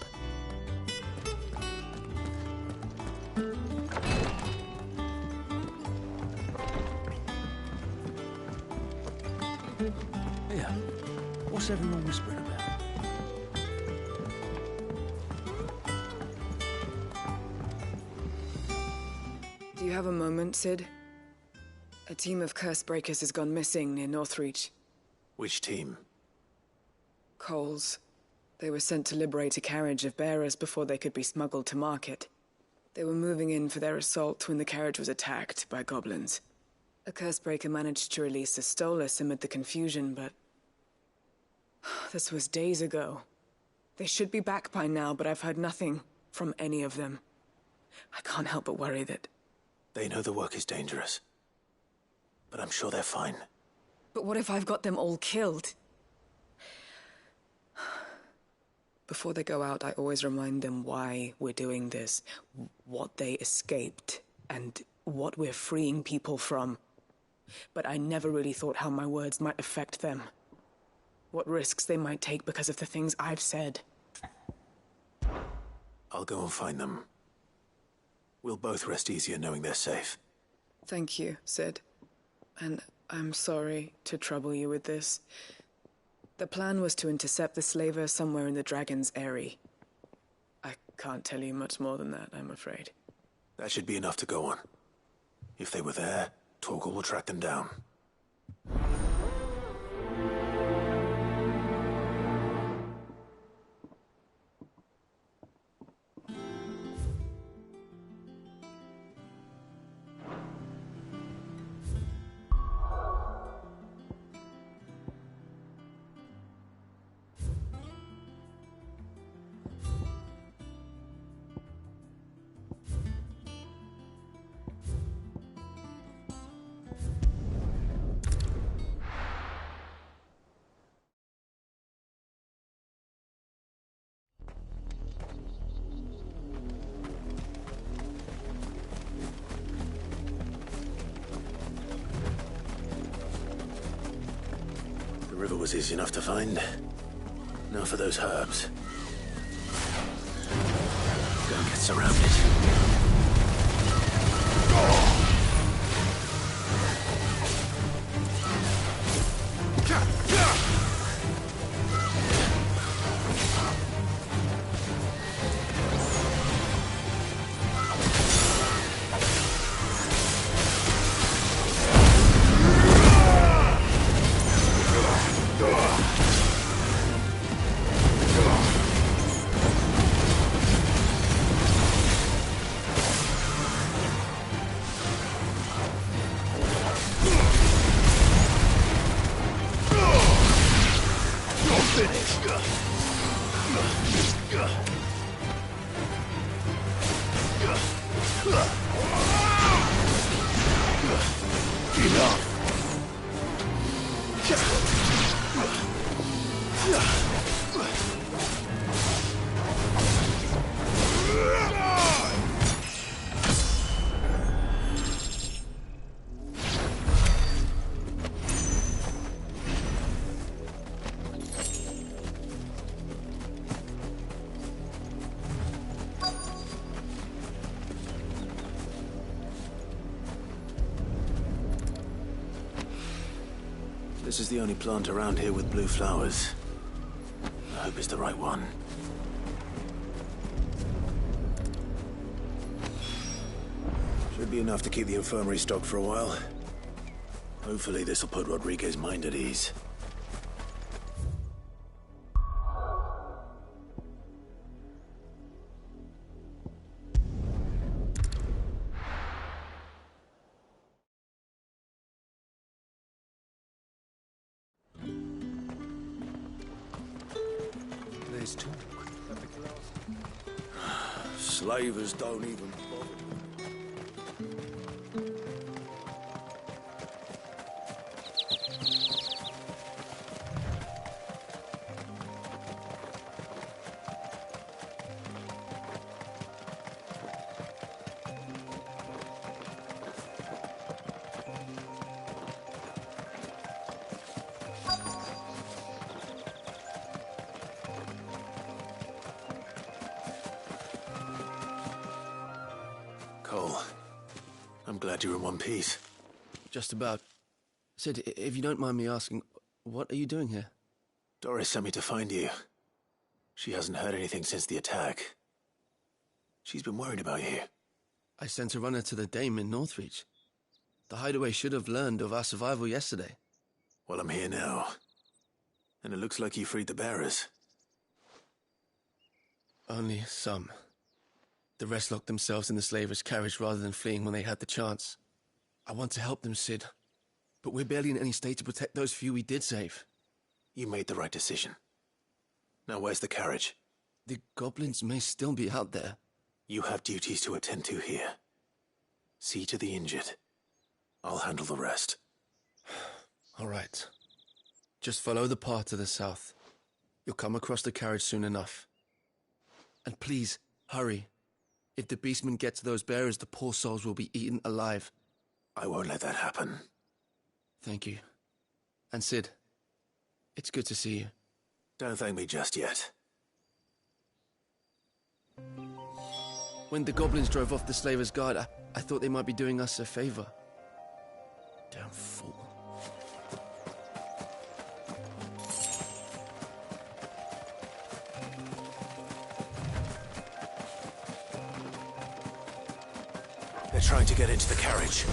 Yeah. What's everyone whispering about? Do you have a moment, Sid? A team of Cursebreakers has gone missing near Northreach. Which team? Coles. They were sent to liberate a carriage of bearers before they could be smuggled to market. They were moving in for their assault when the carriage was attacked by goblins. A Cursebreaker managed to release a Stolas amid the confusion, but... this was days ago. They should be back by now, but I've heard nothing from any of them. I can't help but worry that... They know the work is dangerous. But I'm sure they're fine. But what if I've got them all killed? Before they go out, I always remind them why we're doing this, what they escaped, and what we're freeing people from. But I never really thought how my words might affect them. What risks they might take because of the things I've said. I'll go and find them. We'll both rest easier knowing they're safe. Thank you, Sid. And I'm sorry to trouble you with this. The plan was to intercept the slaver somewhere in the Dragon's Eyrie. I can't tell you much more than that, I'm afraid. That should be enough to go on. If they were there, Torgal will track them down. The river was easy enough to find. Now for those herbs. Don't get surrounded. This is the only plant around here with blue flowers. I hope it's the right one. Should be enough to keep the infirmary stocked for a while. Hopefully this'll put Rodriguez's mind at ease. There's talk. Slavers don't even bother. Cole, I'm glad you're in one piece. Just about. Sid, if you don't mind me asking, what are you doing here? Doris sent me to find you. She hasn't heard anything since the attack. She's been worried about you. I sent a runner to the Dame in Northreach. The hideaway should have learned of our survival yesterday. Well, I'm here now. And it looks like you freed the bearers. Only some. The rest locked themselves in the slaver's carriage rather than fleeing when they had the chance. I want to help them, Sid. But we're barely in any state to protect those few we did save. You made the right decision. Now where's the carriage? The goblins may still be out there. You have duties to attend to here. See to the injured. I'll handle the rest. All right. Just follow the path to the south. You'll come across the carriage soon enough. And please, hurry. If the beastmen get to those bearers, the poor souls will be eaten alive. I won't let that happen. Thank you. And Sid, it's good to see you. Don't thank me just yet. When the goblins drove off the slaver's guard, I thought they might be doing us a favor. Damn fool. They're trying to get into the carriage.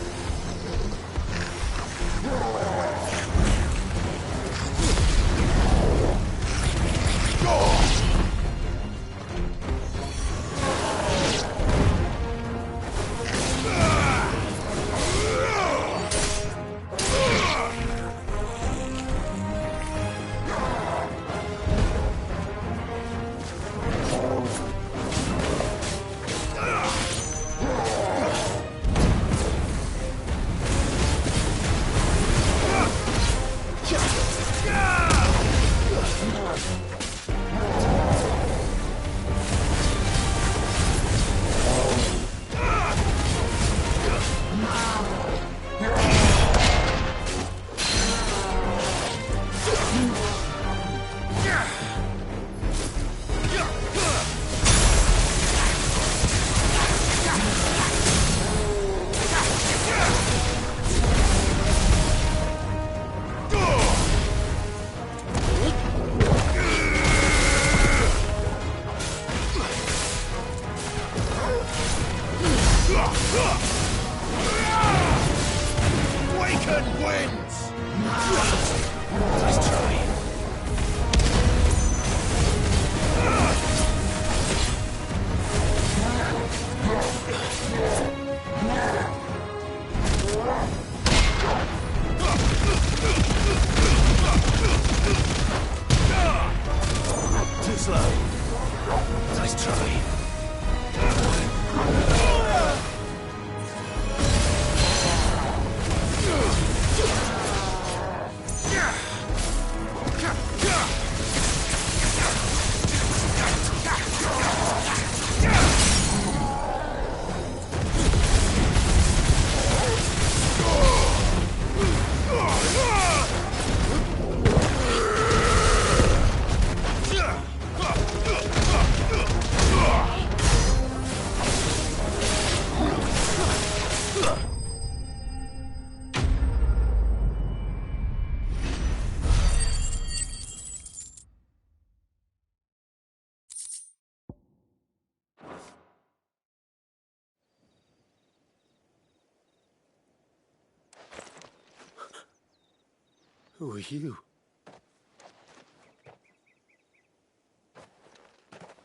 Who are you?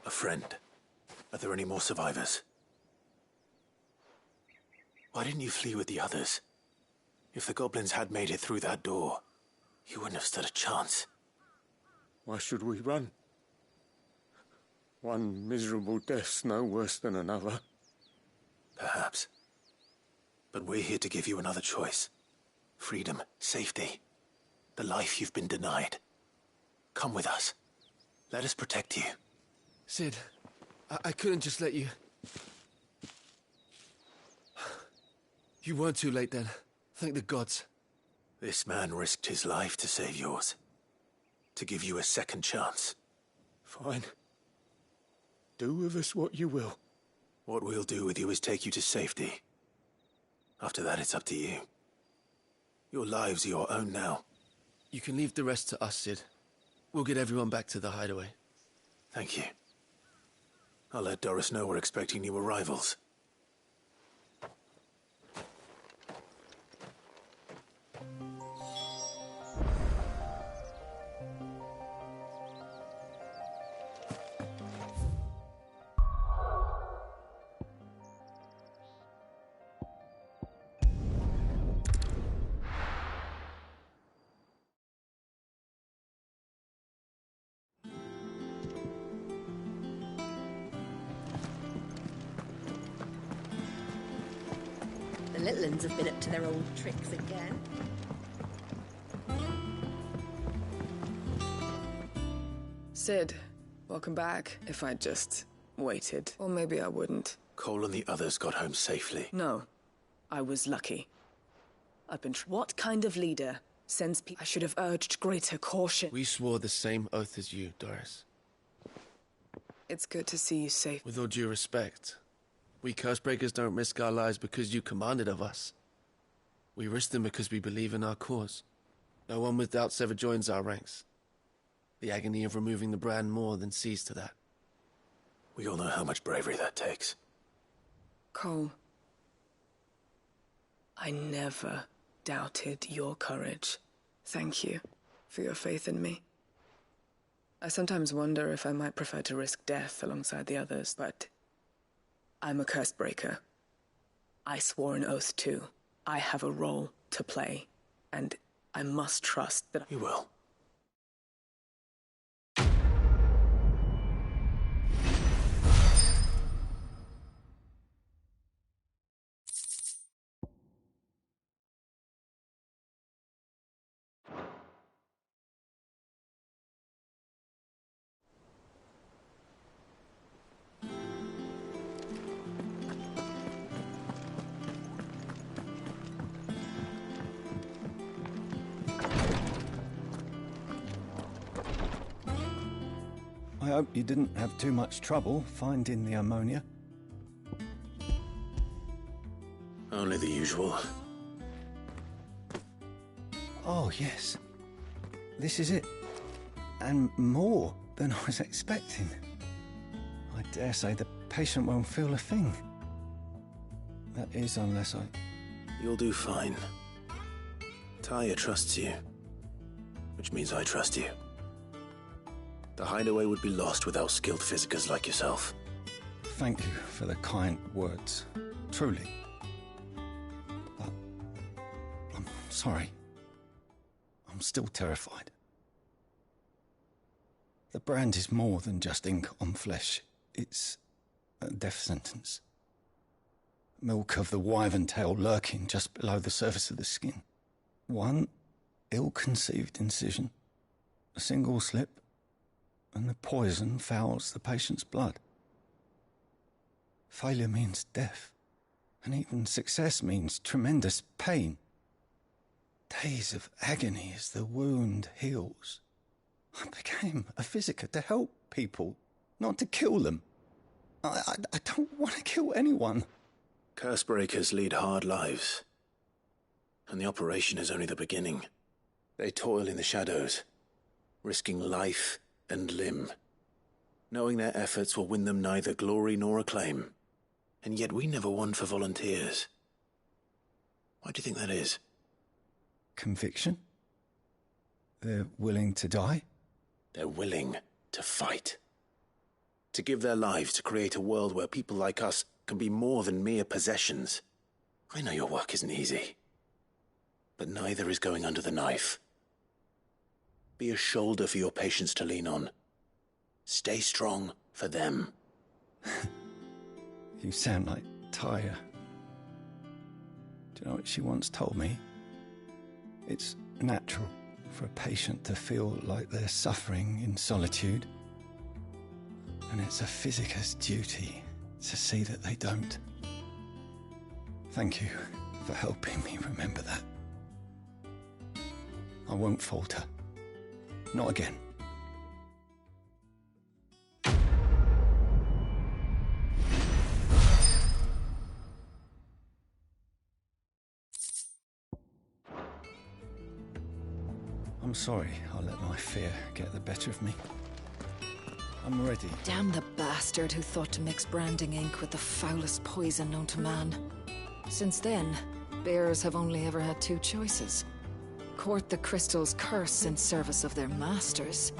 A friend. Are there any more survivors? Why didn't you flee with the others? If the goblins had made it through that door, you wouldn't have stood a chance. Why should we run? One miserable death's no worse than another. Perhaps. But we're here to give you another choice. Freedom, safety. The life you've been denied. Come with us. Let us protect you. Sid, I couldn't just let you... You weren't too late then. Thank the gods. This man risked his life to save yours. To give you a second chance. Fine. Do with us what you will. What we'll do with you is take you to safety. After that, it's up to you. Your lives are your own now. You can leave the rest to us, Sid. We'll get everyone back to the hideaway. Thank you. I'll let Doris know we're expecting new arrivals. little uns have been up to their old tricks again. Sid, welcome back. If I'd just waited. Or maybe I wouldn't. Cole and the others got home safely. No. I was lucky. I've been... What kind of leader sends people... I should have urged greater caution. We swore the same oath as you, Doris. It's good to see you safe. With all due respect, we Cursebreakers don't risk our lives because you commanded of us. We risk them because we believe in our cause. No one with doubts ever joins our ranks. The agony of removing the brand more than sees to that. We all know how much bravery that takes. Cole, I never doubted your courage. Thank you for your faith in me. I sometimes wonder if I might prefer to risk death alongside the others, but I'm a Cursebreaker. I swore an oath too. I have a role to play, and I must trust that... You will. I hope you didn't have too much trouble finding the ammonia. Only the usual. Oh, yes. This is it. And more than I was expecting. I dare say the patient won't feel a thing. That is, unless I... You'll do fine. Taya trusts you. Which means I trust you. The hideaway would be lost without skilled physicers like yourself. Thank you for the kind words. Truly. But I'm sorry. I'm still terrified. The brand is more than just ink on flesh. It's a death sentence. Milk of the wyvern tail lurking just below the surface of the skin. One ill-conceived incision, a single slip, and the poison fouls the patient's blood. Failure means death, and even success means tremendous pain. Days of agony as the wound heals. I became a physiker to help people, not to kill them. I don't want to kill anyone. Cursebreakers lead hard lives, and the operation is only the beginning. They toil in the shadows, risking life and limb, knowing their efforts will win them neither glory nor acclaim. And yet we never won for volunteers. Why do you think that is? Conviction? They're willing to die? They're willing to fight. To give their lives to create a world where people like us can be more than mere possessions. I know your work isn't easy, but neither is going under the knife. Be a shoulder for your patients to lean on. Stay strong for them. You sound like Taya. Do you know what she once told me? It's natural for a patient to feel like they're suffering in solitude. And it's a physiker's duty to see that they don't. Thank you for helping me remember that. I won't falter. Not again. I'm sorry I let my fear get the better of me. I'm ready. Damn the bastard who thought to mix branding ink with the foulest poison known to man. Since then, bearers have only ever had two choices. Court the crystal's curse in service of their masters,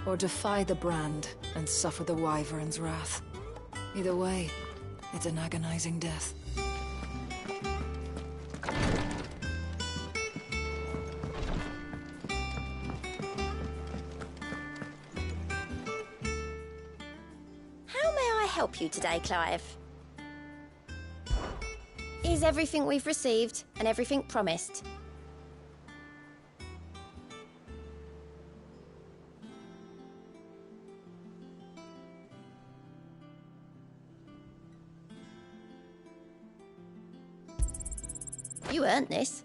or defy the brand and suffer the wyvern's wrath. Either way, it's an agonizing death. How may I help you today, Clive? Is everything we've received and everything promised? You earned this.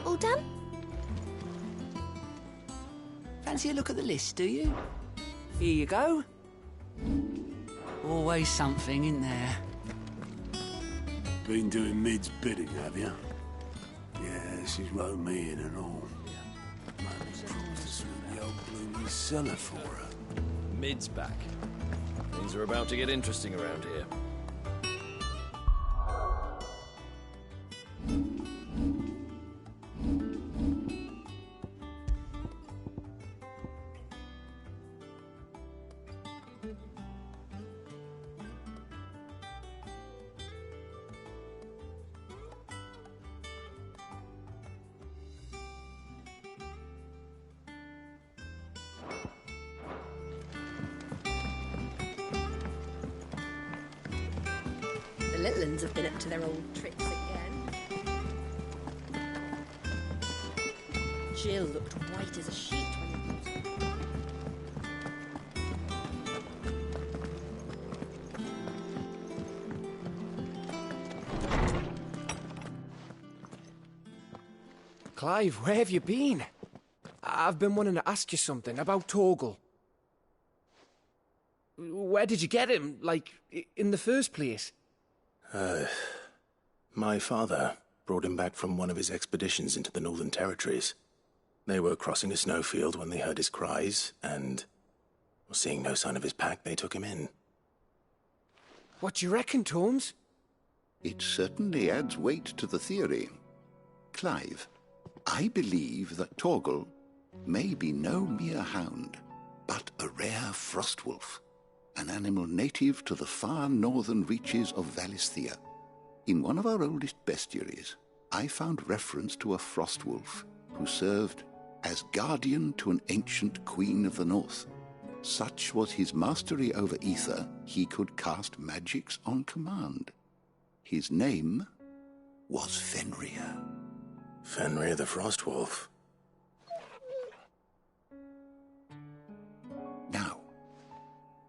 All done? Fancy a look at the list, do you? Here you go. Always something in there. Been doing Mid's bidding, have you? Yeah, she's wrote me in and all. Man's promised to sweep the old blooming cellar for her. Mid's back. Things are about to get interesting around here. The little uns have been up to their old tricks again. Jill looked white as a sheet when he brought her. Clive, where have you been? I've been wanting to ask you something about Torgal. Where did you get him, like, in the first place? My father brought him back from one of his expeditions into the Northern Territories. They were crossing a snowfield when they heard his cries, and, seeing no sign of his pack, they took him in. What do you reckon, Torms? It certainly adds weight to the theory. Clive, I believe that Torgal may be no mere hound, but a rare frostwolf, an animal native to the far northern reaches of Valisthea. In one of our oldest bestiaries, I found reference to a frostwolf who served as guardian to an ancient queen of the north. Such was his mastery over ether, he could cast magics on command. His name was Fenrir. Fenrir the Frostwolf. Now,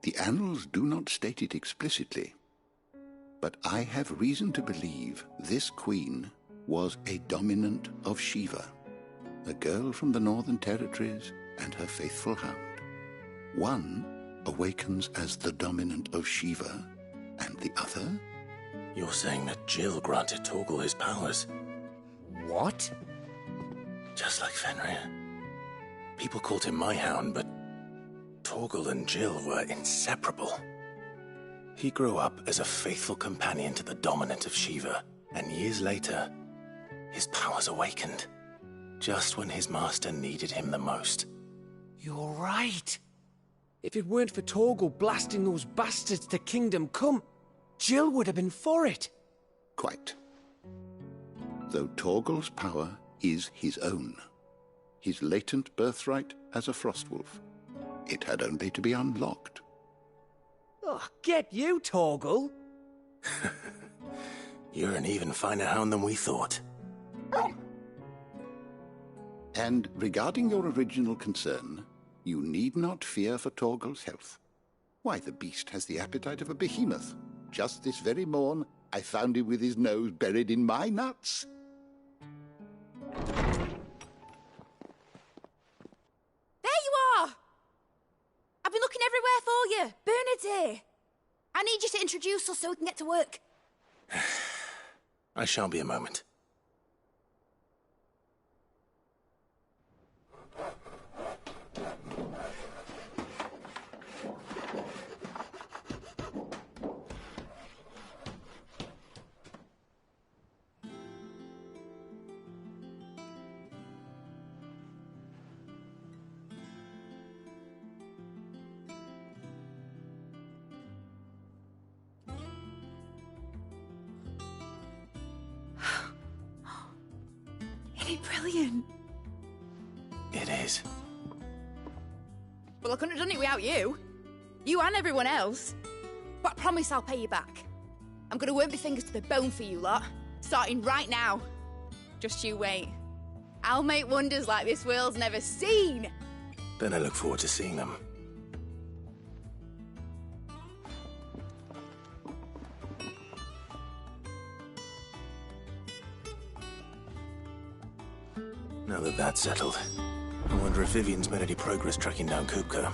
the annals do not state it explicitly, but I have reason to believe this queen was a dominant of Shiva, a girl from the Northern Territories and her faithful hound. One awakens as the dominant of Shiva, and the other? You're saying that Jill granted Torgal his powers? What? Just like Fenrir. People called him my hound, but Torgal and Jill were inseparable. He grew up as a faithful companion to the dominant of Shiva, and years later, his powers awakened, just when his master needed him the most. You're right. If it weren't for Torgal blasting those bastards to Kingdom Come, Jill would have been for it. Quite. Though Torgal's power is his own, his latent birthright as a Frostwolf, it had only to be unlocked. Oh, get you, Torgal! You're an even finer hound than we thought. And regarding your original concern, you need not fear for Torgal's health. Why, the beast has the appetite of a behemoth. Just this very morn, I found him with his nose buried in my nuts. There you are! I've been looking everywhere for you. Bernard's here. I need you to introduce us so we can get to work. I shan't be a moment. Isn't it brilliant? It is. Well, I couldn't have done it without you. You and everyone else. But I promise I'll pay you back. I'm gonna work my fingers to the bone for you lot. Starting right now. Just you wait. I'll make wonders like this world's never seen. Then I look forward to seeing them. Now that that's settled, I wonder if Vivian's made any progress tracking down Kupka.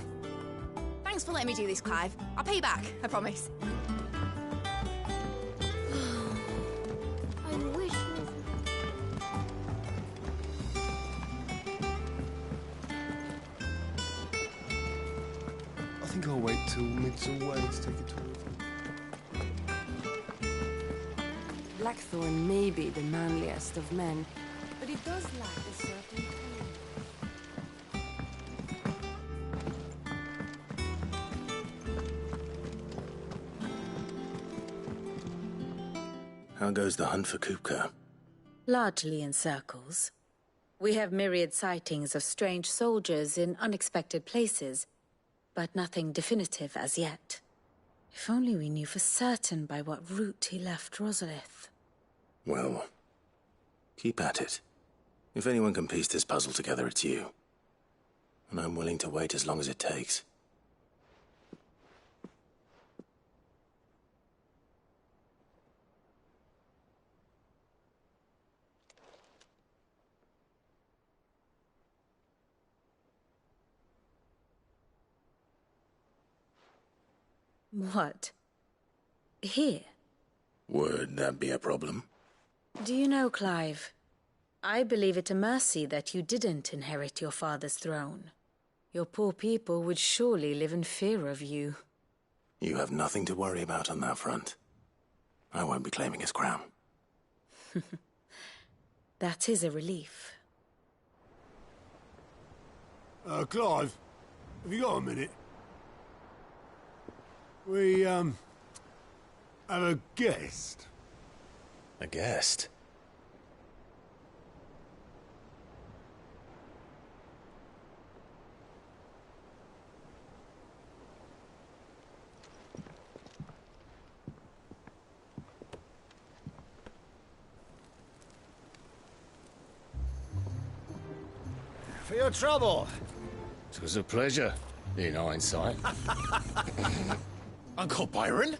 Thanks for letting me do this, Clive. I'll pay you back, I promise. I wish... I think I'll wait till Mid's away to take a tour of him. Blackthorn may be the manliest of men, but it does lack a certain How goes the hunt for Kupka? Largely in circles. We have myriad sightings of strange soldiers in unexpected places, but nothing definitive as yet. If only we knew for certain by what route he left Rosalith. Well, keep at it. If anyone can piece this puzzle together, it's you. And I'm willing to wait as long as it takes. What? Here? Would that be a problem? Do you know, Clive, I believe it a mercy that you didn't inherit your father's throne. Your poor people would surely live in fear of you. You have nothing to worry about on that front. I won't be claiming his crown. That is a relief. Clive, have you got a minute? We, have a guest. A guest? For your trouble. It was a pleasure, in hindsight. Uncle Byron?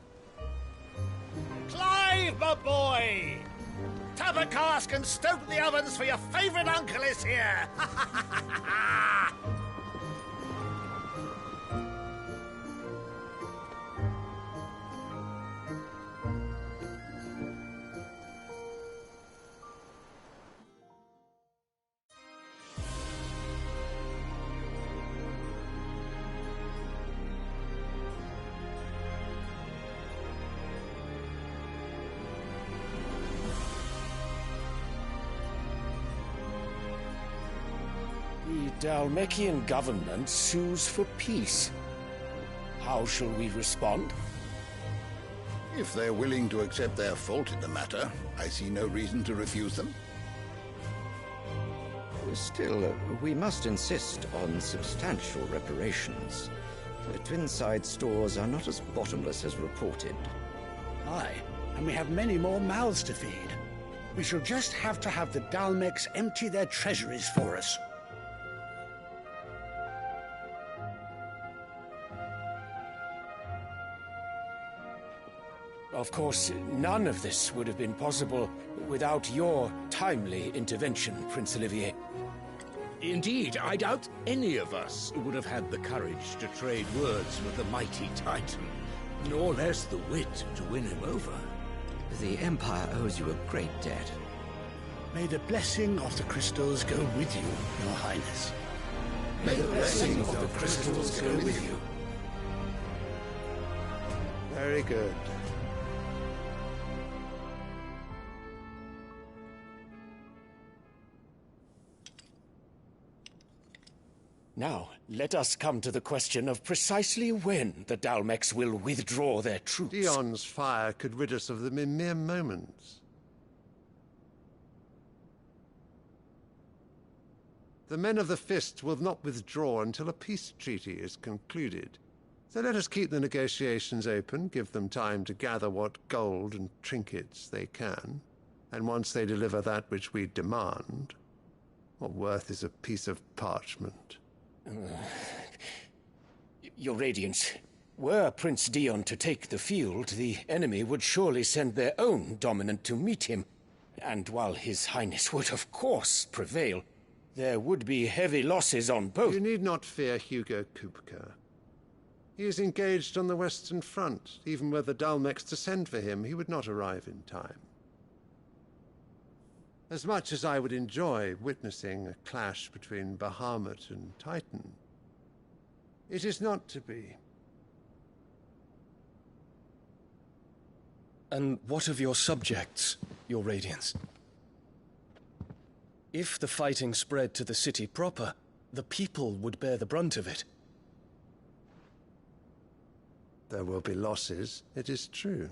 Clive, my boy! Tap a cask and stoke the ovens for your favourite uncle is here! The Dalmekian government sues for peace. How shall we respond? If they're willing to accept their fault in the matter, I see no reason to refuse them. Still, we must insist on substantial reparations. The Twinside stores are not as bottomless as reported. Aye, and we have many more mouths to feed. We shall just have to have the Dalmecs empty their treasuries for us. Of course, none of this would have been possible without your timely intervention, Prince Olivier. Indeed, I doubt any of us would have had the courage to trade words with the mighty Titan, nor less the wit to win him over. The Empire owes you a great debt. May the blessing of the crystals go with you, Your Highness. May the blessing of the crystals go with you. Very good. Now, let us come to the question of precisely when the Dalmecs will withdraw their troops. Dion's fire could rid us of them in mere moments. The men of the Fist will not withdraw until a peace treaty is concluded. So let us keep the negotiations open, give them time to gather what gold and trinkets they can, and once they deliver that which we demand, what worth is a piece of parchment? Your Radiance, were Prince Dion to take the field, the enemy would surely send their own dominant to meet him. And while His Highness would of course prevail, there would be heavy losses on both. You need not fear Hugo Kupka. He is engaged on the Western Front. Even were the Dalmex to send for him, he would not arrive in time. As much as I would enjoy witnessing a clash between Bahamut and Titan, it is not to be. And what of your subjects, Your Radiance? If the fighting spread to the city proper, the people would bear the brunt of it. There will be losses, it is true.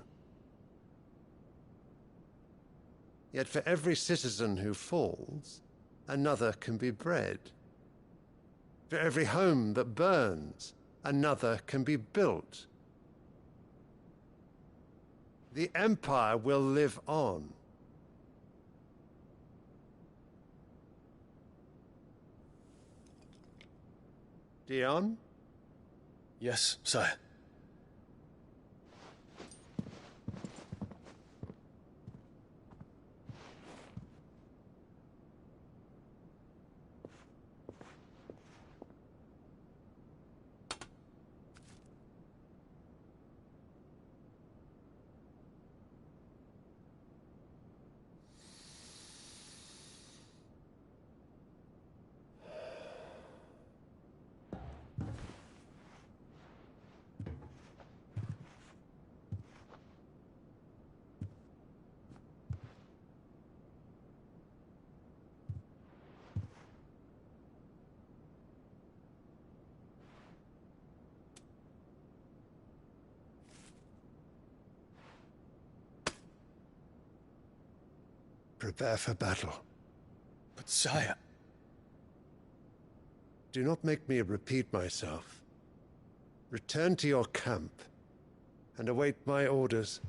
Yet for every citizen who falls, another can be bred. For every home that burns, another can be built. The Empire will live on. Dion? Yes, sire. Prepare for battle. But sire... Do not make me repeat myself. Return to your camp and await my orders.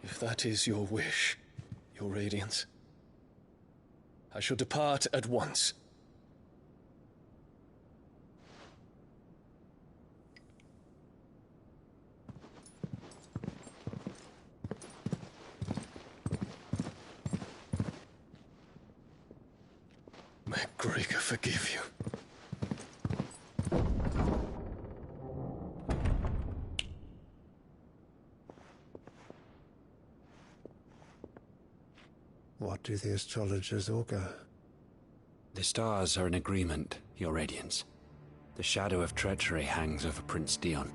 If that is your wish, Your Radiance, I shall depart at once. May Gregor forgive you. What do the astrologers augur? The stars are in agreement, Your Radiance. The shadow of treachery hangs over Prince Dion.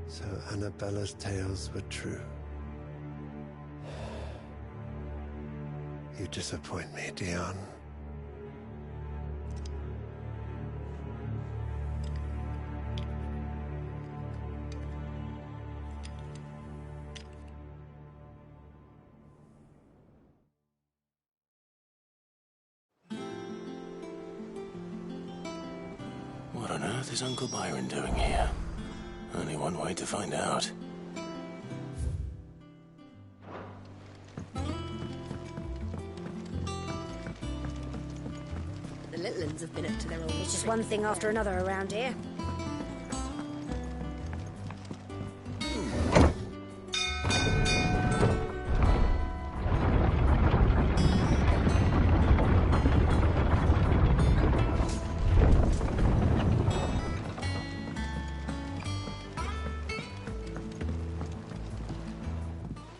So Annabella's tales were true. You disappoint me, Dion. What on earth is Uncle Byron doing here? Only one way to find out. The little uns have been up to their old... It's just one thing after another around here.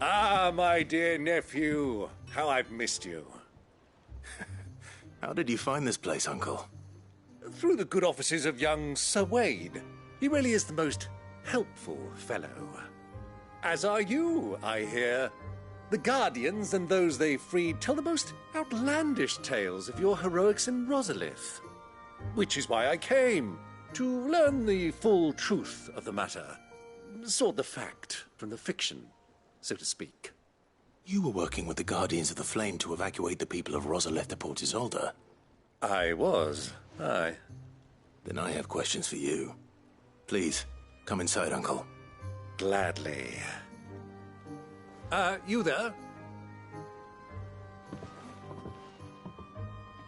Ah, my dear nephew, how I've missed you. How did you find this place, Uncle? Through the good offices of young Sir Wade. He really is the most helpful fellow. As are you, I hear. The Guardians and those they freed tell the most outlandish tales of your heroics in Rosalith. Which is why I came, to learn the full truth of the matter. Sort the fact from the fiction, so to speak. You were working with the Guardians of the Flame to evacuate the people of Rosalith to Port Isolde. I was, aye. Then I have questions for you. Please, come inside, Uncle. Gladly. You there?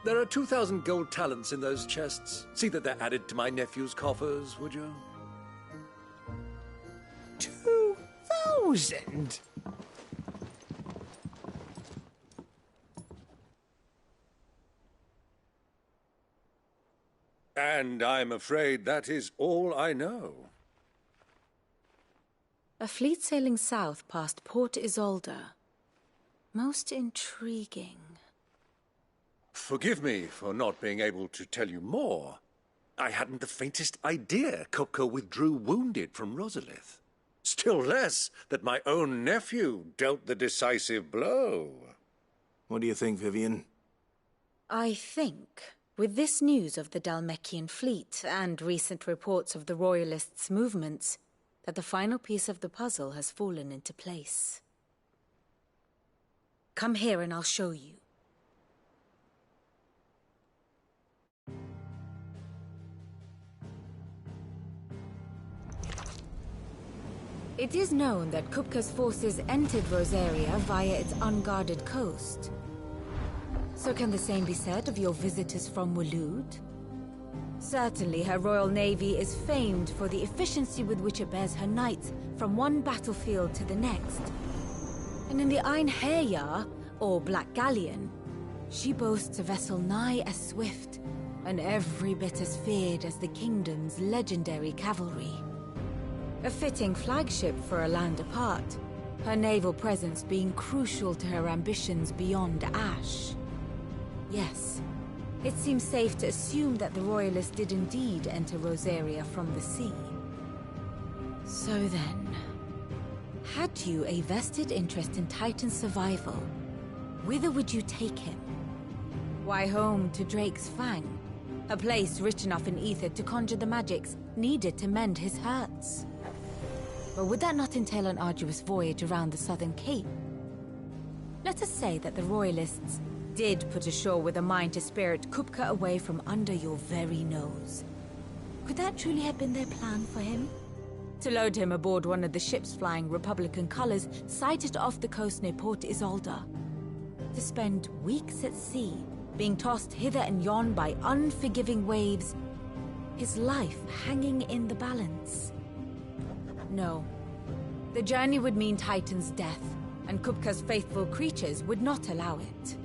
There are 2,000 gold talents in those chests. See that they're added to my nephew's coffers, would you? 2,000? And I'm afraid that is all I know. A fleet sailing south past Port Isolde. Most intriguing. Forgive me for not being able to tell you more. I hadn't the faintest idea Kupka withdrew wounded from Rosalith. Still less that my own nephew dealt the decisive blow. What do you think, Vivian? I think, with this news of the Dhalmekian fleet and recent reports of the Royalists' movements, that the final piece of the puzzle has fallen into place. Come here and I'll show you. It is known that Kupka's forces entered Rosaria via its unguarded coast. So can the same be said of your visitors from Waloed? Certainly her Royal Navy is famed for the efficiency with which it bears her knights from one battlefield to the next. And in the Einherjar, or Black Galleon, she boasts a vessel nigh as swift and every bit as feared as the kingdom's legendary cavalry. A fitting flagship for a land apart, her naval presence being crucial to her ambitions beyond Ash. Yes, it seems safe to assume that the Royalists did indeed enter Rosaria from the sea. So then, had you a vested interest in Titan's survival, whither would you take him? Why, home to Drake's Fang, a place rich enough in ether to conjure the magics needed to mend his hurts. But would that not entail an arduous voyage around the southern cape? Let us say that the Royalists did put ashore with a mind to spirit Kupka away from under your very nose. Could that truly have been their plan for him? To load him aboard one of the ships flying Republican colors sighted off the coast near Port Isolde. To spend weeks at sea, being tossed hither and yon by unforgiving waves, his life hanging in the balance. No. The journey would mean Titan's death, and Kupka's faithful creatures would not allow it.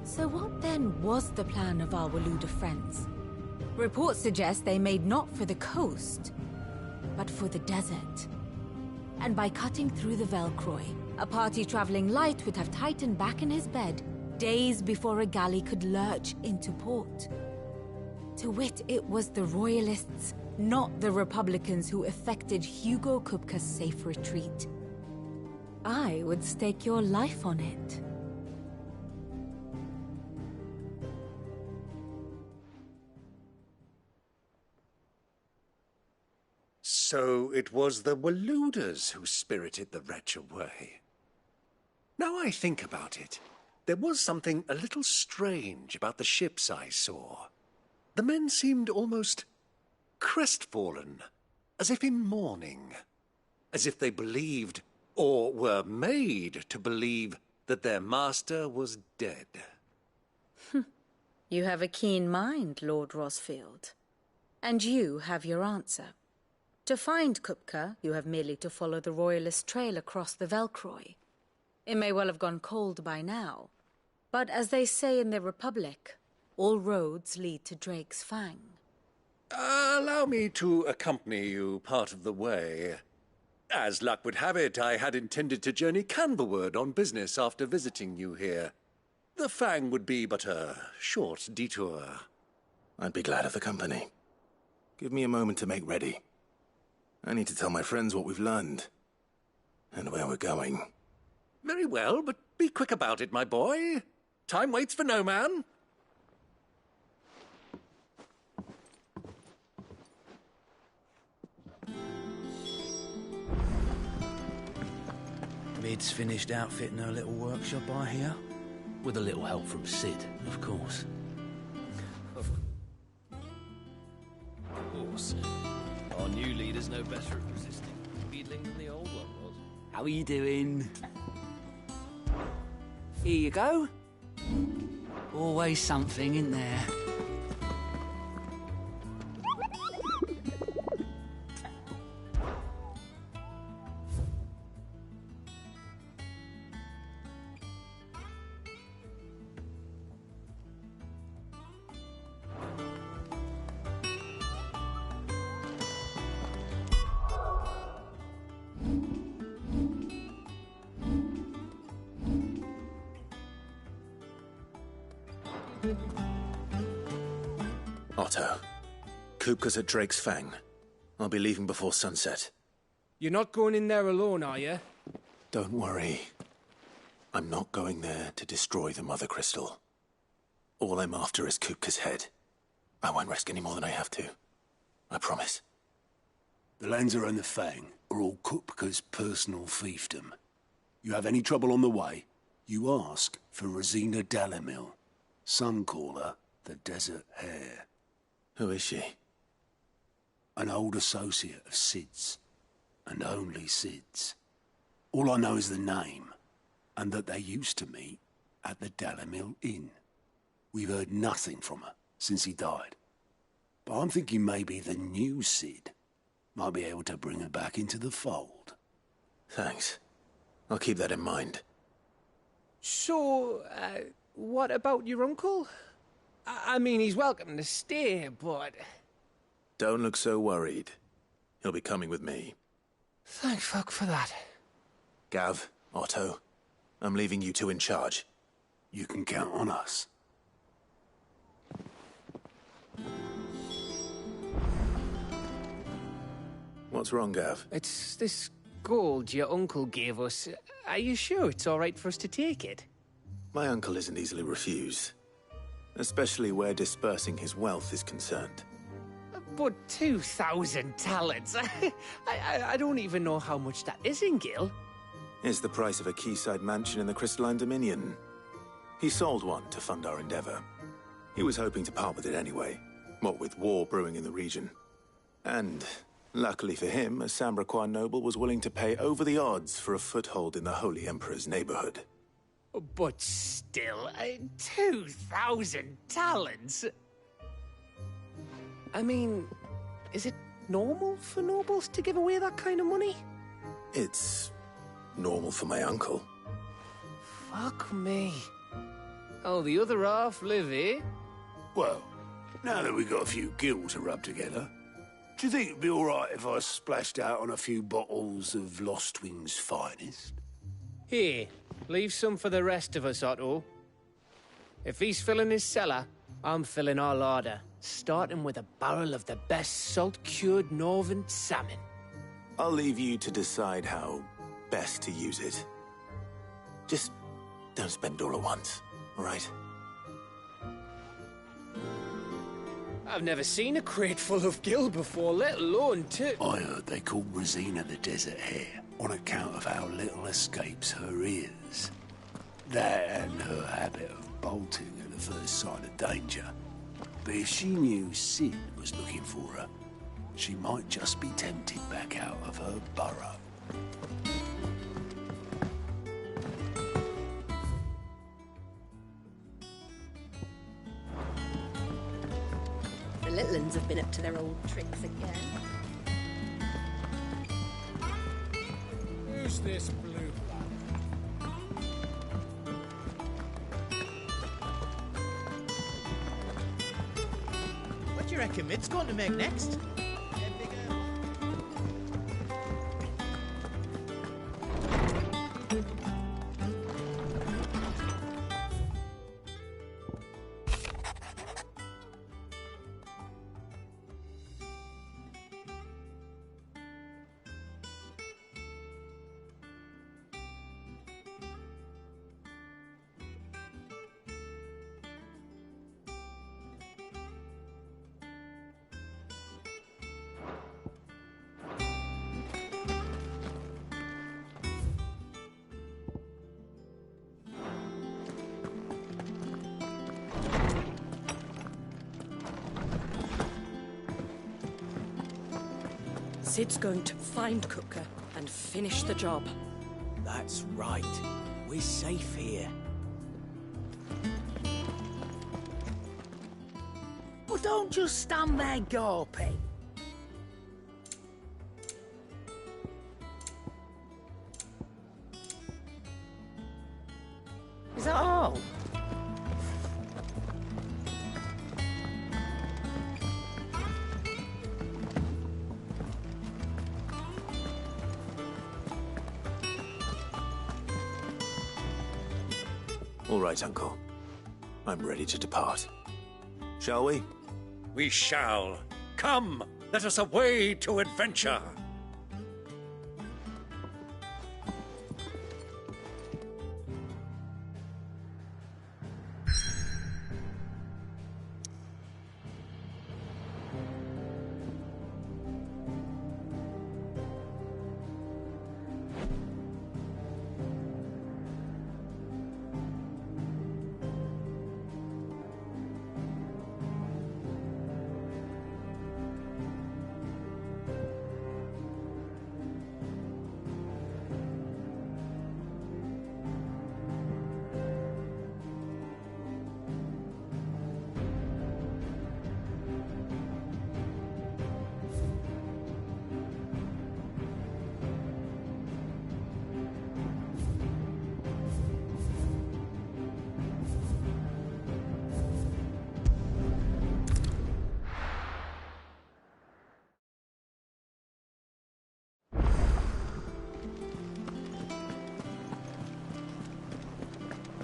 So what then was the plan of our Waluda friends? Reports suggest they made not for the coast, but for the desert. And by cutting through the Velcroy, a party traveling light would have Titan back in his bed days before a galley could lurch into port. To wit, it was the Royalists, not the Republicans, who effected Hugo Kupka's safe retreat. I would stake your life on it. So it was the Waludas who spirited the wretch away. Now I think about it, there was something a little strange about the ships I saw. The men seemed almost crestfallen, as if in mourning, as if they believed, or were made to believe, that their master was dead. You have a keen mind, Lord Rosfield. And you have your answer. To find Kupka, you have merely to follow the Royalist trail across the Velcroy. It may well have gone cold by now, but as they say in the Republic, all roads lead to Drake's Fang. Allow me to accompany you part of the way. As luck would have it, I had intended to journey Canberward on business after visiting you here. The Fang would be but a short detour. I'd be glad of the company. Give me a moment to make ready. I need to tell my friends what we've learned, and where we're going. Very well, but be quick about it, my boy. Time waits for no man. Mid's finished outfitting her little workshop, I hear. With a little help from Sid, of course. Of course. Our new leader's no better at resisting wheedling than the old one was. How are you doing? Here you go. Always something, isn't there? Otto, Kupka's at Drake's Fang. I'll be leaving before sunset. You're not going in there alone, are you? Don't worry. I'm not going there to destroy the Mother Crystal. All I'm after is Kupka's head. I won't risk any more than I have to. I promise. The Lanza and the Fang are all Kupka's personal fiefdom. You have any trouble on the way, you ask for Rosina Dalimil. Some call her the Desert Hare. Who is she? An old associate of Sid's, and only Sid's. All I know is the name, and that they used to meet at the Dalimil Inn. We've heard nothing from her since he died. But I'm thinking maybe the new Sid might be able to bring her back into the fold. Thanks. I'll keep that in mind. So, what about your uncle? I mean, he's welcome to stay, but... Don't look so worried. He'll be coming with me. Thank fuck for that. Gav, Otto, I'm leaving you two in charge. You can count on us. What's wrong, Gav? It's this gold your uncle gave us. Are you sure it's all right for us to take it? My uncle isn't easily refused. Especially where dispersing his wealth is concerned. But 2,000 talents? I don't even know how much that is in Gil. It's the price of a quayside mansion in the Crystalline Dominion. He sold one to fund our endeavor. He was hoping to part with it anyway, what with war brewing in the region. And, luckily for him, a Sambraquan noble was willing to pay over the odds for a foothold in the Holy Emperor's neighborhood. But still, 2,000 talents? I mean, is it normal for nobles to give away that kind of money? It's normal for my uncle. Fuck me. Oh, the other half live, eh? Well, now that we've got a few gills to rub together, do you think it'd be all right if I splashed out on a few bottles of Lost Wing's finest? Here, leave some for the rest of us, Otto. If he's filling his cellar, I'm filling our larder, starting with a barrel of the best salt-cured northern salmon. I'll leave you to decide how best to use it. Just don't spend all at once, all right? I've never seen a crate full of gil before, let alone two. I heard they called Rosina the Desert Hare on account of how little escapes her ears. That and her habit of bolting at the first sign of danger. But if she knew Sid was looking for her, she might just be tempted back out of her burrow. The little uns have been up to their old tricks again. Who's this blue lad? What do you reckon Mid's going to make next? Sid's going to find Cooker and finish the job. That's right. We're safe here. Well, don't just stand there gawping. Is that all? All right, Uncle. I'm ready to depart. Shall we? We shall. Come, let us away to adventure.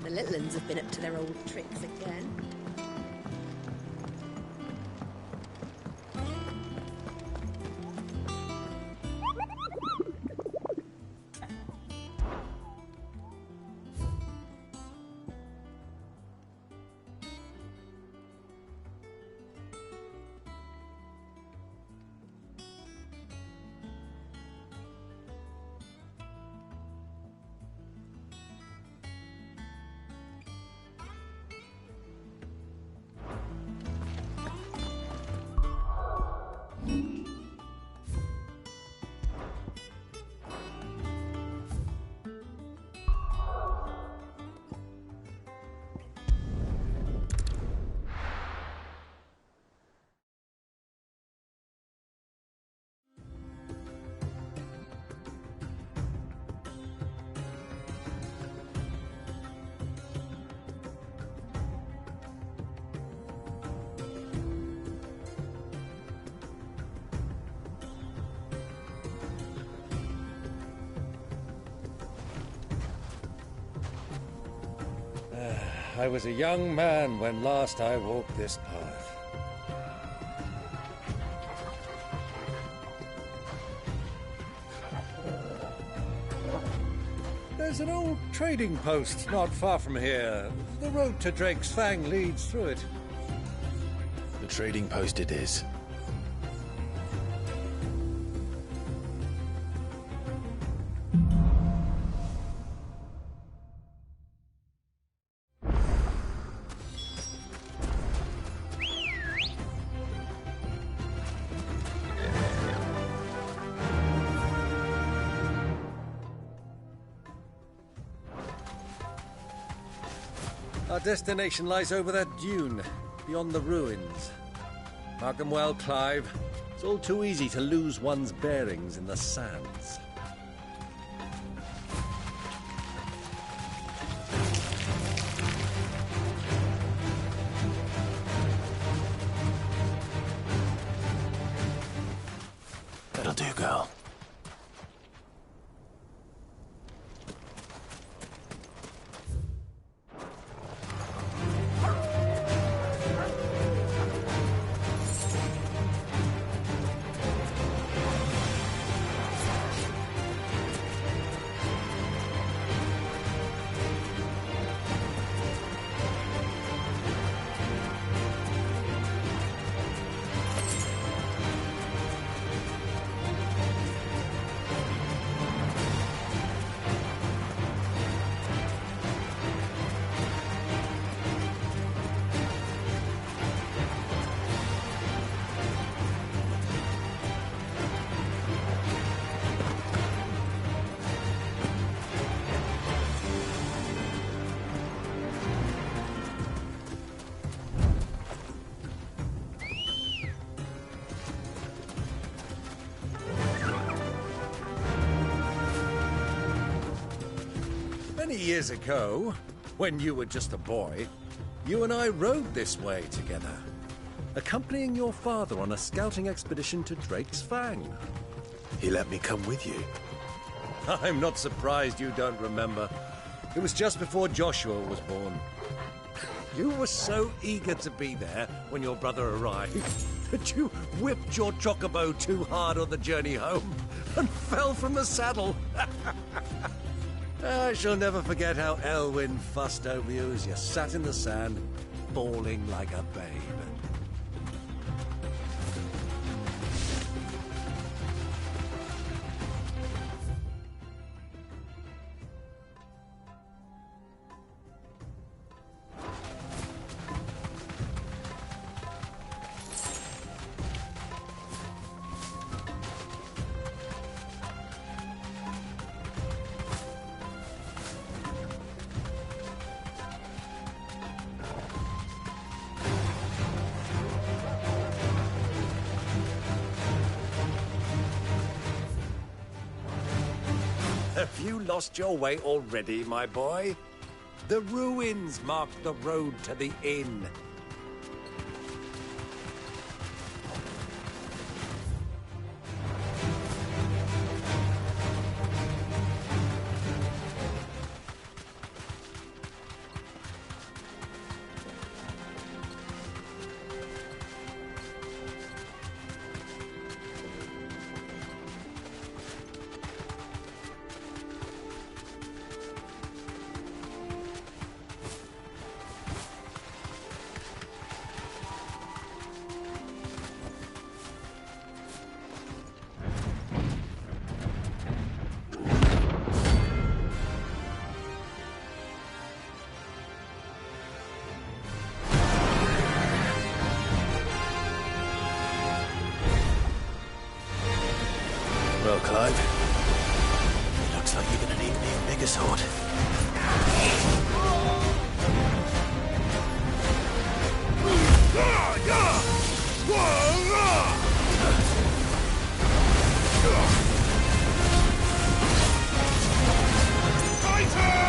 The little uns have been up to their old tricks again. I was a young man when last I walked this path. There's an old trading post not far from here. The road to Drake's Fang leads through it. The trading post it is. Our destination lies over that dune, beyond the ruins. Mark them well, Clive. It's all too easy to lose one's bearings in the sands. That'll do, girl. Many years ago, when you were just a boy, you and I rode this way together, accompanying your father on a scouting expedition to Drake's Fang. He let me come with you. I'm not surprised you don't remember. It was just before Joshua was born. You were so eager to be there when your brother arrived that you whipped your chocobo too hard on the journey home and fell from the saddle. I shall never forget how Elwyn fussed over you as you sat in the sand, bawling like a babe. Have you lost your way already, my boy? The ruins mark the road to the inn. Well, Clive, it looks like you're gonna need an even bigger sword. Titan!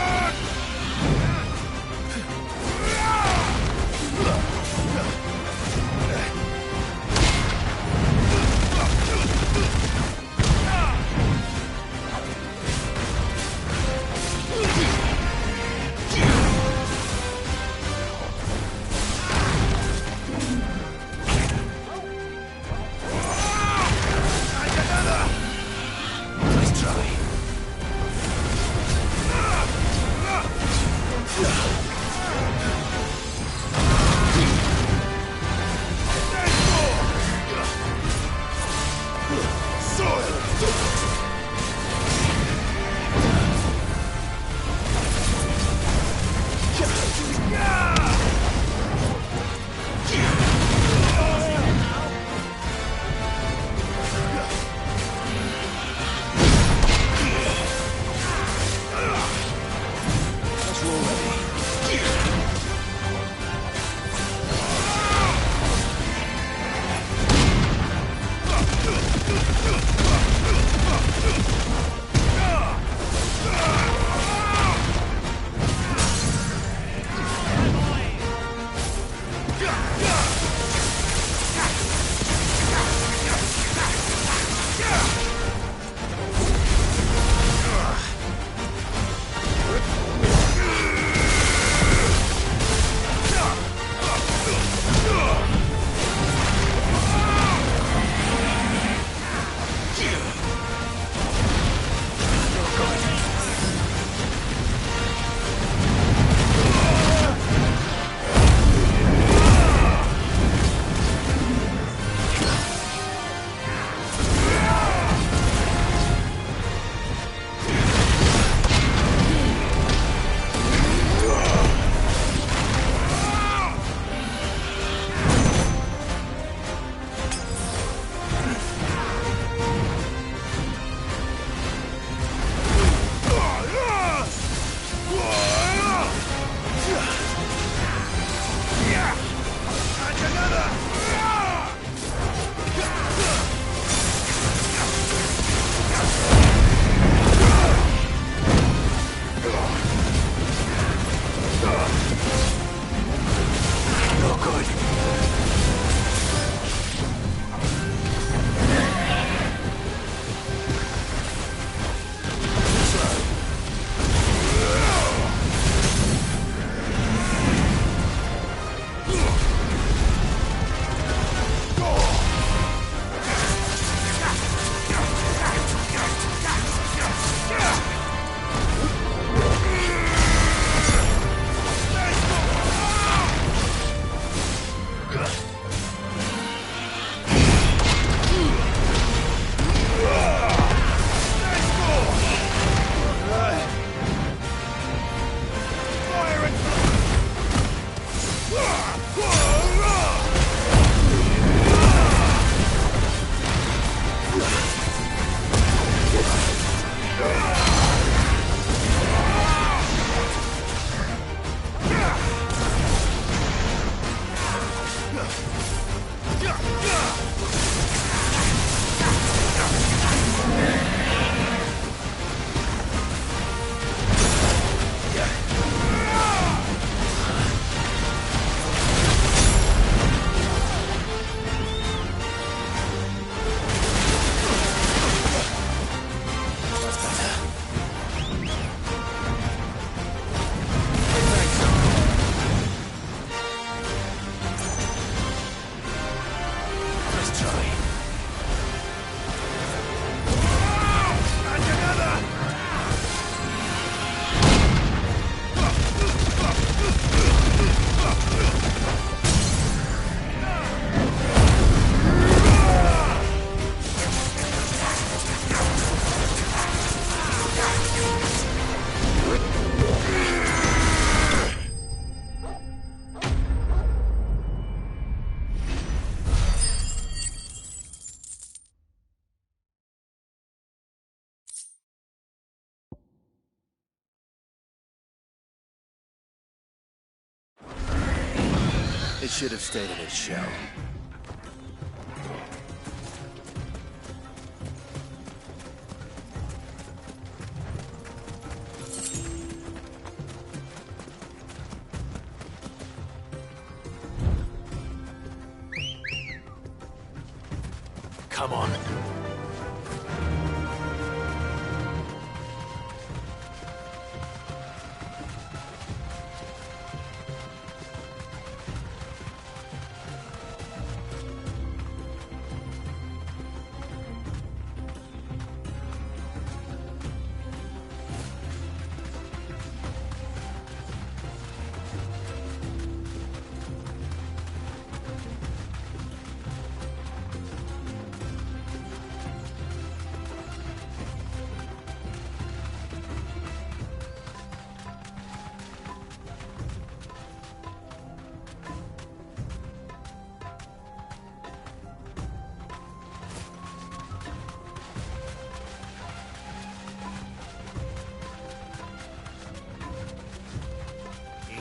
It should have stayed in its shell. Come on.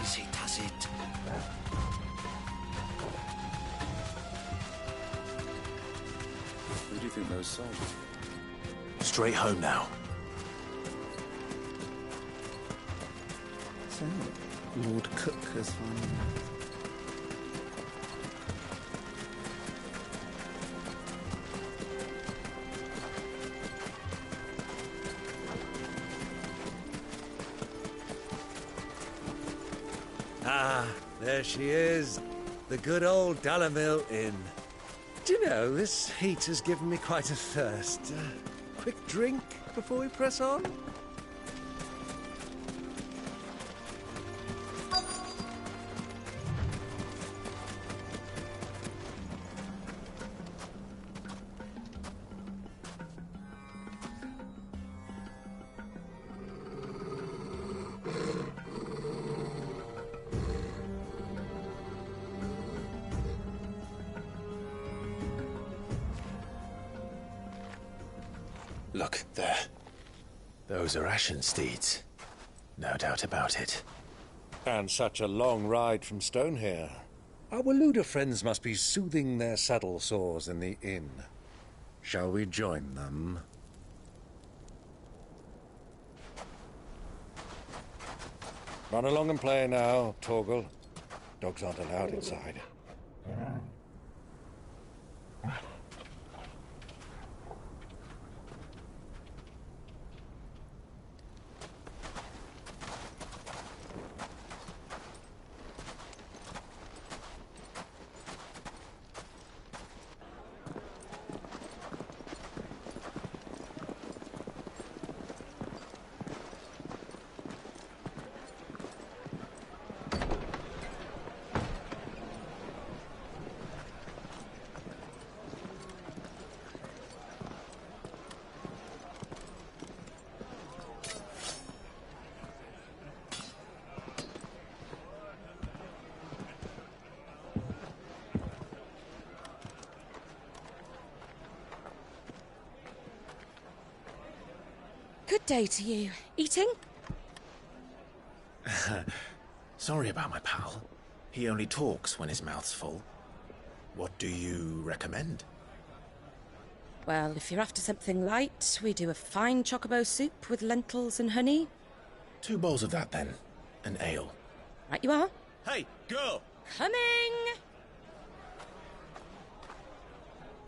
Easy does it. Who do you think those soldiers are? Straight home now. So, Lord Cook has finally... Ah, there she is. The good old Dalamil Inn. Do you know, this heat has given me quite a thirst. Quick drink before we press on? Look, there. Those are Ashen steeds. No doubt about it. And such a long ride from Stonehere. Our Waluda friends must be soothing their saddle sores in the inn. Shall we join them? Run along and play now, Torgal. Dogs aren't allowed inside. Good day to you. Eating? Sorry about my pal. He only talks when his mouth's full. What do you recommend? Well, if you're after something light, we do a fine chocobo soup with lentils and honey. 2 bowls of that, then. An ale. Right you are. Hey, girl! Coming!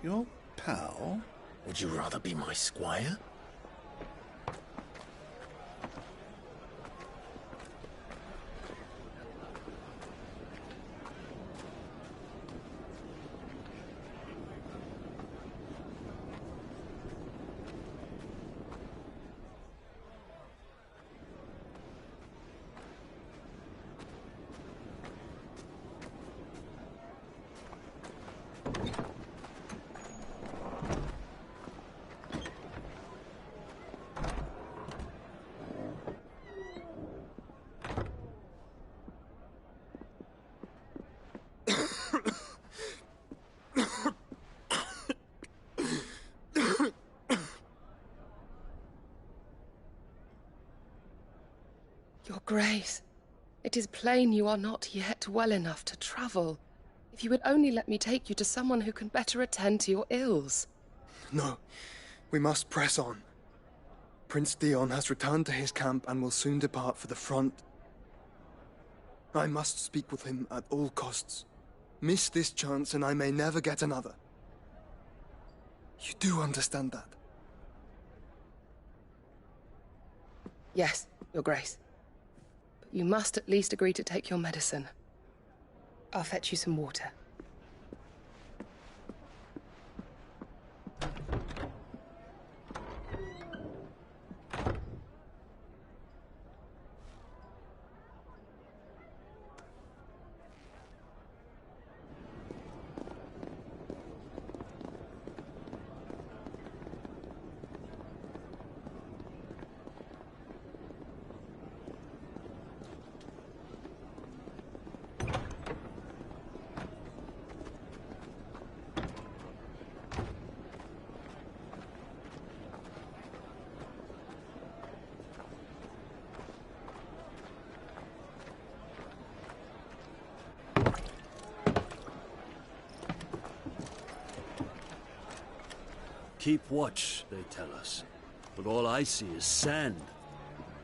Your pal? Would you rather be my squire? Your Grace, it is plain you are not yet well enough to travel. If you would only let me take you to someone who can better attend to your ills. No, we must press on. Prince Dion has returned to his camp and will soon depart for the front. I must speak with him at all costs. Miss this chance and I may never get another. You do understand that? Yes, Your Grace. But you must at least agree to take your medicine. I'll fetch you some water. Keep watch, they tell us. But all I see is sand.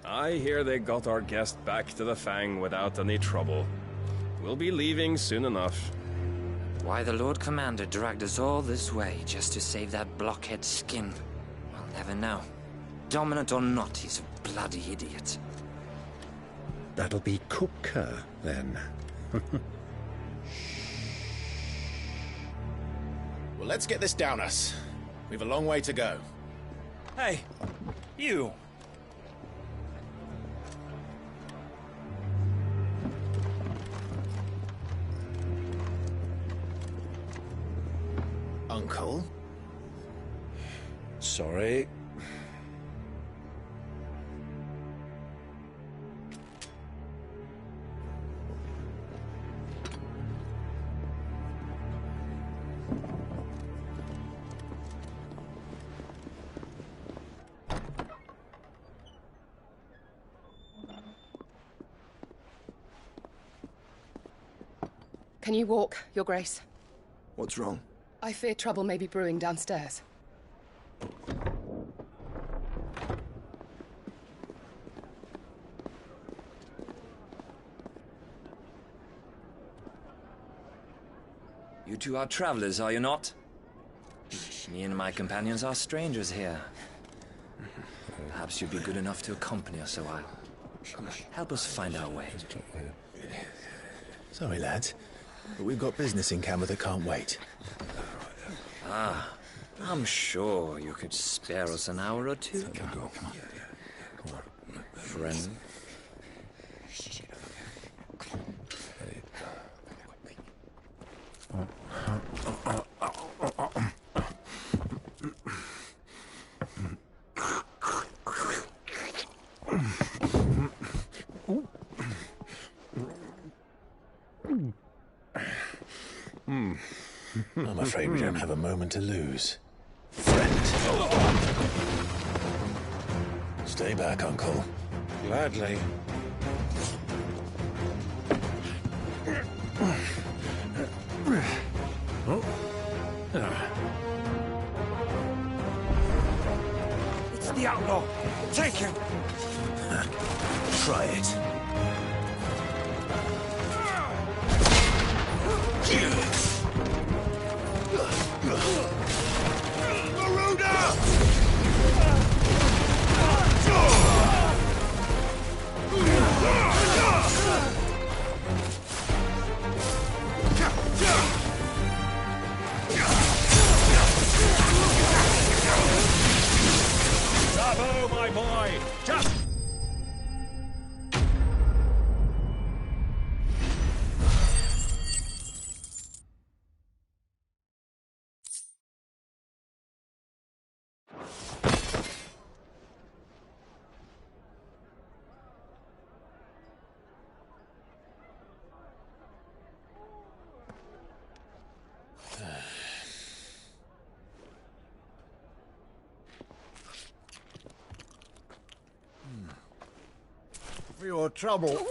I hear they got our guest back to the Fang without any trouble. We'll be leaving soon enough. Why the Lord Commander dragged us all this way just to save that blockhead skin, I'll never know. Dominant or not, he's a bloody idiot. That'll be Cooker, then. Well, let's get this down us. We've a long way to go. Hey, you! Uncle? Sorry. Can you walk, Your Grace? What's wrong? I fear trouble may be brewing downstairs. You two are travelers, are you not? Me and my companions are strangers here. Perhaps you'd be good enough to accompany us a while. Help us find our way. Sorry, lads, but we've got business in camera that can't wait. Ah, I'm sure you could spare us an hour or two. Come on. Friend. I'm afraid we don't have a moment to lose. Friend. Stay back, Uncle. Gladly. It's the outlaw! Take him! Try it. Bravo, my boy! Just... For your trouble.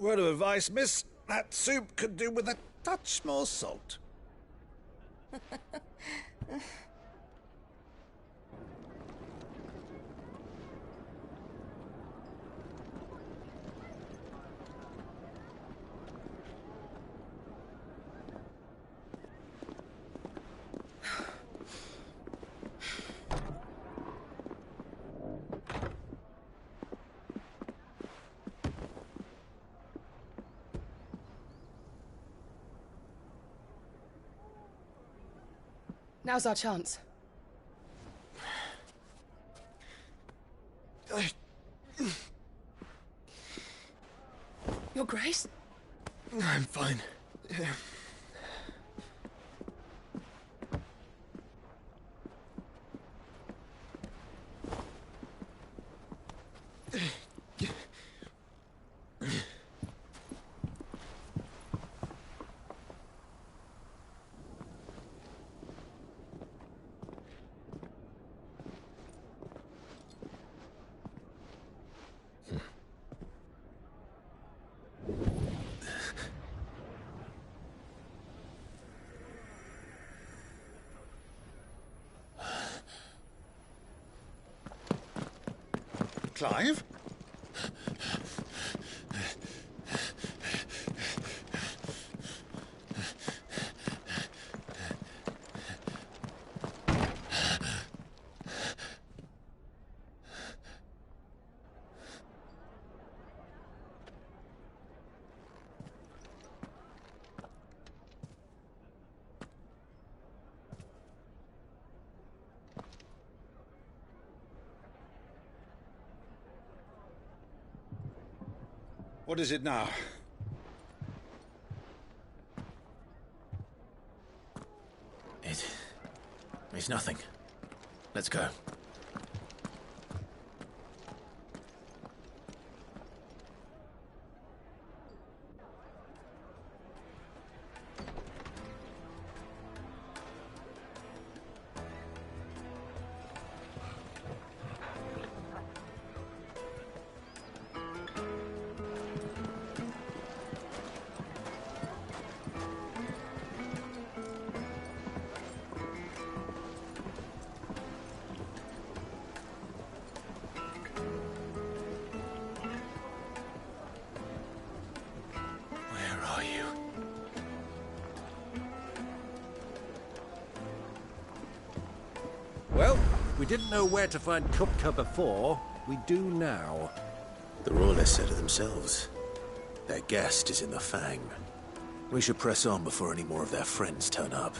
Word of advice, miss. That soup could do with a touch more salt. Now's our chance. Your Grace? I'm fine. Clive? What is it now? It's nothing. Let's go. Well, we didn't know where to find Kupka before. We do now. The Royalists said it themselves. Their guest is in the Fang. We should press on before any more of their friends turn up.